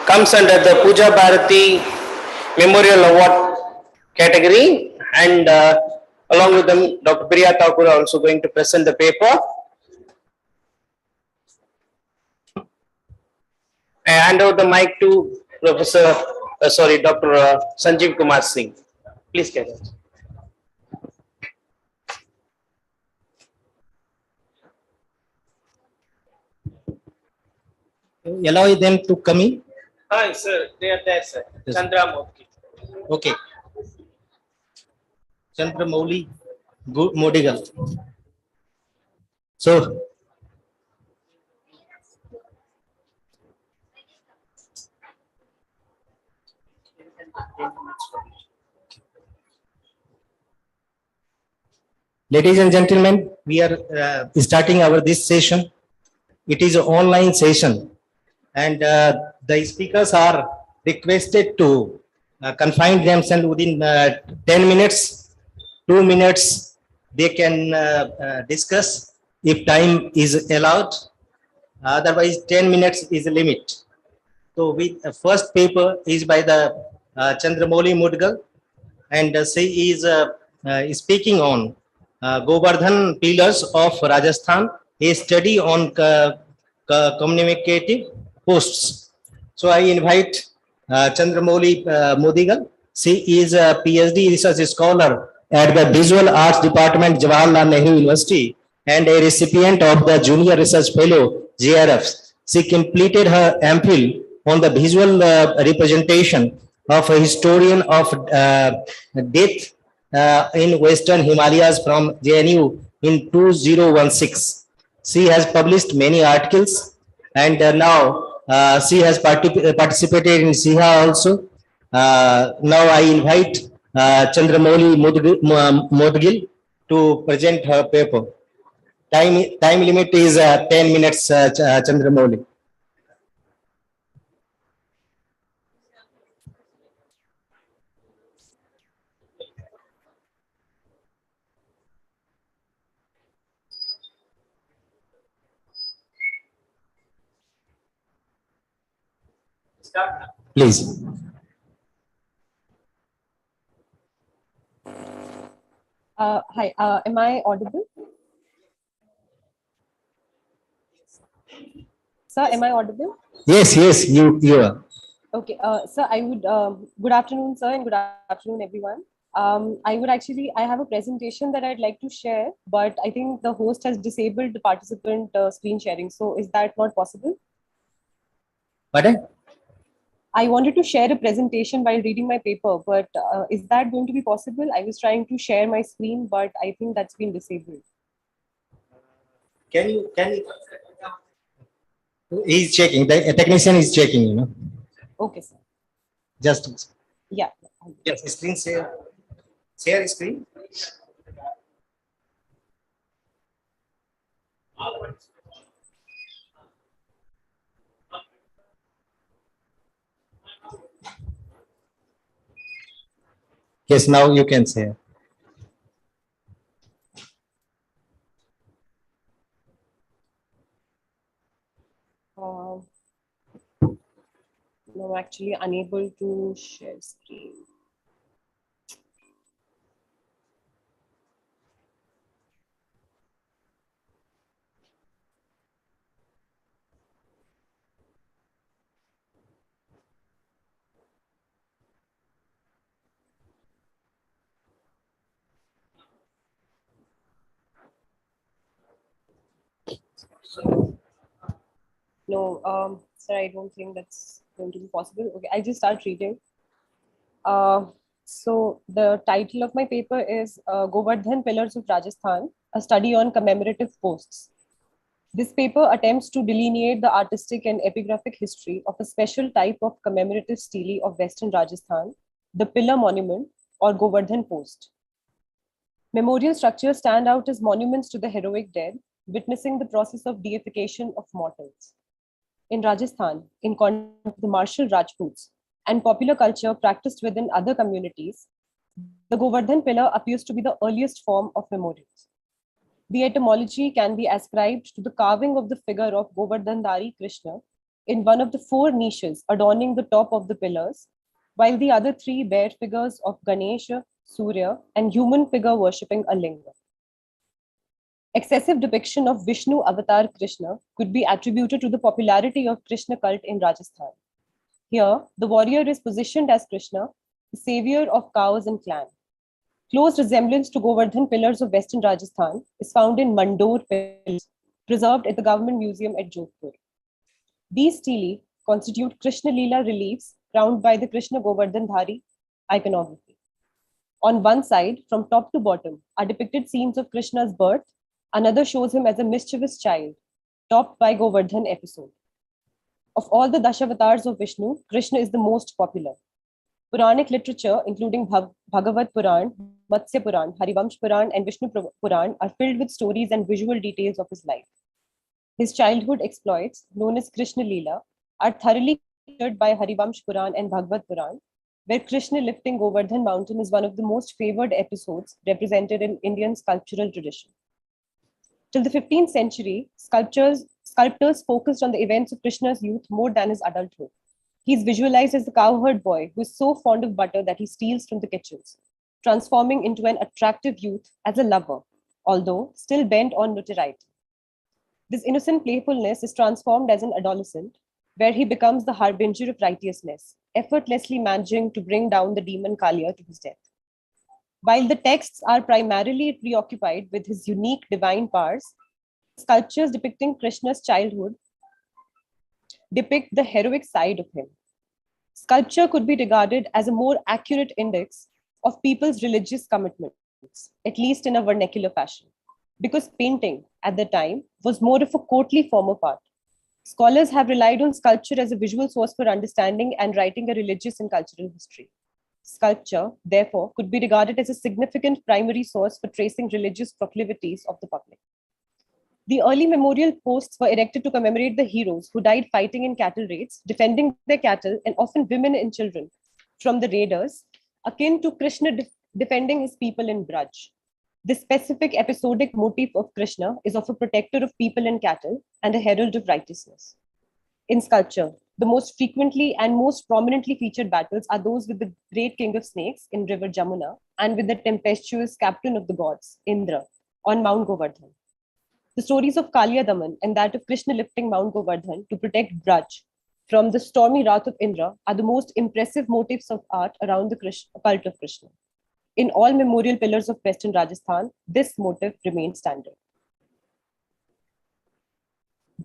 comes under the Puja Bharati Memorial Award category, and along with them, Dr. Priya Thakur are also going to present the paper. I hand over the mic to Dr. Sanjeev Kumar Singh. Please carry on. Allow them to come in. Hi, sir. They are there, sir. Yes. Chandra Murthy. Okay. Chandramouli Modigal. So, ladies and gentlemen, we are starting our this session. It is an online session, and the speakers are requested to confine themselves within 10 minutes, 2 minutes. They can discuss if time is allowed. Otherwise, 10 minutes is the limit. So, first paper is by the Chandramouli Mudgal, and she is speaking on Govardhan pillars of Rajasthan, a study on communicative posts. So I invite Chandramouli Modigal. She is a PhD research scholar at the Visual Arts Department, Jawaharlal Nehru University, and a recipient of the Junior Research Fellow, JRF. She completed her MPhil on the visual representation of a historian of death in Western Himalayas from JNU in 2016. She has published many articles, and now she has participated in SIHA also. Now I invite Chandramouli Modgil to present her paper. Time limit is 10 minutes, Chandramouli. Please. Hi, am I audible? Sir, am I audible? Yes, you are. Okay, sir, I would, good afternoon, sir, and good afternoon, everyone. I have a presentation that I'd like to share, but I think the host has disabled the participant screen sharing. So is that not possible? Pardon? I wanted to share a presentation while reading my paper, but is that going to be possible? I was trying to share my screen, but I think that's been disabled. Can you? He's checking. The technician is checking. You know. Okay, sir. Just. Yeah. Yes. Screen share. Share screen. Yes. Now you can share. No, I'm actually unable to share screen. No, sir, I don't think that's going to be possible. Okay, I'll just start reading. Uh, so the title of my paper is Govardhan Pillars of Rajasthan, a study on commemorative posts. This paper attempts to delineate the artistic and epigraphic history of a special type of commemorative stele of Western Rajasthan, the pillar monument or Govardhan post. Memorial structures stand out as monuments to the heroic dead, witnessing the process of deification of mortals. In Rajasthan, in contrast to the martial Rajputs and popular culture practiced within other communities, the Govardhan pillar appears to be the earliest form of memorials. The etymology can be ascribed to the carving of the figure of Govardhandari Krishna in one of the 4 niches adorning the top of the pillars, while the other 3 bear figures of Ganesha, Surya, and human figure worshipping a linga. Excessive depiction of Vishnu avatar Krishna could be attributed to the popularity of Krishna cult in Rajasthan. Here, the warrior is positioned as Krishna, the savior of cows and clan. Close resemblance to Govardhan pillars of Western Rajasthan is found in Mandor pillars, preserved at the Government Museum at Jodhpur. These stelae constitute Krishna Leela reliefs crowned by the Krishna Govardhandari iconography. On one side, from top to bottom, are depicted scenes of Krishna's birth. Another shows him as a mischievous child, topped by Govardhan episode. Of all the Dashavatars of Vishnu, Krishna is the most popular. Puranic literature, including Bhagavad Puran, Matsya Puran, Harivamsh Puran, and Vishnu Puran, are filled with stories and visual details of his life. His childhood exploits, known as Krishna Leela, are thoroughly captured by Harivamsh Puran and Bhagavad Puran, where Krishna lifting Govardhan mountain is one of the most favored episodes represented in Indian sculptural tradition. Till the 15th century, sculptors focused on the events of Krishna's youth more than his adulthood. He is visualized as the cowherd boy who is so fond of butter that he steals from the kitchens, transforming into an attractive youth as a lover, although still bent on notoriety. This innocent playfulness is transformed as an adolescent, where he becomes the harbinger of righteousness, effortlessly managing to bring down the demon Kaliya to his death. While the texts are primarily preoccupied with his unique divine powers, sculptures depicting Krishna's childhood depict the heroic side of him. Sculpture could be regarded as a more accurate index of people's religious commitments, at least in a vernacular fashion, because painting at the time was more of a courtly form of art. Scholars have relied on sculpture as a visual source for understanding and writing a religious and cultural history. Sculpture, therefore, could be regarded as a significant primary source for tracing religious proclivities of the public. The early memorial posts were erected to commemorate the heroes who died fighting in cattle raids, defending their cattle, and often women and children from the raiders, akin to Krishna defending his people in Braj. This specific episodic motif of Krishna is of a protector of people and cattle and a herald of righteousness. In sculpture, the most frequently and most prominently featured battles are those with the great king of snakes in river Jamuna and with the tempestuous captain of the gods, Indra, on Mount Govardhan. The stories of Kaliya Daman and that of Krishna lifting Mount Govardhan to protect Braj from the stormy wrath of Indra are the most impressive motifs of art around the cult of Krishna. In all memorial pillars of Western Rajasthan, this motif remains standard.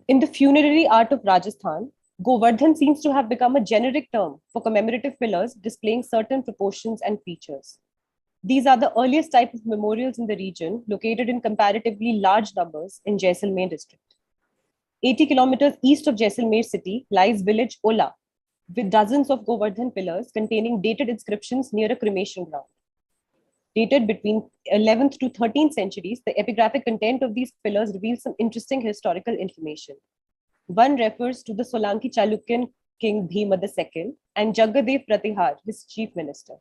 In the funerary art of Rajasthan, Govardhan seems to have become a generic term for commemorative pillars displaying certain proportions and features. These are the earliest type of memorials in the region, located in comparatively large numbers in Jaisalmer district. 80 kilometers east of Jaisalmer city lies village Ola, with dozens of Govardhan pillars containing dated inscriptions near a cremation ground. Dated between 11th to 13th centuries, the epigraphic content of these pillars reveals some interesting historical information. One refers to the Solanki Chalukyan king Bhima II and Jagadev Pratihar, his chief minister.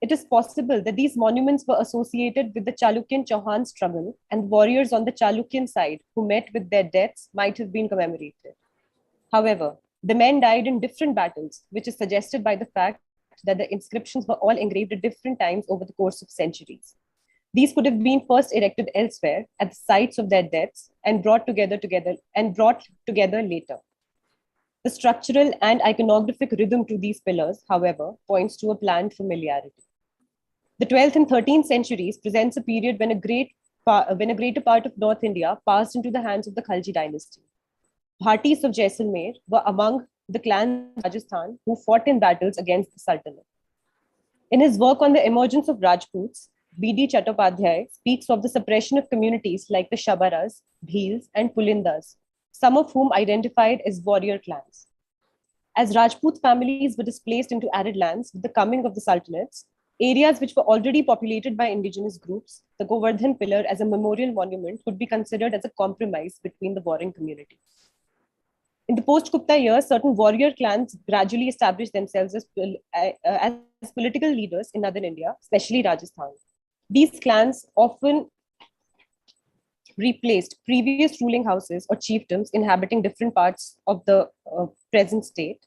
It is possible that these monuments were associated with the Chalukyan Chauhan struggle, and warriors on the Chalukyan side who met with their deaths might have been commemorated. However, the men died in different battles, which is suggested by the fact that the inscriptions were all engraved at different times over the course of centuries. These could have been first erected elsewhere at the sites of their deaths and brought together later. The structural and iconographic rhythm to these pillars, however, points to a planned familiarity. The 12th and 13th centuries presents a period when a great when a greater part of North India passed into the hands of the Khalji dynasty. Bhatis of Jaisalmer were among the clans of Rajasthan who fought in battles against the Sultanate. In his work on the emergence of Rajputs, B.D. Chattopadhyay speaks of the suppression of communities like the Shabaras, Bhils, and Pulindas, some of whom identified as warrior clans. As Rajput families were displaced into arid lands with the coming of the Sultanates, areas which were already populated by indigenous groups, the Govardhan Pillar as a memorial monument could be considered as a compromise between the warring communities. In the post-Gupta years, certain warrior clans gradually established themselves as political leaders in northern India, especially Rajasthan. These clans often replaced previous ruling houses or chiefdoms inhabiting different parts of the present state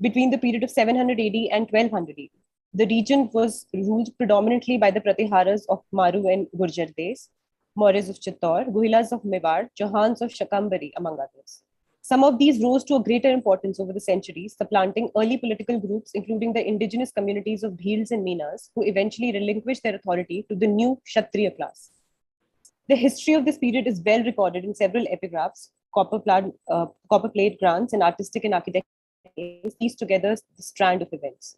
between the period of 700 AD and 1200 AD. The region was ruled predominantly by the Pratiharas of Maru and Gurjar Des, Mauryaas of Chittor, Guhilas of Mewar, Chauhans of Shakambari, among others. Some of these rose to a greater importance over the centuries, supplanting early political groups, including the indigenous communities of Bhils and Meenas, who eventually relinquished their authority to the new Kshatriya class. The history of this period is well recorded in several epigraphs, copper-plate grants, and artistic and architectural piece together the strand of events.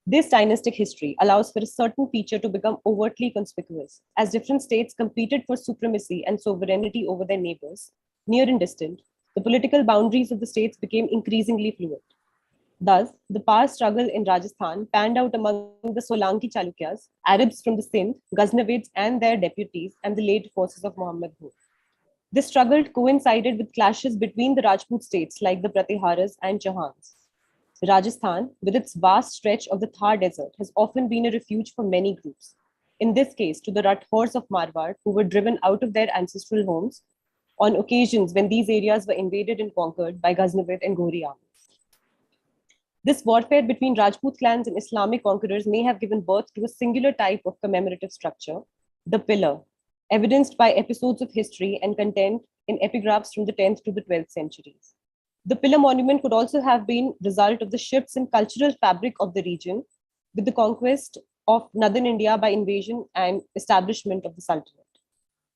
This dynastic history allows for a certain feature to become overtly conspicuous, as different states competed for supremacy and sovereignty over their neighbors, near and distant. The political boundaries of the states became increasingly fluid. Thus, the power struggle in Rajasthan panned out among the Solanki Chalukyas, Arabs from the Sindh, Ghaznavids and their deputies, and the late forces of Muhammad Ghor. This struggle coincided with clashes between the Rajput states like the Pratiharas and Chauhans. Rajasthan, with its vast stretch of the Thar Desert, has often been a refuge for many groups. In this case, to the Rathors of Marwar, who were driven out of their ancestral homes on occasions when these areas were invaded and conquered by Ghaznavid and Ghori armies. This warfare between Rajput clans and Islamic conquerors may have given birth to a singular type of commemorative structure, the pillar, evidenced by episodes of history and content in epigraphs from the 10th to the 12th centuries. The pillar monument could also have been the result of the shifts in cultural fabric of the region with the conquest of northern India by invasion and establishment of the Sultanate.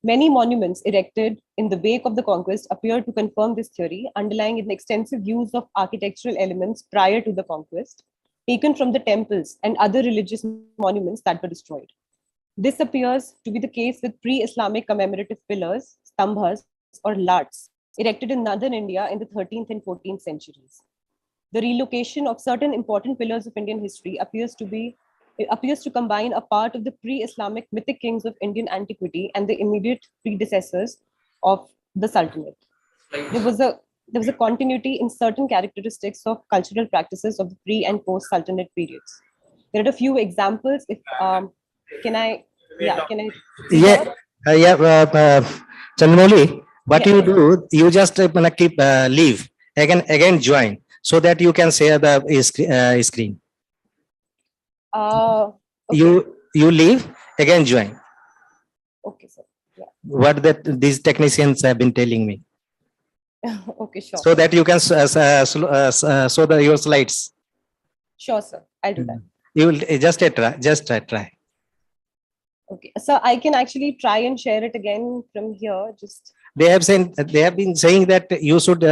Many monuments erected in the wake of the conquest appear to confirm this theory, underlying an extensive use of architectural elements prior to the conquest, taken from the temples and other religious monuments that were destroyed. This appears to be the case with pre-Islamic commemorative pillars, stambhas, or lats, erected in northern India in the 13th and 14th centuries. The relocation of certain important pillars of Indian history appears to combine a part of the pre-Islamic mythic kings of Indian antiquity and the immediate predecessors of the Sultanate. There was a continuity in certain characteristics of cultural practices of the pre and post-Sultanate periods. There are a few examples. If can I? Yeah, can I? Chandramoli, what Yeah. you do, you just keep leave again join so that you can share the screen. Okay. You leave again join. Okay, sir. Yeah. What that these technicians have been telling me, Okay, sure. so that you can show your slides. Sure, sir. I'll do that. You will just try. Okay, so I can actually try and share it again from here. Just They have been saying that you should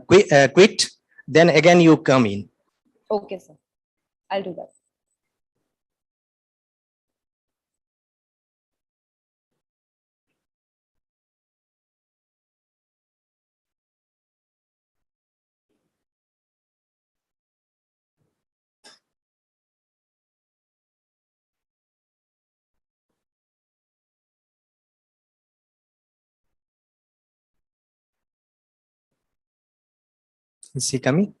quit, then again you come in. okay, sir. I'll do that. Is he coming?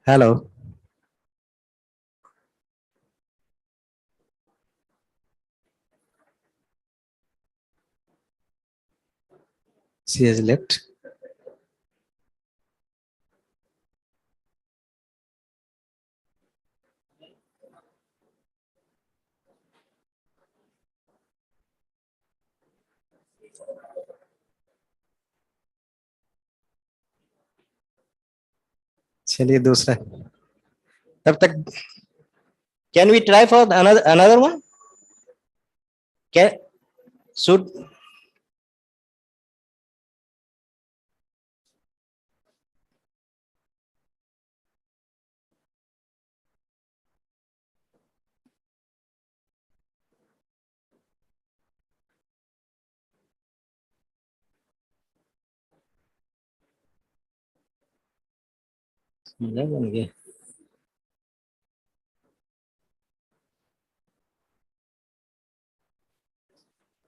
Hello. She has left. चलिए दूसरा तब तक can we try for another one? Can should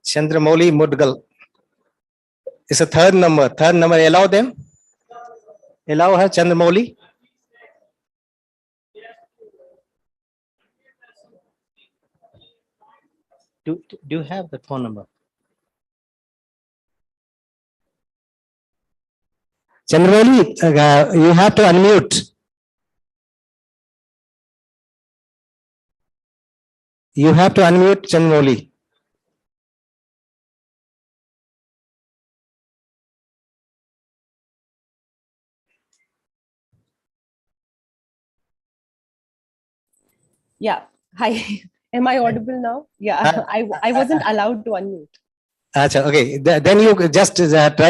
Chandramouli Mudgal. It's a third number. Third number. Allow them. Allow her, Chandramouli. Do you have the phone number? Chandramouli, you have to unmute. You have to unmute, Chandramouli. Yeah. Hi. Am I audible now? Yeah. I wasn't allowed to unmute. Achha, okay. Then you just try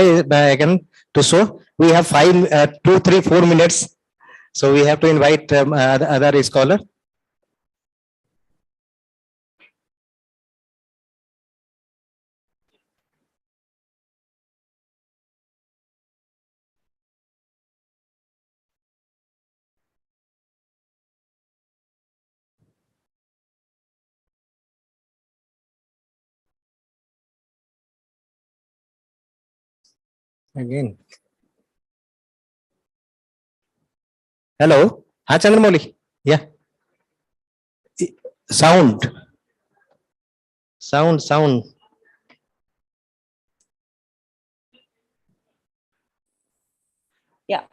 again to show. We have 2, 3, 4 minutes. So we have to invite other scholar. Again. Hello. Hi, Chandramouli. Yeah. Sound. Sound. Yeah.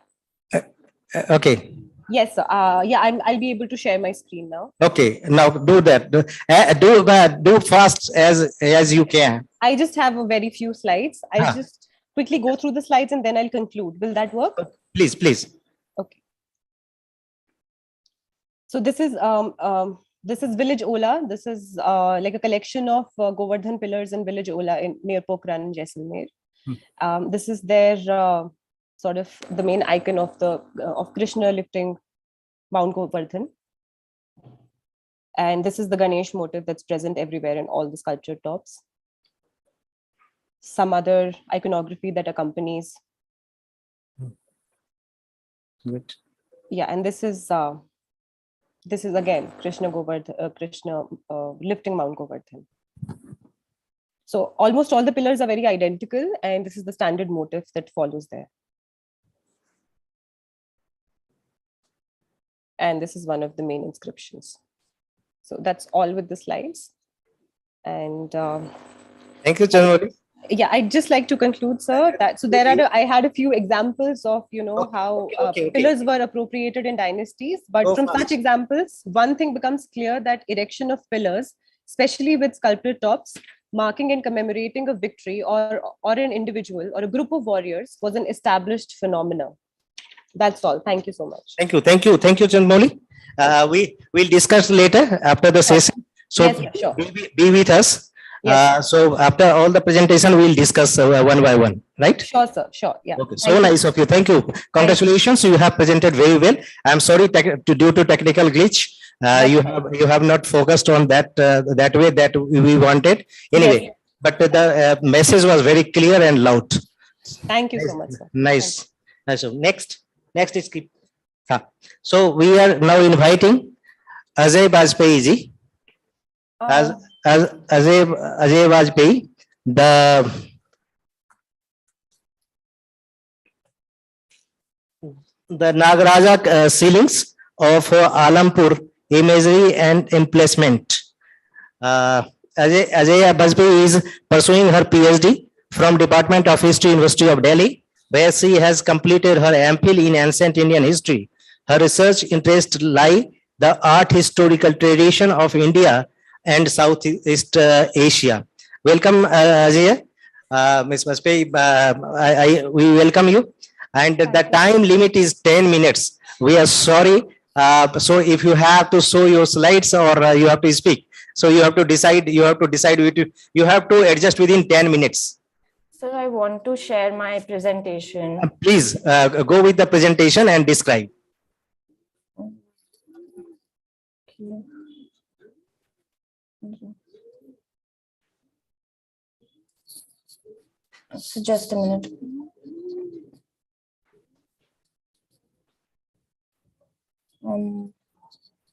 Okay. Yes. Yeah. I'll be able to share my screen now. Okay. Now do that. Do fast as you can. I just have a very few slides. I'll just quickly go through the slides and then I'll conclude. Will that work? Please. Okay. So this is Village Ola. This is like a collection of Govardhan pillars in Village Ola near Pokhran in Jaisalmer. This is their sort of the main icon of Krishna lifting Mount Govardhan. And this is the Ganesh motif that's present everywhere in all the sculpture tops. Some other iconography that accompanies. Good. Yeah, and this is again Krishna lifting Mount Govardhan. So almost all the pillars are very identical, and this is the standard motif that follows there. And this is one of the main inscriptions. So that's all with the slides. And thank you, Chandramouli. Yeah, I'd just like to conclude, sir, that so there are I had a few examples of how pillars were appropriated in dynasties, but from such examples, one thing becomes clear, that erection of pillars, especially with sculpted tops, marking and commemorating a victory or an individual or a group of warriors, was an established phenomena. That's all. Thank you so much. Thank you, Chandramouli. We'll discuss later after the session. So yes, sure. Be with us. Yes. So after all the presentation, we'll discuss one by one, right? Sure, sir. Sure. Yeah. Okay. So nice of you. Thank you. Congratulations. You have presented very well. I'm sorry due to technical glitch. You have not focused on that way that we wanted. Anyway, yes. But the message was very clear and loud. Thank you so much, sir. Nice. So next is keep. So we are now inviting Ajay Bajpayee ji. As Ajay Bajpayee, the Nagaraja ceilings of Alampur, imagery and emplacement. Ajay Bajpayee is pursuing her PhD from Department of History, University of Delhi, where she has completed her MPhil in ancient Indian history. Her research interests lie the art historical tradition of India and Southeast Asia. Welcome, Ajay. Ms. Bajpayee, we welcome you. And the time limit is 10 minutes. We are sorry So if you have to show your slides or you have to speak, so you have to decide. You have to adjust within 10 minutes. Sir, I want to share my presentation. Please go with the presentation and describe. So just a minute.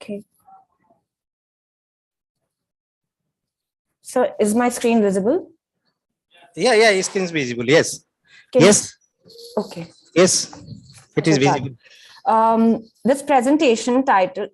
Okay. So is my screen visible? Yeah, it is visible. Yes. Can Yes. Okay. Yes. It is Okay, done. visible. This presentation title,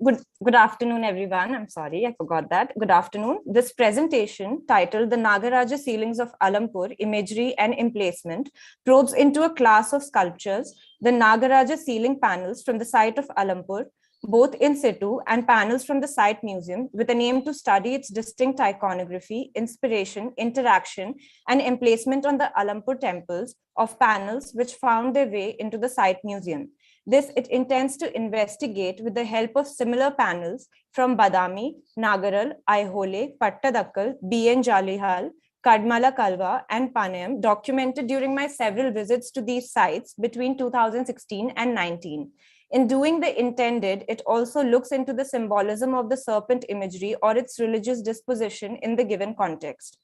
good afternoon, everyone. I'm sorry, I forgot that. Good afternoon. This presentation titled The Nagaraja Ceilings of Alampur, Imagery and Emplacement probes into a class of sculptures, the Nagaraja ceiling panels from the site of Alampur, both in situ and panels from the site museum, with an aim to study its distinct iconography, inspiration, interaction, and emplacement on the Alampur temples of panels which found their way into the site museum. This it intends to investigate with the help of similar panels from Badami, Nagaral, Aihole, Pattadakkal, BN Jalihal, Kadmala Kalwa, and Panayam, documented during my several visits to these sites between 2016 and 19. In doing the intended, it also looks into the symbolism of the serpent imagery or its religious disposition in the given context.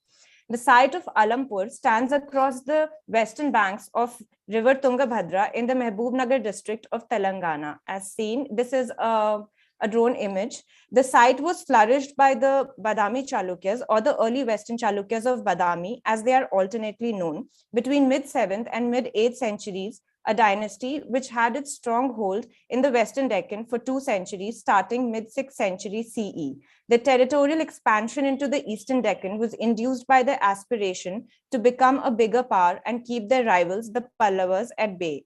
The site of Alampur stands across the western banks of river Tungabhadra in the Mehboob district of Telangana. As seen, this is a drone image. The site was flourished by the Badami Chalukyas or the early Western Chalukyas of Badami, as they are alternately known, between mid-7th and mid-8th centuries, a dynasty which had its stronghold in the Western Deccan for 2 centuries, starting mid-6th century CE. The territorial expansion into the Eastern Deccan was induced by the aspiration to become a bigger power and keep their rivals, the Pallavas, at bay.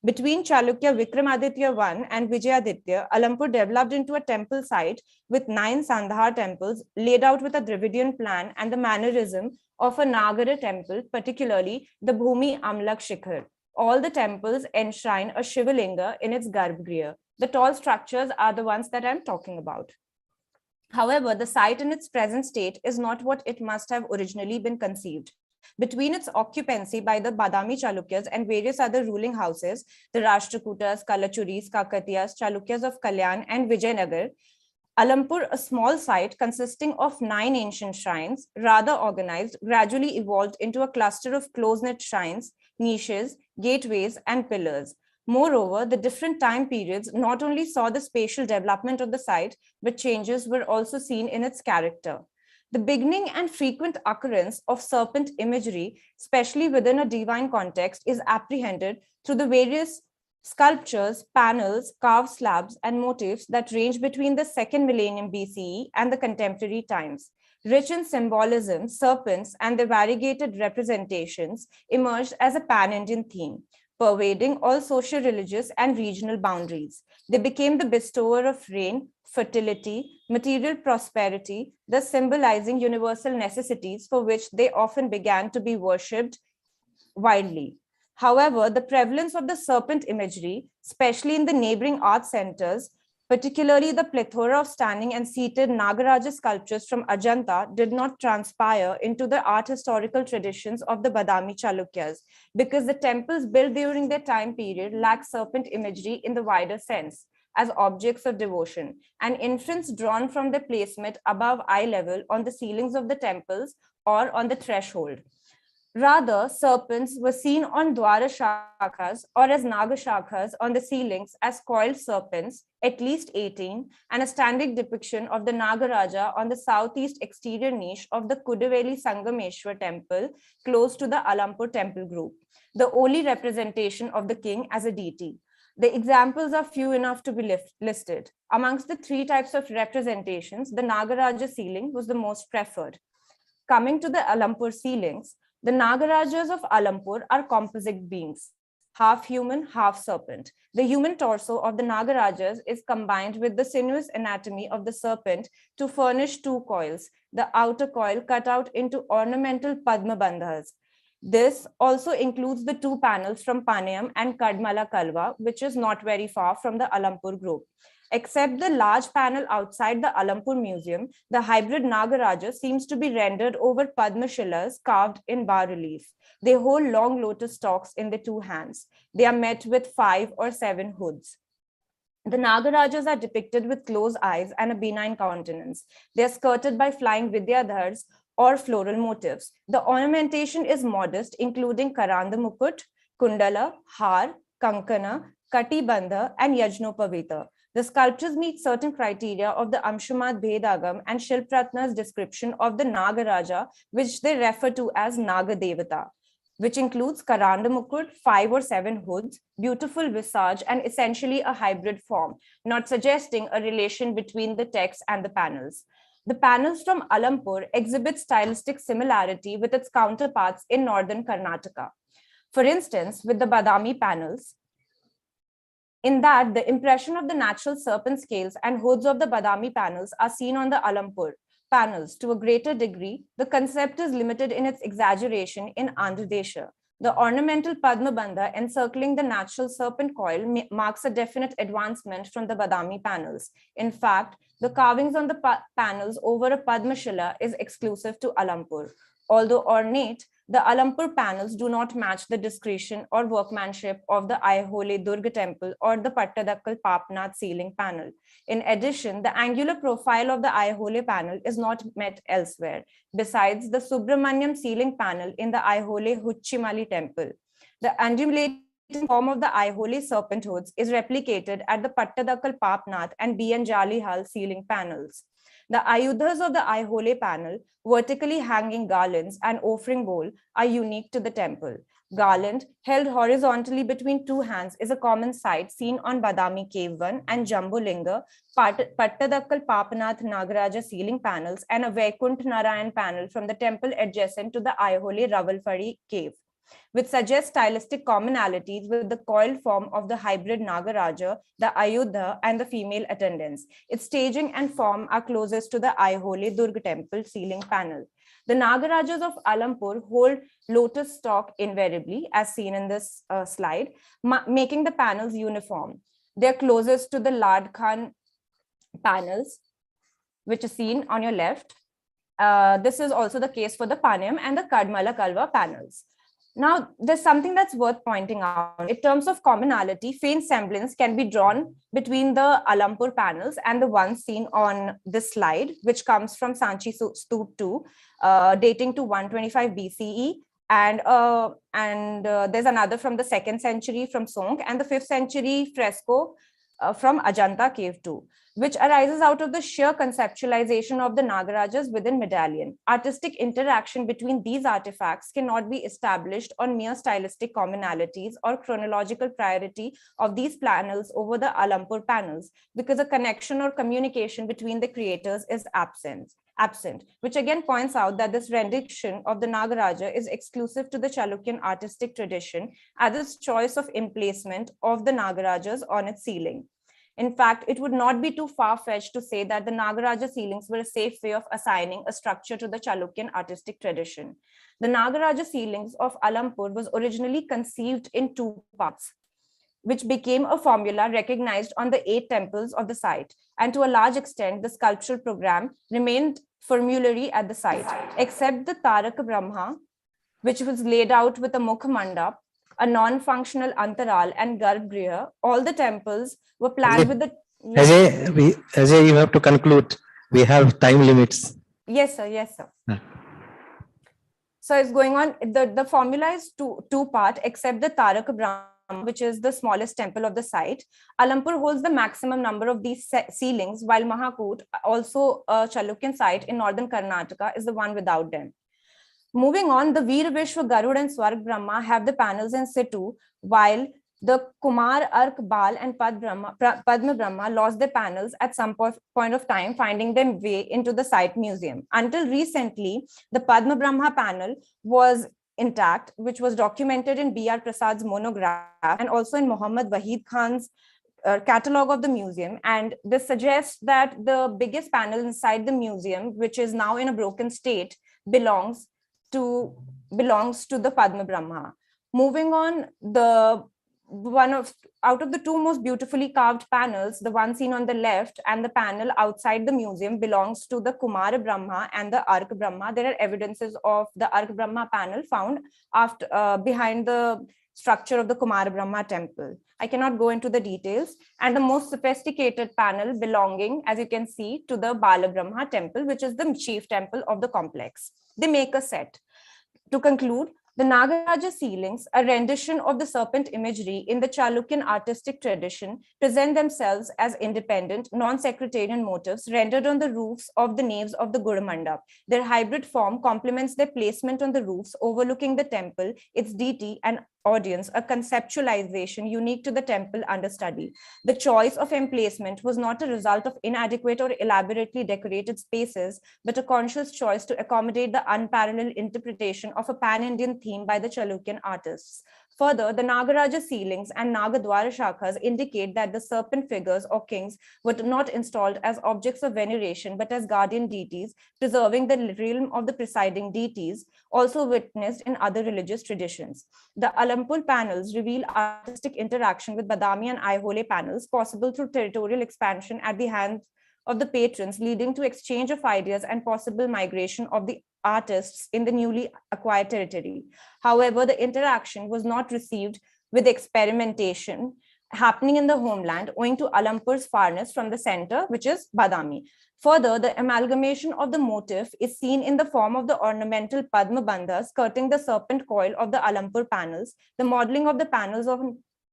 Between Chalukya Vikramaditya I and Vijayaditya, Alampur developed into a temple site with 9 Sandhar temples laid out with a Dravidian plan and the mannerism of a Nagara temple, particularly the Bhumi Amlak Shikhar. All the temples enshrine a Shivalinga in its Garbhagriha. The tall structures are the ones that I'm talking about. However, the site in its present state is not what it must have originally been conceived. Between its occupancy by the Badami Chalukyas and various other ruling houses, the Rashtrakutas, Kalachuris, Kakatiyas, Chalukyas of Kalyan and Vijayanagar, Alampur, a small site consisting of 9 ancient shrines, rather organized, gradually evolved into a cluster of close-knit shrines, niches, gateways, and pillars. Moreover, the different time periods not only saw the spatial development of the site, but changes were also seen in its character. The beginning and frequent occurrence of serpent imagery, especially within a divine context, is apprehended through the various sculptures, panels, carved slabs, and motifs that range between the 2nd millennium BCE and the contemporary times. Rich in symbolism, serpents and their variegated representations emerged as a pan-Indian theme, pervading all social, religious, and regional boundaries. They became the bestower of rain, fertility, material prosperity, thus symbolizing universal necessities for which they often began to be worshipped widely. However, the prevalence of the serpent imagery, especially in the neighboring art centers, particularly the plethora of standing and seated Nagaraja sculptures from Ajanta, did not transpire into the art historical traditions of the Badami Chalukyas, because the temples built during their time period lack serpent imagery in the wider sense, as objects of devotion, an inference drawn from their placement above eye level on the ceilings of the temples or on the threshold. Rather, serpents were seen on Dwara Shakhas or as Naga Shakhas on the ceilings as coiled serpents, at least 18, and a standing depiction of the Nagaraja on the southeast exterior niche of the Kudaveli Sangameshwar temple close to the Alampur temple group, the only representation of the king as a deity. The examples are few enough to be listed. Amongst the 3 types of representations, the Nagaraja ceiling was the most preferred. Coming to the Alampur ceilings, the Nagarajas of Alampur are composite beings, half human, half serpent. The human torso of the Nagarajas is combined with the sinuous anatomy of the serpent to furnish 2 coils, the outer coil cut out into ornamental Padma bandhas. This also includes the 2 panels from Panayam and Kadmala Kalwa, which is not very far from the Alampur group. Except the large panel outside the Alampur Museum, the hybrid Nagaraja seems to be rendered over Padma Shilas carved in bas relief. They hold long lotus stalks in their two hands. They are met with 5 or 7 hoods. The Nagarajas are depicted with closed eyes and a benign countenance. They are skirted by flying Vidyadhars or floral motifs. The ornamentation is modest, including Karanda Mukut, Kundala, Har, Kankana, Katibandha, and Yajnopavita. The sculptures meet certain criteria of the Amshumat Bhedagam and Shilpratna's description of the Nagaraja, which they refer to as Nagadevata, which includes Karanda Mukut, 5 or 7 hoods, beautiful visage, and essentially a hybrid form, not suggesting a relation between the text and the panels. The panels from Alampur exhibit stylistic similarity with its counterparts in northern Karnataka. For instance, with the Badami panels, in that the impression of the natural serpent scales and hoods of the Badami panels are seen on the Alampur panels to a greater degree. The concept is limited in its exaggeration in Andhra Desha. The ornamental Padma Bandha encircling the natural serpent coil marks a definite advancement from the Badami panels. In fact, the carvings on the panels over a Padma Shila is exclusive to Alampur. Although ornate, the Alampur panels do not match the discretion or workmanship of the Aihole Durga temple or the Pattadakkal Papnath ceiling panel. In addition, the angular profile of the Aihole panel is not met elsewhere, besides the Subramanyam ceiling panel in the Aihole Huchimali temple. The undulating form of the Aihole serpent hoods is replicated at the Pattadakkal Papnath and BN Jalihal ceiling panels. The ayudhas of the Aihole panel, vertically hanging garlands and offering bowl, are unique to the temple. Garland, held horizontally between 2 hands, is a common sight seen on Badami Cave 1 and Jambulinga, Pattadakkal Papanath Nagaraja ceiling panels, and a Vaikunt Narayan panel from the temple adjacent to the Aihole Ravalpadi cave, which suggests stylistic commonalities with the coiled form of the hybrid Nagaraja, the Ayudha, and the female attendants. Its staging and form are closest to the Aihole Durga temple ceiling panel. The Nagarajas of Alampur hold lotus stalk invariably, as seen in this slide, making the panels uniform. They're closest to the Ladkhan panels, which is seen on your left. This is also the case for the Panyam and the Kadmala Kalva panels. Now, there's something that's worth pointing out. In terms of commonality, faint semblance can be drawn between the Alampur panels and the ones seen on this slide, which comes from Sanchi Stoop 2, dating to 125 BCE. And there's another from the 2nd century from Sonk, and the 5th century fresco from Ajanta Cave 2, which arises out of the sheer conceptualization of the Nagarajas within medallion. Artistic interaction between these artifacts cannot be established on mere stylistic commonalities or chronological priority of these panels over the Alampur panels, because a connection or communication between the creators is absent, which again points out that this rendition of the Nagaraja is exclusive to the Chalukyan artistic tradition as its choice of emplacement of the Nagarajas on its ceiling. In fact, it would not be too far-fetched to say that the Nagaraja ceilings were a safe way of assigning a structure to the Chalukyan artistic tradition. The Nagaraja ceilings of Alampur was originally conceived in 2 parts, which became a formula recognized on the 8 temples of the site. And to a large extent, the sculptural program remained formulary at the site, except the Tarak Brahma, which was laid out with a Mukh Mandap, a non-functional Antaral, and Garbhgriha. All the temples were planned with the... Ajay, you have to conclude. We have time limits. Yes, sir. Yes, sir. So it's going on. The formula is two-part, except the Tarak Brahma, which is the smallest temple of the site. Alampur holds the maximum number of these ceilings, while Mahakut, also a Chalukyan site in northern Karnataka, is the one without them. Moving on, the Veer Vishwa, Garud, and Swarg Brahma have the panels in situ, while the Kumar, Ark, Bal, and Padma Brahma lost their panels at some point of time, finding their way into the site museum. Until recently, the Padma Brahma panel was intact, which was documented in B.R. Prasad's monograph and also in Muhammad Wahid Khan's catalog of the museum. And this suggests that the biggest panel inside the museum, which is now in a broken state, belongs to the Padma Brahma. Moving on, the out of the two most beautifully carved panels, the one seen on the left and the panel outside the museum belongs to the Kumara Brahma and the Ark Brahma. There are evidences of the Ark Brahma panel found after behind the structure of the Kumara Brahma temple. I cannot go into the details. And the most sophisticated panel belonging, as you can see, to the Bala Brahma temple, which is the chief temple of the complex. They make a set. To conclude, the Nagaraja ceilings, a rendition of the serpent imagery in the Chalukyan artistic tradition, present themselves as independent, non-sectarian motifs rendered on the roofs of the naves of the Guru Mandap. Their hybrid form complements their placement on the roofs overlooking the temple, its deity and audience, a conceptualization unique to the temple under study. The choice of emplacement was not a result of inadequate or elaborately decorated spaces, but a conscious choice to accommodate the unparalleled interpretation of a pan-Indian theme by the Chalukyan artists. Further, the Nagaraja ceilings and Nagadwara shakhas indicate that the serpent figures or kings were not installed as objects of veneration, but as guardian deities, preserving the realm of the presiding deities, also witnessed in other religious traditions. The Alampur panels reveal artistic interaction with Badami and Aihole panels, possible through territorial expansion at the hands of the patrons, leading to exchange of ideas and possible migration of the artists in the newly acquired territory. However, the interaction was not received with experimentation happening in the homeland owing to Alampur's farness from the center, which is Badami. Further, the amalgamation of the motif is seen in the form of the ornamental Padma Bandha skirting the serpent coil of the Alampur panels, the modeling of the panels of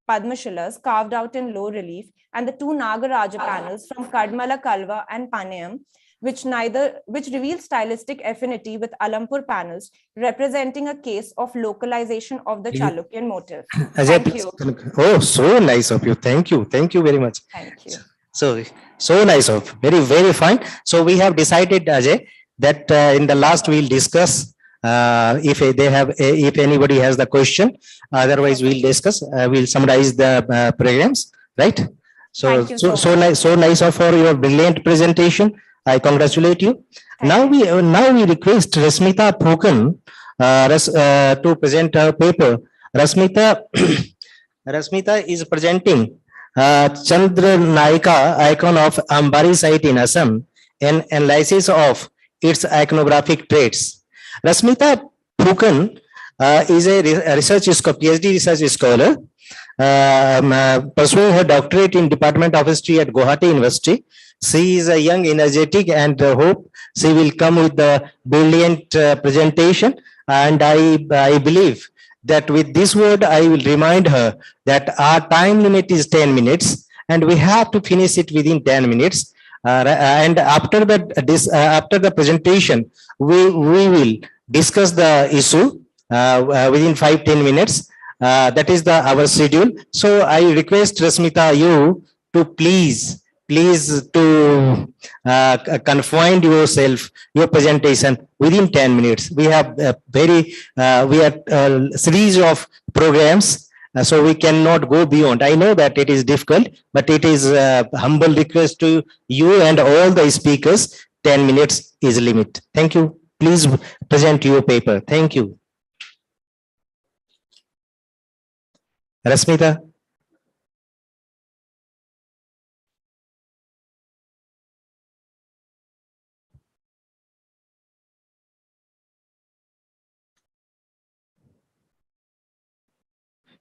Padmashilas carved out in low relief, and the two Nagaraja panels from Kadmala Kalva and Panayam, which reveal stylistic affinity with Alampur panels, representing a case of localization of the Chalukyan motif. Ajay, Thank you. oh, so nice of you. Thank you. Thank you very much. Thank you. So nice of you. Very, very fine. So we have decided, Ajay, that in the last we'll discuss if anybody has the question. Otherwise, we'll discuss. We'll summarize the programs, right? So Thank you so nice, so nice of for your brilliant presentation. I congratulate you. Now we request Rasmita Phokan to present her paper. Rasmita Rasmita is presenting Chandra Naika icon of Ambari site in Assam, an analysis of its iconographic traits. Rasmita Phukan is a PhD research scholar, pursuing her doctorate in Department of History at Guwahati University. She is a young, energetic, and hope she will come with the brilliant presentation. And I believe that with this word, I will remind her that our time limit is 10 minutes and we have to finish it within 10 minutes. And after the presentation, we will discuss the issue within 5-10 minutes. That is our schedule. So I request Rasmita, you to please to confine yourself, your presentation within 10 minutes. We have a series of programs, so we cannot go beyond. I know that it is difficult, but it is a humble request to you and all the speakers. 10 minutes is limit. Thank you. Please present your paper. Thank you. Rasmita.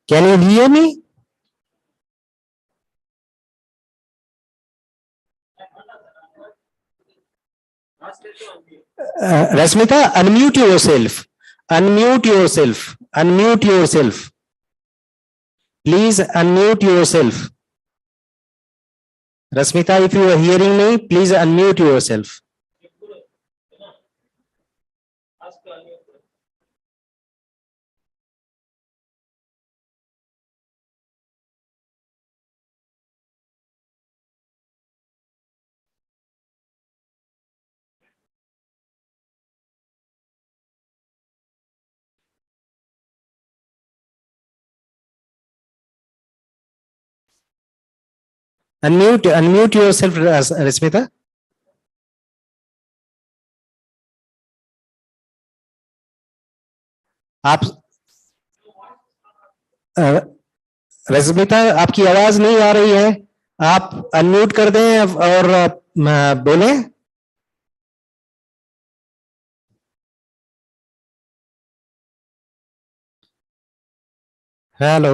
Can you hear me? Rasmita, unmute yourself. Unmute yourself. Unmute yourself. Please unmute yourself. Rasmita, if you are hearing me, please unmute yourself. Unmute yourself, Rasmita. आप रश्मिता, आपकी आवाज नहीं आ रही है, आप unmute कर दें और बोलें। हेलो।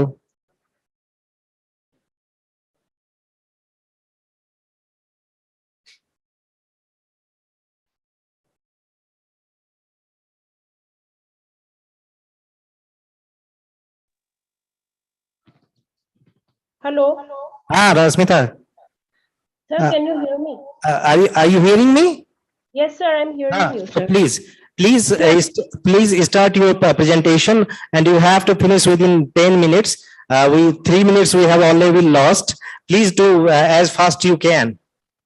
Hello. हाँ Rashmita, Sir, can you hear me? are you hearing me? Yes, sir, I'm hearing you, So sir. please start your presentation, and you have to finish within 10 minutes. We 3 minutes we have already lost. Please do as fast you can.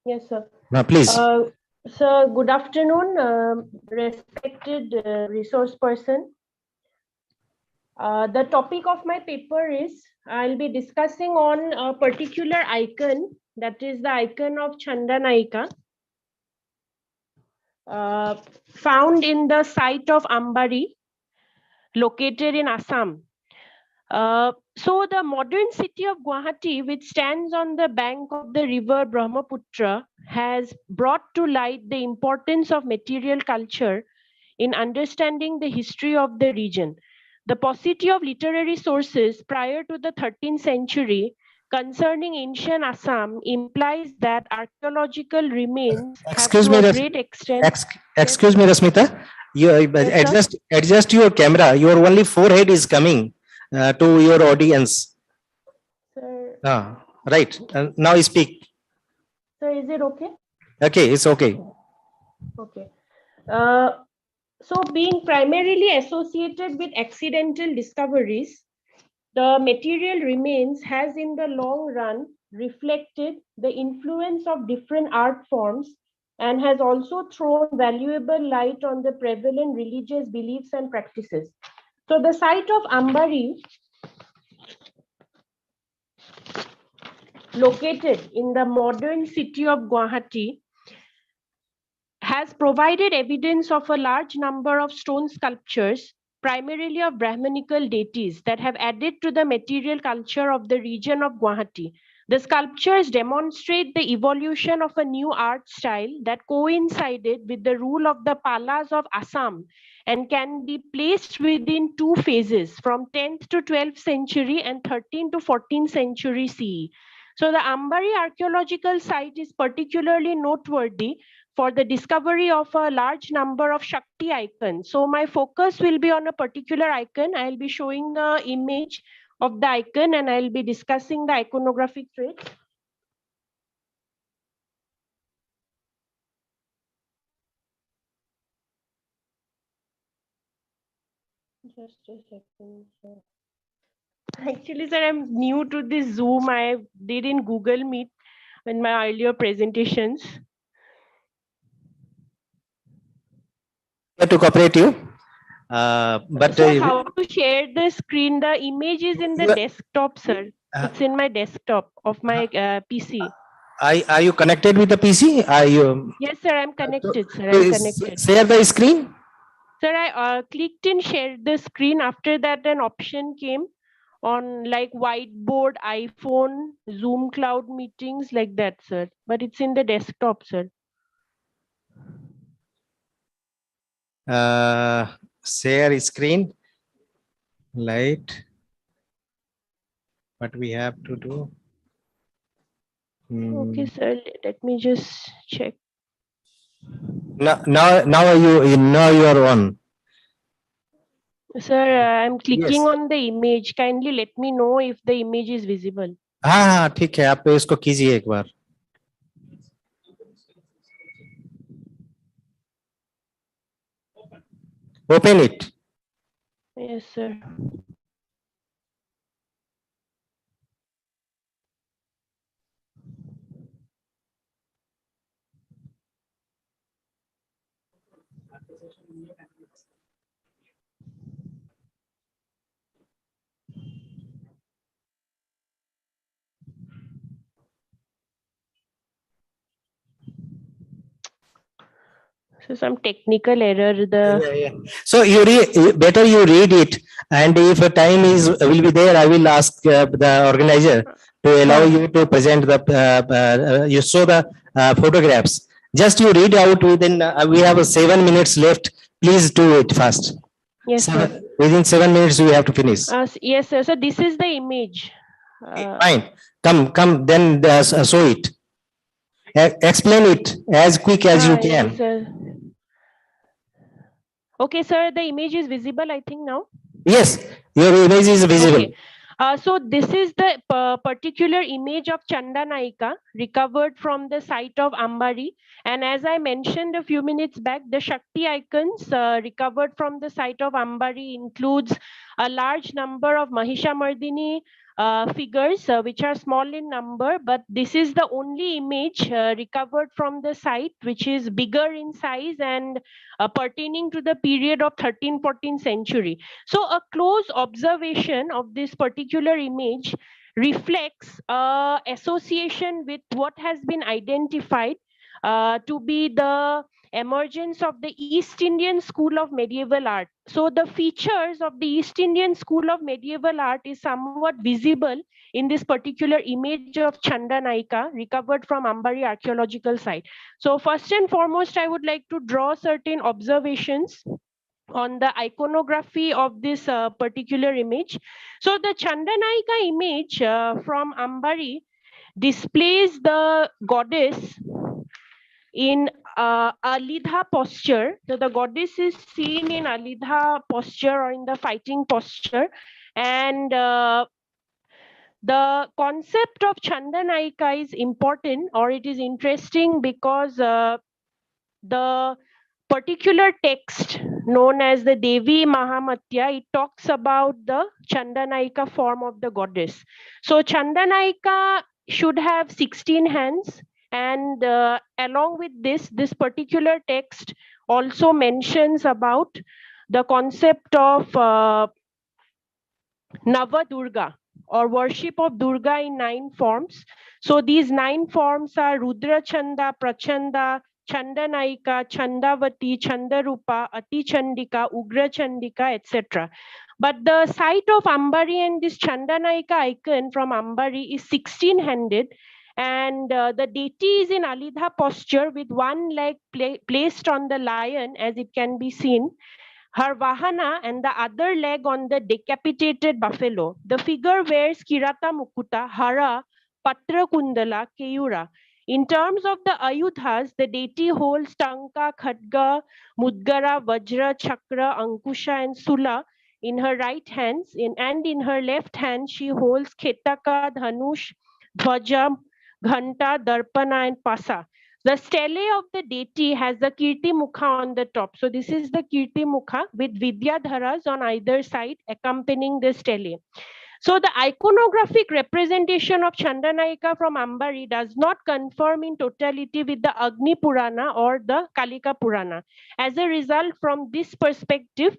Yes, sir. Please. Sir, good afternoon, respected resource person. The topic of my paper is I'll be discussing on a particular icon, that is the icon of Chandanaika, found in the site of Ambari, located in Assam. So the modern city of Guwahati, which stands on the bank of the river Brahmaputra, has brought to light the importance of material culture in understanding the history of the region. The paucity of literary sources prior to the 13th century concerning ancient Assam implies that archaeological remains have Excuse to me, a great extent. excuse me, Rasmita. You Yes, sir. adjust your camera. Your only forehead is coming to your audience. Sir, Right. Now speak. sir, is it okay? Okay, it's okay. Okay. So being primarily associated with accidental discoveries, the material remains has in the long run reflected the influence of different art forms and has also thrown valuable light on the prevalent religious beliefs and practices. So the site of Ambari, located in the modern city of Guwahati, has provided evidence of a large number of stone sculptures, primarily of Brahmanical deities, that have added to the material culture of the region of Guwahati. The sculptures demonstrate the evolution of a new art style that coincided with the rule of the Palas of Assam and can be placed within two phases from 10th to 12th century and 13th to 14th century CE. So the Ambari archaeological site is particularly noteworthy for the discovery of a large number of Shakti icons. So my focus will be on a particular icon. I'll be showing the image of the icon and I'll be discussing the iconographic traits. Just a second, sir. Actually, sir, I'm new to this Zoom. I did in Google Meet in my earlier presentations. To cooperate you. But so how to share the screen? The image is in the desktop, sir. It's in my desktop of my PC. Are you connected with the PC? Are you? Yes, sir, I'm connected, sir. I'm connected. Share the screen. Sir, I clicked in share the screen. After that, an option came on like whiteboard, iPhone, Zoom cloud meetings, like that, sir. But it's in the desktop, sir. Share screen. Light. What we have to do? Okay, sir. Let me just check. Now you are on. Sir, I'm clicking on the image. Kindly let me know if the image is visible. हाँ ठीक है, आप इसको कीजिए एक बार. Open it. Yes, sir. So some technical error. So better you read it, and if a time will be there, I will ask the organizer to allow you to present you show the photographs. Just you read out within, we have 7 minutes left. Please do it fast. Yes, sir. Within 7 minutes, we have to finish. Yes, sir. So this is the image. Fine. Come, then show it. Explain it as quick as you can. Yes, sir. Okay, sir. The image is visible, I think now. Yes, your image is visible. Okay. So this is the particular image of Chandanaika recovered from the site of Ambari. And as I mentioned a few minutes back, the Shakti icons recovered from the site of Ambari includes a large number of Mahishamardini figures, which are small in number, but this is the only image recovered from the site, which is bigger in size and pertaining to the period of 13th-14th century. So a close observation of this particular image reflects association with what has been identified to be the emergence of the East Indian school of medieval art. So the features of the East Indian school of medieval art is somewhat visible in this particular image of Chandanaika recovered from Ambari archaeological site. So first and foremost, I would like to draw certain observations on the iconography of this particular image. So the Chandanaika image from Ambari displays the goddess in Alidha posture. So the goddess is seen in Alidha posture or in the fighting posture. And the concept of Chandanaika is important, or it is interesting, because the particular text known as the Devi Mahamatya, it talks about the Chandanaika form of the goddess. So Chandanaika should have 16 hands, and along with this particular text also mentions about the concept of Nava Durga, or worship of Durga in 9 forms. So these 9 forms are Rudra Chanda, Prachanda, Chandanaika, Chandavati, Chandarupa, Ati Chandika, Ugra Chandika, etc. But the site of Ambari and this Chandanaika icon from Ambari is 16-handed, and the deity is in Alidha posture with one leg placed on the lion, as it can be seen, her vahana, and the other leg on the decapitated buffalo. The figure wears kirata mukuta, hara, patra kundala, keyura. In terms of the ayudhas, the deity holds tanka, khadga, mudgara, vajra, chakra, ankusha, and sula in her right hands, and in her left hand she holds ketaka, dhanush, dhwaja, ghanta, darpana, and pasa. The stele of the deity has the Kirti Mukha on the top. So this is the Kirti Mukha with Vidyadharas on either side accompanying the stele. So the iconographic representation of Chandanaika from Ambari does not conform in totality with the Agni Purana or the Kalika Purana. As a result, from this perspective,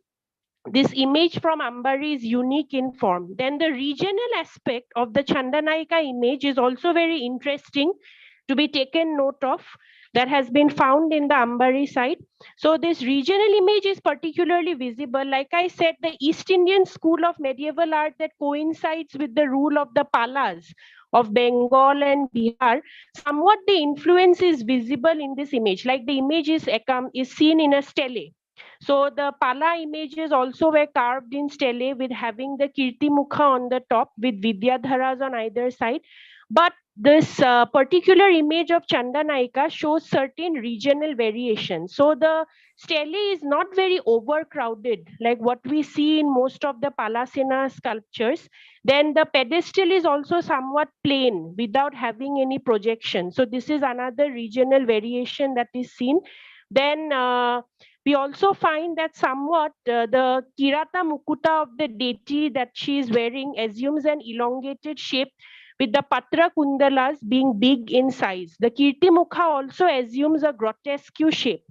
this image from Ambari is unique in form. Then the regional aspect of the Chandanaika image is also very interesting to be taken note of, that has been found in the Ambari site. So this regional image is particularly visible. Like I said, the East Indian school of medieval art that coincides with the rule of the Palas of Bengal and Bihar, somewhat the influence is visible in this image. Like the image is seen in a stele. So the Pala images also were carved in stele with having the Kirti Mukha on the top with Vidyadharas on either side. But this particular image of Chandanaika shows certain regional variations. So the stele is not very overcrowded like what we see in most of the Palasena sculptures. Then the pedestal is also somewhat plain without having any projection. So this is another regional variation that is seen. Then we also find that somewhat the Kirata Mukuta of the deity that she is wearing assumes an elongated shape, with the Patra Kundalas being big in size. The Kirti Mukha also assumes a grotesque shape.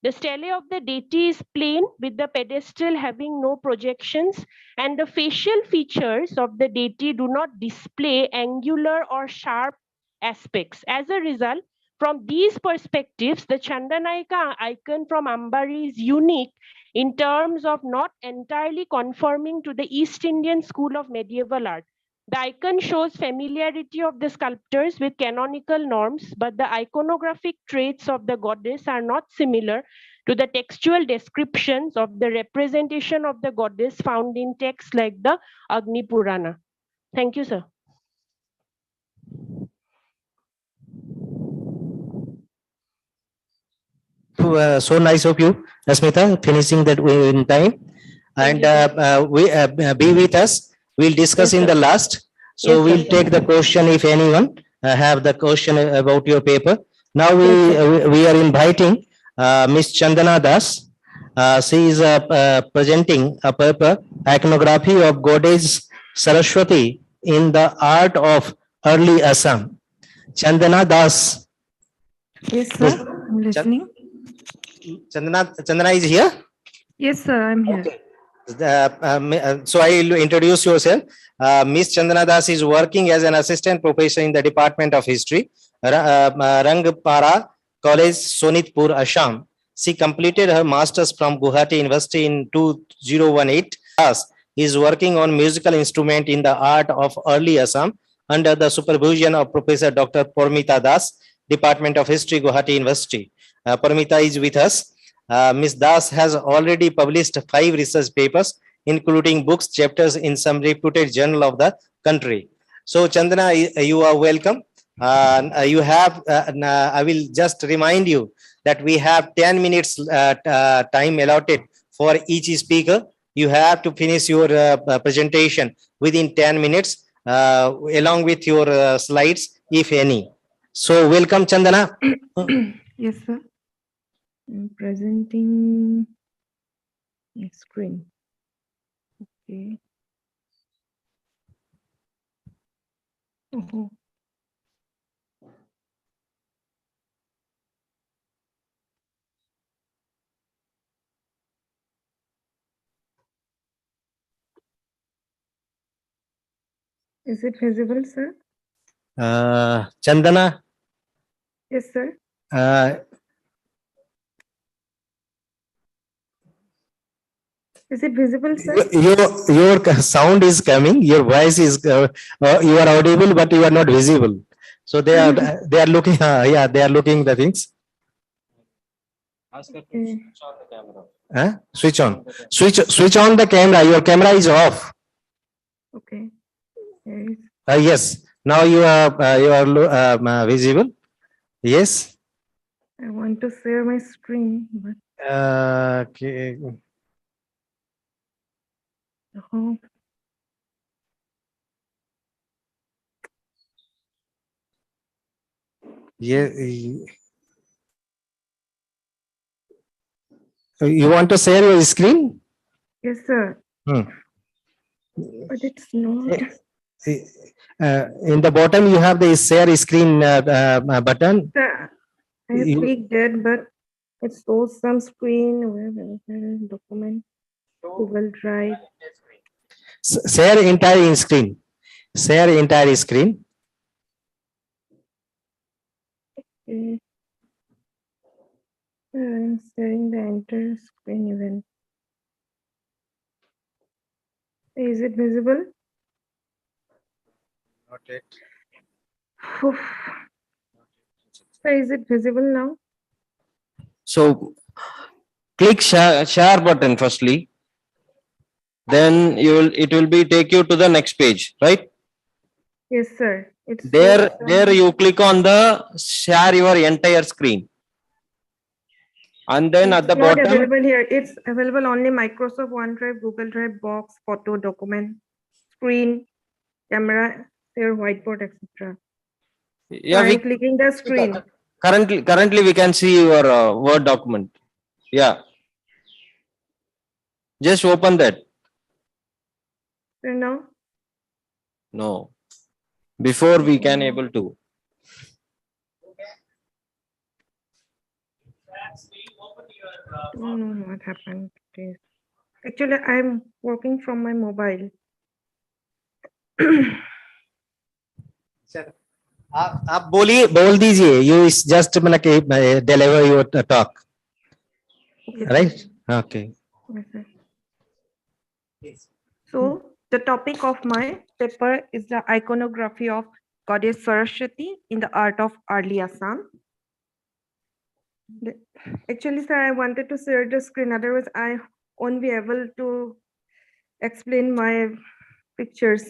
The stele of the deity is plain with the pedestal having no projections, and the facial features of the deity do not display angular or sharp aspects. As a result, From these perspectives, the Chandanaika icon from Ambari is unique in terms of not entirely conforming to the East Indian school of medieval art. The icon shows familiarity of the sculptors with canonical norms, but the iconographic traits of the goddess are not similar to the textual descriptions of the representation of the goddess found in texts like the Agni Purana. Thank you, sir. So nice of you, Asmita, finishing that in time. And be with us. We'll discuss in the last. So we'll take the question if anyone have the question about your paper. Now we are inviting Miss Chandana Das. She is presenting a paper, Iconography of Goddess Saraswati in the Art of Early Assam. Chandana Das. Yes, sir. I'm listening. Chandana is here. Yes, sir. I'm here. So I will introduce yourself. Miss Chandana Das is working as an assistant professor in the Department of History, Rangpara College, Sonitpur, Assam. She completed her master's from Guwahati University in 2018. Das is working on musical instrument in the art of early Assam under the supervision of Professor Dr. Parmita Das, Department of History, Guwahati University. Parmita is with us. Ms. Das has already published 5 research papers, including books, chapters in some reputed journal of the country. So, Chandana, you are welcome. You have, I will just remind you that we have 10 minutes time allotted for each speaker. You have to finish your presentation within 10 minutes, along with your slides, if any. So, welcome, Chandana. Yes, sir. I'm presenting my screen. Okay. Oh. Is it visible, sir? Chandana. Yes, sir. Is it visible, sir? Your sound is coming, your voice is, you are audible, but you are not visible. So they are looking, yeah, they are looking the things. Ask her to switch on the camera. Switch on. Switch on the camera. Your camera is off. Okay. Yes. Now you are visible. Yes. I want to share my screen, but Okay. oh. Yeah. You want to share your screen? Yes, sir. Hmm. But it's not. In the bottom, you have the share screen button. Sir, I have clicked that, but it shows some screen, document, Google Drive. Share entire screen. Share entire screen. Okay. I'm sharing the entire screen even. Is it visible? Not yet. Is it visible now? So click share button firstly. Then it will be take you to the next page, right? Yes, sir. It's There you click on the share your entire screen. And then at the not bottom, available here. It's available only Microsoft OneDrive, Google Drive, Box, Photo, Document, Screen, Camera, Share, Whiteboard, etc. yeah, I'm clicking the screen. currently we can see your Word document. Yeah. Just open that. No. No. Before we can able to. I don't know what happened. Actually, I'm working from my mobile. आप बोलिए, बोल दीजिए, you is just मतलब कि deliver your talk, Okay, right? Okay. sir. So the topic of my paper is the iconography of goddess Saraswati in the art of early Assam. Actually, sir, I wanted to share the screen, otherwise I won't be able to explain my pictures.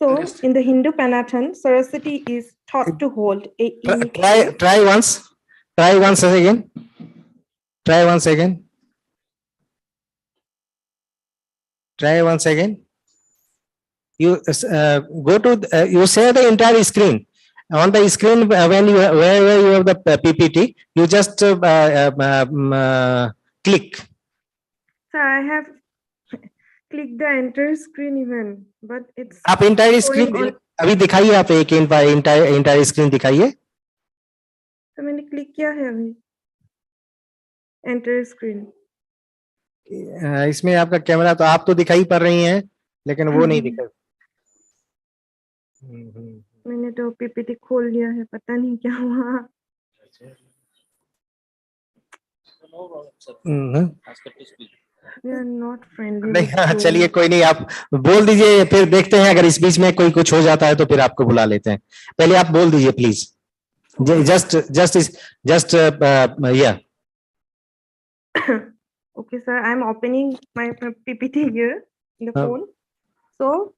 So in the Hindu Pantheon, Saraswati is thought to hold a unique place. Try once again. Try once again. Try once again. You go to you share the entire screen. On the screen, when you wherever you have the PPT, you just click. Sir, I have clicked the entire screen even, but it's आप entire showing screen on. अभी दिखाइए, आप एक entire screen दिखाइए. तो मैंने click किया है अभी एंटर स्क्रीन. इसमें आपका कैमरा तो आप तो दिखाई पड़ रही हैं, लेकिन वो नहीं दिखा. मैंने तो पीपीटी खोल लिया है, पता नहीं क्या हुआ. They are not friendly नहीं, with हाँ, you. चलिए कोई नहीं, आप बोल दीजिए, फिर देखते हैं अगर इस बीच में कोई कुछ हो जाता है तो फिर आपको बुला लेते हैं. पहले आप बोल दीजिए please. Just yeah. Okay, sir, I am opening my PPT here in the phone. So,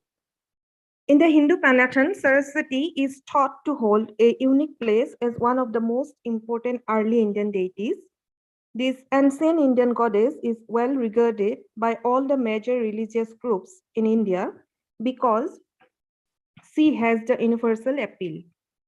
in the Hindu pantheon, Saraswati is thought to hold a unique place as one of the most important early Indian deities. This ancient Indian goddess is well regarded by all the major religious groups in India because she has the universal appeal.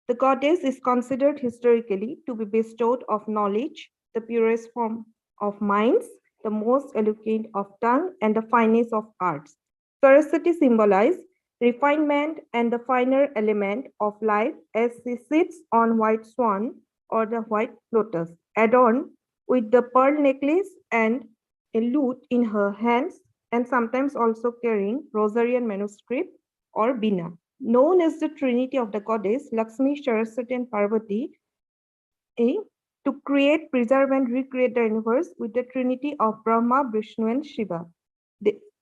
The goddess is considered historically to be bestowed of knowledge, the purest form of minds, the most eloquent of tongue, and the finest of arts. Saraswati symbolizes refinement and the finer element of life as she sits on white swan or the white lotus, adorned with the pearl necklace and a lute in her hands, and sometimes also carrying rosarian manuscript or bina. Known as the Trinity of the Goddess, Lakshmi, Saraswati, and Parvati, to create, preserve, and recreate the universe with the Trinity of Brahma, Vishnu, and Shiva.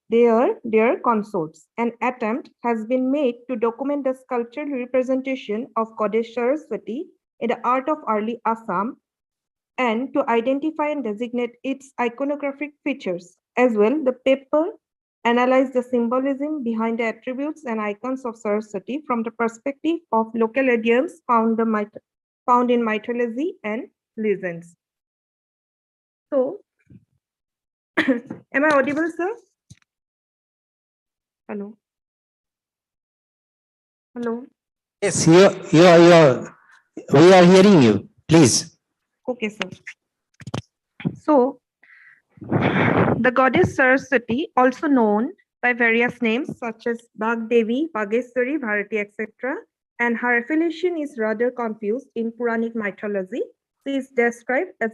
They are their consorts. An attempt has been made to document the sculptural representation of Goddess Saraswati in the art of early Assam and to identify and designate its iconographic features. As well, the paper analyze the symbolism behind the attributes and icons of Saraswati from the perspective of local idioms found in mythology and legends. So, am I audible, sir? Hello? Hello? Yes, we are hearing you. Please. Okay, sir. So, the goddess Saraswati, also known by various names such as Bhagdevi, Bhageshwari, Bharati, etc., and her affiliation is rather confused in Puranic mythology. She is described as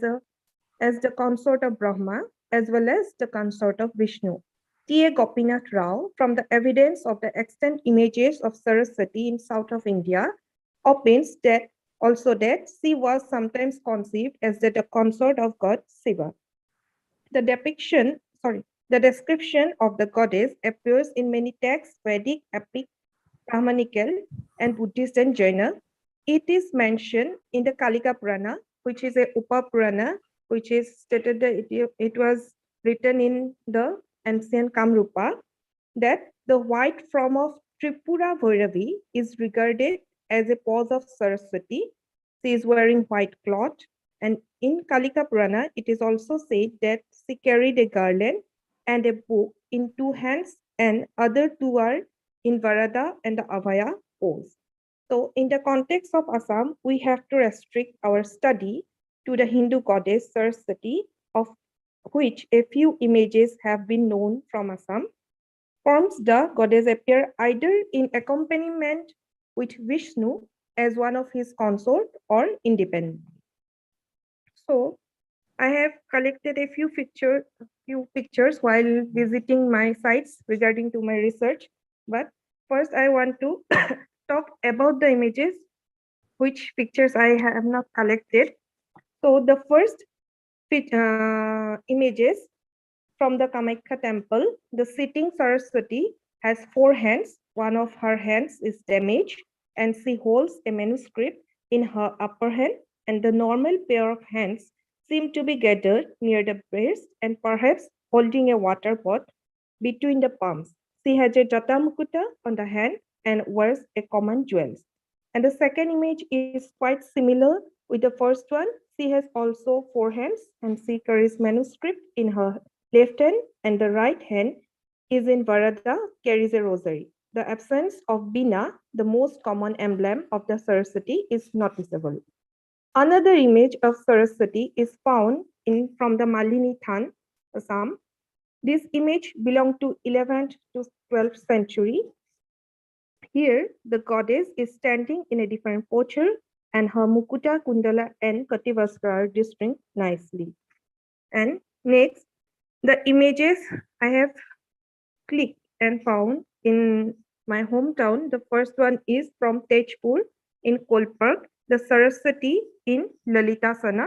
the consort of Brahma as well as the consort of Vishnu. T.A. Gopinath Rao, from the evidence of the extant images of Saraswati in south of India, opines that she was sometimes conceived as the consort of god Shiva. The description of the goddess appears in many texts, Vedic, epic, Brahmanical, and Buddhist and Jaina. It is mentioned in the Kalika Purana, which is a Upa Purana, which is stated that it was written in the ancient Kamrupa, that the white form of Tripura Bhairavi is regarded as a pose of Saraswati. She is wearing white cloth. And in Kalika Purana, it is also said that she carried a garland and a book in two hands, and other two are in Varada and the Abhaya pose. So in the context of Assam, we have to restrict our study to the Hindu goddess Saraswati, of which a few images have been known from Assam. Forms the goddess appear either in accompaniment with Vishnu as one of his consort or independent. So I have collected a few pictures while visiting my sites regarding to my research. But first I want to talk about the images which pictures I have not collected. So the first images from the Kamakhya temple, the sitting Saraswati has 4 hands. One of her hands is damaged and she holds a manuscript in her upper hand, and the normal pair of hands seem to be gathered near the breast and perhaps holding a water pot between the palms. She has a Jata Mukuta on the hand and wears a common jewels. And the second image is quite similar with the first one. She has also 4 hands and she carries manuscript in her left hand, and the right hand is in Varada, carries a rosary. The absence of Bina, the most common emblem of the Saraswati, is noticeable. Another image of Saraswati is found from the Malini Than, Assam. This image belonged to 11th to 12th century. Here, the goddess is standing in a different posture, and her Mukuta, Kundala, and Kativaskara are distinct nicely. And next, the images I have clicked and found in my hometown. The first one is from Tejpur in Kolpark, the Saraswati in Lalitasana.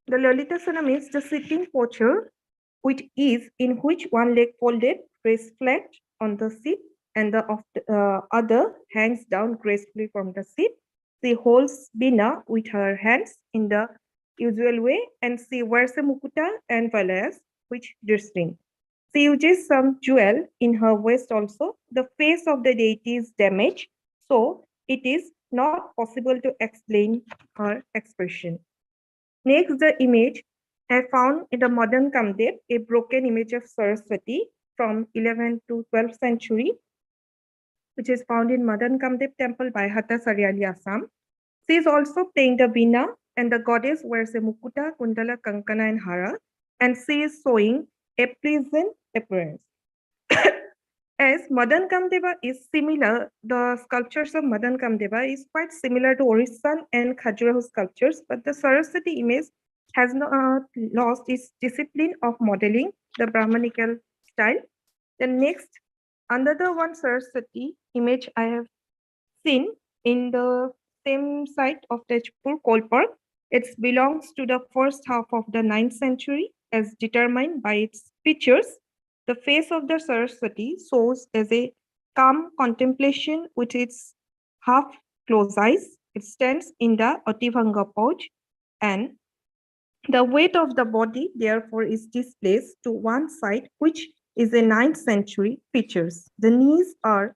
The Lalitasana means the sitting posture, which is in which one leg folded, rests flat on the seat, and the other hangs down gracefully from the seat. She holds Bina with her hands in the usual way, and she wears a mukuta and valayas, which distinct. She uses some jewel in her waist also. The face of the deity is damaged, so it is not possible to explain her expression. Next, the image I found in the modern Kamdev, a broken image of Saraswati from 11th to 12th century, which is found in Madan Kamdev temple by Hatta Sariali, Assam. She is also playing the veena, and the goddess wears a mukuta, kundala, kankana, and hara, and she is showing a pleasant appearance. As Madan Kamdeva is similar, the sculptures of Madan Kamdeva is quite similar to Orissan and Khajuraho sculptures, but the Saraswati image has not lost its discipline of modeling, the Brahmanical style. The next, another one Saraswati image I have seen in the same site of Tejpur, Kolpark. It belongs to the first half of the 9th century as determined by its features. The face of the Saraswati shows as a calm contemplation with its half-closed eyes. It stands in the Ativanga pose, and the weight of the body, therefore, is displaced to one side, which is a 9th century features. The knees are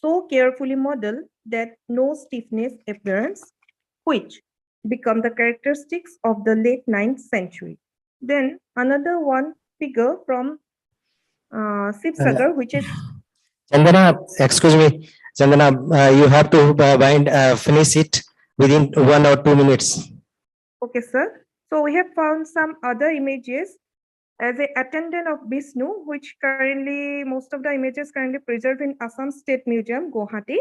so carefully modeled that no stiffness appearance, which become the characteristics of the late 9th century. Then another one figure from Sipsagar, which is Chandana, excuse me, Chandana, you have to finish it within 1 or 2 minutes. okay, sir. So we have found some other images as an attendant of Vishnu, which currently most of the images currently preserved in Assam State Museum, Guwahati,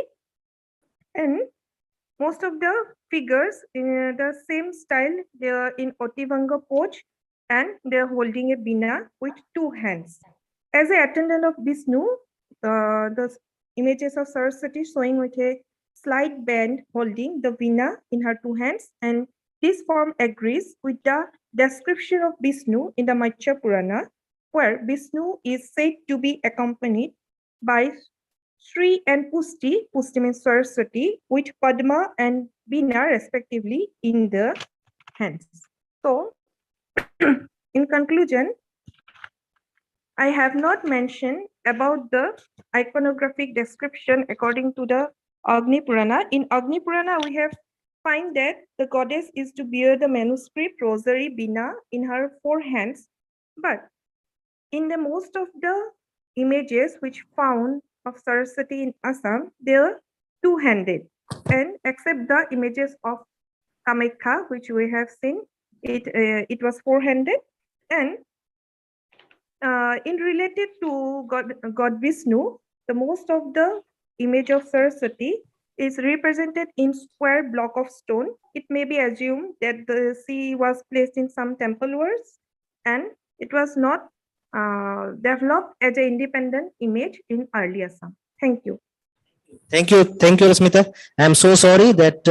and most of the figures in the same style. They are in Otivanga pose, and they are holding a bina with 2 hands. As an attendant of Vishnu, the images of Saraswati showing with a slight band holding the veena in her 2 hands, and this form agrees with the description of Vishnu in the Matsya Purana, where Vishnu is said to be accompanied by Sri and Pusti, Pusti means Saraswati, with Padma and Veena respectively in the hands. So, in conclusion, I have not mentioned about the iconographic description according to the Agni Purana. In Agni Purana, we have find that the goddess is to bear the manuscript rosary Bina in her 4 hands. But in the most of the images which found of Saraswati in Assam, they are 2-handed. And except the images of Kamakhya, which we have seen, it was 4-handed. And in related to God Vishnu, the most of the image of Saraswati is represented in square block of stone. It may be assumed that the sea was placed in some temple walls, and it was not developed as an independent image in early Assam. Thank you. Thank you, Rasmita. I'm so sorry that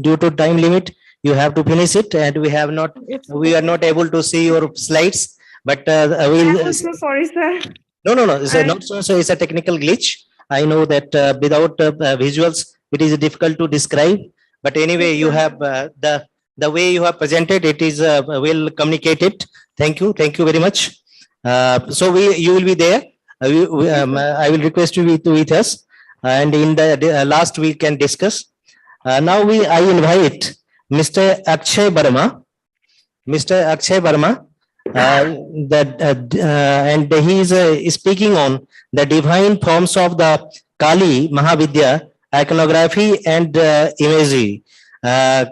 due to time limit, you have to finish it, and we are not able to see your slides. But we'll. I'm so sorry, sir. No. It's not so. It's a technical glitch. I know that without visuals, it is difficult to describe. But anyway, you have the way you have presented. It is well communicated. Thank you very much. So you will be there. I will request you with us, and in the last we can discuss. Now I invite Mr. Akshay Barma. Mr. Akshay Barma, and he is speaking on the divine forms of the Kali Mahavidya, iconography and imagery. Abhay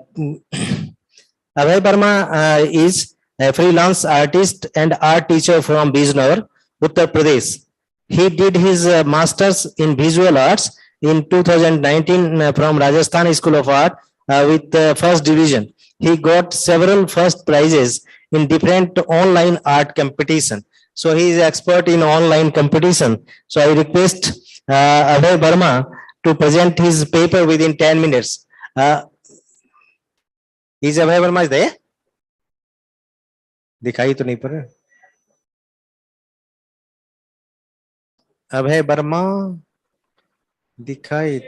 Barma is a freelance artist and art teacher from Bijnor, Uttar Pradesh. He did his master's in visual arts in 2019 from Rajasthan School of Art with first division. He got several first prizes in different online art competition. So he is expert in online competition. So I request Abhay Barma to present his paper within 10 minutes. Is Abhay Barma there? दिखाई तो नहीं पड़ रहा अभय वर्मा दिखाई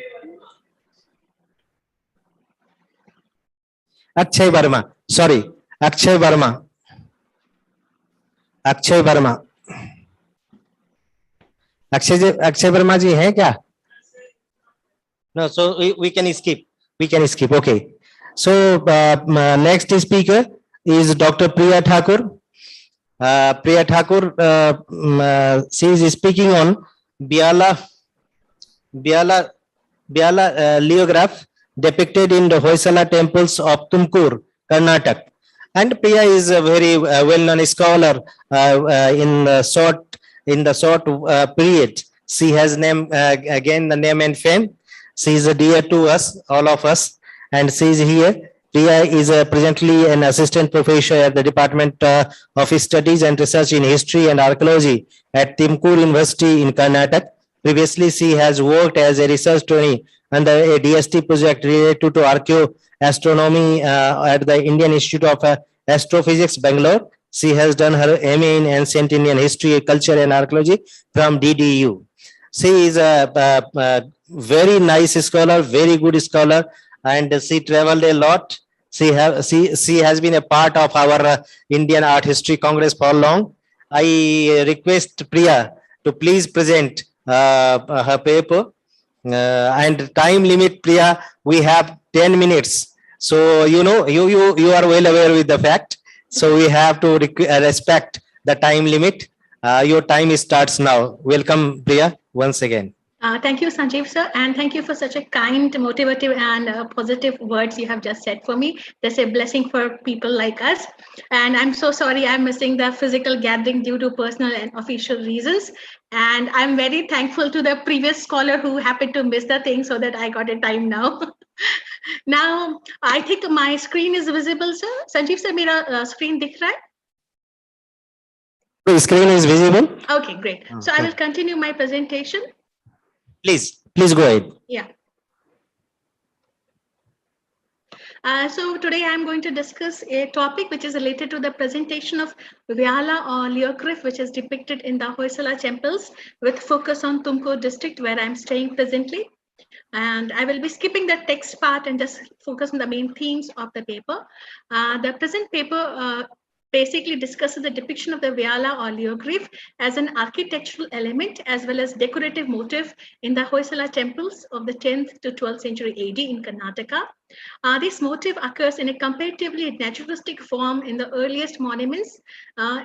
Akshay Verma sorry Akshay Verma Akshay Verma Akshay Verma जी हैं क्या no so we can skip okay so next speaker is Dr. Priya Thakur. Priya Thakur, she is speaking on Biala lithograph depicted in the Hoysala temples of Tumkur, Karnataka. And Priya is a very well-known scholar in the short period. She has again the name and fame. She is dear to us, all of us, and she is here. Priya is presently an assistant professor at the Department of Studies and Research in History and Archaeology at Tumkur University in Karnataka. Previously, she has worked as a research trainee under a DST project related to archaeoastronomy at the Indian Institute of Astrophysics, Bangalore. She has done her MA in Ancient Indian History, Culture and Archaeology from DDU. She is a very nice scholar, very good scholar, and she traveled a lot. She has been a part of our Indian Art History Congress for long. I request Priya to please present her paper. And time limit, Priya, we have 10 minutes. So you know you are well aware with the fact. So we have to respect the time limit. Your time starts now. Welcome, Priya, once again. Thank you, Sanjeev sir, and thank you for such a kind, motivative, and positive words you have just said for me. That's a blessing for people like us. And I'm so sorry I'm missing the physical gathering due to personal and official reasons. And I'm very thankful to the previous scholar who happened to miss the thing so that I got a time now. Now, I think my screen is visible, sir. Sanjeev sir, mera screen dikh raha hai? The screen is visible. Okay, great. So I will continue my presentation. Please go ahead. Yeah. So today I'm going to discuss a topic which is related to the presentation of Vyala or lithograph, which is depicted in the Hoysala temples with focus on Tumkur district where I'm staying presently. And I will be skipping the text part and just focus on the main themes of the paper. The present paper basically discusses the depiction of the Vyala or lithograph as an architectural element as well as decorative motif in the Hoysala temples of the 10th to 12th century AD in Karnataka. This motif occurs in a comparatively naturalistic form in the earliest monuments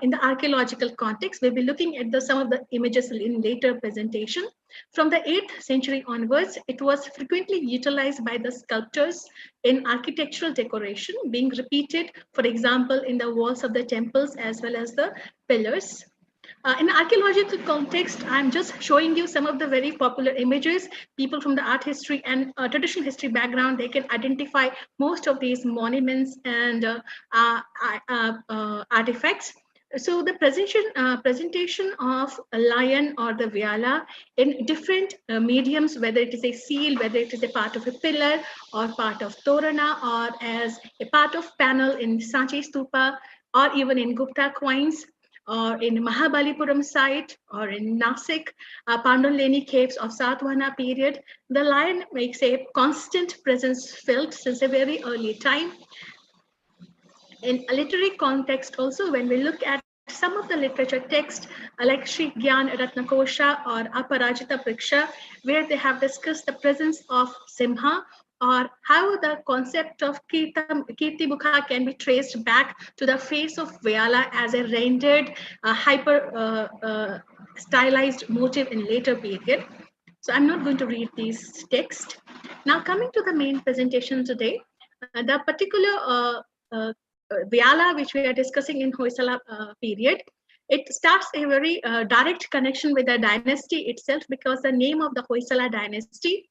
in the archaeological context. We'll be looking at some of the images in later presentation. From the 8th century onwards, it was frequently utilized by the sculptors in architectural decoration, being repeated, for example, in the walls of the temples as well as the pillars. In archaeological context, I'm just showing you some of the very popular images. People from the art history and traditional history background, they can identify most of these monuments and artifacts. So the presentation of a lion or the Vyala in different mediums, whether it is a seal, whether it is a part of a pillar or part of Torana or as a part of panel in Sanchi Stupa or even in Gupta coins or in Mahabalipuram site or in Nasik, Pandoleni caves of Satvana period, the lion makes a constant presence felt since a very early time. In a literary context also, when we look at some of the literature text like Sri Gyan Ratnakosha or Aparajita Priksha, where they have discussed the presence of Simha or how the concept of Kirti Mukha can be traced back to the face of Vyala as a rendered stylized motif in later period. So I'm not going to read these texts. Now coming to the main presentation today, the particular Vyala which we are discussing in Hoysala period, it starts a very direct connection with the dynasty itself because the name of the Hoysala dynasty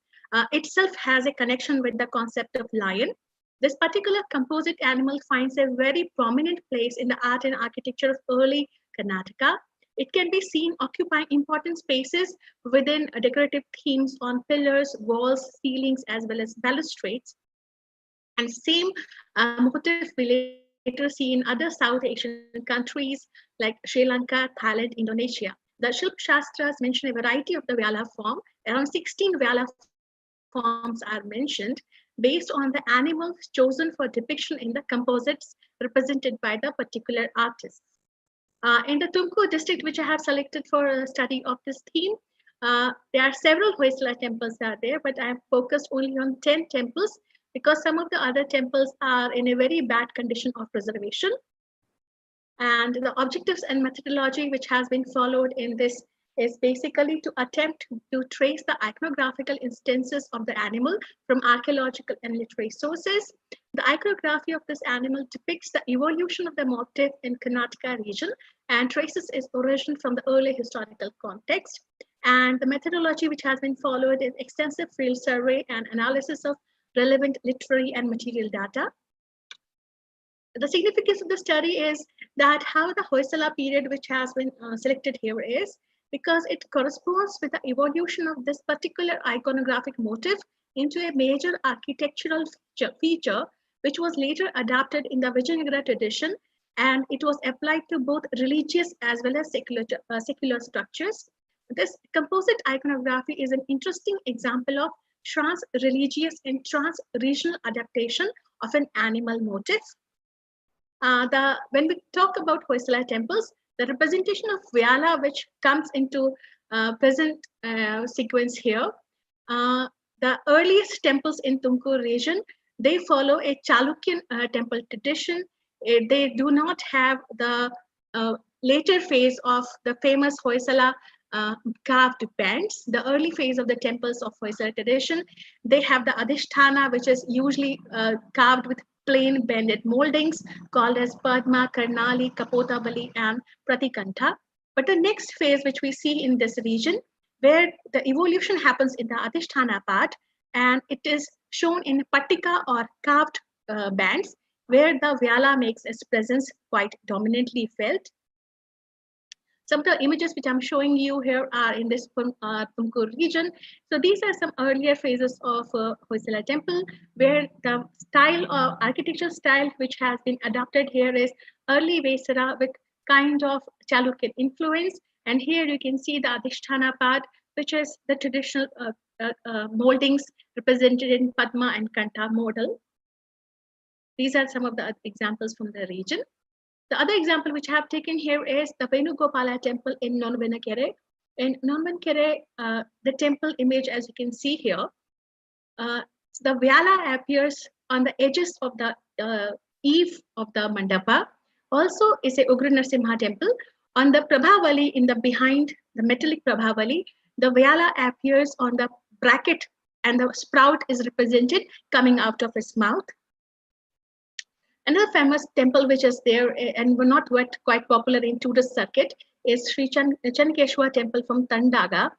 itself has a connection with the concept of lion. This particular composite animal finds a very prominent place in the art and architecture of early Karnataka. It can be seen occupying important spaces within decorative themes on pillars, walls, ceilings, as well as balustrades. And same motif we later see in other South Asian countries like Sri Lanka, Thailand, Indonesia. The Shilp Shastras mention a variety of the Vyala form. Around 16 Vyala forms are mentioned based on the animals chosen for depiction in the composites represented by the particular artists. In the Tumkur district, which I have selected for a study of this theme, there are several Hoysala temples are there, but I have focused only on 10 temples because some of the other temples are in a very bad condition of preservation. And the objectives and methodology which has been followed in this is basically to attempt to trace the iconographical instances of the animal from archaeological and literary sources. The iconography of this animal depicts the evolution of the motif in Karnataka region and traces its origin from the early historical context. And the methodology which has been followed is extensive field survey and analysis of relevant literary and material data. The significance of the study is that how the Hoysala period which has been selected here is because it corresponds with the evolution of this particular iconographic motif into a major architectural feature which was later adapted in the Vijayanagara tradition, and it was applied to both religious as well as secular structures. This composite iconography is an interesting example of trans-religious and trans-regional adaptation of an animal motif. When we talk about Hoysala temples, the representation of Vyala, which comes into present sequence here, the earliest temples in Tumkur region, they follow a Chalukyan temple tradition. They do not have the later phase of the famous Hoysala carved bands. The early phase of the temples of Hoysala tradition, they have the Adhisthana, which is usually carved with plain bended moldings called as Padma, Karnali, Kapotabali, and Pratikantha. But the next phase which we see in this region, where the evolution happens in the Adhisthana part, and it is shown in Pattika or carved bands, where the Vyala makes its presence quite dominantly felt. Some of the images which I'm showing you here are in this Tumkur region. So these are some earlier phases of Hoysala temple, where the style or architectural style which has been adopted here is early Vesara with kind of Chalukyan influence. And here you can see the Adhisthana part, which is the traditional moldings represented in Padma and Kanta model. These are some of the examples from the region. The other example which I have taken here is the Venugopala temple in Nonvenakere. In Nonvenakere, the temple image, as you can see here, the Vyala appears on the edges of the eave of the mandapa. Also is a Ugra Narasimha temple. On the Prabhavali, in the behind the metallic Prabhavali, the Vyala appears on the bracket and the sprout is represented coming out of his mouth. Another famous temple which is there and were not quite popular in tourist circuit is Sri Chankeshwar temple from Tandaga.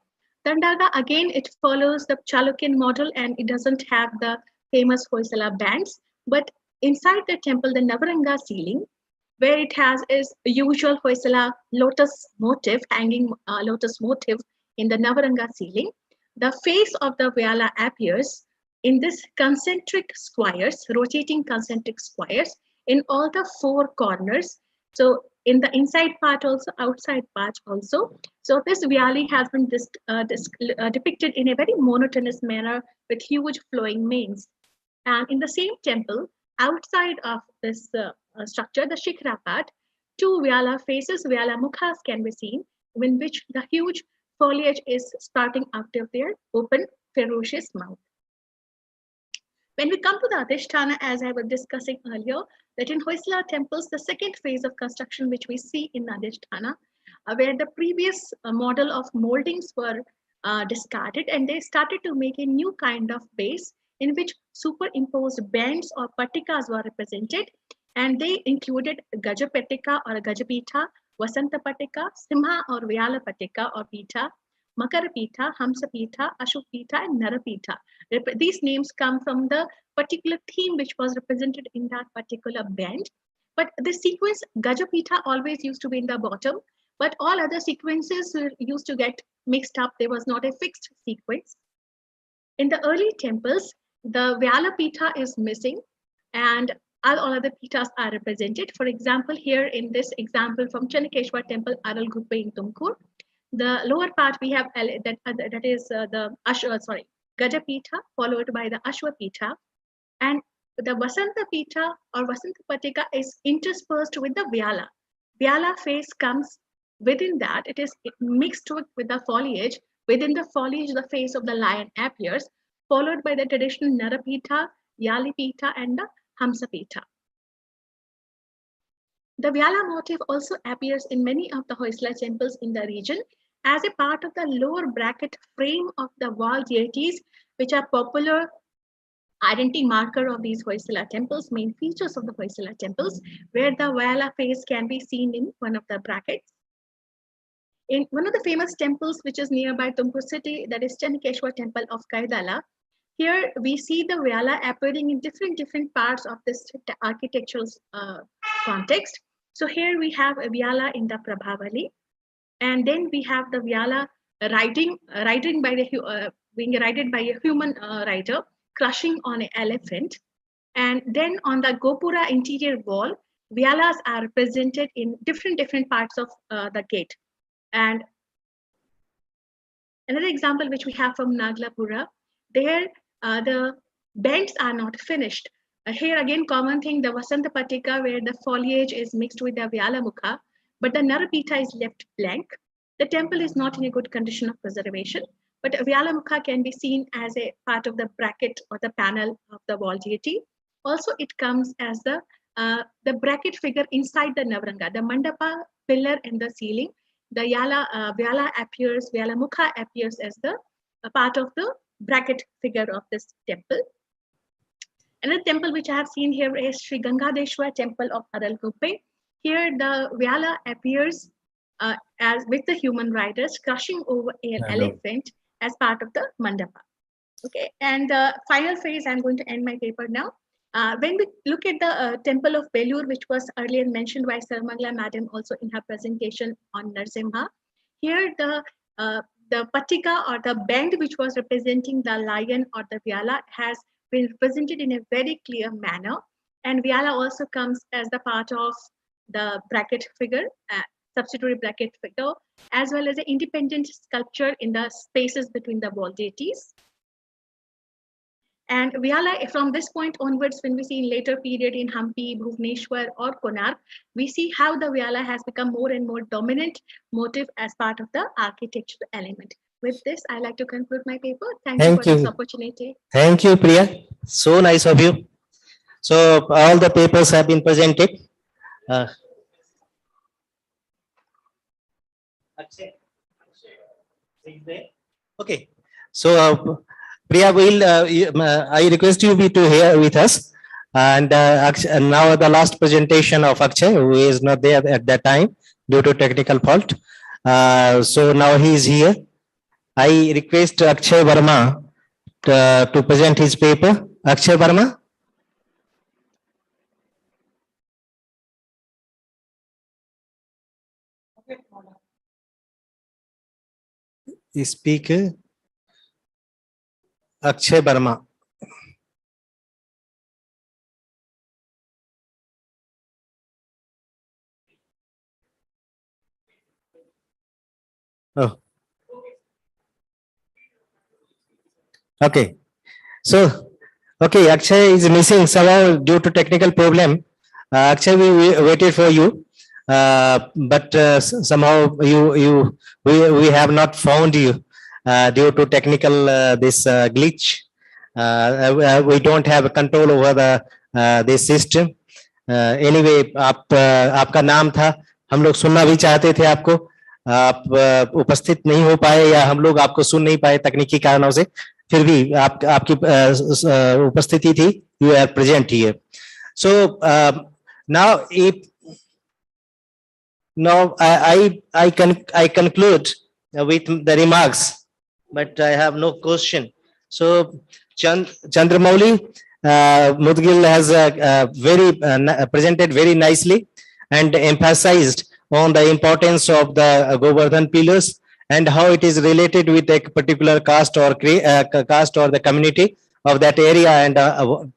Tandaga, again, it follows the Chalukyan model and it doesn't have the famous Hoysala bands. But inside the temple, the Navaranga ceiling, where it has its usual Hoysala lotus motif, hanging lotus motif in the Navaranga ceiling. The face of the Vyala appears in this concentric squares, rotating concentric squares in all the four corners. So in the inside part also, outside part also. So this Vyali has been depicted in a very monotonous manner with huge flowing manes. And in the same temple, outside of this structure, the Shikhra part, two Vyala faces, Vyala mukhas can be seen, in which the huge foliage is starting out of their open, ferocious mouth. When we come to the Adhisthana, as I was discussing earlier, that in Hoysala temples, the second phase of construction which we see in Adhisthana, where the previous model of moldings were discarded and they started to make a new kind of base in which superimposed bands or patikas were represented, and they included Gajapatika or Gajapita, Vasanta Patika, Simha or Vyala Patika or Pita, Makarapita, Hamsapita, Ashupita, and Narapita. These names come from the particular theme which was represented in that particular band. But the sequence Gajapita always used to be in the bottom, but all other sequences used to get mixed up. There was not a fixed sequence. In the early temples, the Vyala Pita is missing and all other pitas are represented. For example, here in this example from Chennai temple, Aral Guppe in Tumkur, the lower part we have that is the Gajapita followed by the Ashwapita, and the Vasanta Pita or Vasanta Patika is interspersed with the Vyala. Vyala face comes within that, it is mixed with the foliage. Within the foliage, the face of the lion appears, followed by the traditional Narapita, Yalipita, and the Hamsapita. The Vyala motif also appears in many of the Hoysala temples in the region as a part of the lower bracket frame of the wall deities, which are popular identity marker of these Hoysala temples, main features of the Hoysala temples, where the Vyala face can be seen in one of the brackets. In one of the famous temples, which is nearby Tumkur city, that is Chennai temple of Kaidala, here we see the Vyala appearing in different parts of this architectural context. So here we have a Vyala in the Prabhavali, and then we have the Vyala being ridden by a human rider, crushing on an elephant. And then on the Gopura interior wall, Vyalas are represented in different parts of the gate. And another example which we have from Naglapura, there the bends are not finished. Here again, common thing, the Vasanta Patika, where the foliage is mixed with the Vyala Mukha, but the Narapita is left blank. The temple is not in a good condition of preservation, but Vyala Mukha can be seen as a part of the bracket or the panel of the wall deity. Also, it comes as the bracket figure inside the Navranga, the Mandapa pillar and the ceiling. The Vyala appears, Vyala Mukha appears as the part of the bracket figure of this temple. Another temple which I have seen here is Sri Gangadeshwar temple of Aral Guppe. Here the Vyala appears as with the human riders crushing over an elephant as part of the mandapa. Okay, and the final phase, I'm going to end my paper now. When we look at the temple of Belur, which was earlier mentioned by Sarmangla Madam also in her presentation on Narsimha, here the patika or the band which was representing the lion or the Vyala has been represented in a very clear manner, and Vyala also comes as the part of the bracket figure, substitutory bracket figure, as well as an independent sculpture in the spaces between the wall deities. And Vyala, from this point onwards, when we see in later period in Hampi, Bhubaneswar or Konark, we see how the Vyala has become more and more dominant motif as part of the architectural element. With this, I like to conclude my paper. Thank you for this opportunity. Thank you, Priya. So nice of you. So all the papers have been presented. Okay. So Priya, I request you to hear with us. And now the last presentation of Akshay, who is not there at that time due to technical fault. So now he is here. I request Akshay Verma to present his paper. Akshay Verma. speak Akshay Barma. Oh. Okay. So, okay, Akshay is missing somehow due to technical problem. Akshay, we waited for you, but somehow we have not found you due to technical this glitch. We don't have control over the this system. Anyway, आपका नाम था, हम लोग सुनना भी चाहते थे आपको, आप उपस्थित नहीं हो पाए या हम लोग आपको सुन नहीं पाए तकनीकी कारणों से, फिर भी आपकी उपस्थिति थी, you are present here. So now I conclude with the remarks, but I have no question. So Chandramouli Mudgil has presented very nicely and emphasized on the importance of the Govardhan pillars and how it is related with a particular caste or the community of that area, and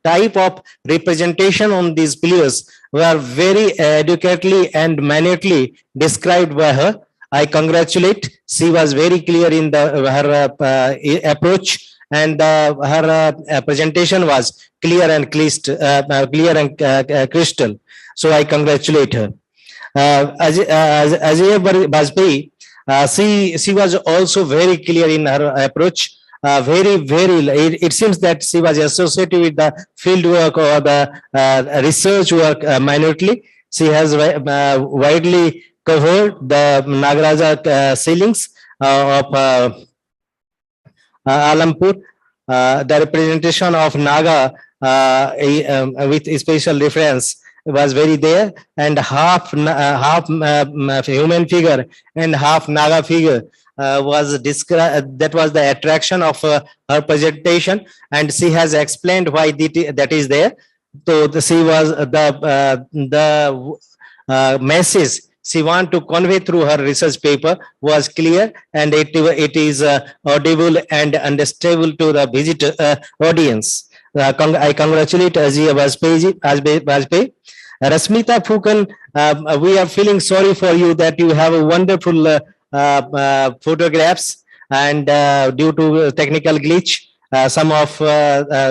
type of representation on these pillars were very adequately and minutely described by her. I congratulate. She was very clear in her approach, and her presentation was clear and crystal. So I congratulate her. Ajay Bajpayee, she was also very clear in her approach. It seems that she was associated with the field work or the research work minutely. She has widely covered the Nagaraja ceilings of Alampur, the representation of Naga with special reference was very there, and half human figure and half Naga figure was described. That was the attraction of her presentation, and she has explained why that is there. So she was the message she want to convey through her research paper was clear, and it is audible and understandable to the visitor audience. I congratulate Ajay Bajpayee. Rasmita Phukan, we are feeling sorry for you that you have a wonderful photographs, and due to technical glitch, some of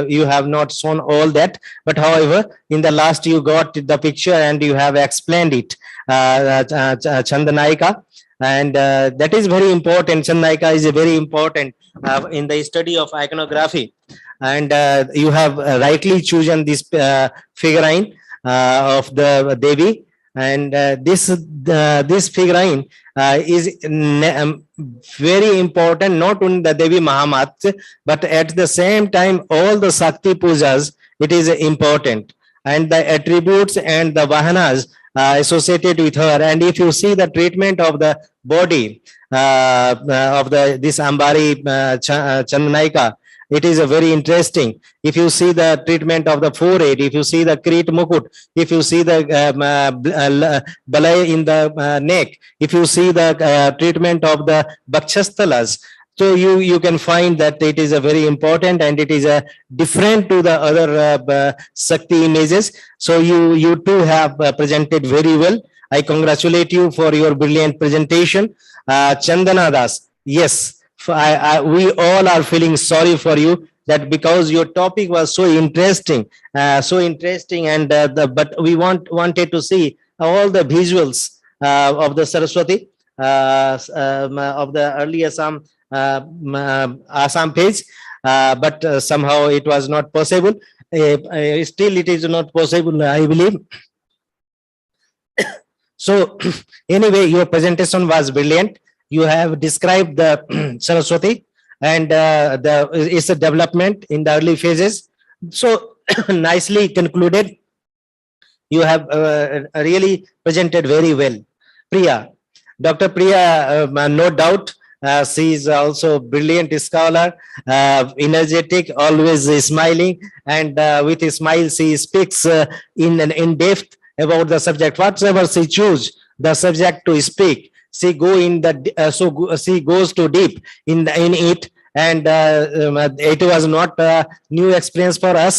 you have not shown all that, but however, in the last you got the picture and you have explained it, Chandanaika, and that is very important. Chandanaika is very important in the study of iconography, and you have rightly chosen this figurine of the Devi, and this figurine is very important, not only the Devi Mahamat, but at the same time all the Shakti pujas, it is important, and the attributes and the vahanas associated with her. And if you see the treatment of the body of this Ambari Chandanaika, it is a very interesting. If you see the treatment of the forehead, if you see the Kirit Mukut, if you see the balay in the neck, if you see the treatment of the Bakshastalas, so you can find that it is a very important, and it is a different to the other Shakti images. So you too have presented very well. I congratulate you for your brilliant presentation. Chandana Das, yes. We all are feeling sorry for you, that because your topic was so interesting, and but we wanted to see all the visuals of the Saraswati of the early Assam page, but somehow it was not possible. Still, it is not possible, I believe. So anyway, your presentation was brilliant. You have described the Saraswati and its development in the early phases. So nicely concluded. You have really presented very well. Priya, Dr. Priya, no doubt, she is also brilliant scholar, energetic, always smiling, and with a smile she speaks in depth about the subject. Whatever she choose the subject to speak, she go in the she goes too deep in it, and it was not a new experience for us.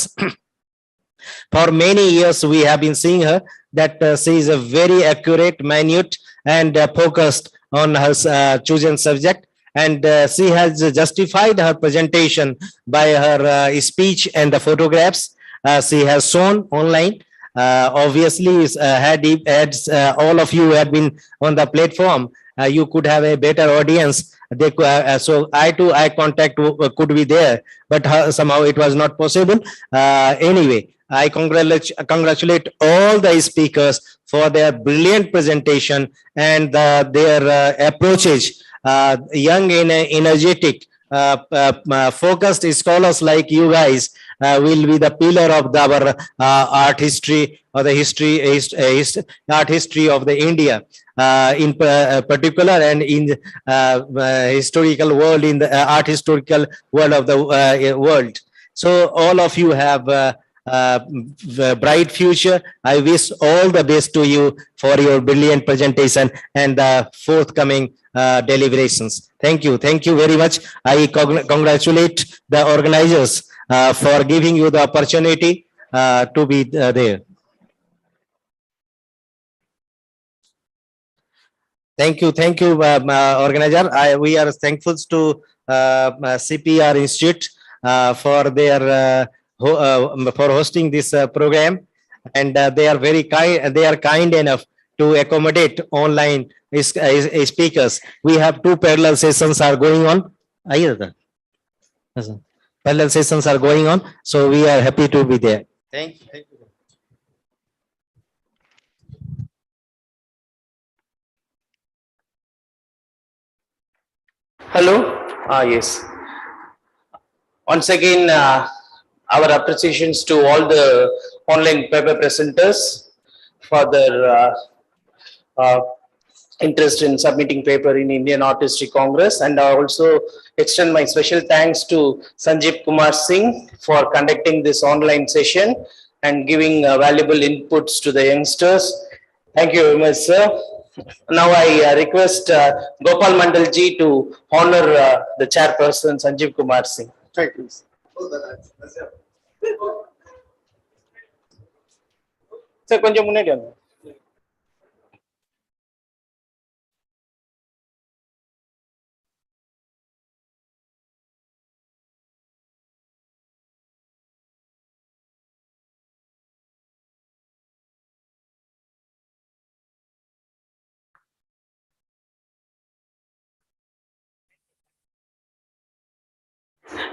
For many years, we have been seeing her that she is a very accurate, minute, and focused on her chosen subject. And she has justified her presentation by her speech and the photographs she has shown online. Obviously, had all of you had been on the platform, you could have a better audience. So eye to eye contact could be there, but somehow it was not possible. Anyway, I congratulate all the speakers for their brilliant presentation and their approaches. Young and energetic, focused scholars like you guys will be the pillar of our art history, or the art history of the India. In particular, and in historical world, in the art historical world of the world. So all of you have bright future. I wish all the best to you for your brilliant presentation and the forthcoming deliberations. Thank you very much. I congratulate the organizers for giving you the opportunity to be there. Thank you, organizer. We are thankful to C.P.R. Institute for their for hosting this program, and they are very kind. They are kind enough to accommodate online speakers. We have two parallel sessions are going on. Parallel sessions are going on, so we are happy to be there. Thank you. Hello. Yes. Once again, our appreciations to all the online paper presenters for their uh, interest in submitting paper in Indian Art History Congress, and I also extend my special thanks to Sanjeev Kumar Singh for conducting this online session and giving valuable inputs to the youngsters. Thank you very much, sir. Now I request Gopal Mandalji to honor the chairperson Sanjeev Kumar Singh. Thank you. Sir, கொஞ்சம் முன்னாடி வாங்க.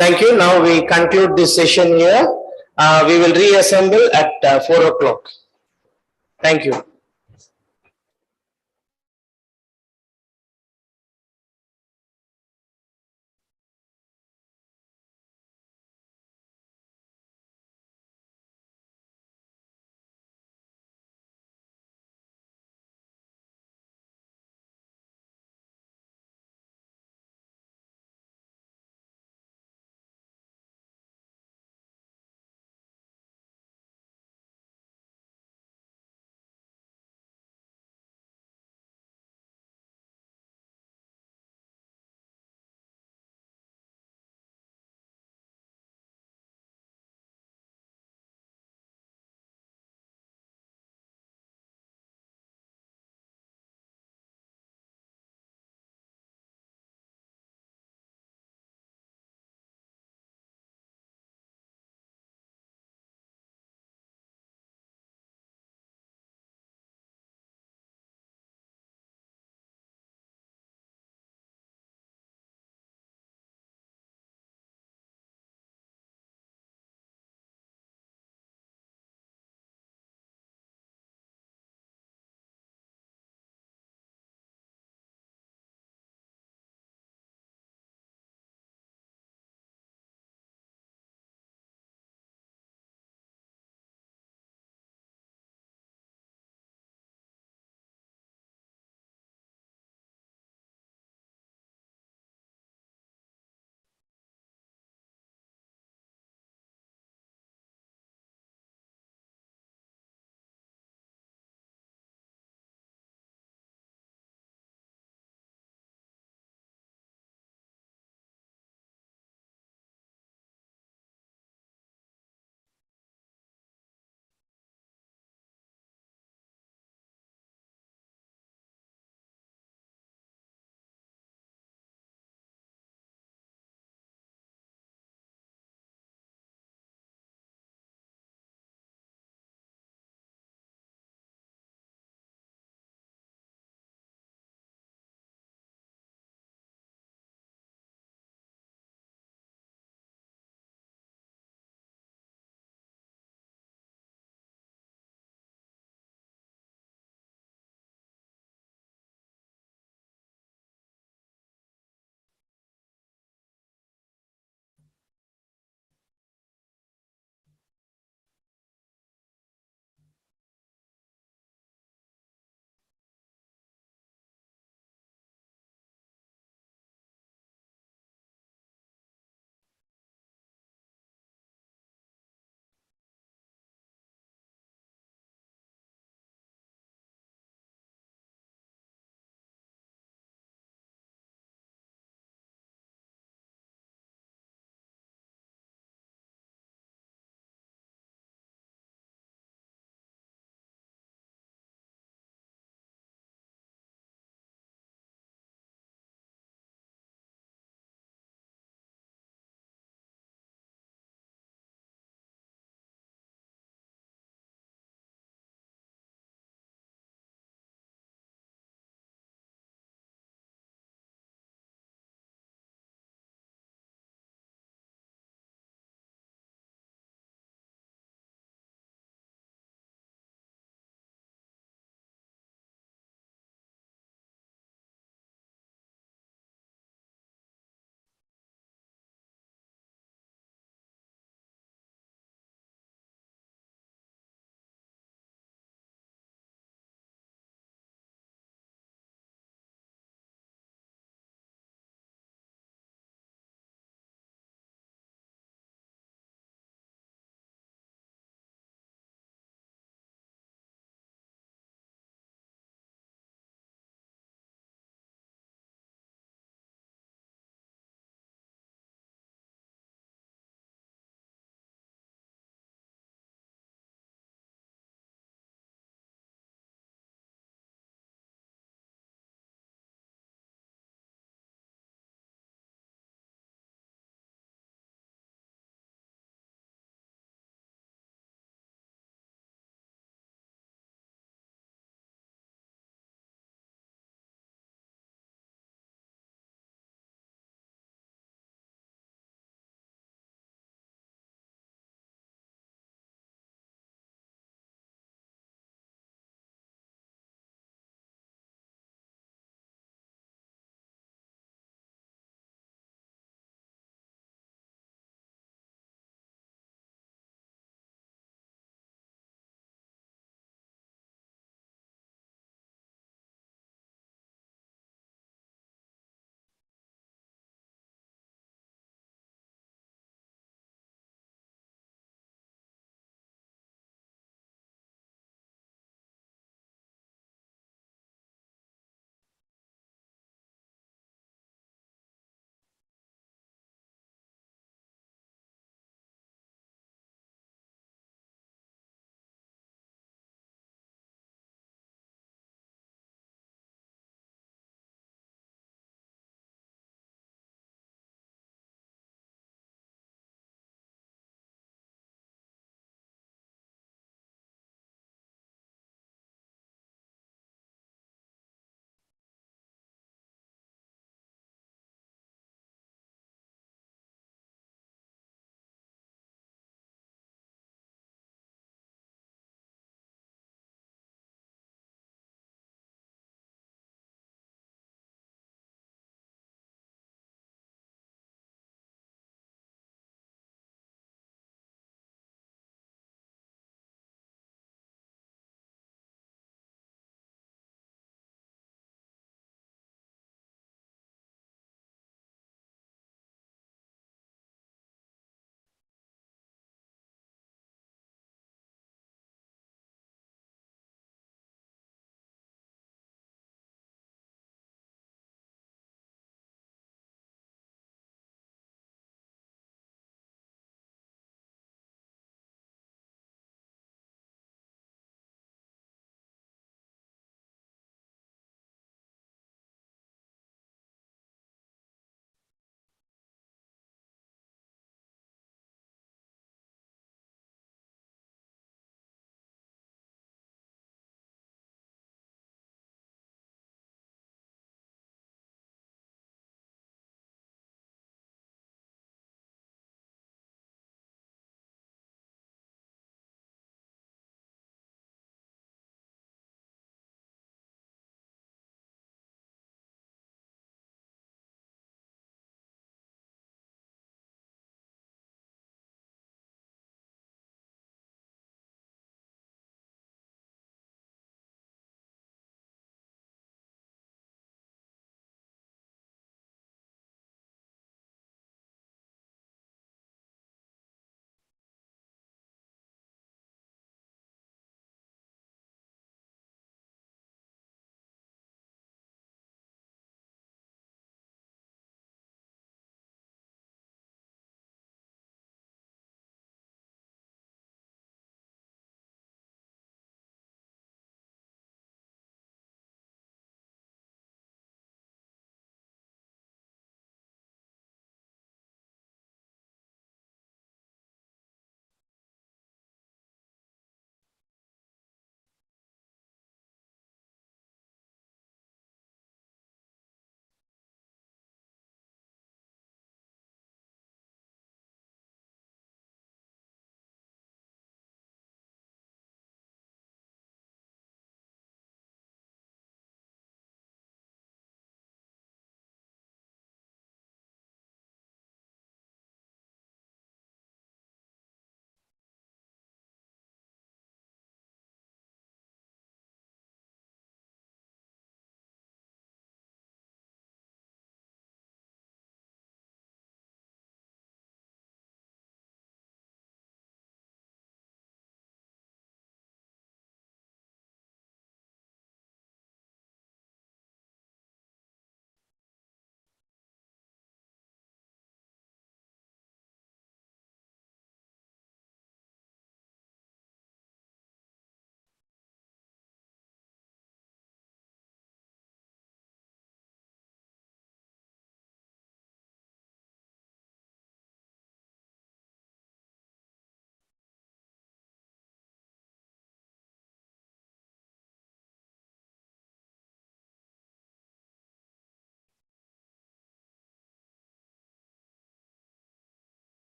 Thank you. Now we conclude this session here. We will reassemble at 4 o'clock. Thank you.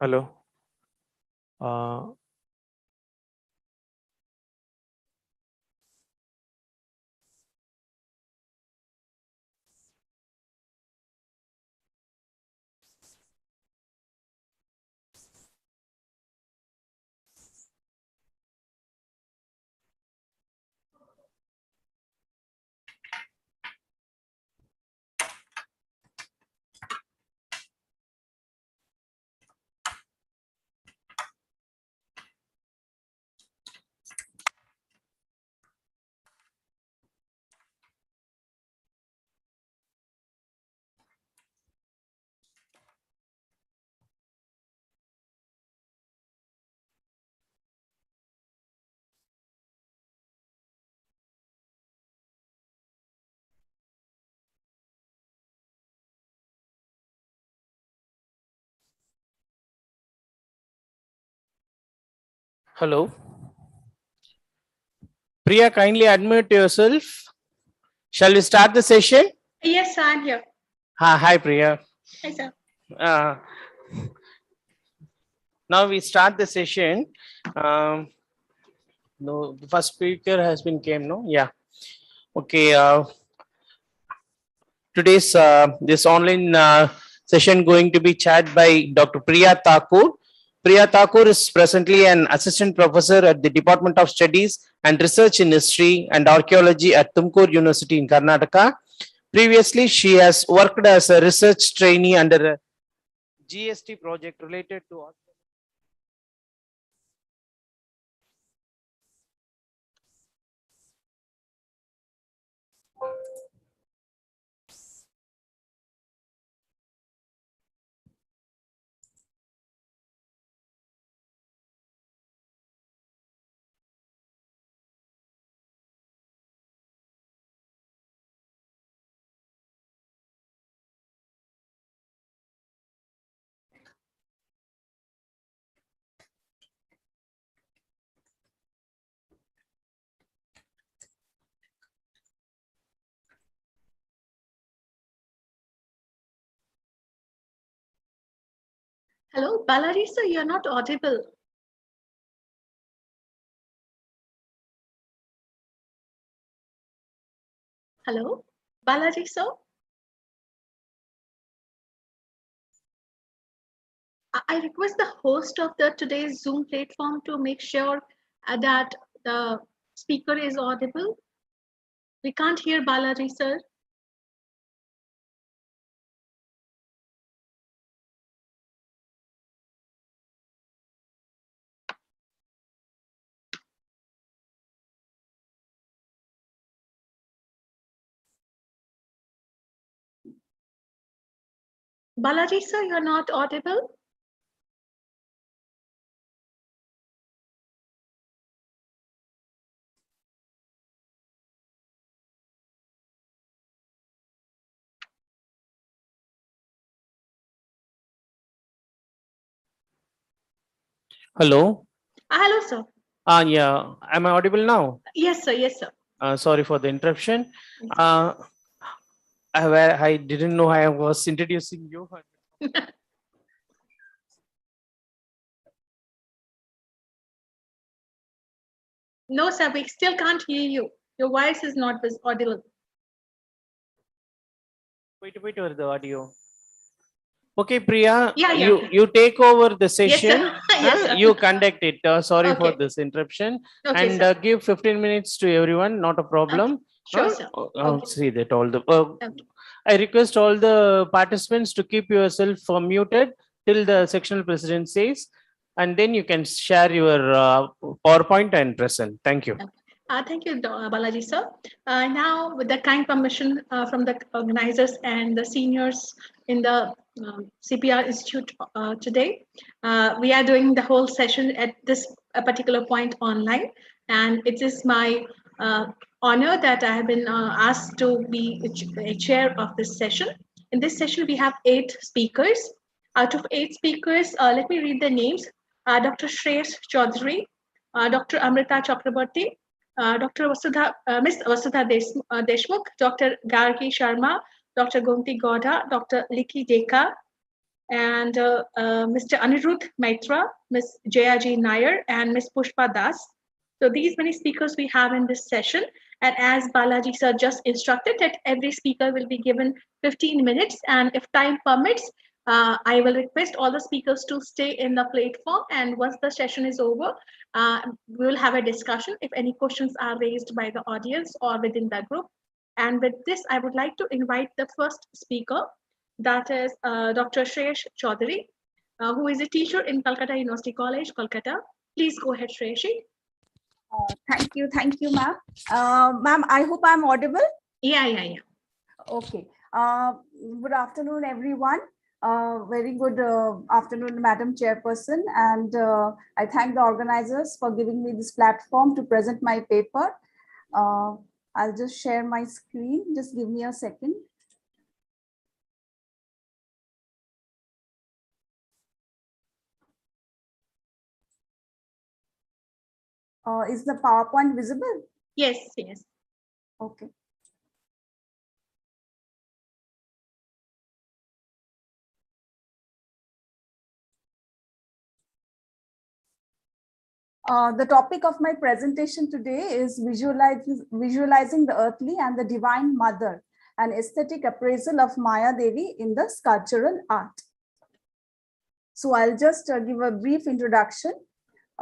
Hello. Uh, Hello. Priya, kindly admit yourself. Shall we start the session? Yes, I'm here. Hi, Priya. Hi, sir. Uh, Now we start the session. No, the first speaker has been came. No, yeah. Okay. Today's this online session going to be chaired by Dr. Priya Thakur. Priya Thakur is presently an assistant professor at the Department of Studies and Research in History and Archaeology at Tumkur University in Karnataka. Previously, she has worked as a research trainee under a GST project related to Hello, Balaji sir, you're not audible. Hello, Balaji sir. I request the host of the today's Zoom platform to make sure that the speaker is audible. We can't hear Balaji sir. Balaji sir, you're not audible. Hello. Hello, sir. Yeah. Am I audible now? Yes, sir. Yes, sir. Sorry for the interruption. I didn't know I was introducing you. No, sir, we still can't hear you. Your voice is not audible. Wait over the audio. Okay, Priya, Yeah. you take over the session. Yes, sir. You conduct it. Sorry for Okay. this interruption. Okay, And sir. give 15 minutes to everyone, not a problem. Sure, sir. Okay. See that all the. I request all the participants to keep yourself muted till the sectional president says, and then you can share your PowerPoint and present. Thank you. Thank you, Balaji sir. Now, with the kind permission from the organizers and the seniors in the C.P.R. Institute today, we are doing the whole session at this particular point online. And it is my honor that I have been asked to be a chair of this session. In this session, we have 8 speakers. Out of 8 speakers, let me read the names. Dr. Shreya Chaudhary, Dr. Amrita Chakraborty, Dr. Ms. Vasudha Deshmukh, Dr. Gargi Sharma, Dr. Gomti Gowda, Dr. Likhi Deka, and Mr. Anirudh Maitra, Ms. Jayaji Nair, and Ms. Pushpa Das. So these many speakers we have in this session. And as Balaji sir just instructed that every speaker will be given 15 minutes. And if time permits, I will request all the speakers to stay in the platform. And once the session is over, we will have a discussion if any questions are raised by the audience or within the group. And with this, I would like to invite the first speaker, that is Dr. Shreyash Chaudhary, who is a teacher in Calcutta University College, Kolkata. Please go ahead, Shreyashi. Thank you, ma'am. Ma'am, I hope I'm audible. Yeah. Okay. Good afternoon, everyone. Very good afternoon, Madam Chairperson. And I thank the organizers for giving me this platform to present my paper. I'll just share my screen. Just give me a second. Is the PowerPoint visible? Yes. Okay. The topic of my presentation today is visualizing the earthly and the divine mother, an aesthetic appraisal of Maya Devi in the sculptural art. So I'll just give a brief introduction.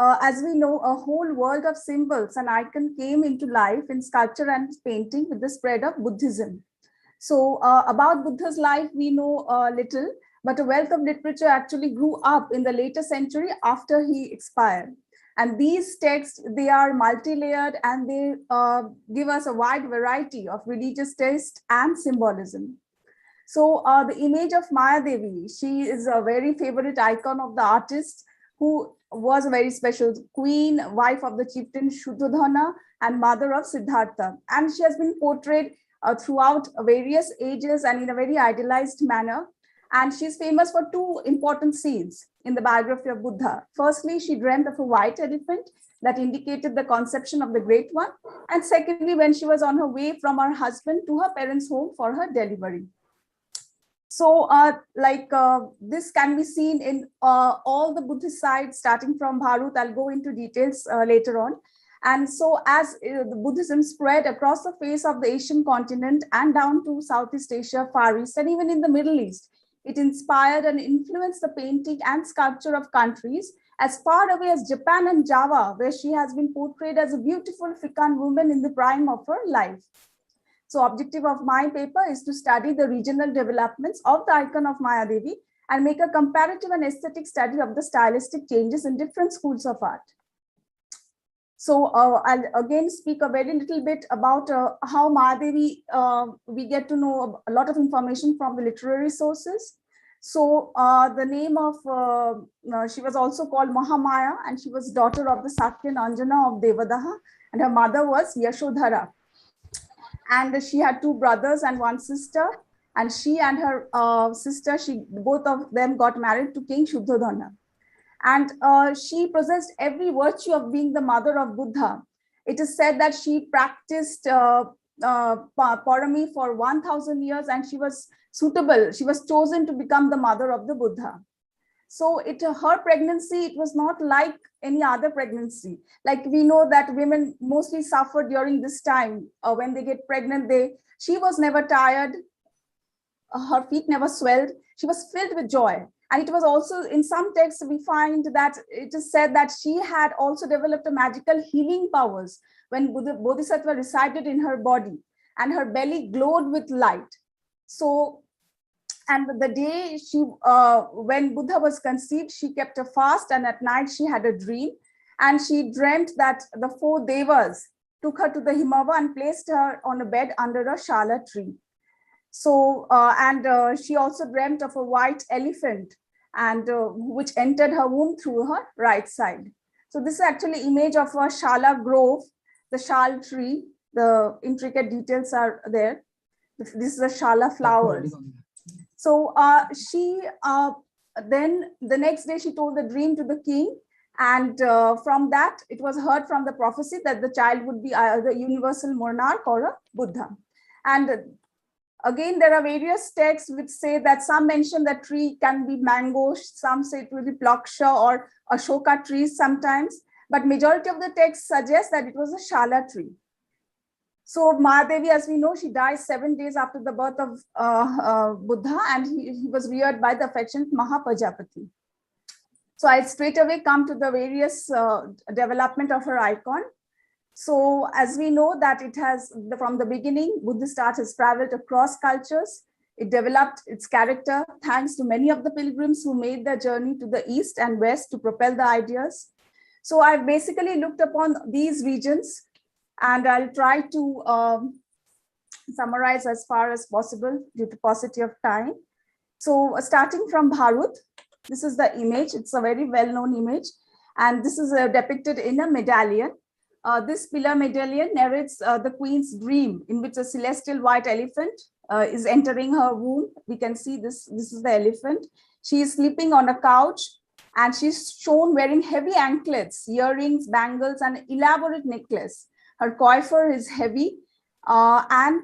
As we know, a whole world of symbols and icons came into life in sculpture and painting with the spread of Buddhism. So about Buddha's life, we know little, but a wealth of literature actually grew up in the later century after he expired. And these texts, they are multi-layered and they give us a wide variety of religious taste and symbolism. So the image of Maya Devi, she is a very favorite icon of the artist who was a very special queen, wife of the chieftain Shuddhodhana and mother of Siddhartha. And she has been portrayed throughout various ages and in a very idealized manner. And she's famous for two important scenes in the biography of Buddha. Firstly, she dreamt of a white elephant that indicated the conception of the Great One. And secondly, when she was on her way from her husband to her parents' home for her delivery. So this can be seen in all the Buddhist sites, starting from Bharut. I'll go into details later on. And so as the Buddhism spread across the face of the Asian continent and down to Southeast Asia, Far East, and even in the Middle East, it inspired and influenced the painting and sculpture of countries as far away as Japan and Java, where she has been portrayed as a beautiful African woman in the prime of her life. So objective of my paper is to study the regional developments of the icon of Maya Devi and make a comparative and aesthetic study of the stylistic changes in different schools of art. So I'll again speak a very little bit about how Maya Devi, we get to know a lot of information from the literary sources. So the name of, she was also called Mahamaya, and she was daughter of the Sakya Anjana of Devadaha, and her mother was Yashodhara. And she had two brothers and one sister, and she and her sister, both of them got married to King Shuddhodhana. And she possessed every virtue of being the mother of Buddha. It is said that she practiced parami for 1,000 years, and she was suitable. She was chosen to become the mother of the Buddha. So her pregnancy, it was not like any other pregnancy. Like we know that women mostly suffer during this time. When they get pregnant, she was never tired. Her feet never swelled. She was filled with joy. And it was also, in some texts, we find that it is said that she had also developed a magical healing powers when Bodhisattva resided in her body and her belly glowed with light. So, and the day when Buddha was conceived, she kept a fast, and at night she had a dream, and she dreamt that the 4 devas took her to the Himava and placed her on a bed under a shala tree. So, she also dreamt of a white elephant, and which entered her womb through her right side. So this is actually image of a shala grove, the shal tree. The intricate details are there. This is the shala flowers. So then the next day she told the dream to the king, and from that it was heard from the prophecy that the child would be either universal monarch or a Buddha. And Again, there are various texts which say that some mention that tree can be mango, some say it will be plaksha or ashoka trees sometimes, but majority of the texts suggest that it was a shala tree. So Mahadevi, as we know, she died 7 days after the birth of Buddha, and he was reared by the affectionate Mahapajapati. So I straight away come to the various development of her icon. So as we know that it has, from the beginning, Buddhist art has traveled across cultures. It developed its character thanks to many of the pilgrims who made their journey to the east and west to propel the ideas. So I've basically looked upon these regions, and I'll try to summarize as far as possible due to paucity of time. So starting from Bharat, this is the image. It's a very well-known image, and this is depicted in a medallion. This pillar medallion narrates the queen's dream, in which a celestial white elephant is entering her womb. We can see this. This is the elephant. She is sleeping on a couch, and she's shown wearing heavy anklets, earrings, bangles, and elaborate necklace. Her coiffure is heavy and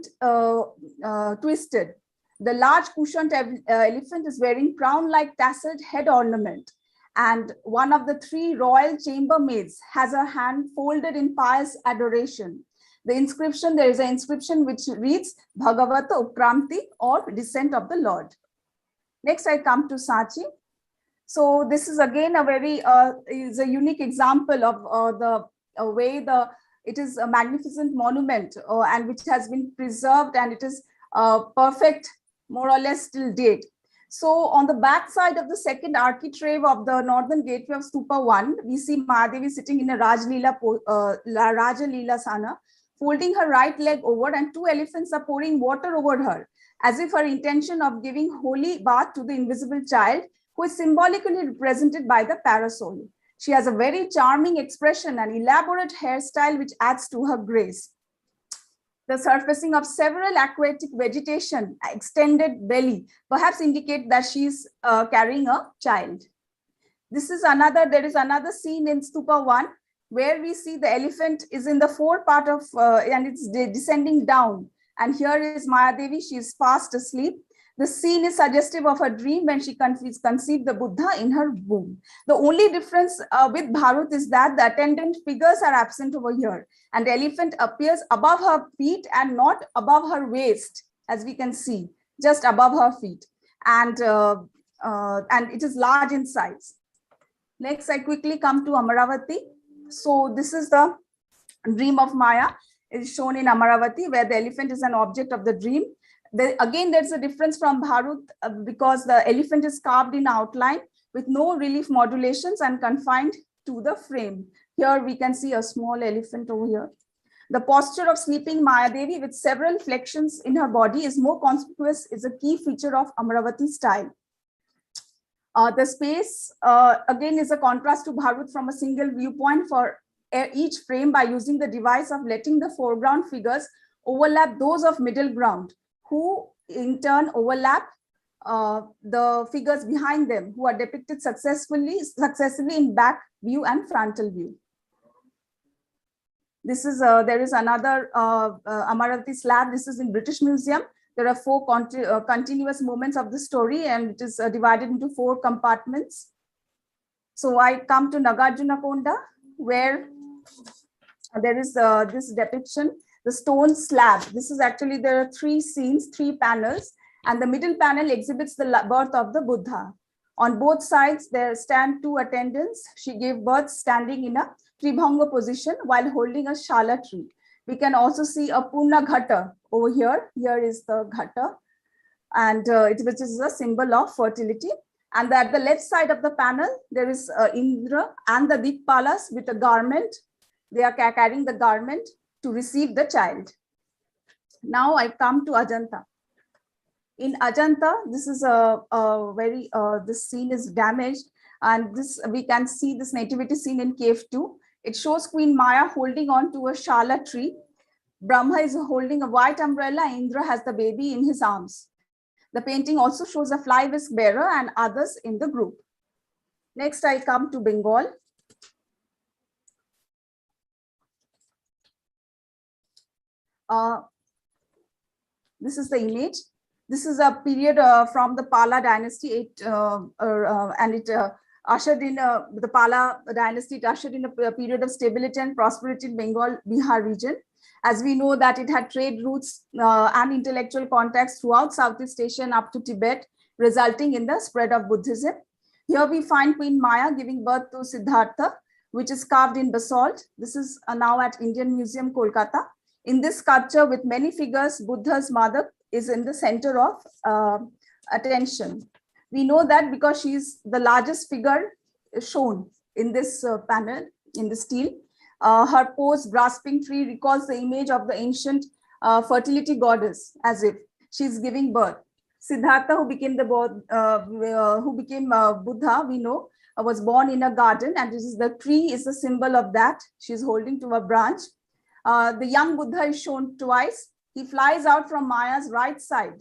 twisted. The large cushioned elephant is wearing crown-like tasseled head ornament, and one of the 3 royal chambermaids has her hand folded in pious adoration. The inscription, there is an inscription which reads Bhagavata Ukramti, or descent of the Lord. Next, I come to Sanchi. So this is again a very is a unique example of the way it is a magnificent monument and which has been preserved, and it is perfect more or less till date. So on the back side of the second architrave of the northern gateway of Stupa 1, we see Mahadevi sitting in a Raja Leela Sana, folding her right leg over, and 2 elephants are pouring water over her, as if her intention of giving holy bath to the invisible child, who is symbolically represented by the parasol. She has a very charming expression and elaborate hairstyle which adds to her grace. The surfacing of several aquatic vegetation, extended belly, perhaps indicate that she is carrying a child. There is another scene in Stupa 1 where we see the elephant is in the forepart of, and it's descending down. And here is Mayadevi, she is fast asleep. The scene is suggestive of her dream when she conceived the Buddha in her womb. The only difference with Bharat is that the attendant figures are absent over here, and the elephant appears above her feet and not above her waist, as we can see, just above her feet. And it is large in size. Next, I quickly come to Amaravati. So this is the dream of Maya. It is shown in Amaravati, where the elephant is an object of the dream. Again, there's a difference from Bharat because the elephant is carved in outline with no relief modulations and confined to the frame. Here we can see a small elephant over here. The posture of sleeping Mayadevi with several flexions in her body is more conspicuous, is a key feature of Amaravati style. The space again is a contrast to Bharat from a single viewpoint for each frame by using the device of letting the foreground figures overlap those of middle ground, who in turn overlap the figures behind them, who are depicted successively in back view and frontal view. This is there is another Amaravati slab. This is in British Museum. There are 4 continuous moments of the story, and it is divided into 4 compartments. So I come to Nagarjunakonda, where there is this depiction. The stone slab. This is actually, there are 3 scenes, 3 panels, and the middle panel exhibits the birth of the Buddha. On both sides, there stand 2 attendants. She gave birth standing in a Tribhanga position while holding a shala tree. We can also see a Purna Ghata over here. Here is the Ghata, and which is a symbol of fertility. And at the left side of the panel, there is Indra and the Dikpalas with a garment. They are carrying the garment to receive the child. Now I come to Ajanta. In Ajanta, this is this scene is damaged, and this we can see this nativity scene in cave 2. It shows Queen Maya holding on to a shala tree. Brahma is holding a white umbrella. Indra has the baby in his arms. The painting also shows a fly whisk bearer and others in the group. Next, I come to Bengal. This is the image. This is a period from the Pala dynasty, and it ushered in the Pala dynasty. It ushered in a period of stability and prosperity in Bengal, Bihar region. As we know that it had trade routes and intellectual contacts throughout Southeast Asia and up to Tibet, resulting in the spread of Buddhism. Here we find Queen Maya giving birth to Siddhartha, which is carved in basalt. This is now at Indian Museum, Kolkata. In this sculpture with many figures, Buddha's mother is in the center of attention. We know that because she is the largest figure shown in this panel, in the stele. Her pose, grasping tree, recalls the image of the ancient fertility goddess, as if she's giving birth. Siddhartha, who became Buddha, we know, was born in a garden, and this is the tree is the symbol of that. She's holding to a branch. The young Buddha is shown twice. He flies out from Maya's right side.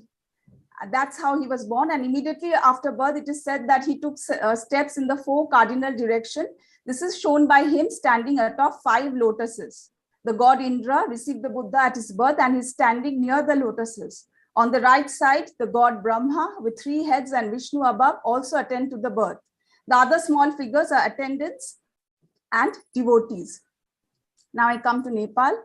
That's how he was born. And immediately after birth, it is said that he took steps in the 4 cardinal direction. This is shown by him standing atop 5 lotuses. The god Indra received the Buddha at his birth, and he's standing near the lotuses. On the right side, the god Brahma with 3 heads and Vishnu above also attend to the birth. The other small figures are attendants and devotees. Now I come to Nepal.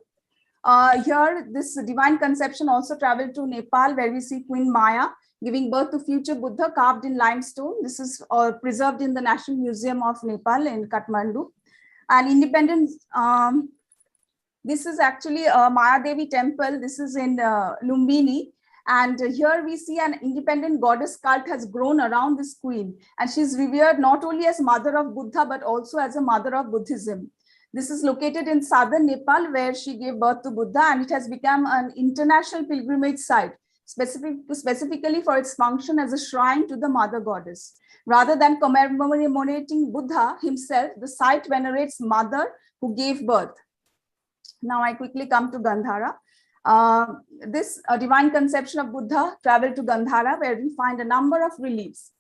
Here, this divine conception also traveled to Nepal, where we see Queen Maya giving birth to future Buddha carved in limestone. This is preserved in the National Museum of Nepal in Kathmandu. An independent, this is actually a Maya Devi temple. This is in Lumbini. And here we see an independent goddess cult has grown around this queen. And she's revered not only as mother of Buddha, but also as a mother of Buddhism. This is located in southern Nepal, where she gave birth to Buddha, and it has become an international pilgrimage site, specifically for its function as a shrine to the mother goddess. Rather than commemorating Buddha himself, the site venerates mother who gave birth. Now I quickly come to Gandhara. This divine conception of Buddha traveled to Gandhara, where we find a number of reliefs.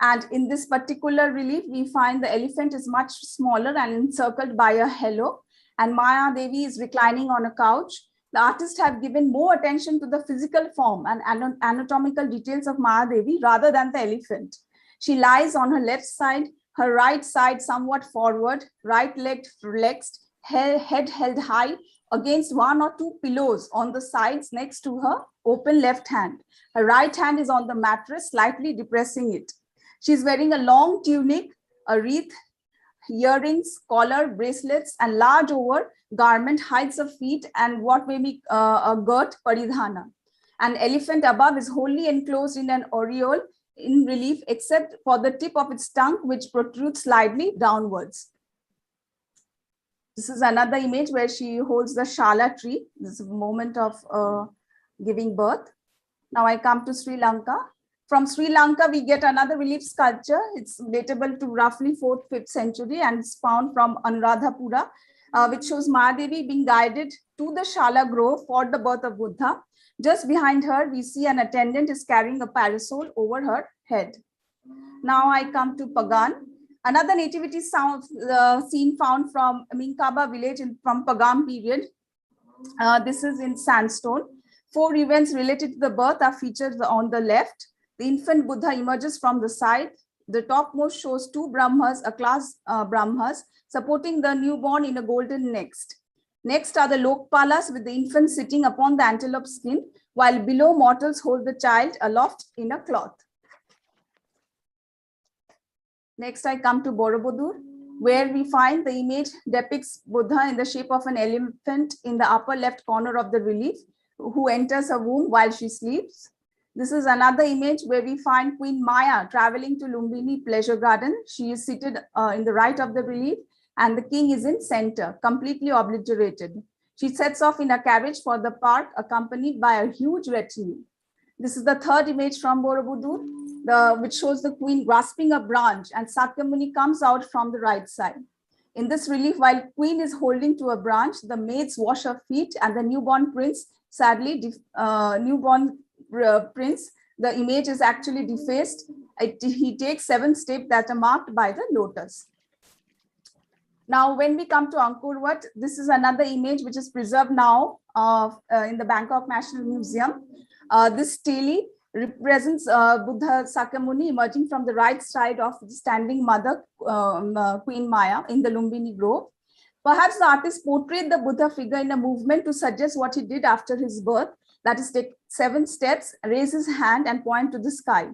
And in this particular relief, we find the elephant is much smaller and encircled by a halo, and Maya Devi is reclining on a couch. The artists have given more attention to the physical form and anatomical details of Maya Devi rather than the elephant. She lies on her left side, her right side somewhat forward, right leg flexed, head held high against 1 or 2 pillows on the sides next to her open left hand. Her right hand is on the mattress, slightly depressing it. She's wearing a long tunic, a wreath, earrings, collar, bracelets, and large over garment hides her feet and what may be a girt paridhana. An elephant above is wholly enclosed in an aureole in relief, except for the tip of its tongue, which protrudes slightly downwards. This is another image where she holds the Shala tree. This is a moment of giving birth. Now I come to Sri Lanka. From Sri Lanka, we get another relief sculpture. It's datable to roughly 4th, 5th century, and it's found from Anuradhapura, which shows Maya Devi being guided to the Shala grove for the birth of Buddha. Just behind her, we see an attendant is carrying a parasol over her head. Now I come to Pagan. Another nativity scene found from Minkaba village from Pagan period. This is in sandstone. 4 events related to the birth are featured on the left. The infant Buddha emerges from the side. The topmost shows 2 Brahmas, a class Brahmas, supporting the newborn in a golden next. Next are the Lokpalas with the infant sitting upon the antelope skin, while below mortals hold the child aloft in a cloth. Next I come to Borobudur, where we find the image depicts Buddha in the shape of an elephant in the upper left corner of the relief, who enters her womb while she sleeps. This is another image where we find Queen Maya traveling to Lumbini Pleasure Garden. She is seated in the right of the relief, and the king is in center, completely obliterated. She sets off in a carriage for the park, accompanied by a huge retinue. This is the 3rd image from Borobudur, which shows the queen grasping a branch, and Sakyamuni comes out from the right side. In this relief, while queen is holding to a branch, the maids wash her feet, and the newborn prince, sadly, prince, the image is actually defaced. He takes 7 steps that are marked by the lotus. Now, when we come to Angkor Wat, this is another image which is preserved now in the Bangkok National Museum. This stele represents Buddha Sakyamuni emerging from the right side of the standing mother, Queen Maya, in the Lumbini Grove. Perhaps the artist portrayed the Buddha figure in a movement to suggest what he did after his birth, that is, take 7 steps, raise his hand and point to the sky.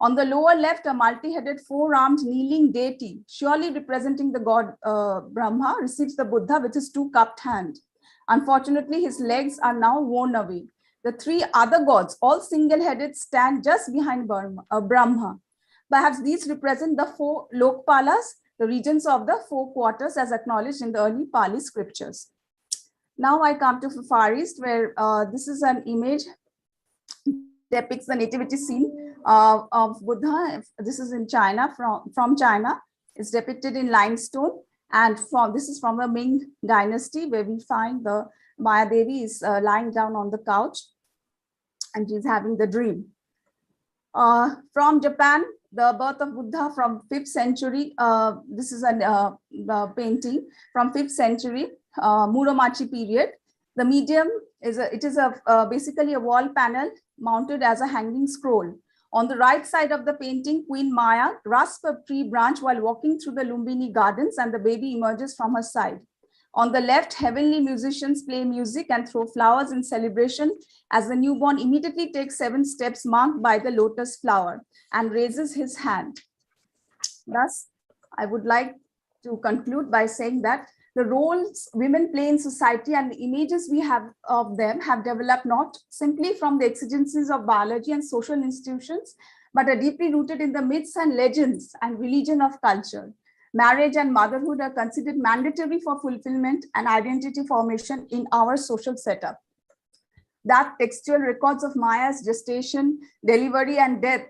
On the lower left, a multi-headed, 4-armed kneeling deity, surely representing the god Brahma, receives the Buddha with his 2 cupped hands. Unfortunately, his legs are now worn away. The 3 other gods, all single-headed, stand just behind Brahma. Perhaps these represent the 4 Lokpalas, the regions of the 4 quarters as acknowledged in the early Pali scriptures. Now I come to Far East, where this is an image depicts the nativity scene of Buddha. This is in China, from China. It's depicted in limestone, and this is from the Ming dynasty, where we find the Maya Devi is lying down on the couch and she's having the dream. From Japan, the birth of Buddha from 5th century. This is a painting from 5th century, Muromachi period. The medium is basically a wall panel mounted as a hanging scroll. On the right side of the painting, Queen Maya grasps a tree branch while walking through the Lumbini gardens, and the baby emerges from her side. On the left, heavenly musicians play music and throw flowers in celebration as the newborn immediately takes 7 steps marked by the lotus flower and raises his hand. Thus, I would like to conclude by saying that the roles women play in society and the images we have of them have developed not simply from the exigencies of biology and social institutions, but are deeply rooted in the myths and legends and religion of culture. Marriage and motherhood are considered mandatory for fulfillment and identity formation in our social setup. That textual records of Maya's gestation, delivery, and death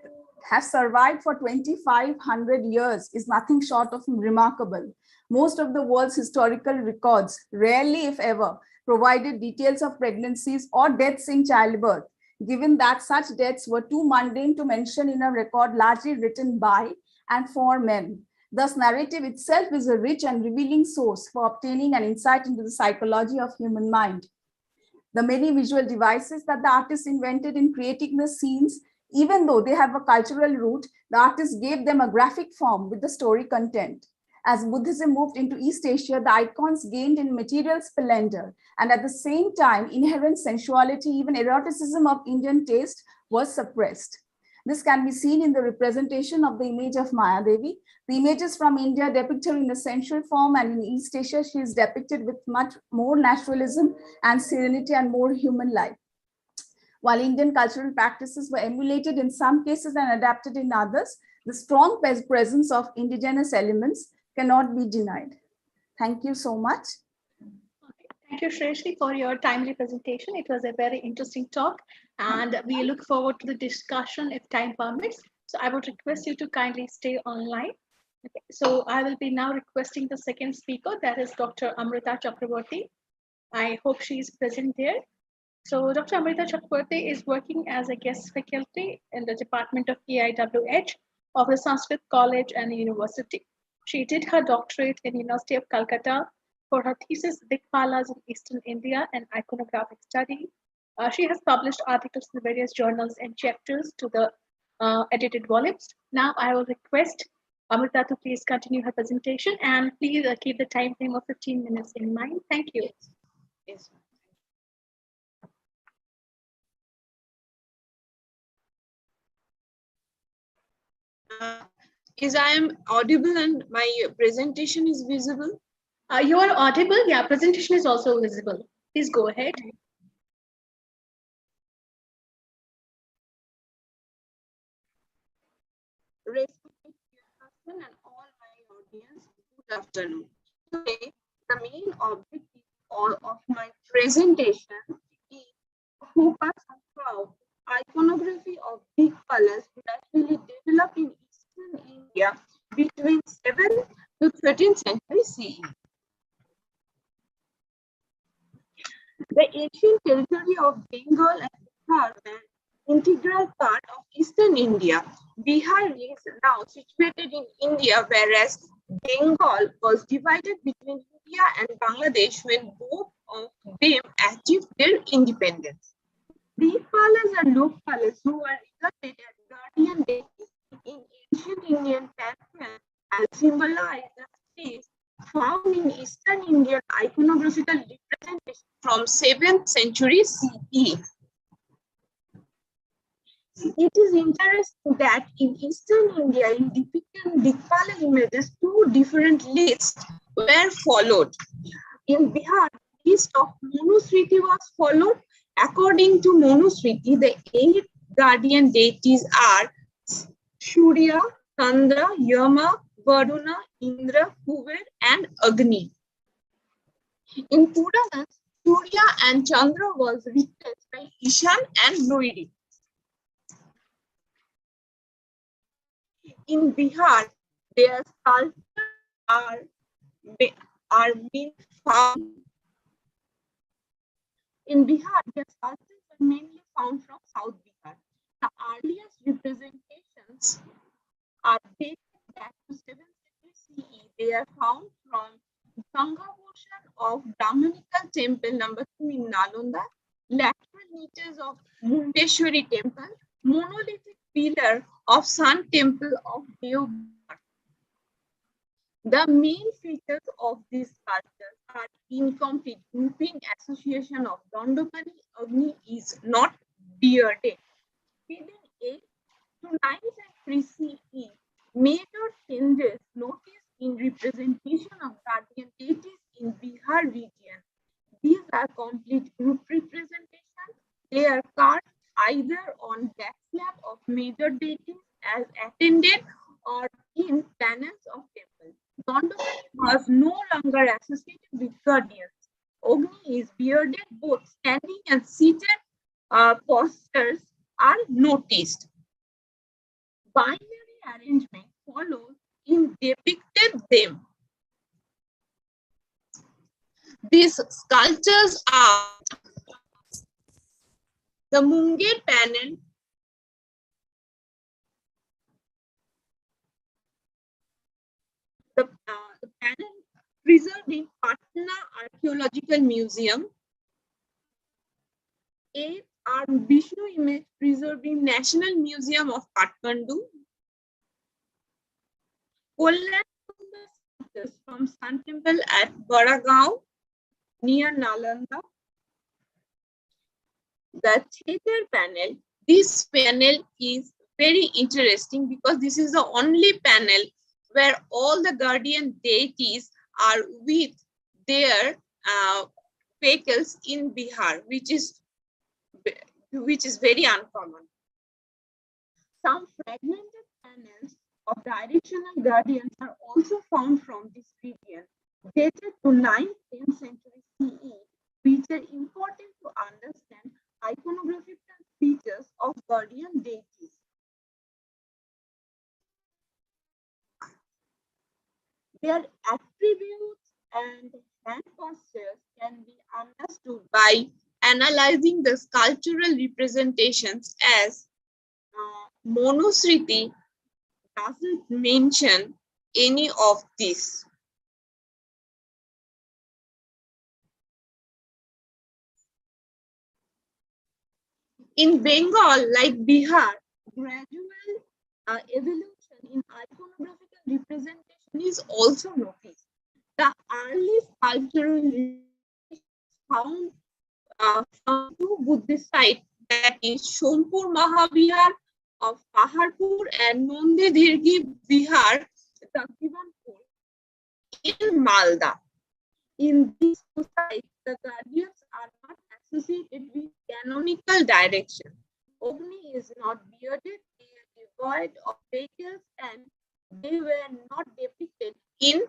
have survived for 2,500 years is nothing short of remarkable. Most of the world's historical records, rarely if ever, provided details of pregnancies or deaths in childbirth, given that such deaths were too mundane to mention in a record largely written by and for men. Thus, narrative itself is a rich and revealing source for obtaining an insight into the psychology of human mind. The many visual devices that the artist invented in creating the scenes, even though they have a cultural root, the artist gave them a graphic form with the story content. As Buddhism moved into East Asia, the icons gained in material splendor, and at the same time, inherent sensuality, even eroticism of Indian taste was suppressed. This can be seen in the representation of the image of Maya Devi. The images from India depict her in a sensual form, and in East Asia, she is depicted with much more naturalism and serenity and more human-like. While Indian cultural practices were emulated in some cases and adapted in others, the strong presence of indigenous elements cannot be denied. Thank you so much. Thank you, Shreshri, for your timely presentation. It was a very interesting talk, and we look forward to the discussion if time permits. So I would request you to kindly stay online. Okay. So I will be now requesting the second speaker, that is Dr. Amrita Chakraborty. I hope she is present there. So Dr. Amrita Chakraborty is working as a guest faculty in the Department of EIWH of the Sanskrit College and University. She did her doctorate in University of Calcutta for her thesis Dikpalas in Eastern India and Iconographic Study. She has published articles in various journals and chapters to the edited volumes. Now I will request Amrita to please continue her presentation, and please keep the time frame of 15 minutes in mind. Thank you. Yes. Is I am audible and my presentation is visible? You are audible. Yeah, presentation is also visible. Please go ahead. Respected person and all my audience, good afternoon. Today, the main objective of my presentation is to focus on how iconography of big palace gradually developed in Eastern India between 7th to 13th century CE. The ancient territory of Bengal and Bihar, an integral part of Eastern India. Bihar is now situated in India, whereas Bengal was divided between India and Bangladesh when both of them achieved their independence. Dikpalas are Lokpalas who are regarded as guardian deities in ancient Indian pantheon and symbolize the space found in Eastern Indian iconographical representation from 7th century CE. It is interesting that in Eastern India, in depicting Dikpala images, two different lists were followed. In Bihar, the list of Manusmriti was followed. According to Manusmriti, the 8 guardian deities are Surya, Chandra, Yama, Varuna, Indra, Kuber, and Agni. In Puranas, Surya and Chandra was replaced by Ishan and Noiri. In Bihar, their sculptures are being found. In Bihar, their sculptures are mainly found from South Bihar. The earliest representations are dated back to 7th century CE. They are found from Ganga portion of Brahmanical temple number 2 in Nalanda, lateral niches of Mundeshwari temple, monolithic pillar of Sun temple of Deobhar. The main features of these sculptures are incomplete grouping association of Dandapani Agni is not bearded. Within 8 to 9 century CE, major changes noticed in representation of guardian deities in Bihar region. These are complete group representation. They are carved either on back slab of major deities as attended or in panels of temples. Dandapani was no longer associated with guardians. Agni is bearded, both standing and seated postures are noticed. Binary arrangement follows in depicted them. These sculptures are the Munger panel, the panel preserved in Patna Archaeological Museum. 8 are Vishnu image preserved in National Museum of Kathmandu. Kollam sculptures from Sun Temple at Baragaon near Nalanda. The theater panel, this panel is very interesting because this is the only panel where all the guardian deities are with their vehicles in Bihar, which is very uncommon. Some fragmented panels of directional guardians are also found from this region, dated to 9th-10th century CE, which are important to understand iconographical features of guardian deities. Their attributes and hand postures can be understood by analyzing the sculptural representations, as Manusmriti doesn't mention any of this. In Bengal, like Bihar, gradual evolution in iconographical representation is also noticed. The early sculptural found from 2 Buddhist sites, that is Sompur Mahavihar of Paharpur and Nandedhirgi Vihar, Takdivanpur in Malda. In these 2 sites, the guardians are not associated with canonical direction. Agni is not bearded, they are devoid of vehicles, and they were not depicted in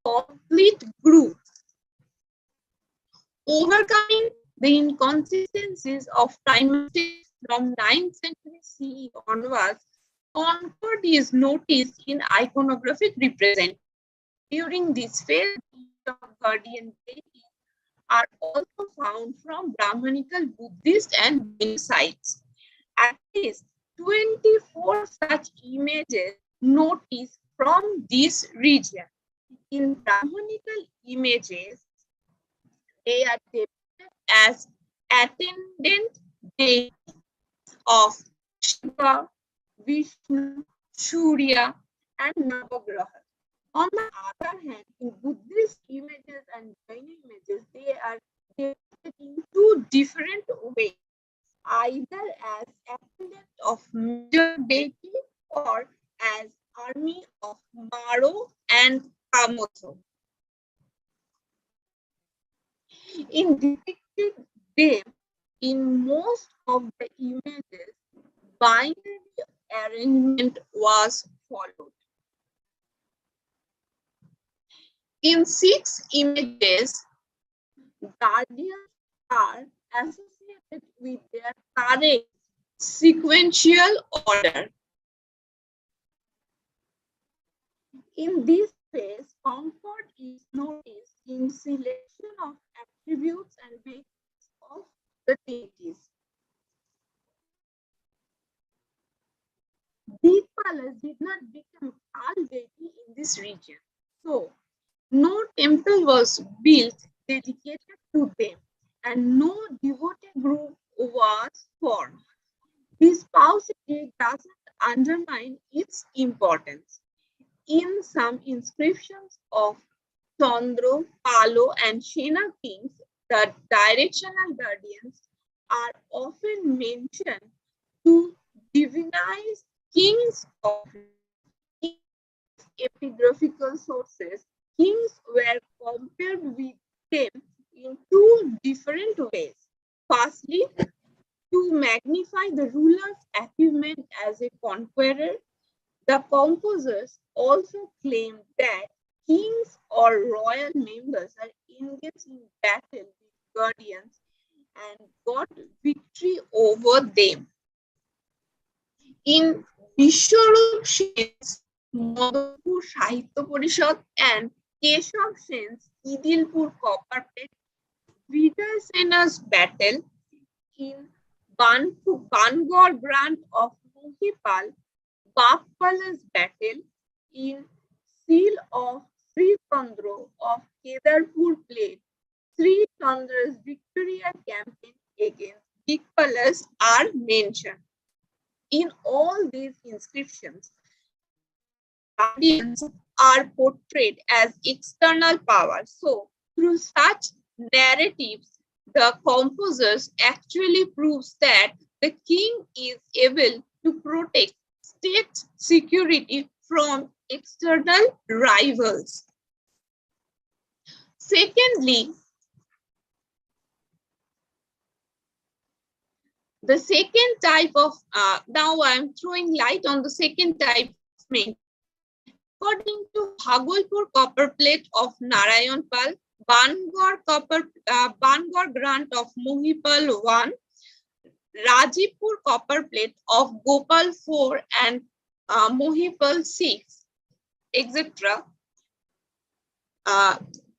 complete group. Overcoming the inconsistencies of time from 9th century CE onwards, concord is noticed in iconographic representation. During this phase, of guardian deities are also found from Brahmanical, Buddhist, and Jain sites. At least 24 such images noticed from this region. In Brahmanical images, they are depicted as attendant deities of Shiva, Vishnu, Surya, and Navagraha. On the other hand, in Buddhist images and Jain images, they are depicted in two different ways, either as attendant of major deity or as army of Maro and Kamoso. In depicted them, in most of the images, binary arrangement was followed. In 6 images, guardians are associated with their correct sequential order. In this phase, comfort is noticed in selection of attributes and behaviors of the deities. These palaces did not become all deity in this region, so no temple was built dedicated to them, and no devotee group was formed. This paucity doesn't undermine its importance. In some inscriptions of Chandra, Palo, and Shena kings, the directional guardians are often mentioned to divinize kings of epigraphical sources. Kings were compared with them in two different ways. Firstly, to magnify the ruler's achievement as a conqueror, the composers also claim that kings or royal members are engaged in battle with guardians and got victory over them. In Vishwarup Sen's Madhupur Sahitya Parishad and Keshav Sen's Idilpur Copper Plate, Vijay Sena's battle in Bangor Grant of Mohipal, Bapala's battle in Seal of Sri Chandra of Kedarpur Plate, Sri Chandra's Victoria campaign against Dikpalas are mentioned. In all these inscriptions, guardians are portrayed as external powers. So, through such narratives, the composers actually proves that the king is able to protect state security from external rivals. Secondly, the second type of, now I'm throwing light on the second type of main. According to Bhagalpur copper plate of Narayan Pal, Bangor grant of Mohipal 1, Rajipur copper plate of Gopal 4 and Mohipal 6, etc.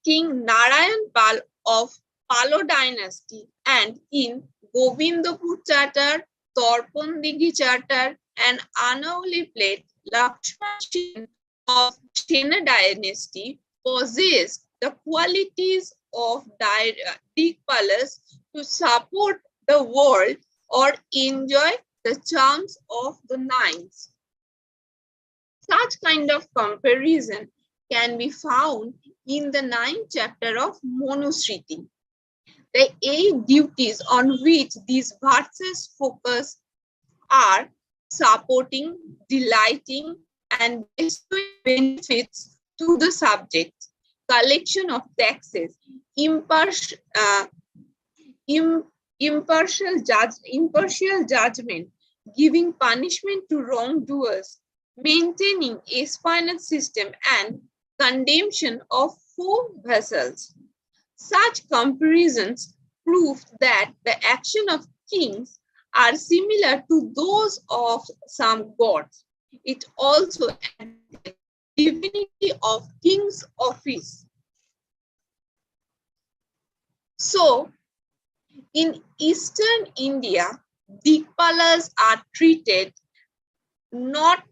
King Narayan Pal of Palo dynasty, and in Govindapur Charter, Torpondigi Charter, and Anauli plate, Lakshman Sen of Sena dynasty possessed the qualities of Dikpalas to support the world or enjoy the charms of the nines. Such kind of comparison can be found in the 9th chapter of Manusmriti. The 8 duties on which these verses focus are supporting, delighting, and bestowing benefits to the subject, collection of taxes, impartial judgment, giving punishment to wrongdoers, maintaining a finite system, and condemnation of four vessels. Such comparisons prove that the action of kings are similar to those of some gods. It also adds the divinity of king's office. So, in Eastern India, Dikpalas are treated not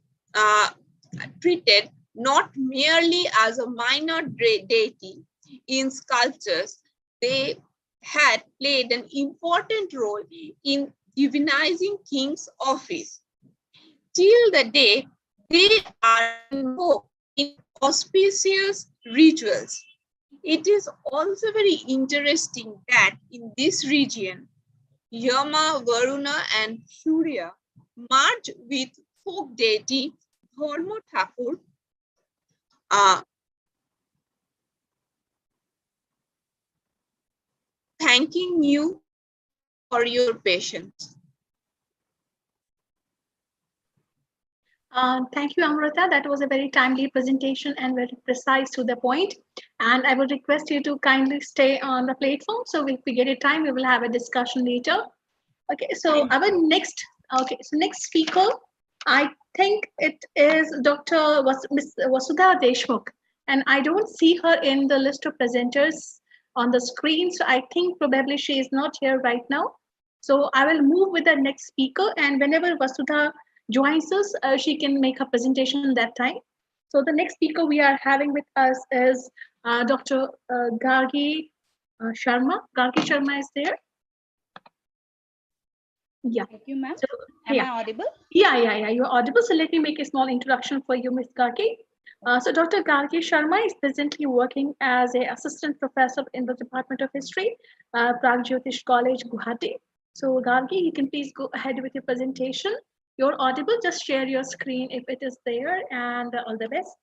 merely as a minor deity. In sculptures, they had played an important role in divinizing king's office, till the day they are invoked in auspicious rituals. It is also very interesting that in this region, Yama, Varuna, and Surya merge with folk deity Dharma Thakur, thanking you for your patience. Thank you, Amrita. That was a very timely presentation and very precise to the point. And I would request you to kindly stay on the platform. So if we get a time, we will have a discussion later. Okay, so next speaker, I think it is Dr. Ms. Vasudha Deshmukh. And I don't see her in the list of presenters on the screen. So I think probably she is not here right now. So I will move with the next speaker, and whenever Vasudha joins us, she can make her presentation that time. So the next speaker we are having with us is Dr. Gargi Sharma. Gargi Sharma is there. Yeah. Thank you, ma'am. So, Am I audible? Yeah. You're audible. So let me make a small introduction for you, Ms. Gargi. So Dr. Gargi Sharma is presently working as an assistant professor in the Department of History, Pragjyotish College, Guwahati. So Gargi, you can please go ahead with your presentation. You're audible. Just share your screen if it is there, and all the best.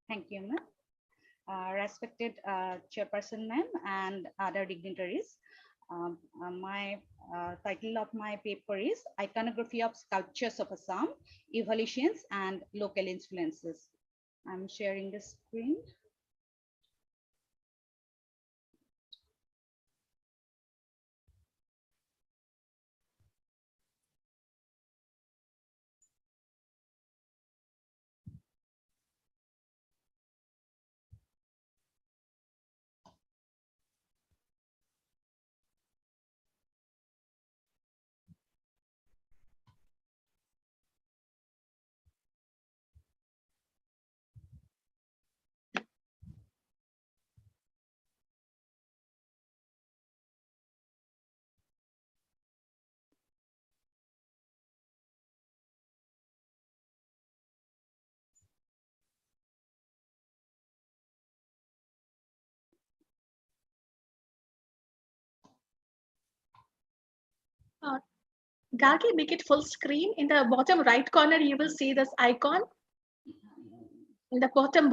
Thank you, ma'am. Respected chairperson, ma'am, and other dignitaries. My title of my paper is Iconography of Sculptures of Assam, Evolutions and Local Influences. I'm sharing the screen. Gargi, make it full screen. In the bottom right corner, you will see this icon. In the bottom.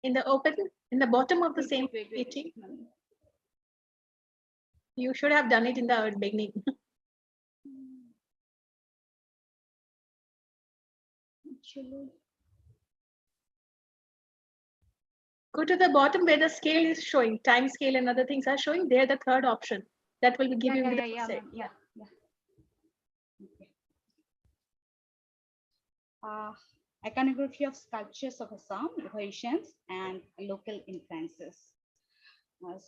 In the bottom of the same meeting. You should have done it in the beginning. Go to the bottom where the scale is showing, time scale and other things are showing. There, the third option that will be giving you the set. Iconography of Sculptures of Assam, Evolutions and Local Influences.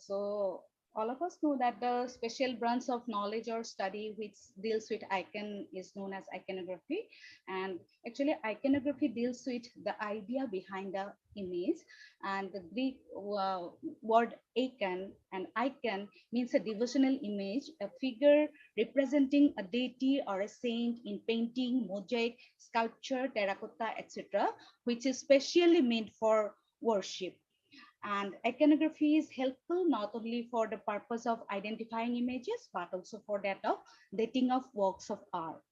So all of us know that the special branch of knowledge or study which deals with icon is known as iconography. And actually iconography deals with the idea behind the image, and the Greek word icon, and icon means a devotional image, a figure representing a deity or a saint in painting, mosaic, sculpture, terracotta, etc., which is specially made for worship. And iconography is helpful not only for the purpose of identifying images, but also for that of dating of works of art.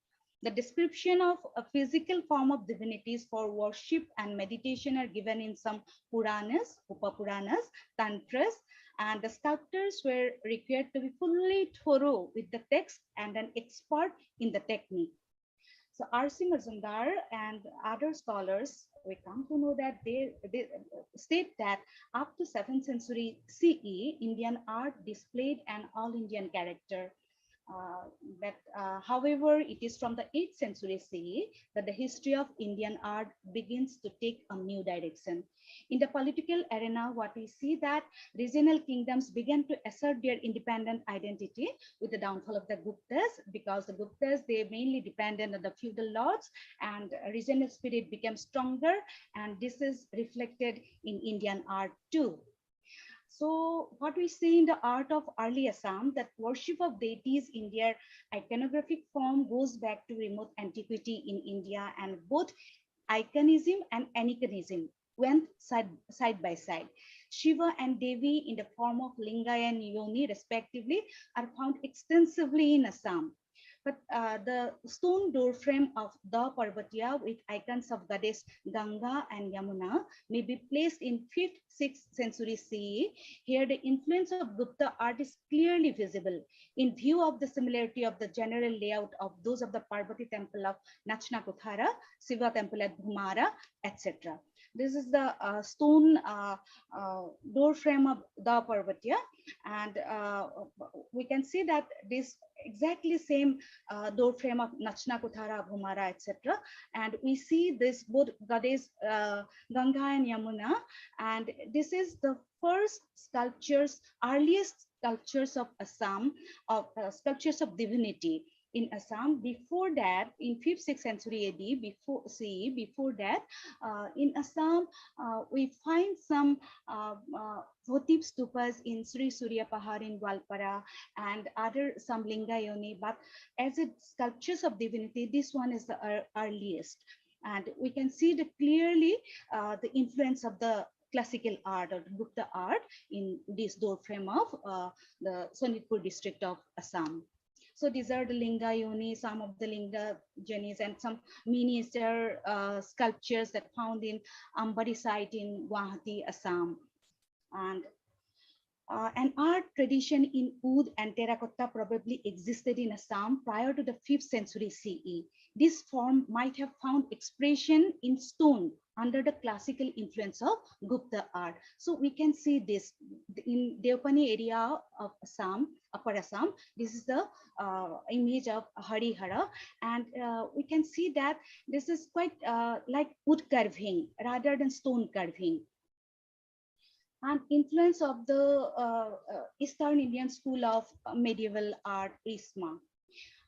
The description of a physical form of divinities for worship and meditation are given in some Puranas, Upapuranas, Tantras, and the sculptors were required to be fully thorough with the text and an expert in the technique. So R.C. Mazumdar and other scholars, we come to know that they state that up to 7th century CE, Indian art displayed an all-Indian character. However, it is from the 8th century CE that the history of Indian art begins to take a new direction. In the political arena, what we see that regional kingdoms began to assert their independent identity with the downfall of the Guptas, because the Guptas, they mainly depended on the feudal lords, and regional spirit became stronger, and this is reflected in Indian art too. So what we see in the art of early Assam, that worship of deities in their iconographic form goes back to remote antiquity in India, and both iconism and aniconism went side by side. Shiva and Devi in the form of Linga and Yoni respectively are found extensively in Assam. But the stone door frame of the Parvatiya with icons of goddess Ganga and Yamuna may be placed in 5th, 6th century CE. Here the influence of Gupta art is clearly visible in view of the similarity of the general layout of those of the Parvati temple of Nachna Kuthara, Shiva temple at Bhumara, etc. This is the stone door frame of the Parvatiya, and we can see that this exactly same door frame of Nachna Kuthara, Bhumara, etc. And we see this both goddess Ganga and Yamuna, and this is the first sculptures, earliest sculptures of Assam, of sculptures of divinity in Assam. Before that, in 5th, 6th century AD, before CE, before that, in Assam, we find some votive stupas in Sri Surya Pahar in Gwalpara and other some Linga Yoni, but as it sculptures of divinity, this one is the earliest. And we can see the clearly the influence of the classical art or Gupta art in this door frame of the Sonitpur district of Assam. So these are the Linga Yoni, some of the Linga Jonis, and some miniature sculptures that found in Ambari site in Guwahati, Assam. And an art tradition in wood and terracotta probably existed in Assam prior to the 5th century CE. This form might have found expression in stone under the classical influence of Gupta art. So we can see this in Deopani area of Assam, Upper Assam. This is the image of Harihara, and we can see that this is quite like wood carving rather than stone carving. And influence of the Eastern Indian school of medieval art, ISMA.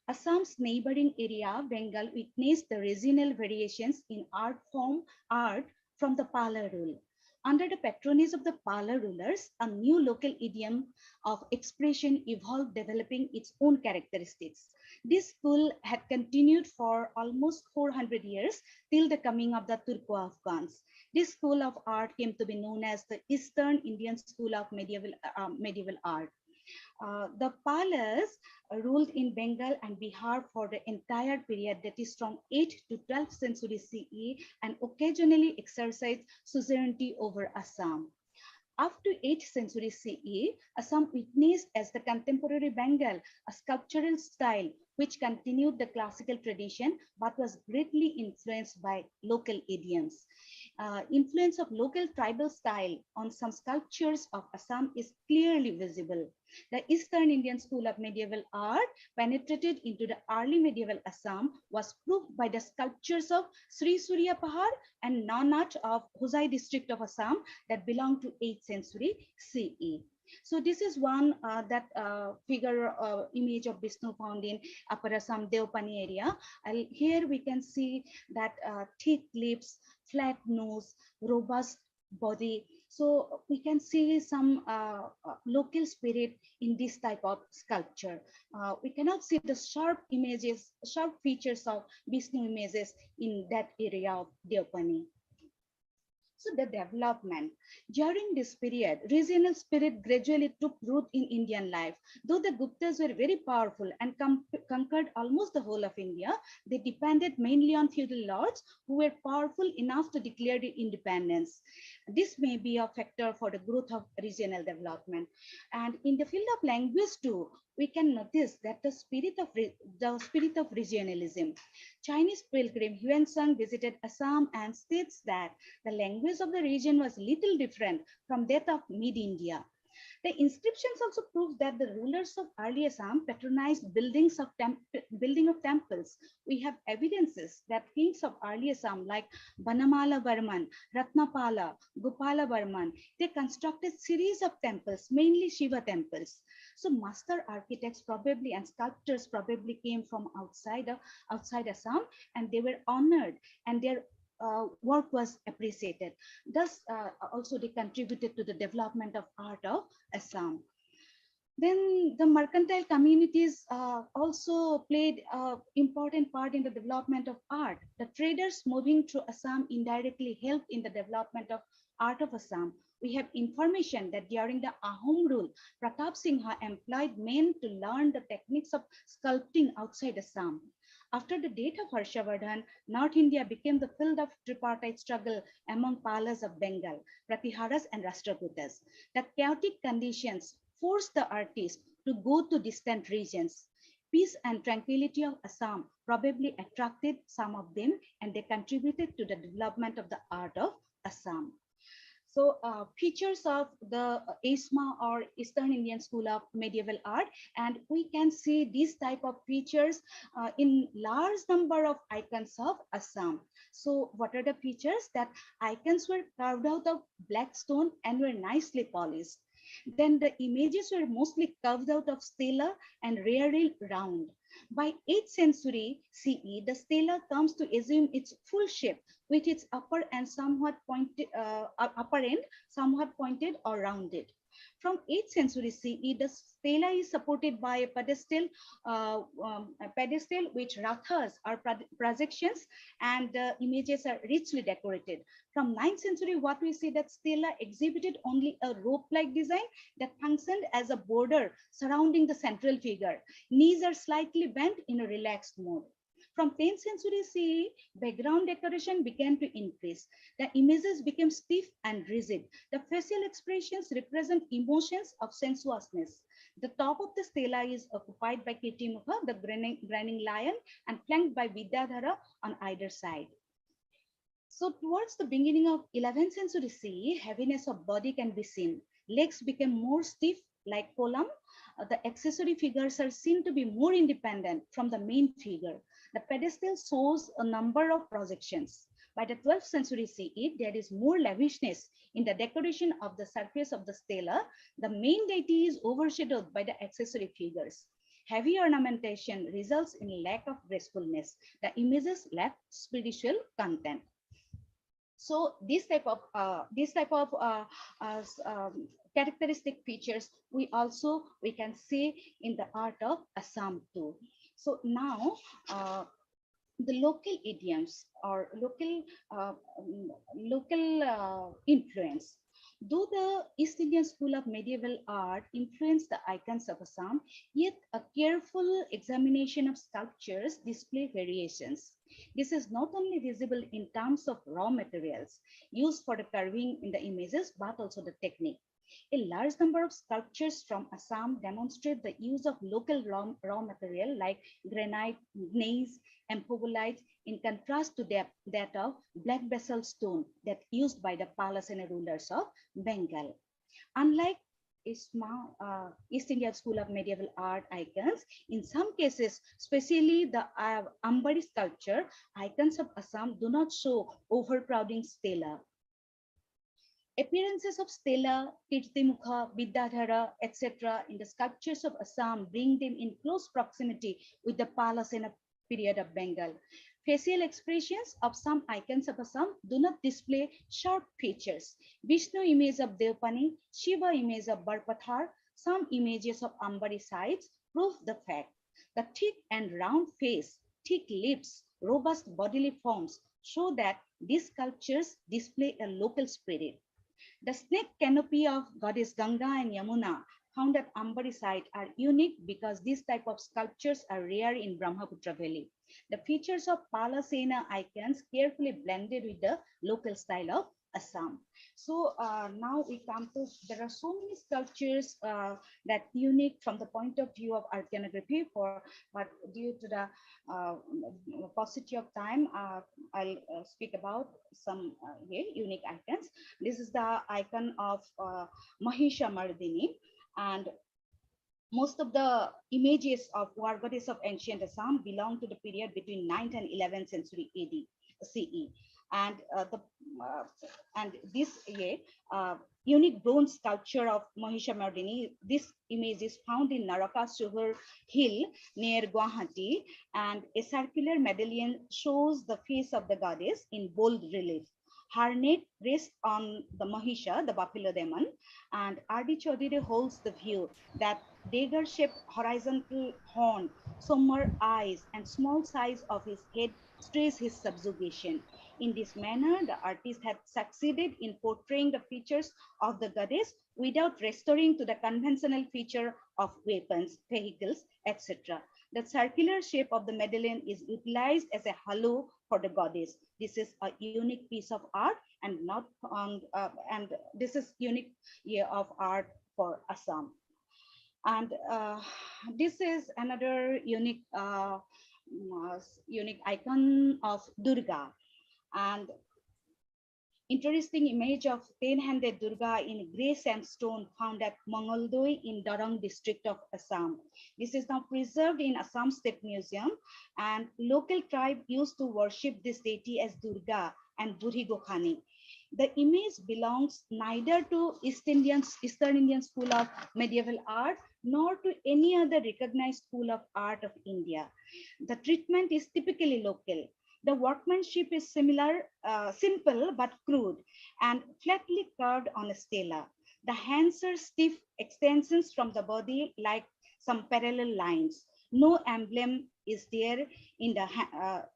Assam's neighboring area, Bengal, witnessed the regional variations in art from the Pala rule. Under the patronage of the Pala rulers, a new local idiom of expression evolved, developing its own characteristics. This school had continued for almost 400 years till the coming of the Turko-Afghans. This school of art came to be known as the Eastern Indian School of medieval art. The Palas ruled in Bengal and Bihar for the entire period, that is from 8th to 12th century CE, and occasionally exercised suzerainty over Assam. Up to 8th century CE, Assam witnessed as the contemporary Bengal a sculptural style which continued the classical tradition but was greatly influenced by local idioms. Influence of local tribal style on some sculptures of Assam is clearly visible. The Eastern Indian school of medieval art penetrated into the early medieval Assam was proved by the sculptures of Sri Surya Pahar and Nanat of Hosai district of Assam that belong to 8th century CE. So this is one that figure image of Vishnu found in Upper Assam Deopani area. Here we can see that thick lips, flat nose, robust body. So we can see some local spirit in this type of sculpture. We cannot see the sharp images, sharp features of Vishnu images in that area of Deopani. So the development during this period, regional spirit gradually took root in Indian life. Though the Guptas were very powerful and conquered almost the whole of India, they depended mainly on feudal lords who were powerful enough to declare their independence. This may be a factor for the growth of regional development. And in the field of language too, we can notice that the spirit of regionalism. Chinese pilgrim Yuan visited Assam and states that the language of the region was little different from that of mid-India. The inscriptions also prove that the rulers of early Assam patronized building of temples. We have evidences that kings of early Assam like Banamala Varman, Ratnapala, Gopala Varman, they constructed series of temples, mainly Shiva temples. So master architects probably and sculptors probably came from outside Assam, and they were honored, and their work was appreciated. Thus, also they contributed to the development of art of Assam. Then the mercantile communities also played an important part in the development of art. The traders moving through Assam indirectly helped in the development of art of Assam. We have information that during the Ahom rule, Pratap Singha employed men to learn the techniques of sculpting outside Assam. After the death of Harshavardhan, North India became the field of tripartite struggle among Palas of Bengal, Pratiharas and Rashtrakutas. The chaotic conditions forced the artists to go to distant regions. Peace and tranquility of Assam probably attracted some of them, and they contributed to the development of the art of Assam. So features of the ISMA or Eastern Indian School of Medieval Art, and we can see these type of features in large number of icons of Assam. So what are the features? That icons were carved out of black stone and were nicely polished. Then the images were mostly carved out of stela and rarely round. By 8th century CE, the stela comes to assume its full shape, with its upper and somewhat pointed, upper end somewhat pointed or rounded. From 8th century CE, the stela is supported by a pedestal which rathas are projections, and the images are richly decorated. From 9th century, what we see that stela exhibited only a rope-like design that functioned as a border surrounding the central figure. Knees are slightly bent in a relaxed mode. From 10th century CE, background decoration began to increase. The images became stiff and rigid. The facial expressions represent emotions of sensuousness. The top of the stela is occupied by Kirtimukha, the grinning lion, and flanked by Vidyadhara on either side. So towards the beginning of 11th century CE, heaviness of body can be seen. Legs became more stiff like column. The accessory figures are seen to be more independent from the main figure. The pedestal shows a number of projections. By the 12th century CE, there is more lavishness in the decoration of the surface of the stela. The main deity is overshadowed by the accessory figures. Heavy ornamentation results in lack of gracefulness. The images lack spiritual content. So this type of characteristic features we can see in the art of Assam too. So now the local idioms or local influence. Though the East Indian School of Medieval Art influenced the icons of Assam, yet a careful examination of sculptures display variations. This is not only visible in terms of raw materials used for the carving in the images, but also the technique. A large number of sculptures from Assam demonstrate the use of local raw material like granite, gneiss, and amphobolite, in contrast to that of black basalt stone that used by the Palasena rulers of Bengal. Unlike ISMA, East India School of Medieval Art icons, in some cases, especially the Ambari sculpture, icons of Assam do not show overcrowding stela. Appearances of stela, Kirtimukha, Vidyadhara, etc. in the sculptures of Assam bring them in close proximity with the Palasena period of Bengal. Facial expressions of some icons of Assam do not display sharp features. Vishnu image of Devpani, Shiva image of Barpathar, some images of Ambari sides prove the fact. The thick and round face, thick lips, robust bodily forms show that these sculptures display a local spirit. The snake canopy of goddess Ganga and Yamuna found at Ambari site are unique because these type of sculptures are rare in Brahmaputra Valley. The features of Palasena icons carefully blended with the local style of Assam. So now we come to, there are so many sculptures that unique from the point of view of iconography, but due to the paucity of time, I'll speak about some unique icons. This is the icon of Mahisha Mardini, and most of the images of war goddess of ancient Assam belong to the period between 9th and 11th century AD CE. and this unique bronze sculpture of Mahishamardini. This image is found in Narakasuhur Hill near Guwahati, and a circular medallion shows the face of the goddess in bold relief. Her neck rests on the Mahisha, the buffalo demon, and R.D. Chaudhary holds the view that dagger-shaped horizontal horn, somber eyes, and small size of his head stress his subjugation. In this manner, the artist had succeeded in portraying the features of the goddess without restoring to the conventional feature of weapons, vehicles, etc. The circular shape of the medallion is utilized as a halo for the goddess. This is a unique piece of art, and not and this is unique of art for Assam. And this is another unique unique icon of Durga, and interesting image of 10-handed Durga in grey sandstone found at Mangoldoi in Darang district of Assam. This is now preserved in Assam State Museum, and local tribe used to worship this deity as Durga and Budhi Gokhani. The image belongs neither to Eastern Indian school of medieval art nor to any other recognized school of art of India. The treatment is typically local. The workmanship is similar, simple but crude, and flatly curved on a stela. The hands are stiff extensions from the body like some parallel lines. No emblem is there in the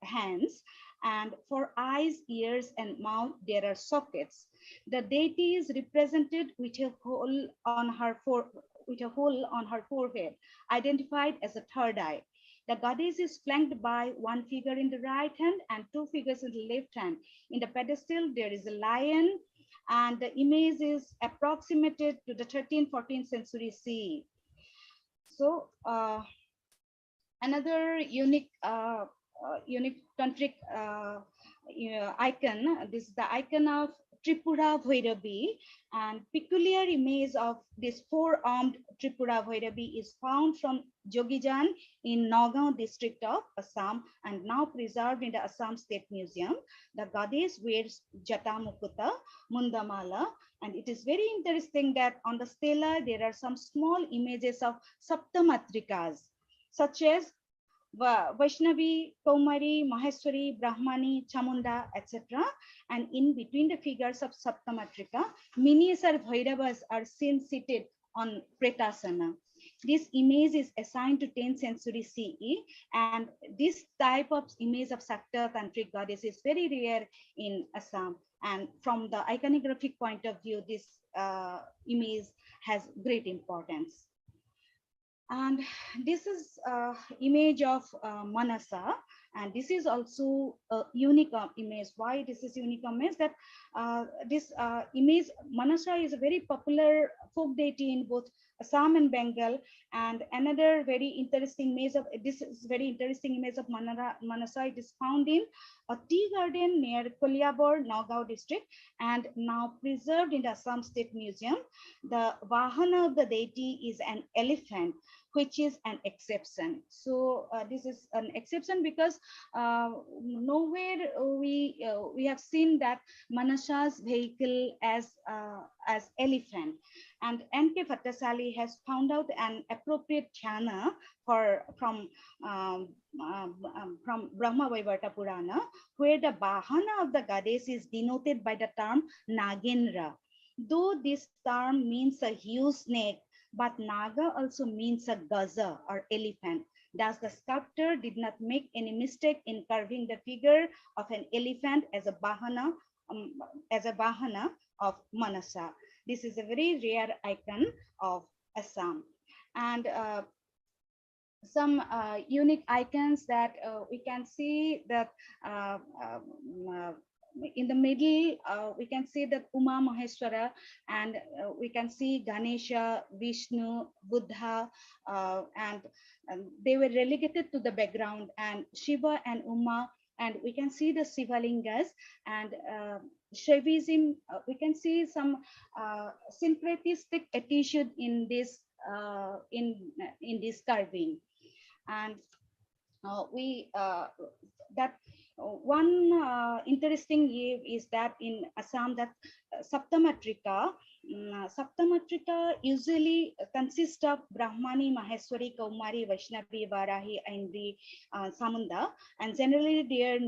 hands, and for eyes, ears, and mouth, there are sockets. The deity is represented with a hole on her forehead, identified as a third eye. The goddess is flanked by one figure in the right hand and two figures in the left hand. In the pedestal, there is a lion, and the image is approximated to the 13th-14th century CE. So another unique tantric icon. This is the icon of Tripura Bhairavi, and peculiar image of this four-armed Tripura Bhairavi is found from Jogijan in Nagaon district of Assam and now preserved in the Assam State Museum. The goddess wears Jata Mukuta, Mundamala, and it is very interesting that on the stela there are some small images of Saptamatrikas, such as Vaishnavi, Kaumari, Maheshwari, Brahmani, Chamunda, etc. And in between the figures of Saptamatrika, miniature Bhairavas are seen seated on Pretasana. This image is assigned to 10th century CE, and this type of image of Sakta Tantric goddess is very rare in Assam. And from the iconographic point of view, this image has great importance. And this is image of Manasa, and this is also a unique image. Why this is unique image? That this image, Manasa, is a very popular folk deity in both Assam and Bengal. And another very interesting image of Manasa, it is found in a tea garden near Koliabor, Nagaon district, and now preserved in the Assam State Museum. The Vahana of the deity is an elephant, which is an exception. So this is an exception because nowhere we have seen that Manasa's vehicle as elephant. And N.K. Bhattasali has found out an appropriate jhana from Brahma Vaivarta Purana, where the Bahana of the goddess is denoted by the term Nagendra. Though this term means a huge snake, but Naga also means a gaza or elephant. Thus, the sculptor did not make any mistake in carving the figure of an elephant as a bahana of Manasa. This is a very rare icon of Assam. And some unique icons that we can see that in the middle, we can see that Uma Maheshwara, and we can see Ganesha, Vishnu, Buddha, and they were relegated to the background, and Shiva and Uma, and we can see the Shivalingas, and Shaivism, we can see some syncretistic attitude in this in this carving. And that One interesting is that in Assam, that Saptamatrika usually consists of Brahmani, Maheswari, Kaumari, Vaishnavi, Varahi, and the Samunda. And generally, their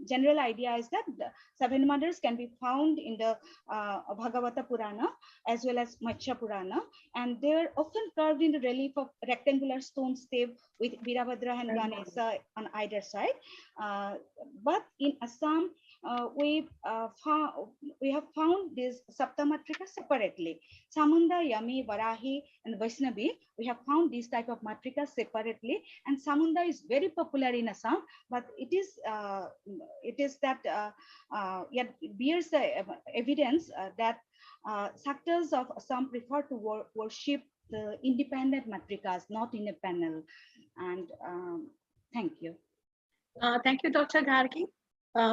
general idea is that the 7 mothers can be found in the Bhagavata Purana as well as Matsya Purana, and they are often carved in the relief of rectangular stone stave with Virabhadra and Ganesha on either side. But in Assam, we have found this Saptamatrika separately. Samunda, Yami, Varahi, and Vaishnavi, we have found these type of matrikas separately. And Samunda is very popular in Assam, but it is that yet bears the evidence that sectors of Assam prefer to worship the independent matrikas, not in a panel. And thank you. Thank you, Dr. Gargi,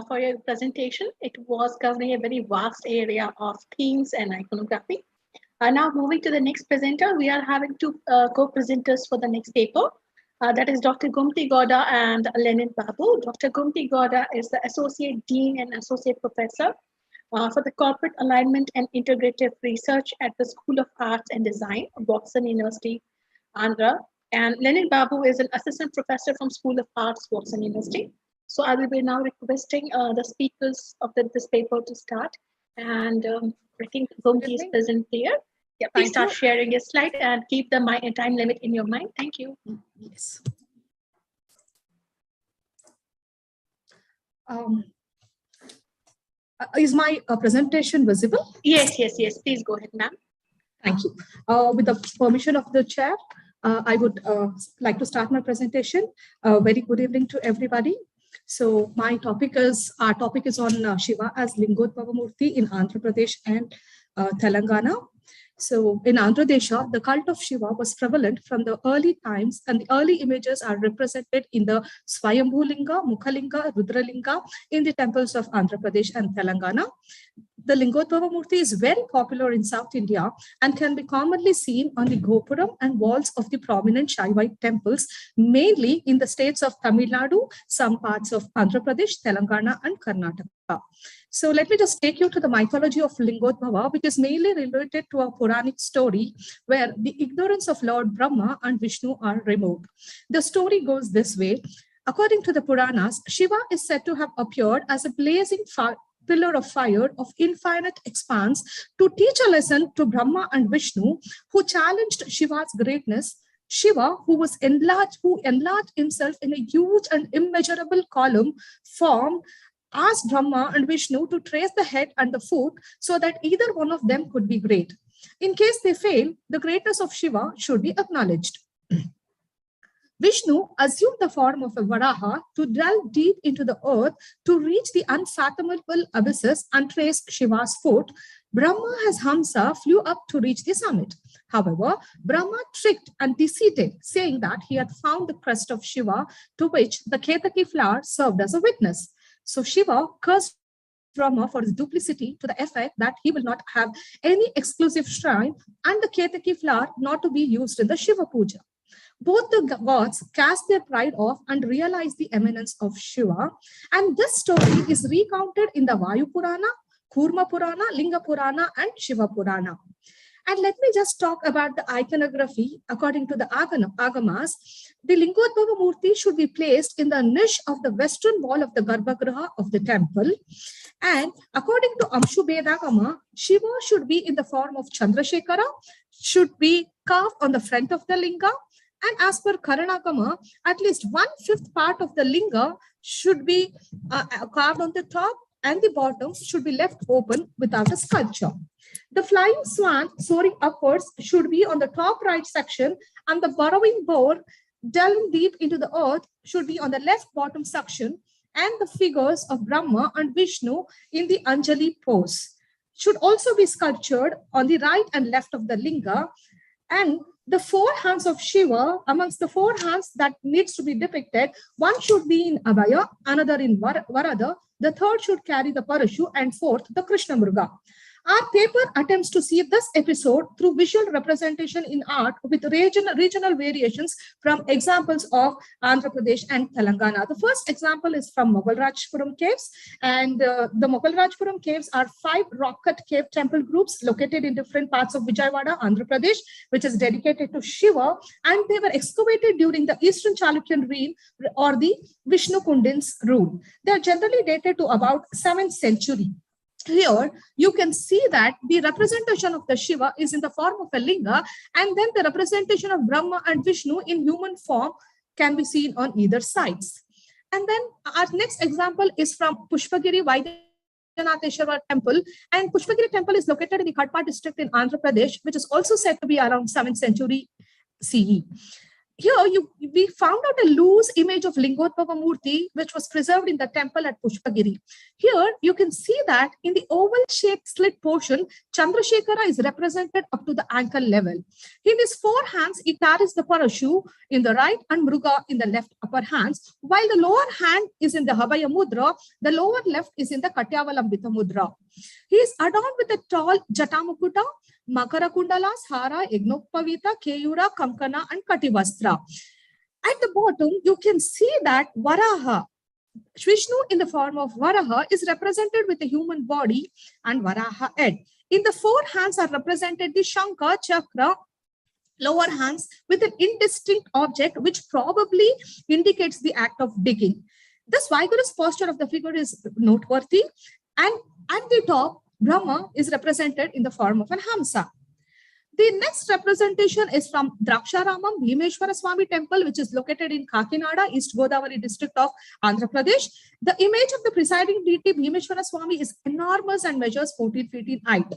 for your presentation. It was covering a very vast area of themes and iconography. Now moving to the next presenter, we are having 2 co-presenters for the next paper. That is Dr. Gumti Gowda and Lenin Babu. Dr. Gumti Gowda is the Associate Dean and Associate Professor for the Corporate Alignment and Integrative Research at the School of Arts and Design, Boston University, Andhra. And Lenin Babu is an Assistant Professor from School of Arts, Boston University. So I will be now requesting the speakers of this paper to start. And I think Gumti is present here. Yeah, please start sharing your slide and keep the time limit in your mind. Thank you. Yes. Is my presentation visible? Yes, yes, yes. Please go ahead, ma'am. Thank you. With the permission of the chair, I would like to start my presentation. Very good evening to everybody. So our topic is on Shiva as Lingotbhava Murti in Andhra Pradesh and Telangana. So in Andhra Desha, the cult of Shiva was prevalent from the early times, and the early images are represented in the Swayambhu Linga, Mukhalinga, Rudralinga in the temples of Andhra Pradesh and Telangana. The Lingotbhava Murti is very popular in South India and can be commonly seen on the Gopuram and walls of the prominent Shaivite temples, mainly in the states of Tamilnadu, some parts of Andhra Pradesh, Telangana, and Karnataka. So let me just take you to the mythology of Lingotbhava, which is mainly related to a Puranic story where the ignorance of Lord Brahma and Vishnu are removed. The story goes this way. According to the Puranas, Shiva is said to have appeared as a blazing pillar of fire of infinite expanse to teach a lesson to Brahma and Vishnu, who challenged Shiva's greatness. Shiva, who enlarged himself in a huge and immeasurable column form, asked Brahma and Vishnu to trace the head and the foot so that either one of them could be great. In case they fail, the greatness of Shiva should be acknowledged. Vishnu assumed the form of a Varaha to delve deep into the earth to reach the unfathomable abysses and trace Shiva's foot. Brahma as Hamsa flew up to reach the summit. However, Brahma tricked and deceived, saying that he had found the crest of Shiva, to which the Ketaki flower served as a witness. So Shiva cursed Brahma for his duplicity to the effect that he will not have any exclusive shrine and the Ketaki flower not to be used in the Shiva Puja. Both the gods cast their pride off and realized the eminence of Shiva. And this story is recounted in the Vayu Purana, Kurma Purana, Linga Purana, and Shiva Purana. And let me just talk about the iconography. According to the Agamas, the Lingotbhava Murti should be placed in the niche of the western wall of the Garbhagriha of the temple. And according to Amshu Vedagama, Shiva should be in the form of Chandrasekhara, should be carved on the front of the linga. And as per Karanagama, at least 1/5 part of the linga should be carved on the top, and the bottom should be left open without a sculpture. The flying swan soaring upwards should be on the top right section, and the burrowing boar delving deep into the earth should be on the left bottom section, and the figures of Brahma and Vishnu in the Anjali pose should also be sculptured on the right and left of the linga. And the 4 hands of Shiva, amongst the 4 hands that needs to be depicted, one should be in Abhaya, another in Varada, the third should carry the Parashu, and fourth, the Krishna Murga. Our paper attempts to see this episode through visual representation in art with regional variations from examples of Andhra Pradesh and Telangana. The first example is from Mughal Rajpuram caves, and the Mughal Rajpuram caves are 5 rock-cut cave temple groups located in different parts of Vijayawada, Andhra Pradesh, which is dedicated to Shiva, and they were excavated during the Eastern Chalukyan reign or the Vishnu Kundin's rule. They are generally dated to about 7th century. Here, you can see that the representation of the Shiva is in the form of a linga, and then the representation of Brahma and Vishnu in human form can be seen on either sides. And then our next example is from Pushpagiri Vaidyanatheshwara temple, and Pushpagiri temple is located in the Kadpa district in Andhra Pradesh, which is also said to be around 7th century CE. Here, we found out a loose image of Lingotbhava Murti, which was preserved in the temple at Pushpagiri. Here, you can see that in the oval-shaped slit portion, Chandrasekhara is represented up to the ankle level. In his 4 hands, he carries the parashu in the right and Mruga in the left upper hands, while the lower hand is in the Habaya Mudra, the lower left is in the Katyavalambita Mudra. He is adorned with a tall Jatamukuta, Makara Kundalas, Hara, Ignopavita, Keyura, Kamkana, and Kativastra. At the bottom, you can see that Varaha, Vishnu in the form of Varaha, is represented with a human body and Varaha head. In the 4 hands are represented the Shankha, Chakra, lower hands with an indistinct object which probably indicates the act of digging. This vigorous posture of the figure is noteworthy, and at the top, Brahma is represented in the form of an Hamsa. The next representation is from Draksharamam Bhimeshwara Swami temple, which is located in Kakinada, East Godavari district of Andhra Pradesh. The image of the presiding deity Bhimeshwara Swami is enormous and measures 14 feet in height.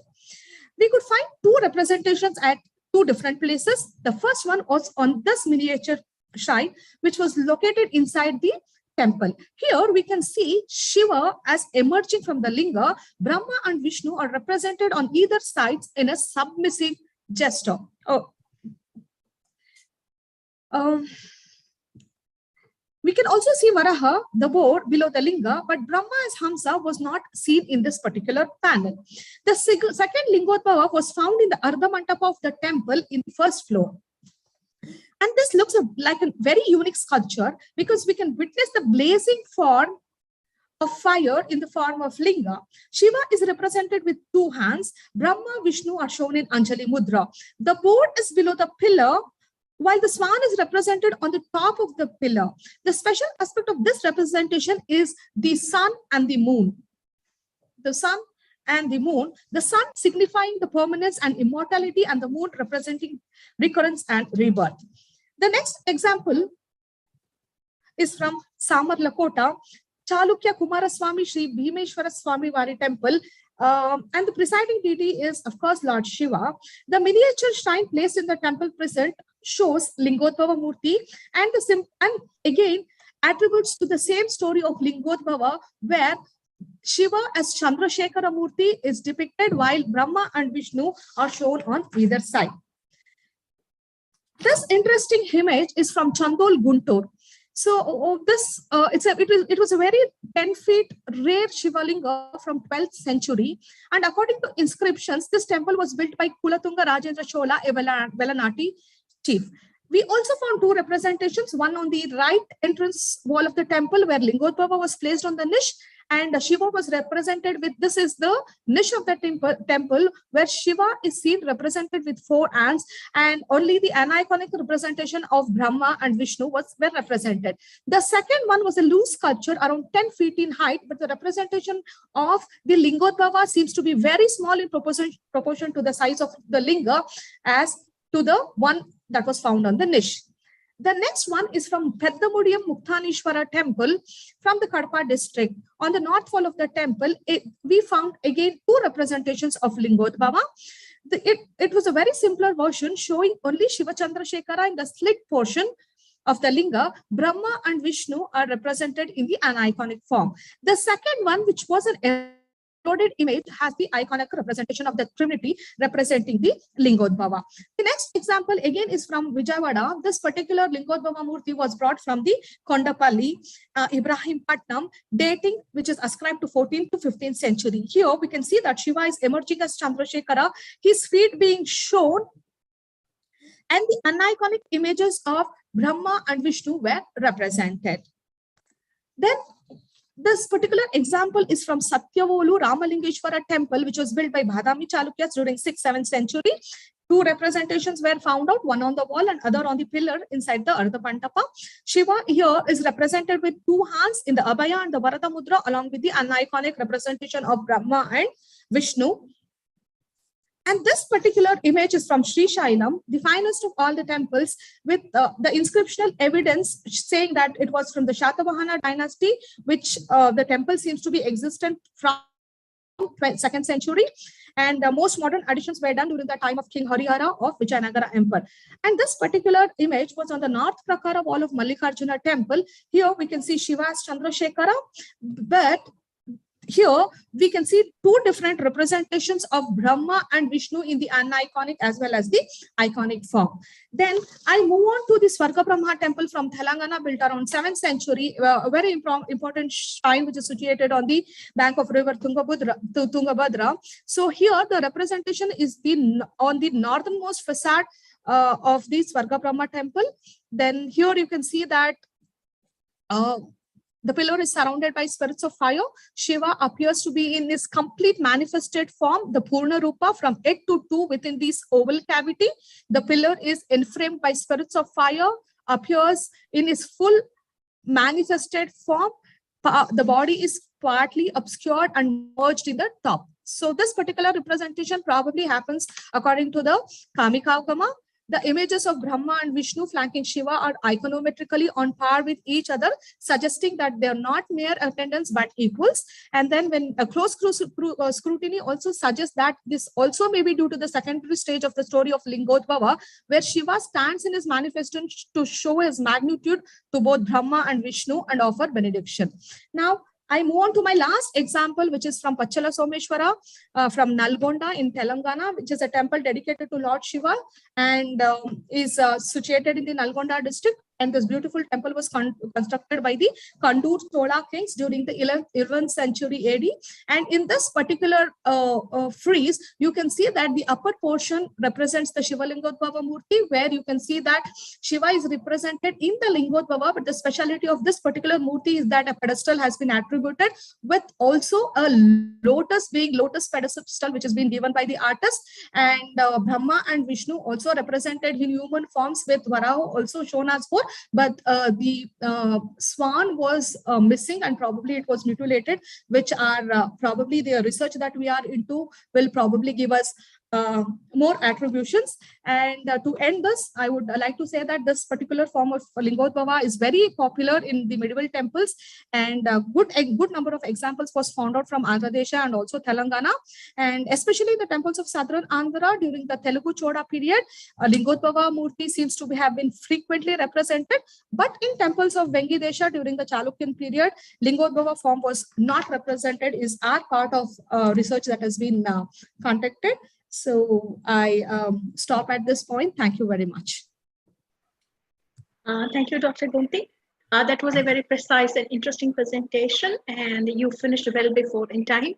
We could find 2 representations at 2 different places. The first one was on this miniature shrine, which was located inside the temple. Here we can see Shiva as emerging from the linga. Brahma and Vishnu are represented on either sides in a submissive gesture. We can also see Varaha, the board below the linga, but Brahma as Hamsa was not seen in this particular panel. The second Lingotbhava was found in the Ardha Mantapa of the temple in the first floor. And this looks like a very unique sculpture because we can witness the blazing form of fire in the form of linga. Shiva is represented with 2 hands. Brahma, Vishnu are shown in Anjali Mudra. The board is below the pillar, while the swan is represented on the top of the pillar. The special aspect of this representation is the sun and the moon. The sun and the moon, the sun signifying the permanence and immortality, and the moon representing recurrence and rebirth. The next example is from Samarlakota, Chalukya Kumaraswamy Sri Bhimeshwara Swami Vari temple, and the presiding deity is, of course, Lord Shiva. The miniature shrine placed in the temple present shows Lingotbhava Murti, and again attributes to the same story of Lingotbhava, where Shiva as Chandrasekhara Murti is depicted, while Brahma and Vishnu are shown on either side. This interesting image is from Chandol, Guntur. So it was a very 10 feet rare Shivalinga from 12th century, and according to inscriptions, this temple was built by Kulatunga Rajendra Chola, a Velanati chief. We also found 2 representations, one on the right entrance wall of the temple where Lingotbhava was placed on the niche, and Shiva was represented with, this is the niche of the temple where Shiva is seen represented with 4 hands, and only the aniconic representation of Brahma and Vishnu were represented. The second one was a loose sculpture around 10 feet in height, but the representation of the Lingotbhava seems to be very small in proportion to the size of the linga as to the one that was found on the niche. The next one is from Peddamudiyam Muktanishwara temple from the Kadpa district. On the north wall of the temple, we found again 2 representations of Lingotbhava. It was a very simpler version showing only Shiva Chandrasekhara in the slit portion of the linga. Brahma and Vishnu are represented in the aniconic form. The second one, which was an uploaded image has the iconic representation of the Trinity representing the Lingodbhava. The next example again is from Vijayawada. This particular Lingodbhava Murti was brought from the Kondapalli, Ibrahimpatnam, dating which is ascribed to 14th to 15th century. Here we can see that Shiva is emerging as Chandrasekhara, his feet being shown, and the uniconic images of Brahma and Vishnu were represented. Then this particular example is from Satyavolu Ramalingeshwara temple, which was built by Badami Chalukyas during 6th, 7th century. Two representations were found out, one on the wall and other on the pillar inside the Ardhapantapa. Shiva here is represented with two hands in the Abhaya and the Varada Mudra, along with the uniconic representation of Brahma and Vishnu. And this particular image is from Sri Shailam, the finest of all the temples, with the inscriptional evidence saying that it was from the Shatavahana dynasty, which the temple seems to be existent from 2nd century. And most modern additions were done during the time of King Harihara of Vijayanagara Emperor. And this particular image was on the North Prakara wall of Mallikarjuna temple. Here we can see Shiva as Chandrasekhara, but here we can see two different representations of Brahma and Vishnu in the uniconic as well as the iconic form. Then I move on to the Swarga Brahma temple from Telangana, built around 7th century, a very important shrine which is situated on the bank of river Tungabhadra. So here the representation is on the northernmost facade of the Swarga Brahma temple. Then here you can see that the pillar is surrounded by spirits of fire. Shiva appears to be in his complete manifested form, the Purna Rupa, from head to toe within this oval cavity. The pillar is enframed by spirits of fire, appears in his full manifested form. The body is partly obscured and merged in the top. So this particular representation probably happens according to the Kamikagama. The images of Brahma and Vishnu flanking Shiva are iconometrically on par with each other, suggesting that they are not mere attendants but equals. And then when a close scrutiny also suggests that this also may be due to the secondary stage of the story of Lingodbhava, where Shiva stands in his manifestation to show his magnitude to both Brahma and Vishnu and offer benediction. Now, I move on to my last example, which is from Pachala Someshwara from Nalgonda in Telangana, which is a temple dedicated to Lord Shiva and is situated in the Nalgonda district. And this beautiful temple was constructed by the Kandur Chola kings during the 11th century AD. And in this particular frieze, you can see that the upper portion represents the Shiva Lingodbhava Murti, where you can see that Shiva is represented in the Lingodbhava, but the speciality of this particular Murti is that a pedestal has been attributed with also a lotus, being lotus pedestal, which has been given by the artist. And Brahma and Vishnu also represented in human forms, with Varaha also shown as 4. But the swan was missing, and probably it was mutilated, which are probably the research that we are into will probably give us more attributions. And to end this, I would like to say that this particular form of Lingodbhava is very popular in the medieval temples, and a good number of examples was found out from Andhra Desha and also Telangana, and especially the temples of southern Andhra during the Telugu Choda period. Lingodbhava Murti seems to have been frequently represented, but in temples of Vengi Desha during the Chalukyan period, Lingodbhava form was not represented, is our part of research that has been conducted. So I stop at this point. Thank you very much. Thank you, Dr. Gomti. That was a very precise and interesting presentation, and you finished well before in time.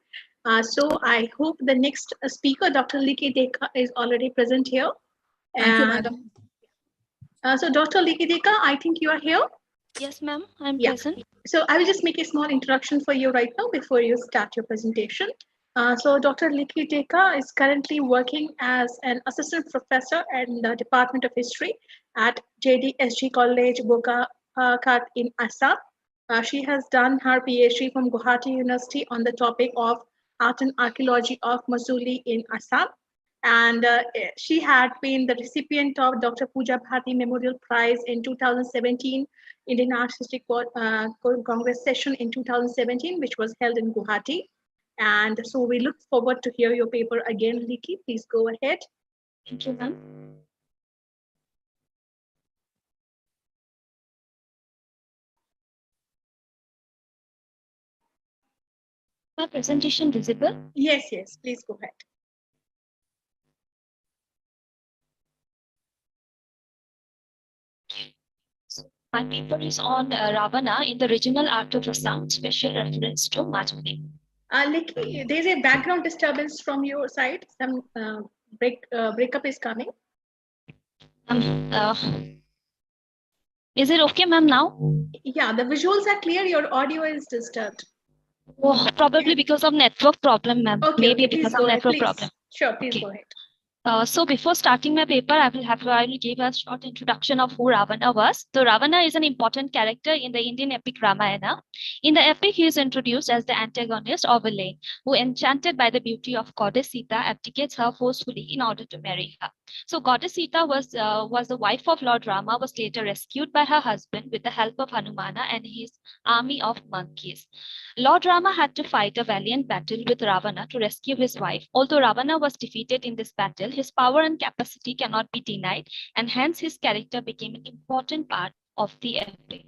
So I hope the next speaker, Dr. Liki Deka, is already present here. Thank you, madam. So Dr. Liki Deka, I think you are here. Yes, ma'am, I'm present. So I will just make a small introduction for you right now before you start your presentation. So Dr. Liki Deka is currently working as an assistant professor in the Department of History at JDSG College, Bokakat in Assam. She has done her PhD from Guwahati University on the topic of art and archaeology of Masuli in Assam. And she had been the recipient of Dr. Pooja Bharti Memorial Prize in 2017, Indian Art History Congress session in 2017, which was held in Guwahati. And so we look forward to hear your paper again, Liki. Please go ahead. Thank you, ma'am. My presentation visible? Yes, yes, please go ahead. My paper is on Ravana in the regional art of Assam, special reference to Majuli. Likki, there's a background disturbance from your side. Some breakup is coming. Uh, is it okay, ma'am, now? Yeah, the visuals are clear. Your audio is disturbed. Oh, probably because of network problem, ma'am. Okay, Maybe okay, please because go of ahead, network please. problem. Sure, please Okay. go ahead. So before starting my paper, I will give a short introduction of who Ravana was. So Ravana is an important character in the Indian epic Ramayana. In the epic, he is introduced as the antagonist or villain, who, enchanted by the beauty of goddess Sita, abdicates her forcefully in order to marry her. So goddess Sita was the wife of Lord Rama, was later rescued by her husband with the help of Hanumana and his army of monkeys. Lord Rama had to fight a valiant battle with Ravana to rescue his wife. Although Ravana was defeated in this battle, his power and capacity cannot be denied, and hence his character became an important part of the epic.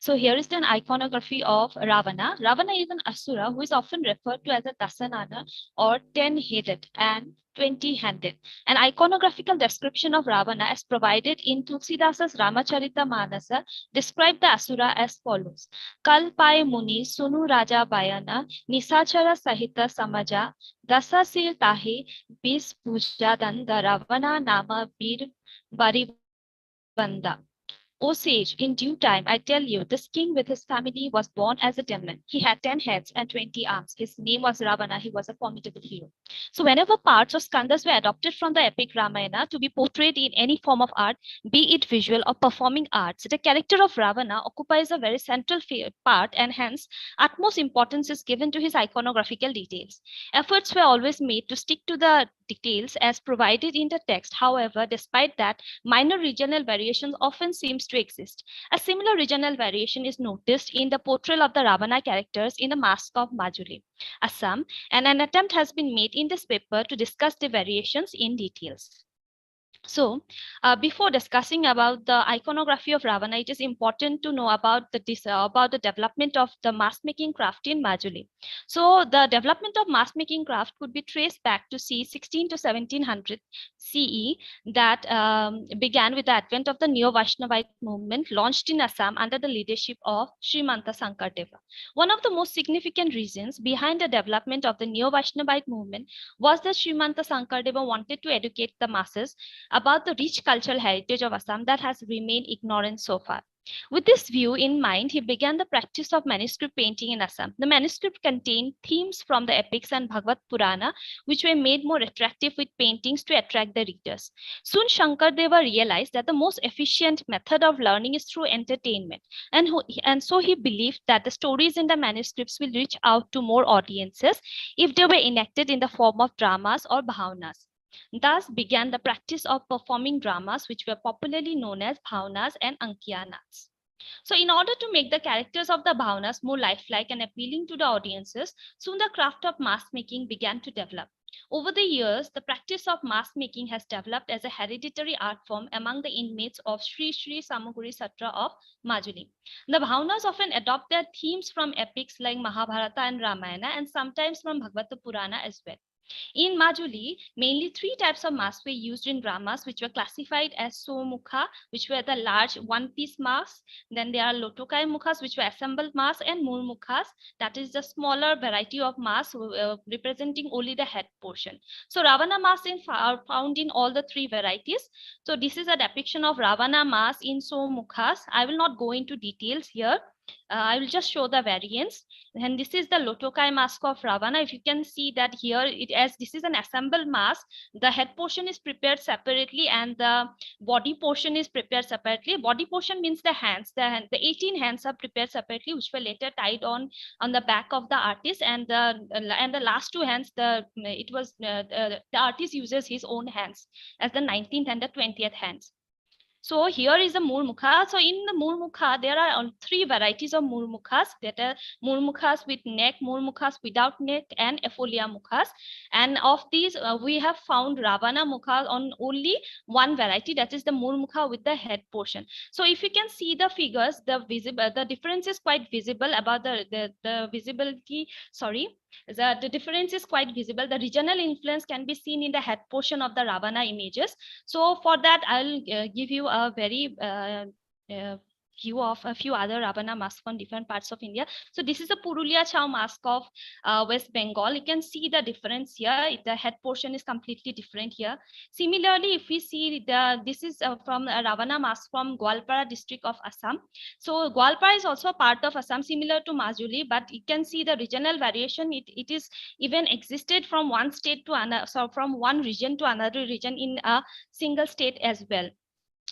So here is an iconography of Ravana. Ravana is an asura who is often referred to as a Dasanana or 10-headed and 20-handed. An iconographical description of Ravana as provided in Tulsidasa's Ramacharita Manasa described the asura as follows. Kalpai Muni Sunu Raja Bayana Nisachara Sahita Samaja Dasasil Tahe Bis Puja Danda Ravana Nama Bir Baribanda. O sage, in due time, I tell you, this king with his family was born as a demon. He had 10 heads and 20 arms. His name was Ravana. He was a formidable hero. So whenever parts of Skandas were adopted from the epic Ramayana to be portrayed in any form of art, be it visual or performing arts, the character of Ravana occupies a very central part, and hence utmost importance is given to his iconographical details. Efforts were always made to stick to the details as provided in the text. However, despite that, minor regional variations often seems to exist. A similar regional variation is noticed in the portrayal of the Ravana characters in the Mask of Majuli, Assam, and an attempt has been made in this paper to discuss the variations in details. So, before discussing about the iconography of Ravana, it is important to know about the development of the mask-making craft in Majuli. So, the development of mask-making craft could be traced back to c. 16 to 1700 CE that began with the advent of the Neo-Vaishnavite movement launched in Assam under the leadership of Srimanta Sankardeva. One of the most significant reasons behind the development of the Neo-Vaishnavite movement was that Srimanta Sankardeva wanted to educate the masses about the rich cultural heritage of Assam that has remained ignorant so far. With this view in mind, he began the practice of manuscript painting in Assam. The manuscript contained themes from the epics and Bhagavad Purana, which were made more attractive with paintings to attract the readers. Soon Shankardeva realized that the most efficient method of learning is through entertainment, and so he believed that the stories in the manuscripts will reach out to more audiences if they were enacted in the form of dramas or bhavanas. Thus began the practice of performing dramas, which were popularly known as bhavanas and ankiyanas. So in order to make the characters of the bhavanas more lifelike and appealing to the audiences, soon the craft of mask making began to develop. Over the years, the practice of mask making has developed as a hereditary art form among the inmates of Sri Sri Samaguri Satra of Majuli. The bhavanas often adopt their themes from epics like Mahabharata and Ramayana, and sometimes from Bhagavata Purana as well. In Majuli, mainly three types of masks were used in dramas, which were classified as Somukha, which were the large one-piece masks. Then there are Lotokai Mukhas, which were assembled masks, and Murmukhas, that is the smaller variety of masks representing only the head portion. So Ravana masks are found in all the three varieties. So this is a depiction of Ravana mask in Somukhas. I will not go into details here. I will just show the variants. And this is the Lotokai mask of Ravana. If you can see that here, as this is an assembled mask, the head portion is prepared separately and the body portion is prepared separately. Body portion means the hands. The 18 hands are prepared separately, which were later tied on the back of the artist, and the last two hands, the artist uses his own hands as the 19th and the 20th hands. So here is the Murmukha. So in the Murmukha, there are three varieties of Murmukhas, that are Murmukhas with neck, Murmukhas without neck, and Efolia Mukhas. And of these, we have found Ravana Mukha on only one variety, that is the Murmukha with the head portion. So if you can see the figures, the difference is quite visible about the visibility, sorry. The difference is quite visible. The regional influence can be seen in the head portion of the Ravana images. So for that, I'll give you a very view of a few other Ravana masks from different parts of India. So this is a Purulia Chow mask of West Bengal. You can see the difference here. The head portion is completely different here. Similarly, if we see this is from a Ravana mask from Gwalpara district of Assam. So Gwalpara is also a part of Assam, similar to Majuli, but you can see the regional variation. It is even existed from one state to another, so from one region to another region in a single state as well.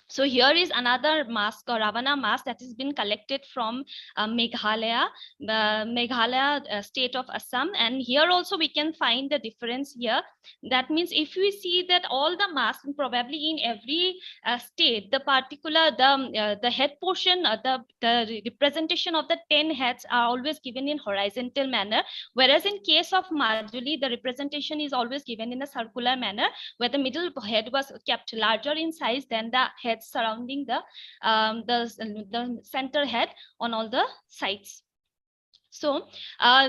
So here is another mask or Ravana mask that has been collected from Meghalaya, the Meghalaya state of Assam. And here also we can find the difference here. That means if we see that all the masks, probably in every state, the particular, the head portion, the representation of the 10 heads are always given in horizontal manner. Whereas in case of Majuli, the representation is always given in a circular manner, where the middle head was kept larger in size than the heads surrounding the center head on all the sides. So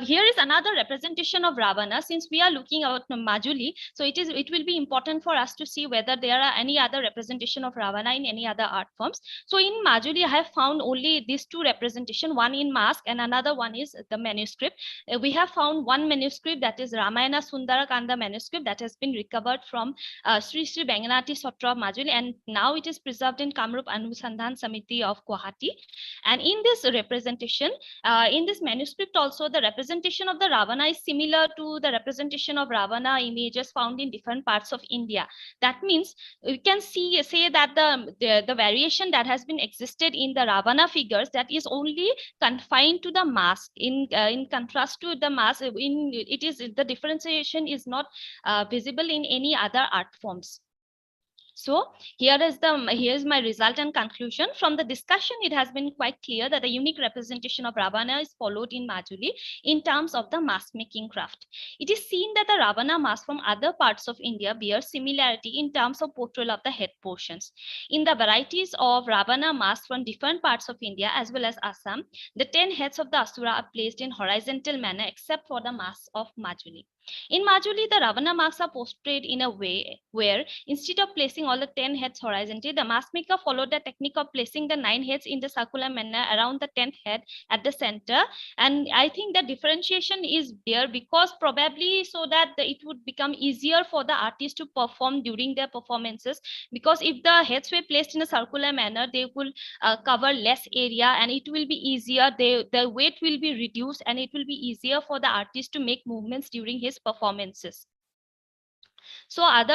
here is another representation of Ravana. Since we are looking at Majuli, so it will be important for us to see whether there are any other representation of Ravana in any other art forms. So in Majuli, I have found only these two representation, one in mask and another one is the manuscript. We have found one manuscript, that is Ramayana Sundarakanda manuscript, that has been recovered from Sri Sri Benganati Sotra of Majuli, and now it is preserved in Kamrup Anusandhan Samiti of Guwahati. And in this representation, in this manuscript also, the representation of the Ravana is similar to the representation of Ravana images found in different parts of India. That means we can say that the variation that has been existed in the Ravana figures, that is only confined to the mask. In contrast to the mask, the differentiation is not visible in any other art forms. So here's my result and conclusion. From the discussion, it has been quite clear that the unique representation of Ravana is followed in Majuli in terms of the mask making craft. It is seen that the Ravana mask from other parts of India bears similarity in terms of portrayal of the head portions. In the varieties of Ravana masks from different parts of India as well as Assam, the 10 heads of the Asura are placed in horizontal manner except for the masks of Majuli. In Majuli, the Ravana masks are portrayed in a way where instead of placing all the 10 heads horizontally, the mask maker followed the technique of placing the 9 heads in the circular manner around the 10th head at the center. And I think the differentiation is there because probably so that it would become easier for the artist to perform during their performances, because if the heads were placed in a circular manner, they will cover less area and it will be easier. The weight will be reduced and it will be easier for the artist to make movements during his performances. So other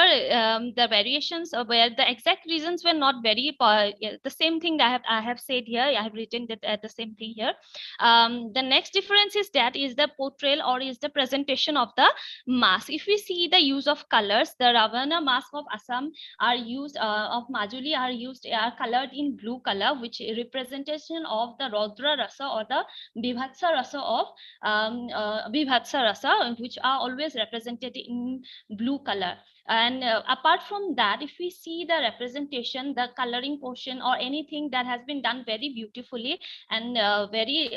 the variations where the exact reasons were not very the same thing that I have said here. I have written that the same thing here. The next difference is that is the portrayal or is the presentation of the mask. If we see the use of colors, the Ravana mask of Assam are used of Majuli are colored in blue color, which is representation of the Rodra Rasa or the Bibhatsa Rasa of Bibhatsa Rasa, which are always represented in blue color. And apart from that, if we see the representation, the coloring portion or anything that has been done very beautifully and very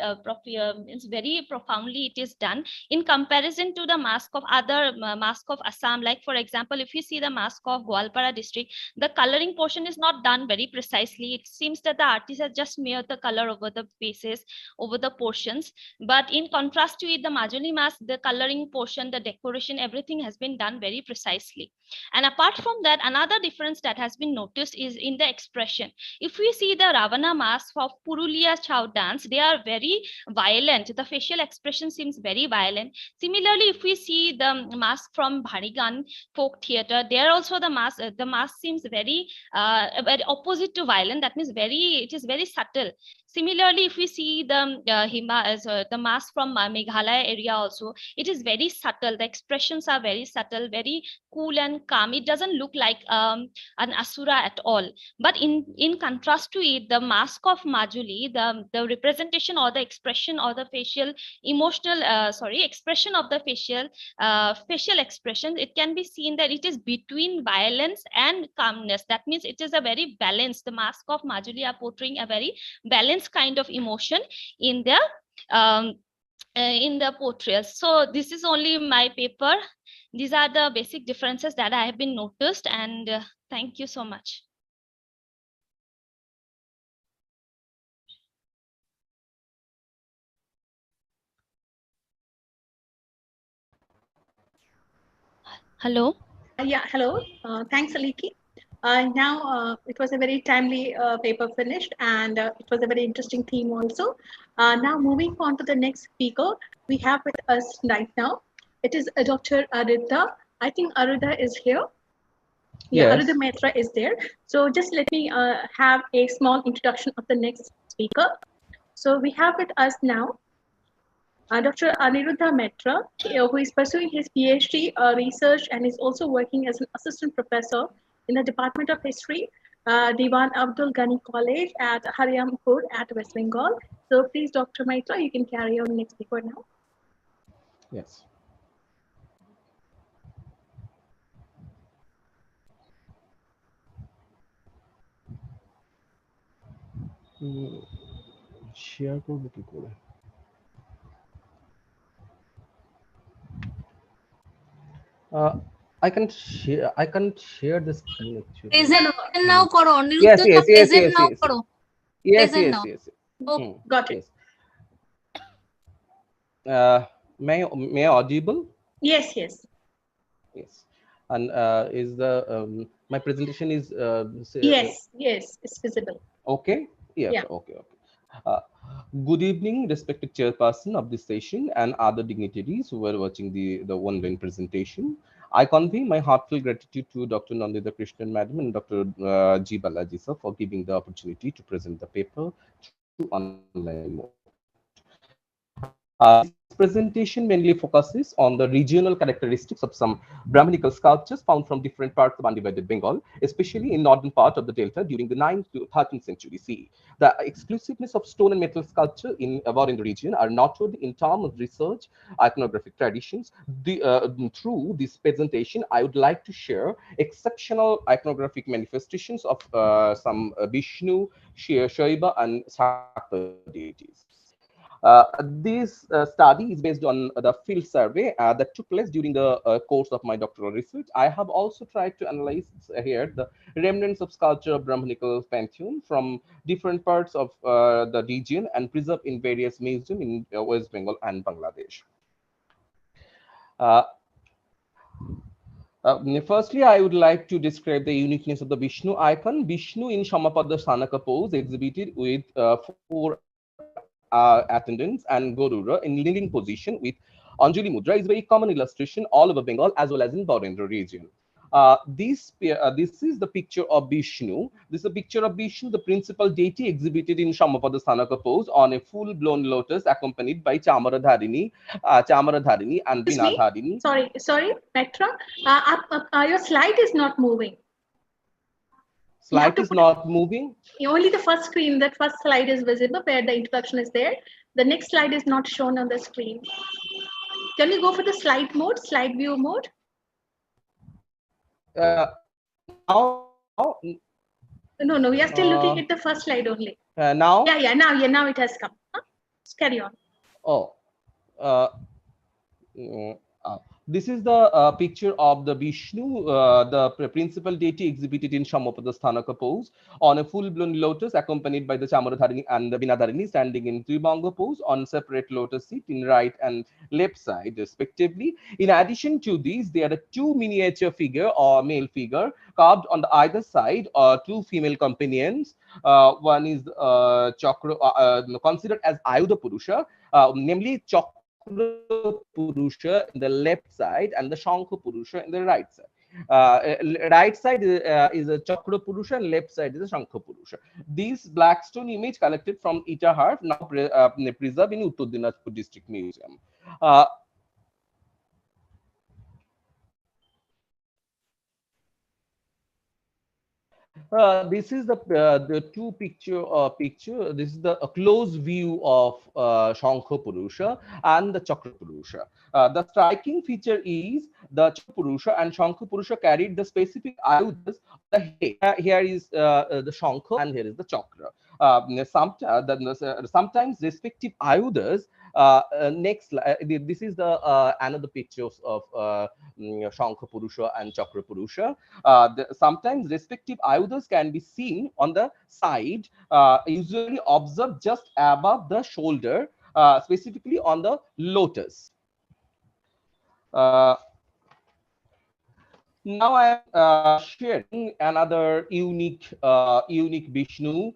profoundly it is done in comparison to the mask of other mask of Assam. Like for example, if you see the mask of Gwalpara district, the coloring portion is not done very precisely. It seems that the artist has just smeared the color over the faces, over the portions. But in contrast to it, the Majuli mask, the coloring portion, the decoration, everything has been done very precisely. And apart from that, another difference that has been noticed is in the expression. If we see the Ravana mask of Purulia Chow dance, they are very violent. The facial expression seems very violent. Similarly, if we see the mask from Bharigan folk theater, there also the mask seems very opposite to violent. That means it is very subtle. Similarly, if we see the mask from Meghalaya area also, it is very subtle. The expressions are very subtle, very cool and calm. It doesn't look like an Asura at all. But in contrast to it, the mask of Majuli, the representation or the expression or the facial expression of the facial expression, it can be seen that it is between violence and calmness. That means it is a very balanced. The mask of Majuli are portraying a very balanced kind of emotion in their in the portrayals. So this is only my paper. These are the basic differences that I have been noticed, and thank you so much. Hello. Yeah, hello. Thanks, Aliki. Now, it was a very timely paper finished, and it was a very interesting theme also. Now, moving on to the next speaker, we have with us right now. It is Dr. Aridha. I think Aridha is here. Yeah, Aridha Yes. Mehta is there. So just let me have a small introduction of the next speaker. So we have with us now Dr. Aniruddha Mehta, who is pursuing his PhD research and is also working as an assistant professor in the Department of History, Diwan Abdul Ghani College at Hariampur at West Bengal. So please, Dr. Mehta, you can carry on next paper now. Yes. Share করব কি করে? I can't share the screen actually. Present now koro Aniruddha yes present now yes koro. yes Present yes now. yes Oh, got it. yes may I audible? Yes, yes. Yes. And is the my presentation is Yes, yes, it's visible. okay? Yes, Yeah. okay. Good evening, respected chairperson of this session and other dignitaries who were watching the online presentation. I convey my heartfelt gratitude to Dr. Nandita Krishnan Madam and Dr. G. Balaji sir for giving the opportunity to present the paper through online mode. This presentation mainly focuses on the regional characteristics of some Brahminical sculptures found from different parts of undivided Bengal, especially in northern part of the delta during the 9th to 13th century CE. The exclusiveness of stone and metal sculpture in about in the region are noted in terms of research, iconographic traditions. Through this presentation, I would like to share exceptional iconographic manifestations of some Vishnu, Shaiva, and Shakta deities. This study is based on the field survey that took place during the course of my doctoral research. I have also tried to analyze here the remnants of sculpture of Brahminical pantheon from different parts of the region and preserved in various museums in West Bengal and Bangladesh. Firstly, I would like to describe the uniqueness of the Vishnu icon. Vishnu in Shamapada Sanaka pose exhibited with four attendants and Gorura in kneeling position with Anjali Mudra is a very common illustration all over Bengal as well as in Borendra region. This is the picture of Vishnu. This is a picture of Vishnu, the principal deity exhibited in Shamapada Sanaka pose on a full-blown lotus accompanied by Chamaradharini and Excuse me? Vinadharini. Sorry, Petra. Your slide is not moving. Slide is not moving. Only the first screen, that first slide is visible where the introduction is there. The next slide is not shown on the screen. Can you go for the slide mode, slide view mode? Now. No, we are still looking at the first slide only. Now. Now it has come. Huh? Carry on. Oh. This is the picture of the Vishnu, the principal deity exhibited in Shamapada Sthanaka pose on a full-blown lotus accompanied by the Chamaradharini and the Vinadharini standing in Tribanga pose on separate lotus seat in right and left side respectively. In addition to these, there are two miniature figure or male figure carved on the either side, two female companions. One is Chakra, considered as Ayudha Purusha, namely Chakra Purusha in the left side and the Shankha Purusha in the right side. Right side is a Chakra Purusha and left side is a Shankha Purusha. These black stone image collected from Itahar now preserved in Uttar Dinajpur District Museum. This is the two picture. This is the a close view of Shankha Purusha and the Chakra Purusha. The striking feature is the Chakra Purusha and Shankha Purusha carried the specific ayudas on the head. Here is the Shankha and here is the Chakra. Sometimes respective ayudas This is the another pictures of Shankha Purusha and Chakra Purusha. Sometimes respective ayudas can be seen on the side, usually observed just above the shoulder, specifically on the lotus. Now I am sharing another unique Vishnu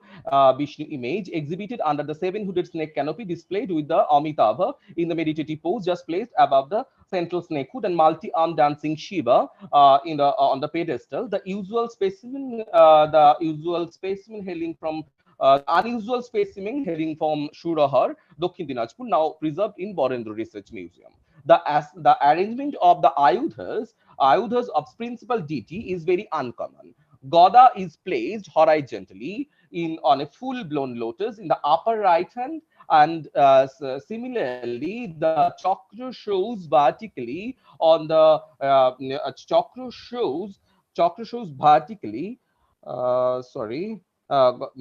image exhibited under the seven-hooded snake canopy displayed with the Amitabha in the meditative pose just placed above the central snakehood and multi-arm dancing Shiva on the pedestal. The usual specimen hailing from unusual specimen hailing from Shurahar, Dakhin Dinajpur, now preserved in Borendra Research Museum. The arrangement of the ayudhas of principal deity is very uncommon. Gada is placed horizontally on a full-blown lotus in the upper right hand, and similarly the chakra shows vertically on the chakra shows vertically. Sorry. Upper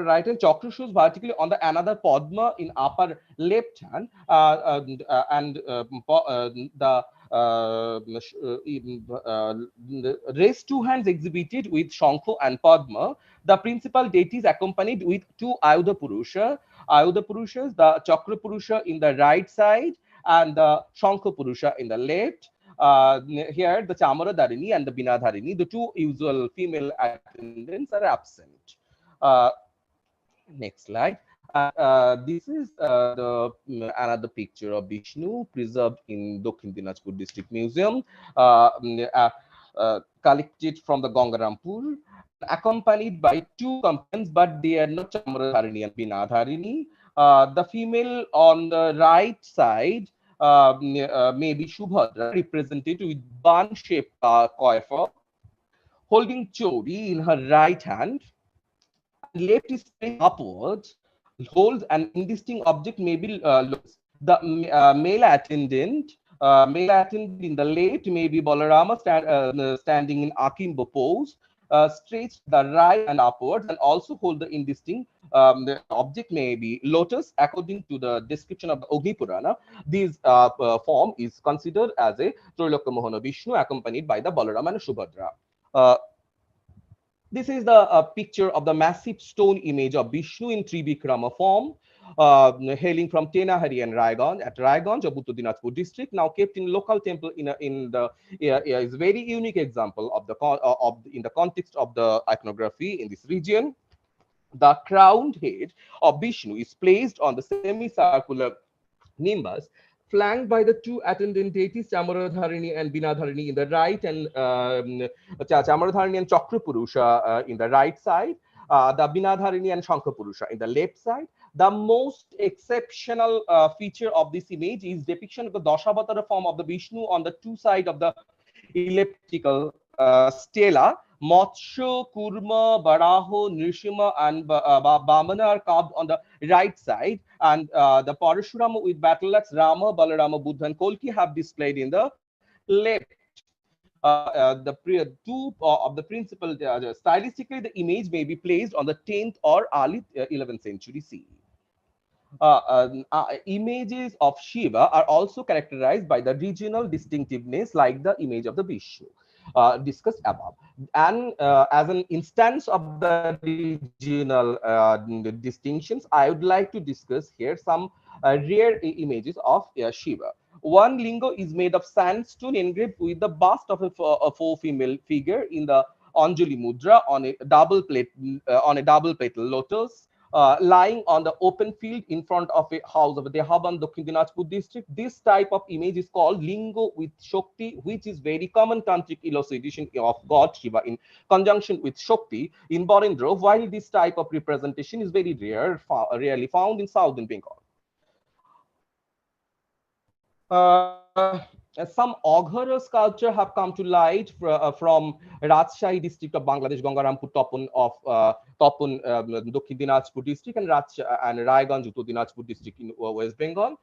right hand chakra shows vertically on the another padma in upper left hand, the raised two hands exhibited with Shankho and Padma. The principal deity is accompanied with two Ayudha Purushas, the Chakra Purusha in the right side and the Shankho Purusha in the left. Here the Chamara Dharini and the Bina Dharini, the two usual female attendants, are absent. Next slide. This is another picture of Vishnu preserved in Dakhin Dinajpur District Museum, collected from the Gangarampur, accompanied by two companions, but they are not Chamradharini and Binadharini. The female on the right side may be Shubhadra, represented with bun-shaped coiffure, holding chori in her right hand, and left is facing upwards, holds an indistinct object, maybe lotus. The male attendant in the left may be Balarama standing in Akimbo pose, stretched the right and upwards, and also hold the indistinct the object may be lotus. According to the description of the Agni Purana, this form is considered as a Trilokya Mohana Vishnu accompanied by the Balarama and Subhadra. This is the picture of the massive stone image of Vishnu in Trivikrama form, hailing from Tenahari and Raiganj at Raiganj of Uttar Dinajpur district, now kept in local temple is a very unique example of in the context of the iconography in this region. The crowned head of Vishnu is placed on the semicircular nimbus, flanked by the two attendant deities Chamaradharini and Binadharini in the right, and Chamaradharini and Chakra Purusha in the right side, the Binadharini and Shankha Purusha in the left side. The most exceptional feature of this image is depiction of the Dashavatara form of the Vishnu on the two sides of the elliptical stela. Matsya, Kurma, Baraho, Nrishima, and Bamana are carved on the right side, and the Parashurama with battle axe, Rama, Balarama, Buddha, and Kolki have displayed in the left. Two of the principal, stylistically, the image may be placed on the 10th or early 11th century CE. Images of Shiva are also characterized by the regional distinctiveness, like the image of the Vishnu discussed above. And as an instance of the regional distinctions, I would like to discuss here some rare images of Shiva. One lingo is made of sandstone engraved with the bust of a four female figure in the Anjali Mudra on a double petal lotus. Lying on the open field in front of a house of Dehaban, Dakhin Dinajpur district. This type of image is called Lingo with Shakti, which is very common tantric illustration of God Shiva in conjunction with Shakti in Borendra, while this type of representation is very rarely found in southern Bengal. Some Aghara sculpture have come to light from Rajshahi district of Bangladesh, Gangarampur Topon of Dakhin Dinajpur district, and Raiganj Uttar Dinajpur district in West Bengal.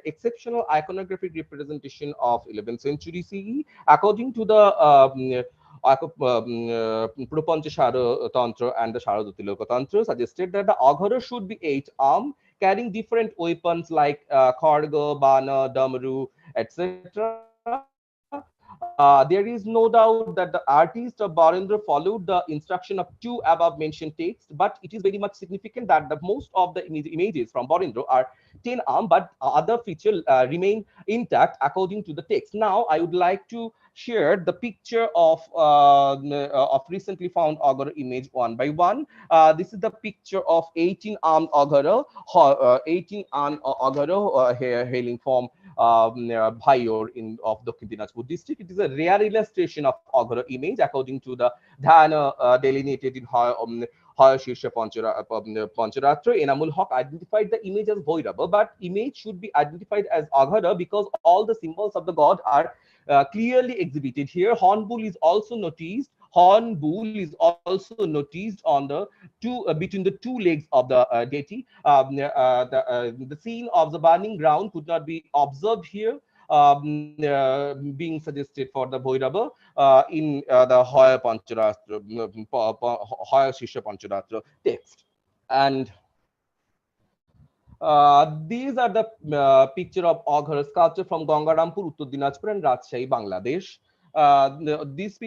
Exceptional iconographic representation of 11th century CE. According to the Prapancha Shara Tantra and the Sharada Tilaka Tantra, suggested that the Aghara should be 8-armed, carrying different weapons like kharga, bana, damaru, etc. There is no doubt that the artist of Barendra followed the instruction of two above mentioned texts, but it is very much significant that the most of the images from Barendra are 10 arm, but other features remain intact according to the text. Now, I would like to share the picture of recently found Aghara image one by one. This is the picture of 18 armed Aghara, 18 armed Aghara hailing from Bhayor of Dakhin Dinajpur district. It is a rare illustration of Aghara image according to the Dhana delineated in Shirsha Pancharatra. Enamul Haq identified the image as Bhairava, but image should be identified as Aghara because all the symbols of the god are clearly exhibited here. Hornbull is also noticed. Hornbull is also noticed on the between the two legs of the deity. The scene of the burning ground could not be observed here, being suggested for the Bhairava in the Hoya Pancharatra, Hoya Shisha Pancharatra text. And these are the picture of Aghara sculpture from Gangarampur, Uttar Dinajpur and Rajshahi, Bangladesh. This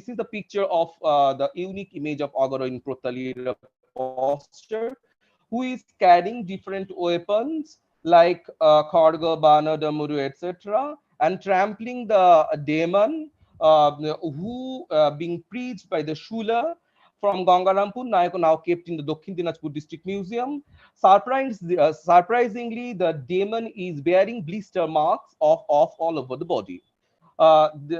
is the picture of the unique image of Aghara in Protalira posture, who is carrying different weapons like Kharga, Bana, Damuru, etc. and trampling the demon who being preached by the Shula from Gangarampur, now kept in the Dakhin Dinajpur District Museum. Surprisingly, the demon is bearing blister marks of all over the body.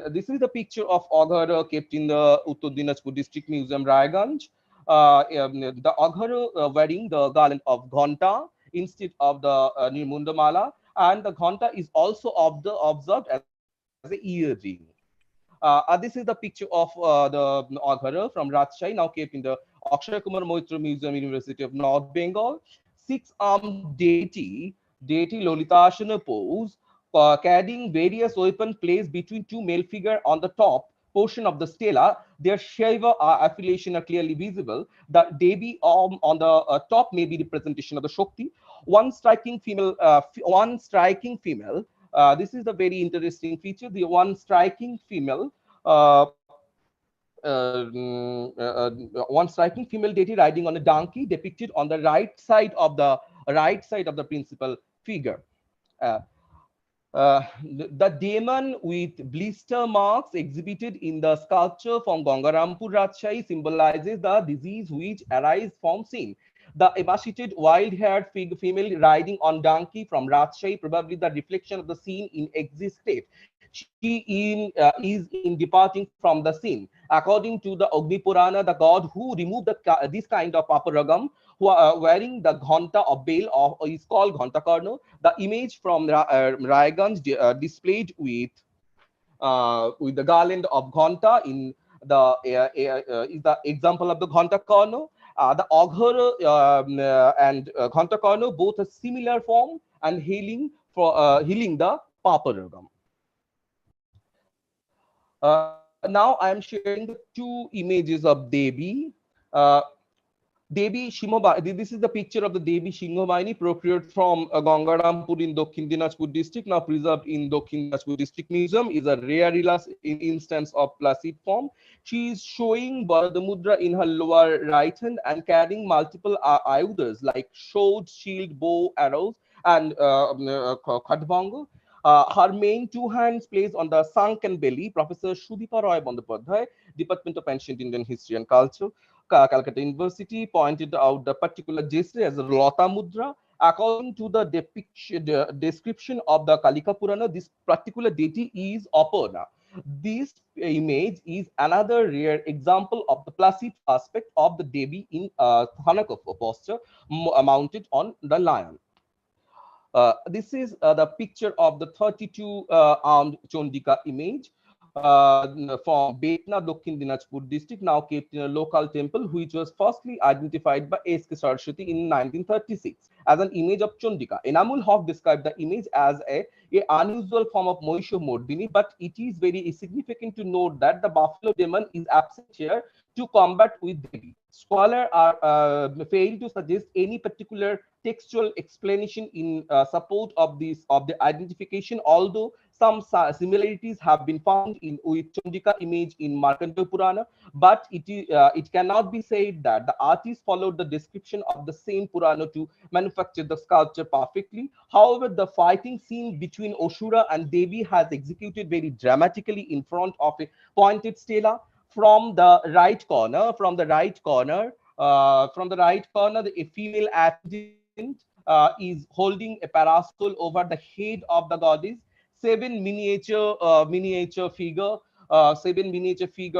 This is the picture of Aghara kept in the Uttar Dinajpur District Museum, Raiganj. The Aghara wearing the garland of Ghanta instead of the Nirmundamala, and the Ghanta is also observed as an earring. This is the picture of the Aghara from Rajshahi, now kept in the Akshay Kumar Moitra Museum, University of North Bengal. Six-armed deity Lolitasana pose, carrying various weapons placed between two male figures on the top portion of the stela. Their Shaiva affiliation are clearly visible. The Devi on the top may be representation of the Shakti. One striking female. This is the very interesting feature. The one striking female. One striking female deity riding on a donkey depicted on the right side of the principal figure. The demon with blister marks exhibited in the sculpture from Gangarampur Rajshahi symbolizes the disease which arises from sin. The emaciated wild-haired female riding on donkey from Rajshahi, probably the reflection of the sin in exist state. She is in departing from the sin. According to the Agni Purana, the god who removed this kind of paparagam, who are wearing the ghanta of Baal, is called Ghantakarna. The image from Raiganj displayed with the garland of ghanta in the is the example of the Ghantakarna. The Aghara and Ghantakarna both a similar form and healing the paparagam. Now I am sharing the two images of Devi. Devi Shimobani, this is the picture of the Devi Shimobani procured from Gangarampur in Dakhin Dinajpur district, now preserved in Dakhin Dinajpur district museum, is a rare instance of placid form. She is showing the mudra in her lower right hand and carrying multiple ayudas like sword, shield, bow, arrows, and khadbanga. Her main two hands placed on the sunken belly. Professor Sudhipa Roy Bandopadhyay, Department of Ancient Indian History and Culture, Calcutta University, pointed out the particular gesture as a Lata Mudra. According to the description of the Kalika Purana, this particular deity is Aparna. This image is another rare example of the placid aspect of the Devi in Thanaka posture mounted on the lion. This is the picture of the 32 armed Chandika image from Betna, Dakhin Dinajpur district, now kept in a local temple, which was firstly identified by S.K. Saraswati in 1936 as an image of Chandika. Enamul Haq described the image as a unusual form of Moisho Mordini, but it is very significant to note that the buffalo demon is absent here to combat with Devi. Scholars are failed to suggest any particular textual explanation in support of this of the identification, although some similarities have been found in with Chandika image in Markandeya Purana, but it cannot be said that the artist followed the description of the same Purana to manufacture the sculpture perfectly. However, the fighting scene between Asura and Devi has executed very dramatically in front of a pointed stela. From the right corner, a female attendant is holding a parasol over the head of the goddess. Seven miniature figure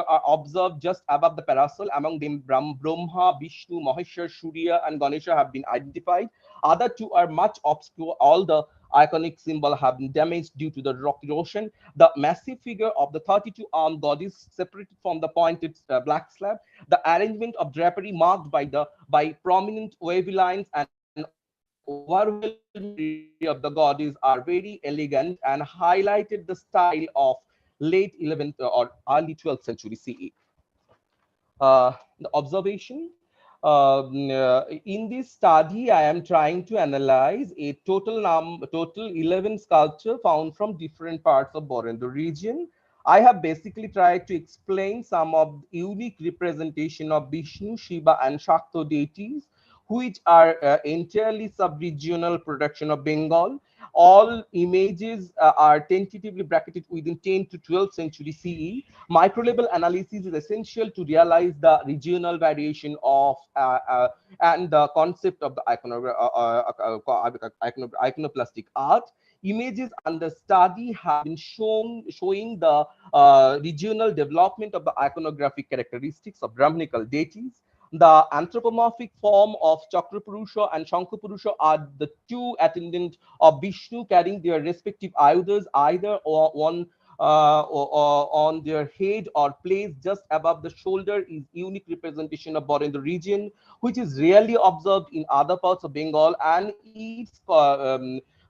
are observed just above the parasol. Among them, Brahma, Vishnu, Maheshwar, Surya, and Ganesha have been identified. Other two are much obscure. All the iconic symbol have been damaged due to the rock erosion. The massive figure of the 32-armed goddess separated from the pointed black slab. The arrangement of drapery marked by prominent wavy lines and overwhelming of the goddess are very elegant and highlighted the style of late 11th or early 12th century CE. The observation. In this study, I am trying to analyze a total 11 sculpture found from different parts of Borneo region. I have basically tried to explain some of the unique representation of Vishnu, Shiva, and Shakta deities, which are entirely sub-regional production of Bengal. All images are tentatively bracketed within 10 to 12th century CE. Micro-level analysis is essential to realize the regional variation of and the concept of the iconoplastic art. Images under study have been showing the regional development of the iconographic characteristics of Brahmanical deities. The anthropomorphic form of Chakrapurusha and Shankapurusha are the two attendants of Vishnu carrying their respective ayudas, either one on their head or placed just above the shoulder, is unique representation of Borneo region, which is rarely observed in other parts of Bengal and its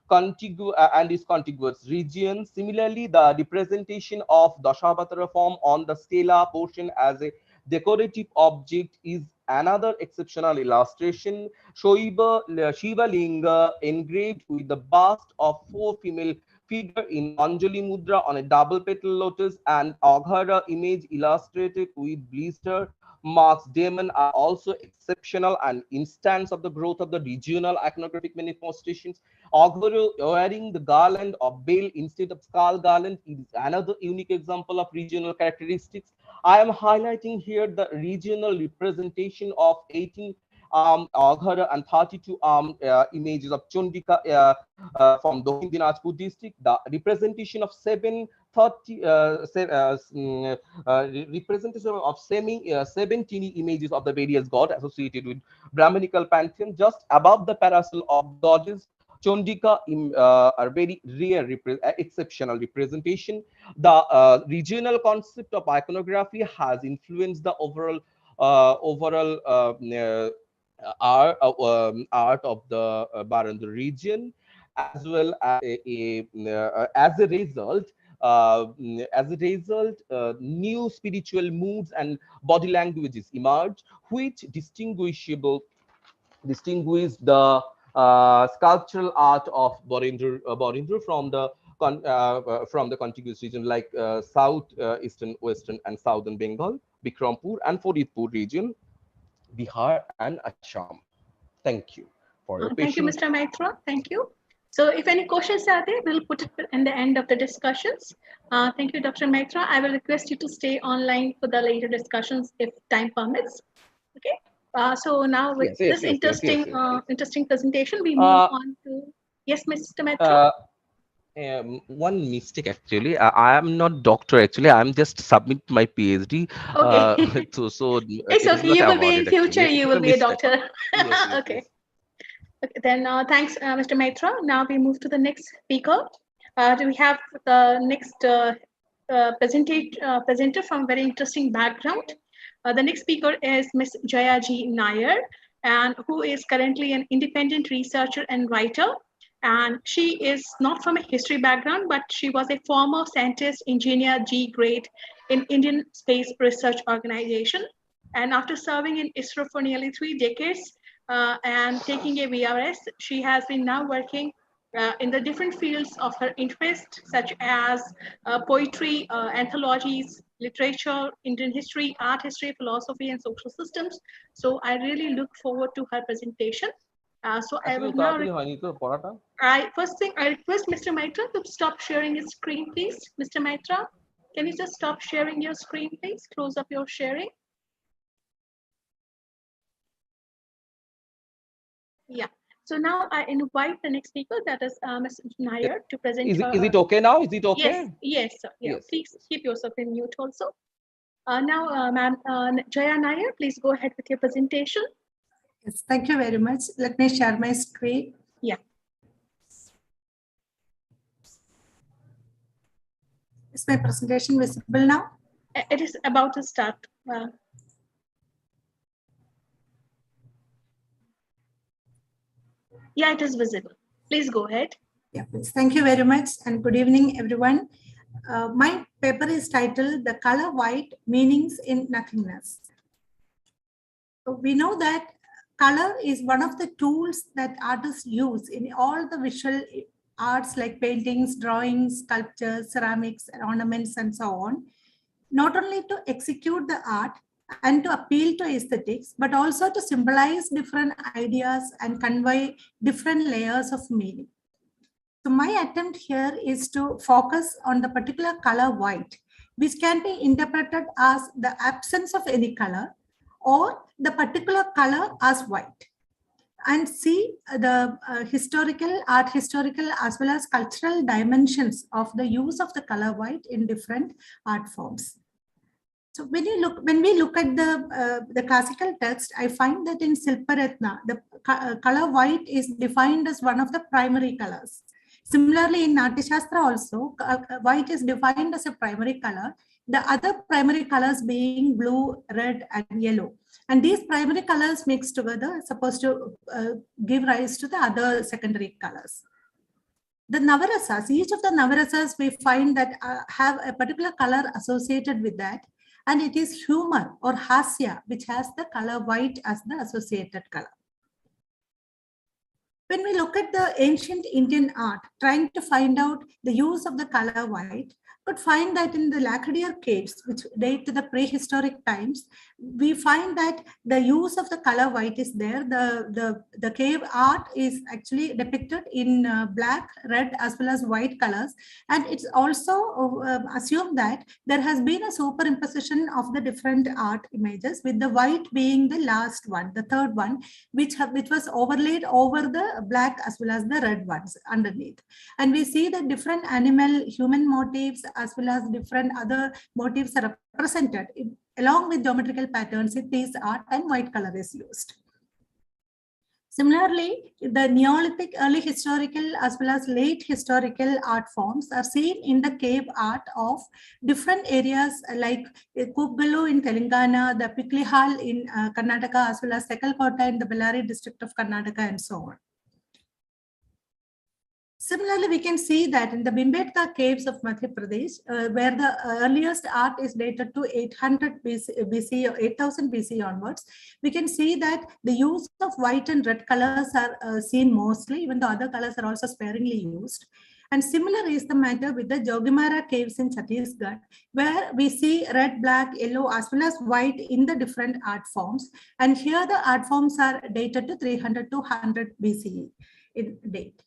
contiguous region. Similarly, the representation of Dashavatara form on the stela portion as a decorative object is another exceptional illustration. Shiva Linga engraved with the bust of 4 female figure in Anjali Mudra on a double petal lotus and Aghara image illustrated with blister marks demon are also exceptional and instance of the growth of the regional iconographic manifestations. Aghara wearing the garland of bell instead of skull garland is another unique example of regional characteristics. I am highlighting here the regional representation of 18 Aghara and 32 images of Chandika from Dakhin Dinajpur district. The representation of representation of 17 images of the various gods associated with Brahmanical pantheon just above the parasol of goddess Chandika are very rare, exceptional representation. The regional concept of iconography has influenced the overall art of the Barandar region, as well as as a result, new spiritual moods and body languages emerge, which distinguish the sculptural art of Borneo from the contiguous region like south, eastern, western, and southern Bengal, Bikrampur, and Faridpur region, Bihar, and Assam. Thank you for your Thank you, patience. Mr. Maitra. Thank you. So if any questions are there, we'll put it in the end of the discussions. Thank you, Dr. Maitra. I will request you to stay online for the later discussions if time permits. Okay. So now with this interesting presentation, we move on to, yes, Mr. Maitra. One mistake actually. I am not doctor actually. I am just submit my PhD. Okay. So It's it is okay. not You will be awarded in future. actually. You It will is be a mistake. doctor. Yes, Okay. Okay. Then thanks, Mr. Maitra. Now we move to the next speaker. Do we have the next presenter from very interesting background? The next speaker is Ms. Jaya G. Nair, and who is currently an independent researcher and writer. And she is not from a history background, but she was a former scientist, engineer, G grade in Indian Space Research Organization. And after serving in ISRO for nearly 3 decades, and taking a VRS, she has been now working in the different fields of her interest, such as poetry, anthologies, literature, Indian history, art history, philosophy, and social systems. So I really look forward to her presentation. So I will now. First thing, I request Mr. Maitra to stop sharing his screen, please. Mr. Maitra, can you just stop sharing your screen, please? Close up your sharing. Yeah. So now I invite the next speaker, that is Ms. Nair, to present. Is it okay now? Is it okay? Yes, yes, sir. Yeah. Yes. Please keep yourself in mute also. Now, ma'am, Jaya Nair, please go ahead with your presentation. Yes, thank you very much. Let me share my screen. Yeah. Is my presentation visible now? It is about to start. Yeah, it is visible. Please go ahead. Yeah, please. Thank you very much and good evening, everyone. My paper is titled The Color White, Meanings in Nothingness. So we know that color is one of the tools that artists use in all the visual arts like paintings, drawings, sculptures, ceramics, ornaments, and so on, not only to execute the art and to appeal to aesthetics, but also to symbolize different ideas and convey different layers of meaning. So my attempt here is to focus on the particular color white, which can be interpreted as the absence of any color or the particular color as white, and see the historical, art historical, as well as cultural dimensions of the use of the color white in different art forms. So when we look at the classical text, I find that in Silparatna, the color white is defined as one of the primary colors. Similarly, in Natyashastra also, white is defined as a primary color, the other primary colors being blue, red, and yellow. And these primary colors mixed together are supposed to give rise to the other secondary colors. The Navarasas, each of the Navarasas we find that have a particular color associated with that, and it is humor or hasya, which has the color white as the associated color. When we look at the ancient Indian art, trying to find out the use of the color white, could find that in the Lacridier caves, which date to the prehistoric times, we find that the use of the color white is there. The cave art is actually depicted in black, red, as well as white colors. And it's also assumed that there has been a superimposition of the different art images, with the white being the last one, the third one, which was overlaid over the black as well as the red ones underneath. And we see that different animal, human motifs, as well as different other motifs are represented along with geometrical patterns in this art, and white color is used. Similarly, the Neolithic, early historical, as well as late historical art forms are seen in the cave art of different areas like Kupgalu in Telangana, the Piklihal in Karnataka, as well as Tekalkota in the Bellary district of Karnataka, and so on. Similarly, we can see that in the Bhimbetka caves of Madhya Pradesh, where the earliest art is dated to 800 BC or 8000 BC onwards, we can see that the use of white and red colors are seen mostly, even though other colors are also sparingly used. And similar is the matter with the Jogimara caves in Chhattisgarh, where we see red, black, yellow, as well as white in the different art forms. And here the art forms are dated to 300 to 100 BCE in date.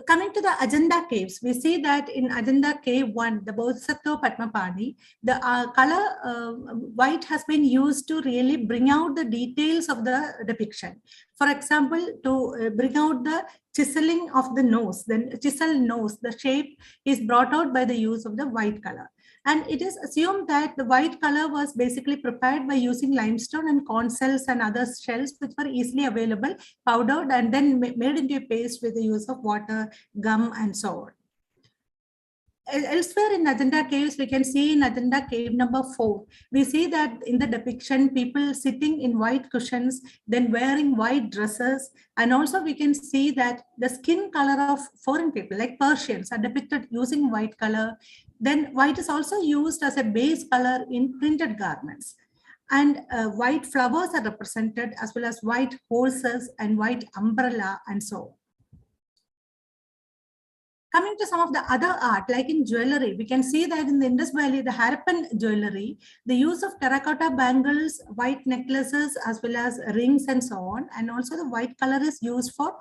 Coming to the Ajanta caves, we see that in Ajanta cave 1, the Bodhisattva Padmapani, the color white has been used to really bring out the details of the depiction. For example, to bring out the chiseling of the nose, the chisel nose, the shape is brought out by the use of the white color. And it is assumed that the white color was basically prepared by using limestone and corn shells and other shells which were easily available, powdered, and then made into a paste with the use of water, gum, and so on. Elsewhere in Ajanta caves, we can see in Ajanta cave number 4, we see that in the depiction, people sitting in white cushions, then wearing white dresses. And also we can see that the skin color of foreign people like Persians are depicted using white color. Then white is also used as a base color in printed garments. And white flowers are represented, as well as white horses and white umbrella and so on. Coming to some of the other art, like in jewelry, we can see that in the Indus Valley, the Harappan jewelry, the use of terracotta bangles, white necklaces, as well as rings and so on. And also the white color is used for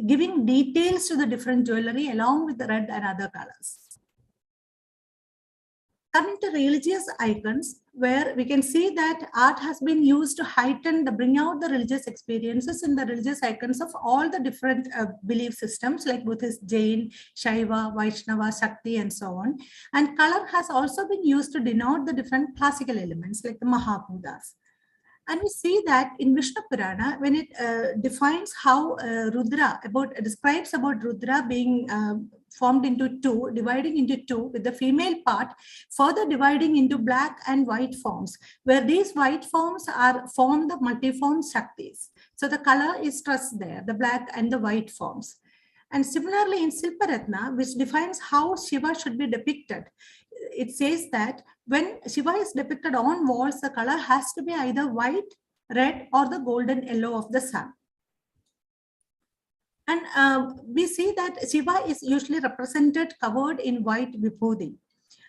giving details to the different jewelry along with the red and other colors. Coming to religious icons, where we can see that art has been used to heighten, bring out the religious experiences in the religious icons of all the different belief systems like Buddhist, Jain, Shaiva, Vaishnava, Shakti, and so on. And color has also been used to denote the different classical elements like the Mahabhutas. And we see that in Vishnu Purana, when it defines how Rudra, describes about Rudra being formed into two, dividing into two, with the female part further dividing into black and white forms, where these white forms are formed the multiform Shaktis. So the color is stressed there, the black and the white forms. And similarly in Silparatna, which defines how Shiva should be depicted, it says that when Shiva is depicted on walls, the color has to be either white, red, or the golden yellow of the sun. And we see that Shiva is usually represented covered in white vibhuti.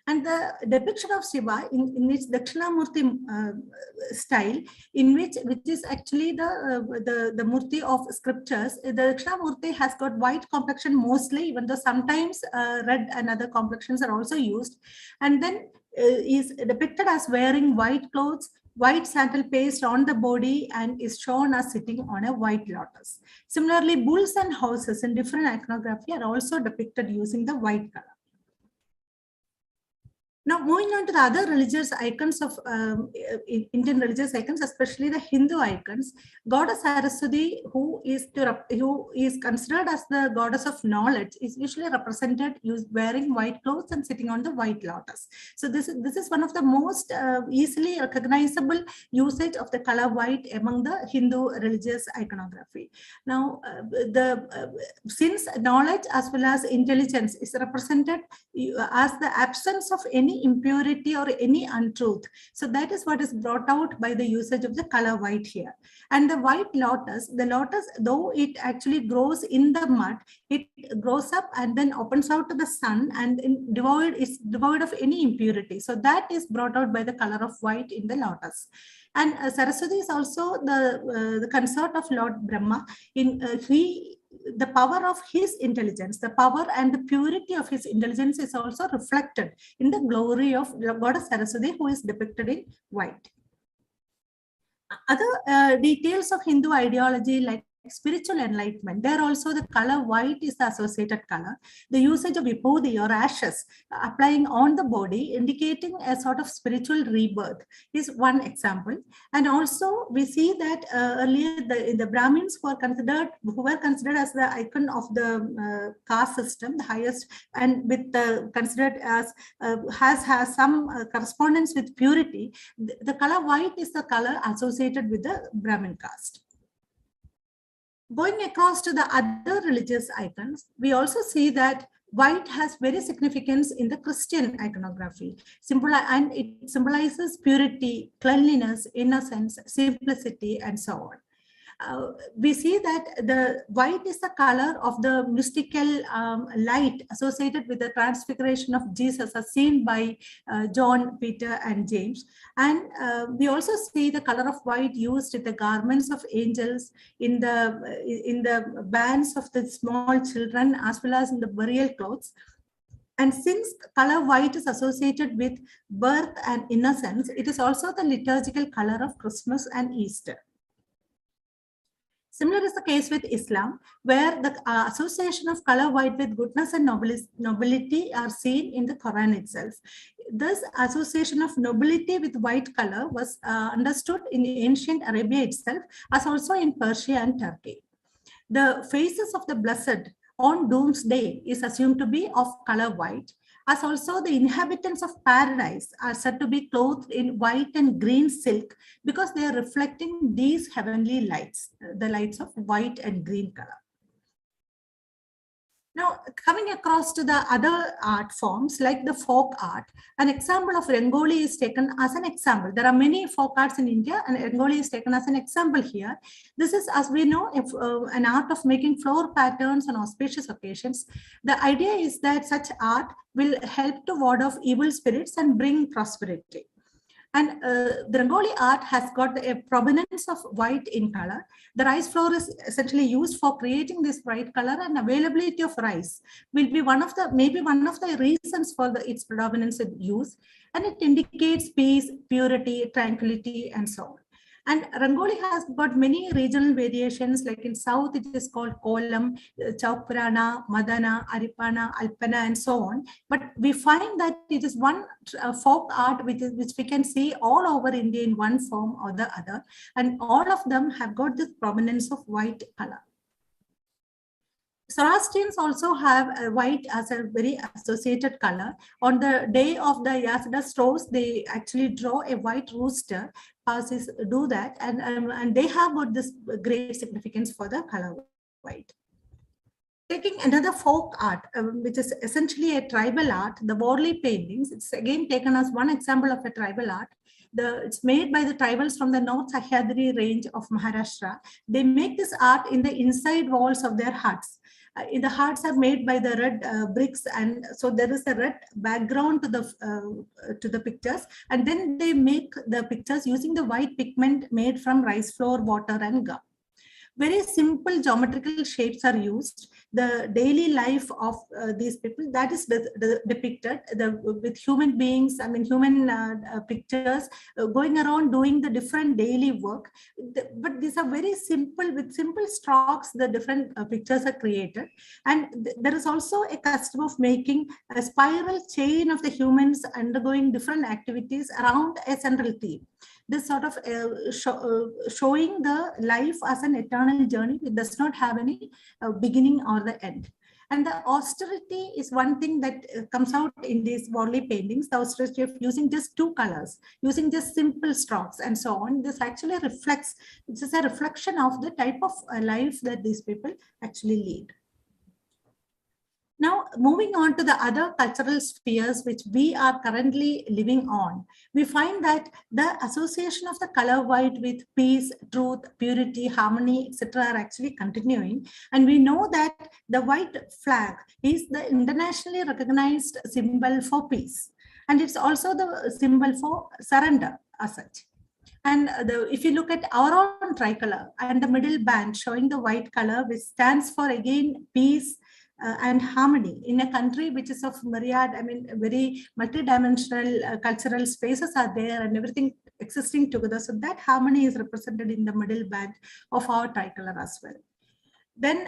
And the depiction of Shiva in its Dakshinamurti style, which is actually the Murti of scriptures, the Dakshinamurti has got white complexion mostly, even though sometimes red and other complexions are also used. And then is depicted as wearing white clothes, white sandal paste on the body, and is shown as sitting on a white lotus. Similarly, bulls and horses in different iconography are also depicted using the white color. Now, moving on to the other religious icons of Indian religious icons, especially the Hindu icons, Goddess Saraswati, who is considered as the goddess of knowledge, is usually represented wearing white clothes and sitting on the white lotus. So this is one of the most easily recognizable usage of the color white among the Hindu religious iconography. Now, since knowledge as well as intelligence is represented as the absence of any impurity or any untruth. So that is what is brought out by the usage of the color white here. And the white lotus, though it actually grows in the mud, it grows up and then opens out to the sun and is devoid of any impurity. So that is brought out by the color of white in the lotus. And Saraswati is also the consort of Lord Brahma. The power of his intelligence, the power and the purity of his intelligence is also reflected in the glory of Goddess Saraswati, who is depicted in white. Other details of Hindu ideology, like spiritual enlightenment, there also the color white is the associated color. The usage of vibhuti or ashes applying on the body, indicating a sort of spiritual rebirth, is one example. And also we see that earlier the Brahmins who were considered as the icon of the caste system, the highest, and with the considered as has some correspondence with purity. The color white is the color associated with the Brahmin caste. Going across to the other religious icons, we also see that white has very significance in the Christian iconography, and it symbolizes purity, cleanliness, innocence, simplicity, and so on. We see that the white is the color of the mystical light associated with the transfiguration of Jesus as seen by John, Peter, and James. And we also see the color of white used in the garments of angels, in the bands of the small children, as well as in the burial clothes. And since color white is associated with birth and innocence, it is also the liturgical color of Christmas and Easter. Similar is the case with Islam, where the association of color white with goodness and nobility are seen in the Quran itself. This association of nobility with white color was understood in ancient Arabia itself, as also in Persia and Turkey. The faces of the blessed on doomsday is assumed to be of color white, as also the inhabitants of paradise are said to be clothed in white and green silk because they are reflecting these heavenly lights, the lights of white and green color. Now, coming across to the other art forms like the folk art, an example of Rangoli is taken as an example. There are many folk arts in India, and Rangoli is taken as an example here. This is, as we know, an art of making flower patterns on auspicious occasions. The idea is that such art will help to ward off evil spirits and bring prosperity. And the Rangoli art has got a provenance of white in color. The rice flour is essentially used for creating this bright color, and availability of rice will be maybe one of the reasons for its predominance in use. And it indicates peace, purity, tranquility, and so on. And Rangoli has got many regional variations, like in South, it is called Kolam, Chaupurana, Madana, Aripana, Alpana, and so on. But we find that it is one folk art which we can see all over India in one form or the other. And all of them have got this prominence of white color. Zoroastrians also have white as a very associated color. On the day of the Yazda stores, they actually draw a white rooster. Parsis do that, and they have got this great significance for the color white. Taking another folk art, which is essentially a tribal art, the Worli paintings, it's again taken as one example of a tribal art. It's made by the tribals from the North Sahyadri range of Maharashtra. They make this art in the inside walls of their huts. The huts are made by the red bricks, and so there is a red background to the pictures, and then they make the pictures using the white pigment made from rice flour, water, and gum. Very simple geometrical shapes are used. The daily life of these people, that is depicted with human beings, human pictures going around doing the different daily work. But these are very simple, with simple strokes, the different pictures are created. And there is also a custom of making a spiral chain of the humans undergoing different activities around a central theme. This sort of showing the life as an eternal journey. It does not have any beginning or the end. And the austerity is one thing that comes out in these Worli paintings, the austerity of using just two colors, using just simple strokes and so on. This actually reflects, it's just a reflection of the type of life that these people actually lead. Now, moving on to the other cultural spheres which we are currently living on, we find that the association of the color white with peace, truth, purity, harmony, etc. are actually continuing. And we know that the white flag is the internationally recognized symbol for peace. And it's also the symbol for surrender as such. And if you look at our own tricolor and the middle band showing the white color, which stands for again peace, and harmony in a country which is of myriad, very multidimensional cultural spaces are there and everything existing together. So that harmony is represented in the middle band of our tricolor as well. Then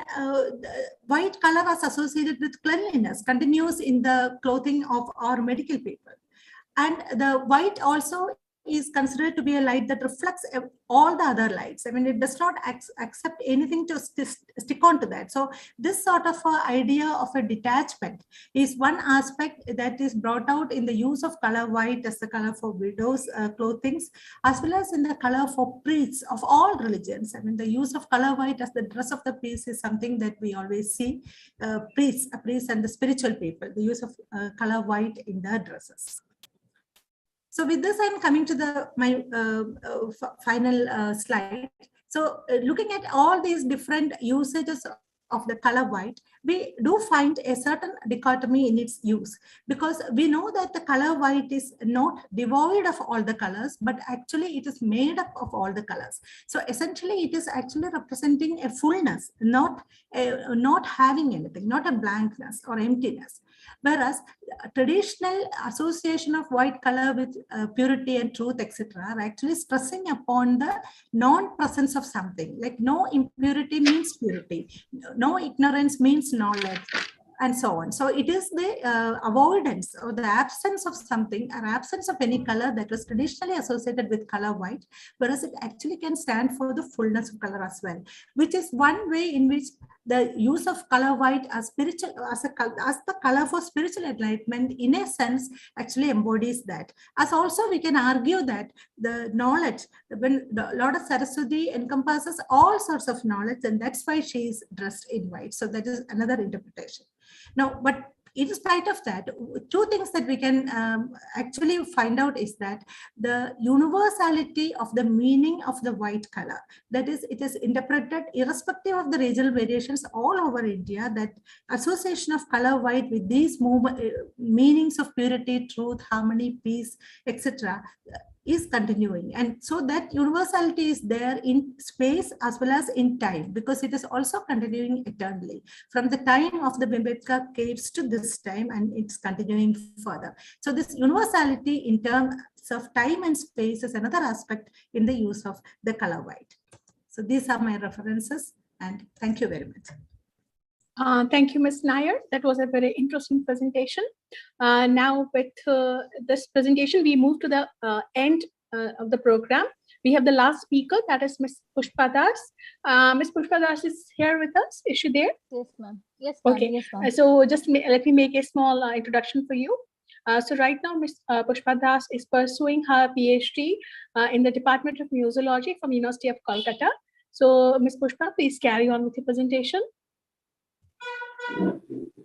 white color is associated with cleanliness, continues in the clothing of our medical people. And the white also is considered to be a light that reflects all the other lights. It does not accept anything to stick on to that. So this sort of idea of a detachment is one aspect that is brought out in the use of color white as the color for widows' clothing, as well as in the color for priests of all religions. The use of color white as the dress of the priest is something that we always see. Priests and the spiritual people, the use of color white in their dresses. So with this, I'm coming to my final slide. So looking at all these different usages of the color white, we do find a certain dichotomy in its use, because we know that the color white is not devoid of all the colors, but actually it is made up of all the colors. So essentially it is actually representing a fullness, not having anything, not a blankness or emptiness. Whereas traditional association of white color with purity and truth, etc., are actually stressing upon the non-presence of something. Like no impurity means purity, no ignorance means knowledge, and so on. So it is the avoidance or the absence of something, or absence of any color that was traditionally associated with color white, whereas it actually can stand for the fullness of color as well, which is one way in which the use of color white as spiritual, as the color for spiritual enlightenment, in a sense, actually embodies that. As also we can argue that the knowledge, when the Lord of Saraswati encompasses all sorts of knowledge, and that's why she is dressed in white. So that is another interpretation. Now, but in spite of that, two things that we can actually find out is that the universality of the meaning of the white color, that is, it is interpreted irrespective of the regional variations all over India, that association of color white with these meanings of purity, truth, harmony, peace, etc. is continuing. And so that universality is there in space as well as in time, because it is also continuing eternally from the time of the Bhimbetka caves to this time, and it's continuing further. So this universality in terms of time and space is another aspect in the use of the color white. So these are my references, and thank you very much. Thank you, Ms. Nair. That was a very interesting presentation. Now with this presentation, we move to the end of the program. We have the last speaker, that is Ms. Pushpa Das. Ms. Pushpa Das is here with us. Is she there? Yes, ma'am. Yes, ma'am. Okay. Yes, ma'am. So just let me make a small introduction for you. So right now, Ms. Pushpa Das is pursuing her PhD in the Department of Museology from University of Kolkata. So Ms. Pushpa, please carry on with your presentation.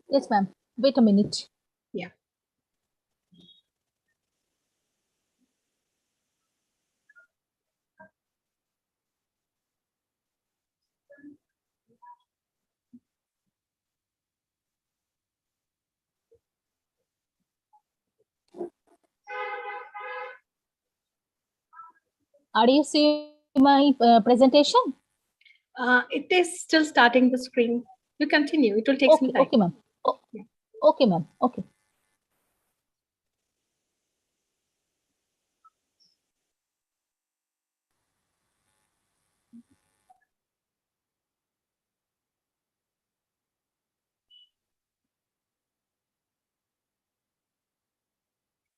Yes, ma'am. Wait a minute. Yeah. Are you seeing my presentation? It is still starting the screen. You continue. It will take some time. Okay, ma'am. Okay, ma'am. Okay.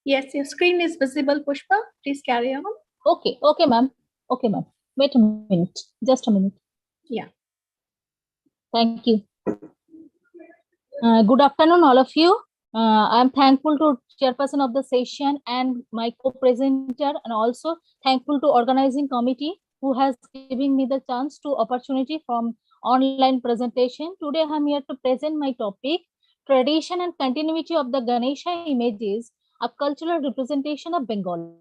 Yes, your screen is visible, Pushpa. Please carry on. Okay, okay, ma'am. Okay, ma'am. Wait a minute. Just a minute. Yeah. Thank you. Good afternoon, all of you. I'm thankful to chairperson of the session and my co-presenter, and also thankful to organizing committee who has given me the chance to opportunity from online presentation. Today, I'm here to present my topic, tradition and continuity of the Ganesha images, a cultural representation of Bengal.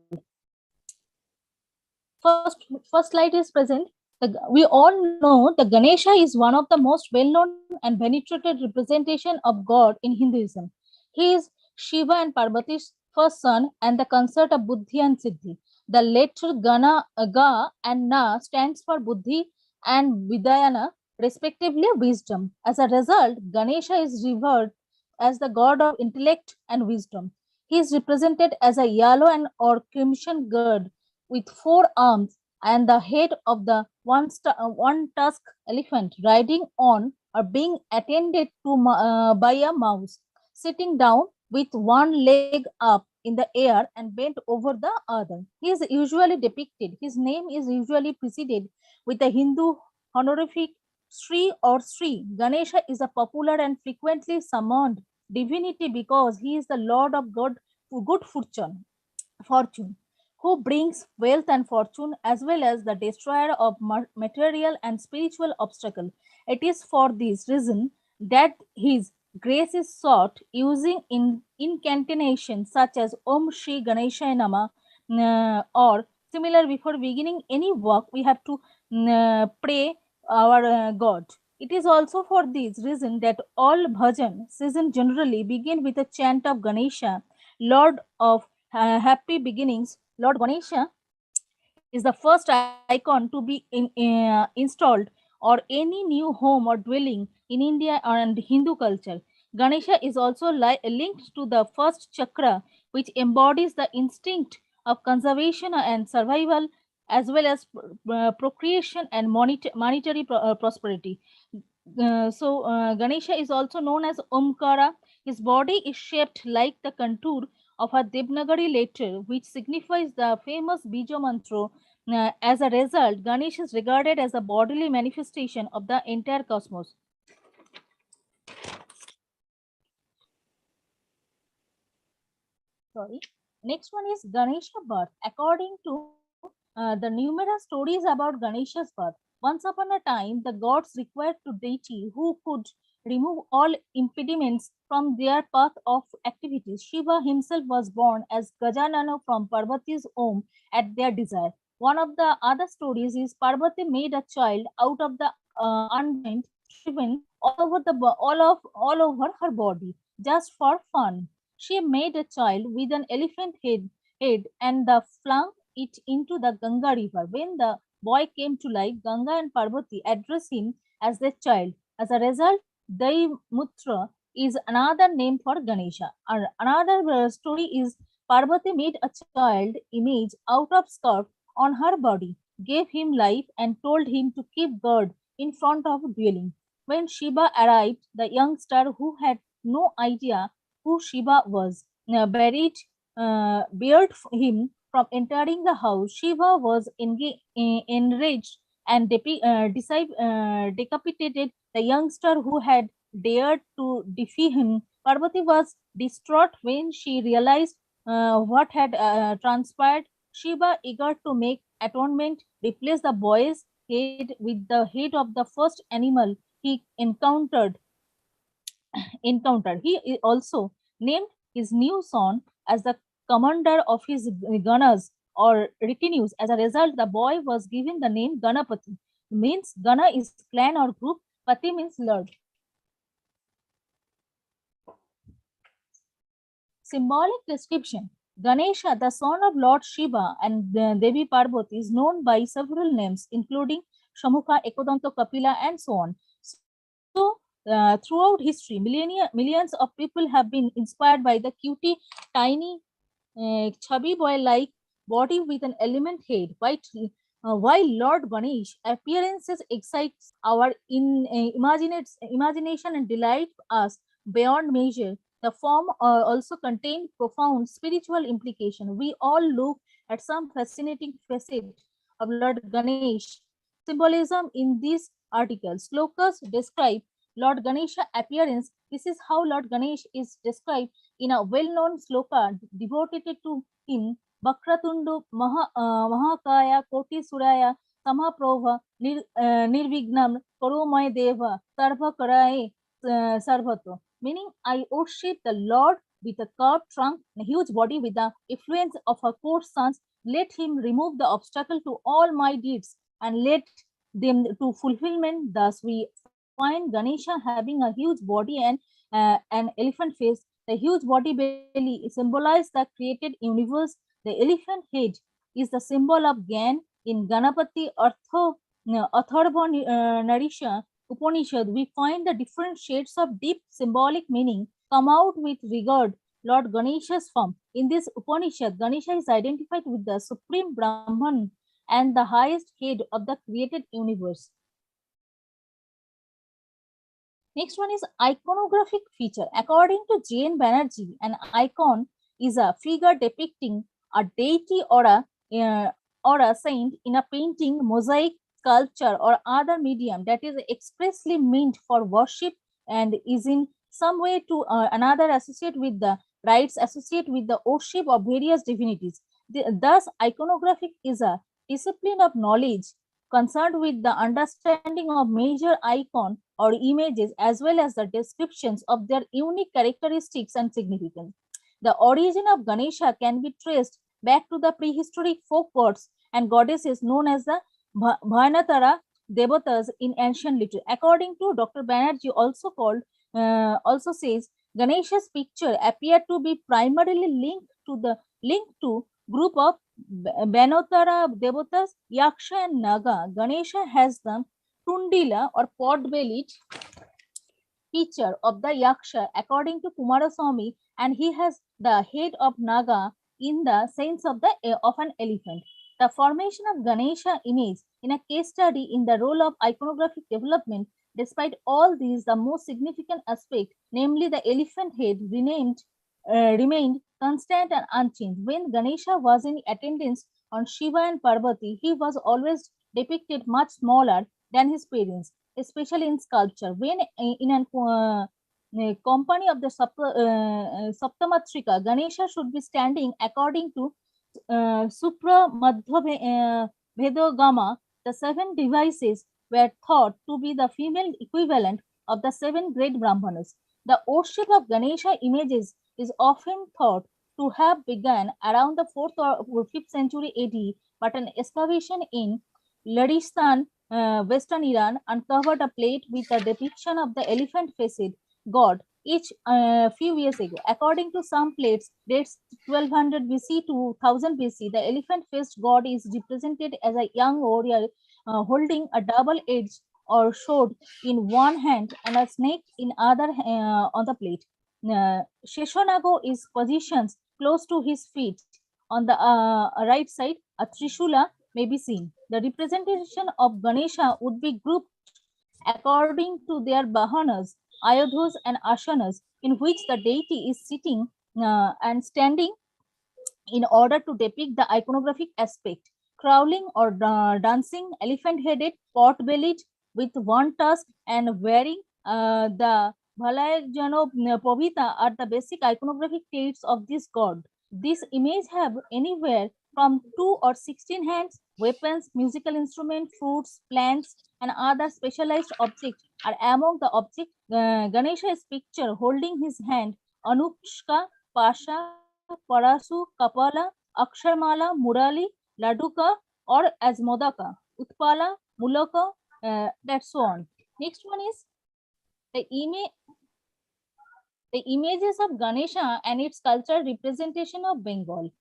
First slide is present. We all know the Ganesha is one of the most well-known and venerated representation of God in Hinduism. He is Shiva and Parvati's first son and the consort of Buddhi and Siddhi. The letter Ga and Na stands for Buddhi and Vidayana, respectively wisdom. As a result, Ganesha is revered as the god of intellect and wisdom. He is represented as a yellow and or crimson god with 4 arms and the head of the one-tusked elephant riding on or being attended to by a mouse, sitting down with one leg up in the air and bent over the other. He is usually depicted, his name is usually preceded with a Hindu honorific Sri or Sri. Ganesha is a popular and frequently summoned divinity because he is the lord of good fortune, who brings wealth and fortune as well as the destroyer of material and spiritual obstacle. It is for this reason that his grace is sought using incantations such as Om Shri Ganeshaya Nama or similar. Before beginning any work, we have to pray our God. It is also for this reason that all bhajan season generally begin with a chant of Ganesha, Lord of happy beginnings. Lord Ganesha is the first icon to be installed or any new home or dwelling in India and Hindu culture. Ganesha is also linked to the first chakra, which embodies the instinct of conservation and survival, as well as procreation and monetary prosperity. Ganesha is also known as Omkara. His body is shaped like the contour of a Devnagari letter, which signifies the famous Bija mantra. As a result, Ganesh is regarded as a bodily manifestation of the entire cosmos. Sorry. Next one is Ganesha birth. According to the numerous stories about Ganesha's birth, once upon a time, the gods required to deity who could remove all impediments from their path of activities. Shiva himself was born as Gajanana from Parvati's womb at their desire. One of the other stories is Parvati made a child out of the unbound Shivan all over her body just for fun. She made a child with an elephant head and flung it into the Ganga river. When the boy came to life, Ganga and Parvati addressed him as their child. As a result, Daimutra is another name for Ganesha. Another story is Parvati made a child image out of scarf on her body, gave him life, and told him to keep guard in front of dwelling. When Shiva arrived, the youngster, who had no idea who Shiva was, barred him from entering the house. Shiva was enraged and decapitated the youngster who had dared to defy him. Parvati was distraught when she realized what had transpired. Shiva, eager to make atonement, replaced the boy's head with the head of the first animal he encountered. He also named his new son as the commander of his Ganas or retinues. As a result, the boy was given the name Ganapati. Means Gana is clan or group, Pati means Lord. Symbolic description. Ganesha, the son of Lord Shiva and Devi Parvati, is known by several names, including Shamukha, Ekodanto, Kapila, and so on. So, throughout history, millions of people have been inspired by the cutie, tiny, chubby boy-like body with an element head. While Lord Ganesh appearances excites our imagination and delight us beyond measure, the form also contained profound spiritual implication. We all look at some fascinating facet of Lord Ganesh symbolism in these articles. Slokas describe Lord Ganesha appearance. This is how Lord Ganesh is described in a well-known sloka devoted to him. Bakratundu Mahakaya Koti Suraya Samaprabha Nirvignam Karumay Deva Sarva Karaye Sarvato. Meaning, I worship the Lord with a curved trunk and a huge body with the influence of her 4 sons. Let him remove the obstacle to all my deeds and let them to fulfillment. Thus, we find Ganesha having a huge body and an elephant face. The huge body belly symbolizes the created universe. The elephant head is the symbol of Gyan. In Ganapati Atharva Narisha Upanishad, we find the different shades of deep symbolic meaning come out with regard Lord Ganesha's form. In this Upanishad, Ganesha is identified with the supreme Brahman and the highest head of the created universe. Next one is iconographic feature. According to J.N. Banerjee, an icon is a figure depicting a deity or a saint in a painting, mosaic, sculpture, or other medium that is expressly meant for worship and is in some way to another associate with the rites associated with the worship of various divinities. Thus, iconographic is a discipline of knowledge concerned with the understanding of major icon or images as well as the descriptions of their unique characteristics and significance. The origin of Ganesha can be traced back to the prehistoric folk gods and goddesses known as the Bhayanatara Devatas in ancient literature. According to Dr. Banerjee, also says Ganesha's picture appeared to be primarily linked to group of Banotara Devatas, Yaksha and Naga. Ganesha has the Tundila or pot-bellied feature of the Yaksha according to Kumaraswamy, and he has the head of Naga in the sense of an elephant. The formation of Ganesha image in a case study in the role of iconographic development. Despite all these, the most significant aspect, namely the elephant head, remained constant and unchanged. When Ganesha was in attendance on Shiva and Parvati, he was always depicted much smaller than his parents, especially in sculpture. When in a company of the Saptamatrika, Ganesha should be standing according to Supra Madhya Vedagama. The 7 devices were thought to be the female equivalent of the 7 great Brahmanas. The worship of Ganesha images is often thought to have begun around the 4th or 5th century AD, but an excavation in Ladistan, Western Iran, uncovered a plate with a depiction of the elephant-faced god each few years ago. According to some plates, dates 1200 BC to 1000 BC, the elephant-faced god is represented as a young warrior holding a double-edged or sword in one hand and a snake in other on the plate. Sheshanago is positioned close to his feet. On the right side, a Trishula may be seen. The representation of Ganesha would be grouped according to their bahanas, ayodhas, and asanas, in which the deity is sitting and standing in order to depict the iconographic aspect. Crawling or dancing, elephant-headed, pot-bellied, with one tusk, and wearing the Bhalayajano Pavita are the basic iconographic traits of this god. These images have anywhere from 2 or 16 hands, weapons, musical instruments, fruits, plants, and other specialized objects are among the objects. Ganesha is pictured holding his hand Anushka, Pasha, Parasu, Kapala, Aksharmala, Murali, Laduka, or as Modaka, Utpala, Mulaka, that's so on. Next one is the images of Ganesha and its cultural representation of Bengal.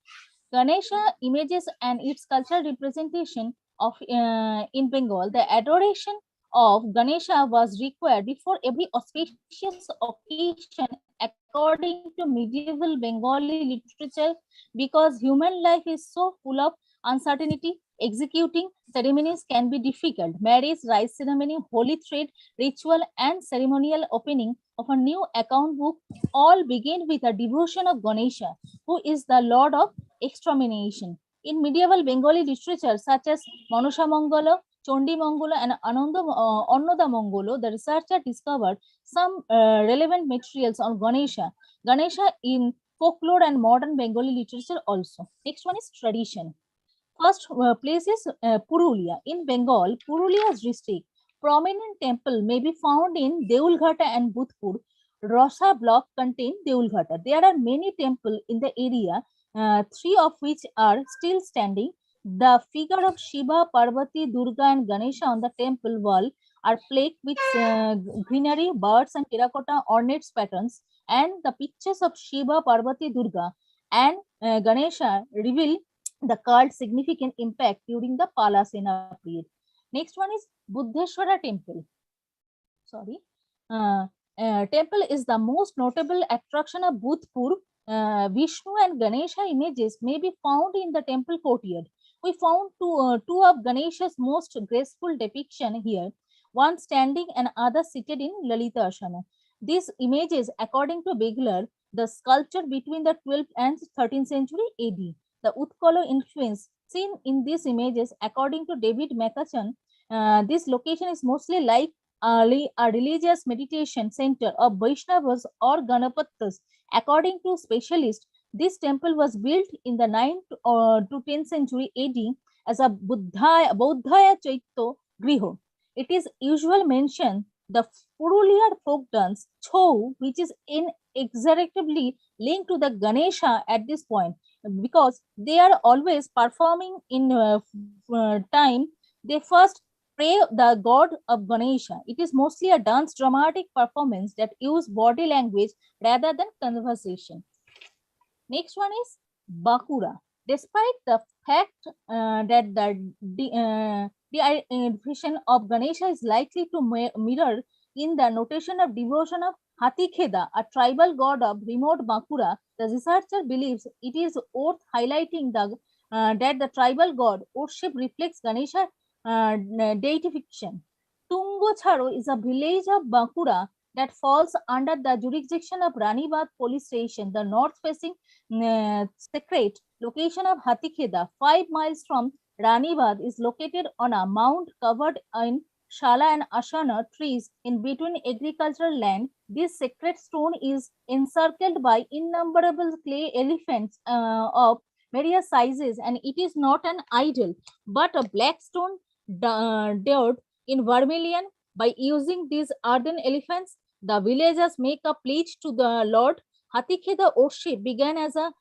Ganesha images and its cultural representation of in Bengal, the adoration of Ganesha was required before every auspicious occasion according to medieval Bengali literature, because human life is so full of uncertainty. Executing ceremonies can be difficult. Marriage, rice ceremony, holy thread, ritual, and ceremonial opening of a new account book all begin with a devotion of Ganesha, who is the lord of extermination. In medieval Bengali literature such as Manasa Mangala, Chondi Mangala, and Annoda Mangolo, the researcher discovered some relevant materials on Ganesha in folklore and modern Bengali literature also. Next one is tradition. First place is Purulia. In Bengal, Purulia's district, prominent temple may be found in Deulghata and Budhpur. Rosa block contain Deulghata. There are many temples in the area, 3 of which are still standing. The figure of Shiva, Parvati, Durga, and Ganesha on the temple wall are plagued with greenery, birds, and terracotta ornate patterns. And the pictures of Shiva, Parvati, Durga, and Ganesha reveal the cult significant impact during the Pala Sena period. Next one is Buddheshwara temple. Sorry. Temple is the most notable attraction of Budhpur. Vishnu and Ganesha images may be found in the temple courtyard. We found two of Ganesha's most graceful depiction here, one standing and other seated in Lalita Asana. These images, according to Begler, the sculpture between the 12th and 13th century AD. The Utkala influence seen in these images, according to David Macachan, this location is mostly like a religious meditation center of Vaishnavas or Ganapattas. According to specialists, this temple was built in the 9th to 10th century AD as a Bodhaya Chaitya Griho. It is usually mentioned the Purulia folk dance, Chou, which is inexorably linked to the Ganesha at this point, because they are always performing in time. They first pray the god of Ganesha. It is mostly a dance dramatic performance that use body language rather than conversation. Next one is Bakura. Despite the fact that the identification of Ganesha is likely to mirror in the notation of devotion of Hatikheda, a tribal god of remote Bakura, the researcher believes it is worth highlighting that the tribal god worship reflects Ganesha deification. Tungocharo is a village of Bakura that falls under the jurisdiction of Ranibad police station, the north-facing secret location of Hatikheda, 5 miles from Ranibad, is located on a mount covered in Shala and Ashana trees in between agricultural land. This sacred stone is encircled by innumerable clay elephants of various sizes, and it is not an idol, but a black stone dirt in vermilion By using these earthen elephants, the villagers make a pledge to the Lord. Hatikheda worship began as a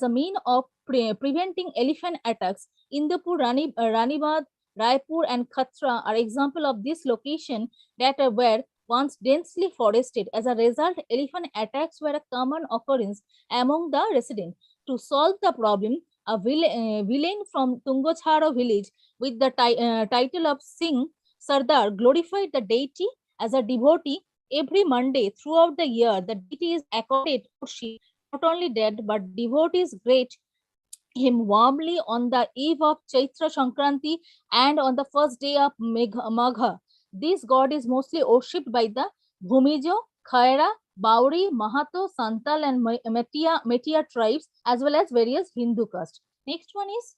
mean of preventing elephant attacks. Indapur, Ranibad, Raipur, and Khatra are example of this location that were once densely forested. As a result, elephant attacks were a common occurrence among the residents. To solve the problem, a villain from Tungochhara village with the title of Singh Sardar glorified the deity as a devotee. Every Monday throughout the year, the deity is accorded worship. Not only that, but devotees greet him warmly on the eve of Chaitra Sankranti and on the first day of Magha. This god is mostly worshipped by the Bhumijo, Khaira, Bauri, Mahato, Santal, and Metia tribes, as well as various Hindu castes. Next one is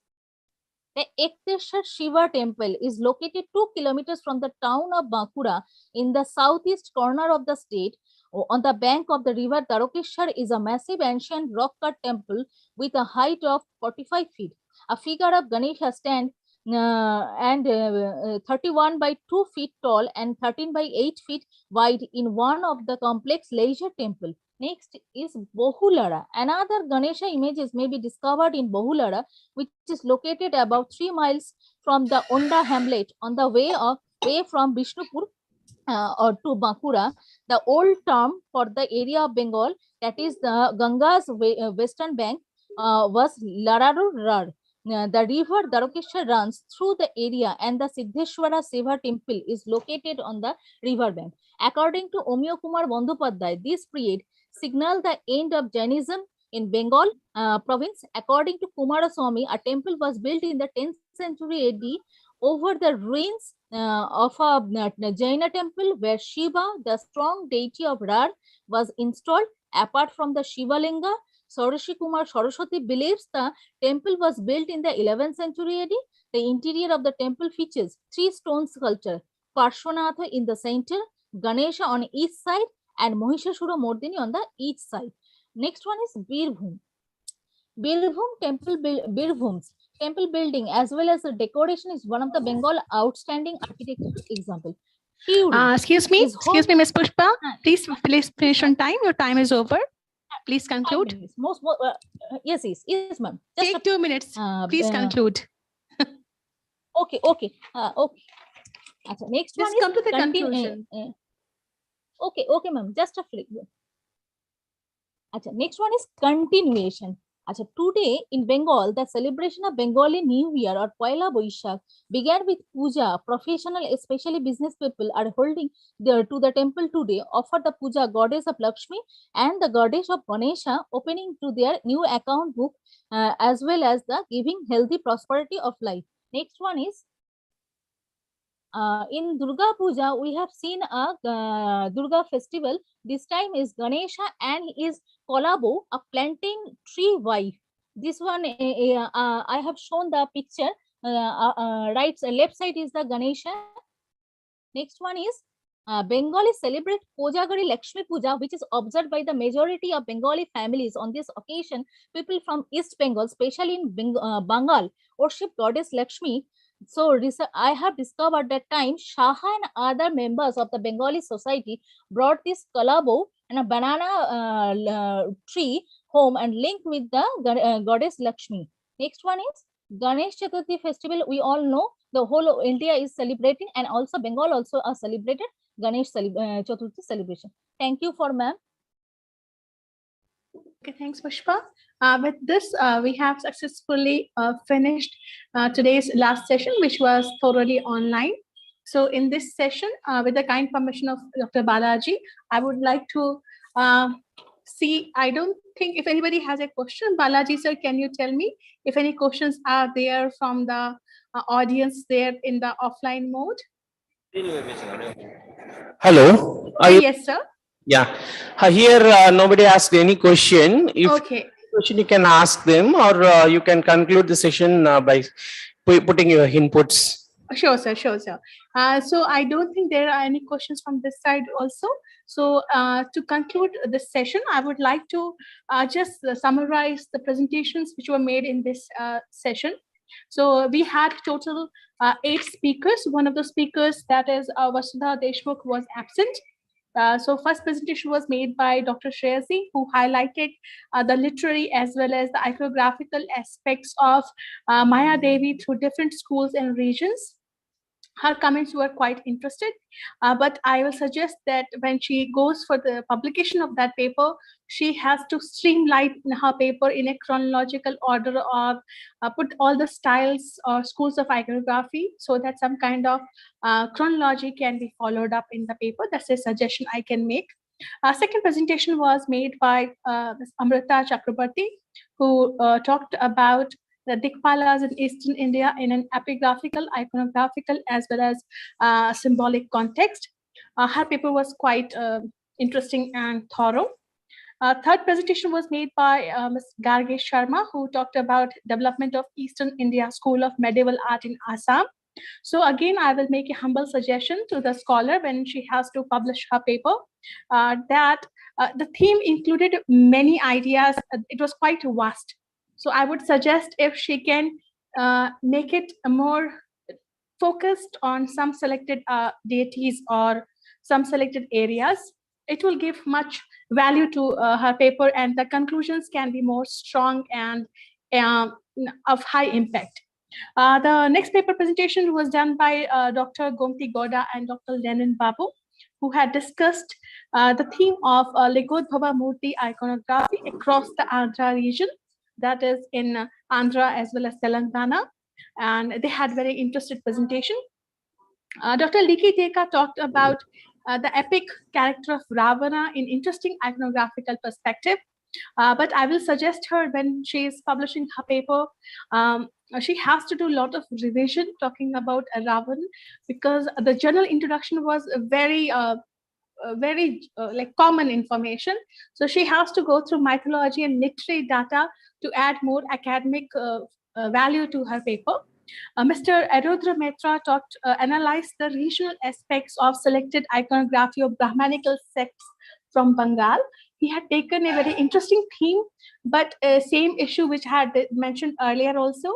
the Ekteshwar Shiva temple is located 2 kilometers from the town of Bankura in the southeast corner of the state. On the bank of the river Tarokeshwar is a massive ancient rock-cut temple with a height of 45 feet. A figure of Ganesha stands 31 by 2 feet tall and 13 by 8 feet wide in one of the complex leisure temple. Next is Bohulara. Another Ganesha images may be discovered in Bohulara, which is located about 3 miles from the Onda hamlet on the way from Bishnupur or to Bankura. The old term for the area of Bengal, that is the Ganga's western bank, was Lararu. The river Darokeshwar runs through the area and the Siddheshwara Seva temple is located on the river bank. According to Omiyo Kumar Bandyopadhyay, this period signaled the end of Jainism in Bengal province. According to Kumaraswamy, a temple was built in the 10th century AD over the ruins of a Jaina temple where Shiva, the strong deity of Rar, was installed. Apart from the Shiva Linga, Soroshi Kumar Saraswati believes the temple was built in the 11th century AD. The interior of the temple features 3 stone sculptures, Parshvanatha in the center, Ganesha on each side, and Mahishasura Mordini on the each side. Next one is Birbhum. Birbhum's temple building as well as the decoration is one of the Bengal outstanding architecture example. Excuse me, Ms. Pushpa. Please finish on time. Your time is over. Please conclude. Yes, ma'am. Take 2 minutes. Please conclude. Okay. Next one is come to the conclusion. Okay, ma'am. Just a flick. Next one is continuation. Today in Bengal, the celebration of Bengali New Year or Poila Boishakh began with puja. Professional, especially business people, are holding to the temple today, offer the puja goddess of Lakshmi and the goddess of Ganesha, opening to their new account book as well as the giving healthy prosperity of life. Next one is in Durga Puja, we have seen a Durga festival. This time is Ganesha and his collabo, a planting tree wife. This one, I have shown the picture. Left side is the Ganesha. Next one is Bengali celebrate Kojagari Lakshmi Puja, which is observed by the majority of Bengali families. On this occasion, people from East Bengal, especially in Bengal, worship goddess Lakshmi. So I have discovered that time Shaha and other members of the Bengali society brought this collabo and a banana tree home and linked with the goddess Lakshmi. Next one is Ganesh Chaturthi festival. We all know the whole India is celebrating, and also Bengal also are celebrated Ganesh Chaturthi celebration. Thank you for ma'am. Okay, thanks, Pushpa. With this, we have successfully finished today's last session, which was thoroughly online. So in this session, with the kind permission of Dr. Balaji, I would like to I don't think if anybody has a question. Balaji, sir, can you tell me if any questions are there from the audience there in the offline mode? Hello. Yes, sir. Yeah. Here, nobody asked any question. If Okay. question you can ask them, or you can conclude the session by putting your inputs. Sure, sir. Sure, sir. So I don't think there are any questions from this side also. So to conclude this session, I would like to just summarize the presentations which were made in this session. So we had total 8 speakers. One of the speakers, that is Vasudha Deshmukh, was absent. So first presentation was made by Dr. Shreyazi, who highlighted the literary as well as the iconographical aspects of Maya Devi through different schools and regions. Her comments were quite interested, but I will suggest that when she goes for the publication of that paper, she has to streamline her paper in a chronological order of put all the styles or schools of iconography so that some kind of chronology can be followed up in the paper. That's a suggestion I can make. Second presentation was made by Ms. Amrita Chakrabarti, who talked about the Dikpalas in Eastern India in an epigraphical, iconographical, as well as symbolic context. Her paper was quite interesting and thorough. Third presentation was made by Ms. Garge Sharma, who talked about development of Eastern India School of Medieval Art in Assam. So again, I will make a humble suggestion to the scholar when she has to publish her paper that the theme included many ideas. It was quite vast. So I would suggest if she can make it more focused on some selected deities or some selected areas, it will give much value to her paper, and the conclusions can be more strong and of high impact. The next paper presentation was done by Dr. Gomti Goda and Dr. Lenin Babu, who had discussed the theme of Ligodbhava Murti iconography across the Andhra region, that is in Andhra as well as Telangana, and they had very interesting presentation. Dr. Liki Teka talked about the epic character of Ravana in interesting iconographical perspective. But I will suggest her when she is publishing her paper, she has to do a lot of revision talking about Ravan, because the general introduction was very like common information. So she has to go through mythology and literary data to add more academic value to her paper. Mr. Arudra Mehta analyzed the regional aspects of selected iconography of Brahmanical sects from Bengal. He had taken a very interesting theme, but same issue which I had mentioned earlier also.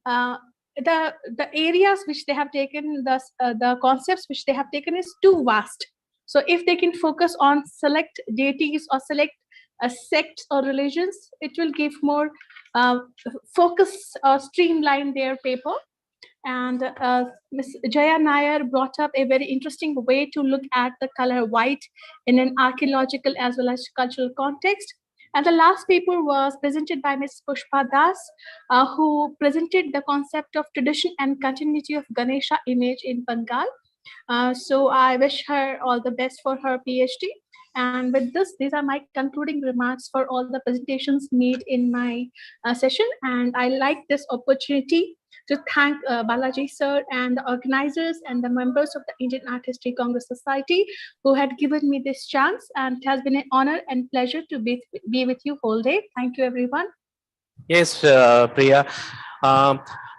The areas which they have taken, the concepts which they have taken is too vast. So if they can focus on select deities or select sects or religions, it will give more focus or streamline their paper. And Ms. Jaya Nair brought up a very interesting way to look at the color white in an archaeological as well as cultural context. And the last paper was presented by Ms. Pushpa Das, who presented the concept of tradition and continuity of Ganesha image in Bengal. So I wish her all the best for her PhD. And with this, these are my concluding remarks for all the presentations made in my session. And I like this opportunity to thank Balaji sir and the organizers and the members of the Indian Art History Congress Society who had given me this chance. And it has been an honor and pleasure to be with you whole day. Thank you, everyone. Yes, Priya.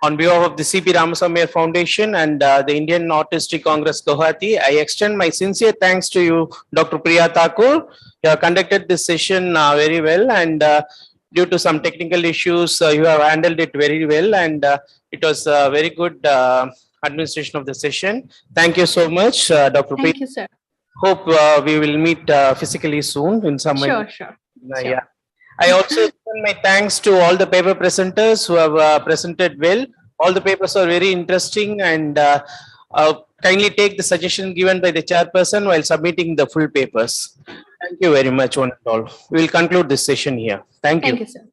On behalf of the C.P. Ramasamy Foundation and the Indian Art History Congress Guwahati, I extend my sincere thanks to you, Dr. Priya Thakur. You have conducted this session very well, and due to some technical issues, you have handled it very well, and it was a very good administration of the session. Thank you so much, Dr. Priya. Thank you, sir. Hope we will meet physically soon in some way. Sure. Yeah. I also extend my thanks to all the paper presenters who have presented well. All the papers are very interesting, and kindly take the suggestion given by the chairperson while submitting the full papers. Thank you very much, one and all. We will conclude this session here. Thank you. Thank you, sir.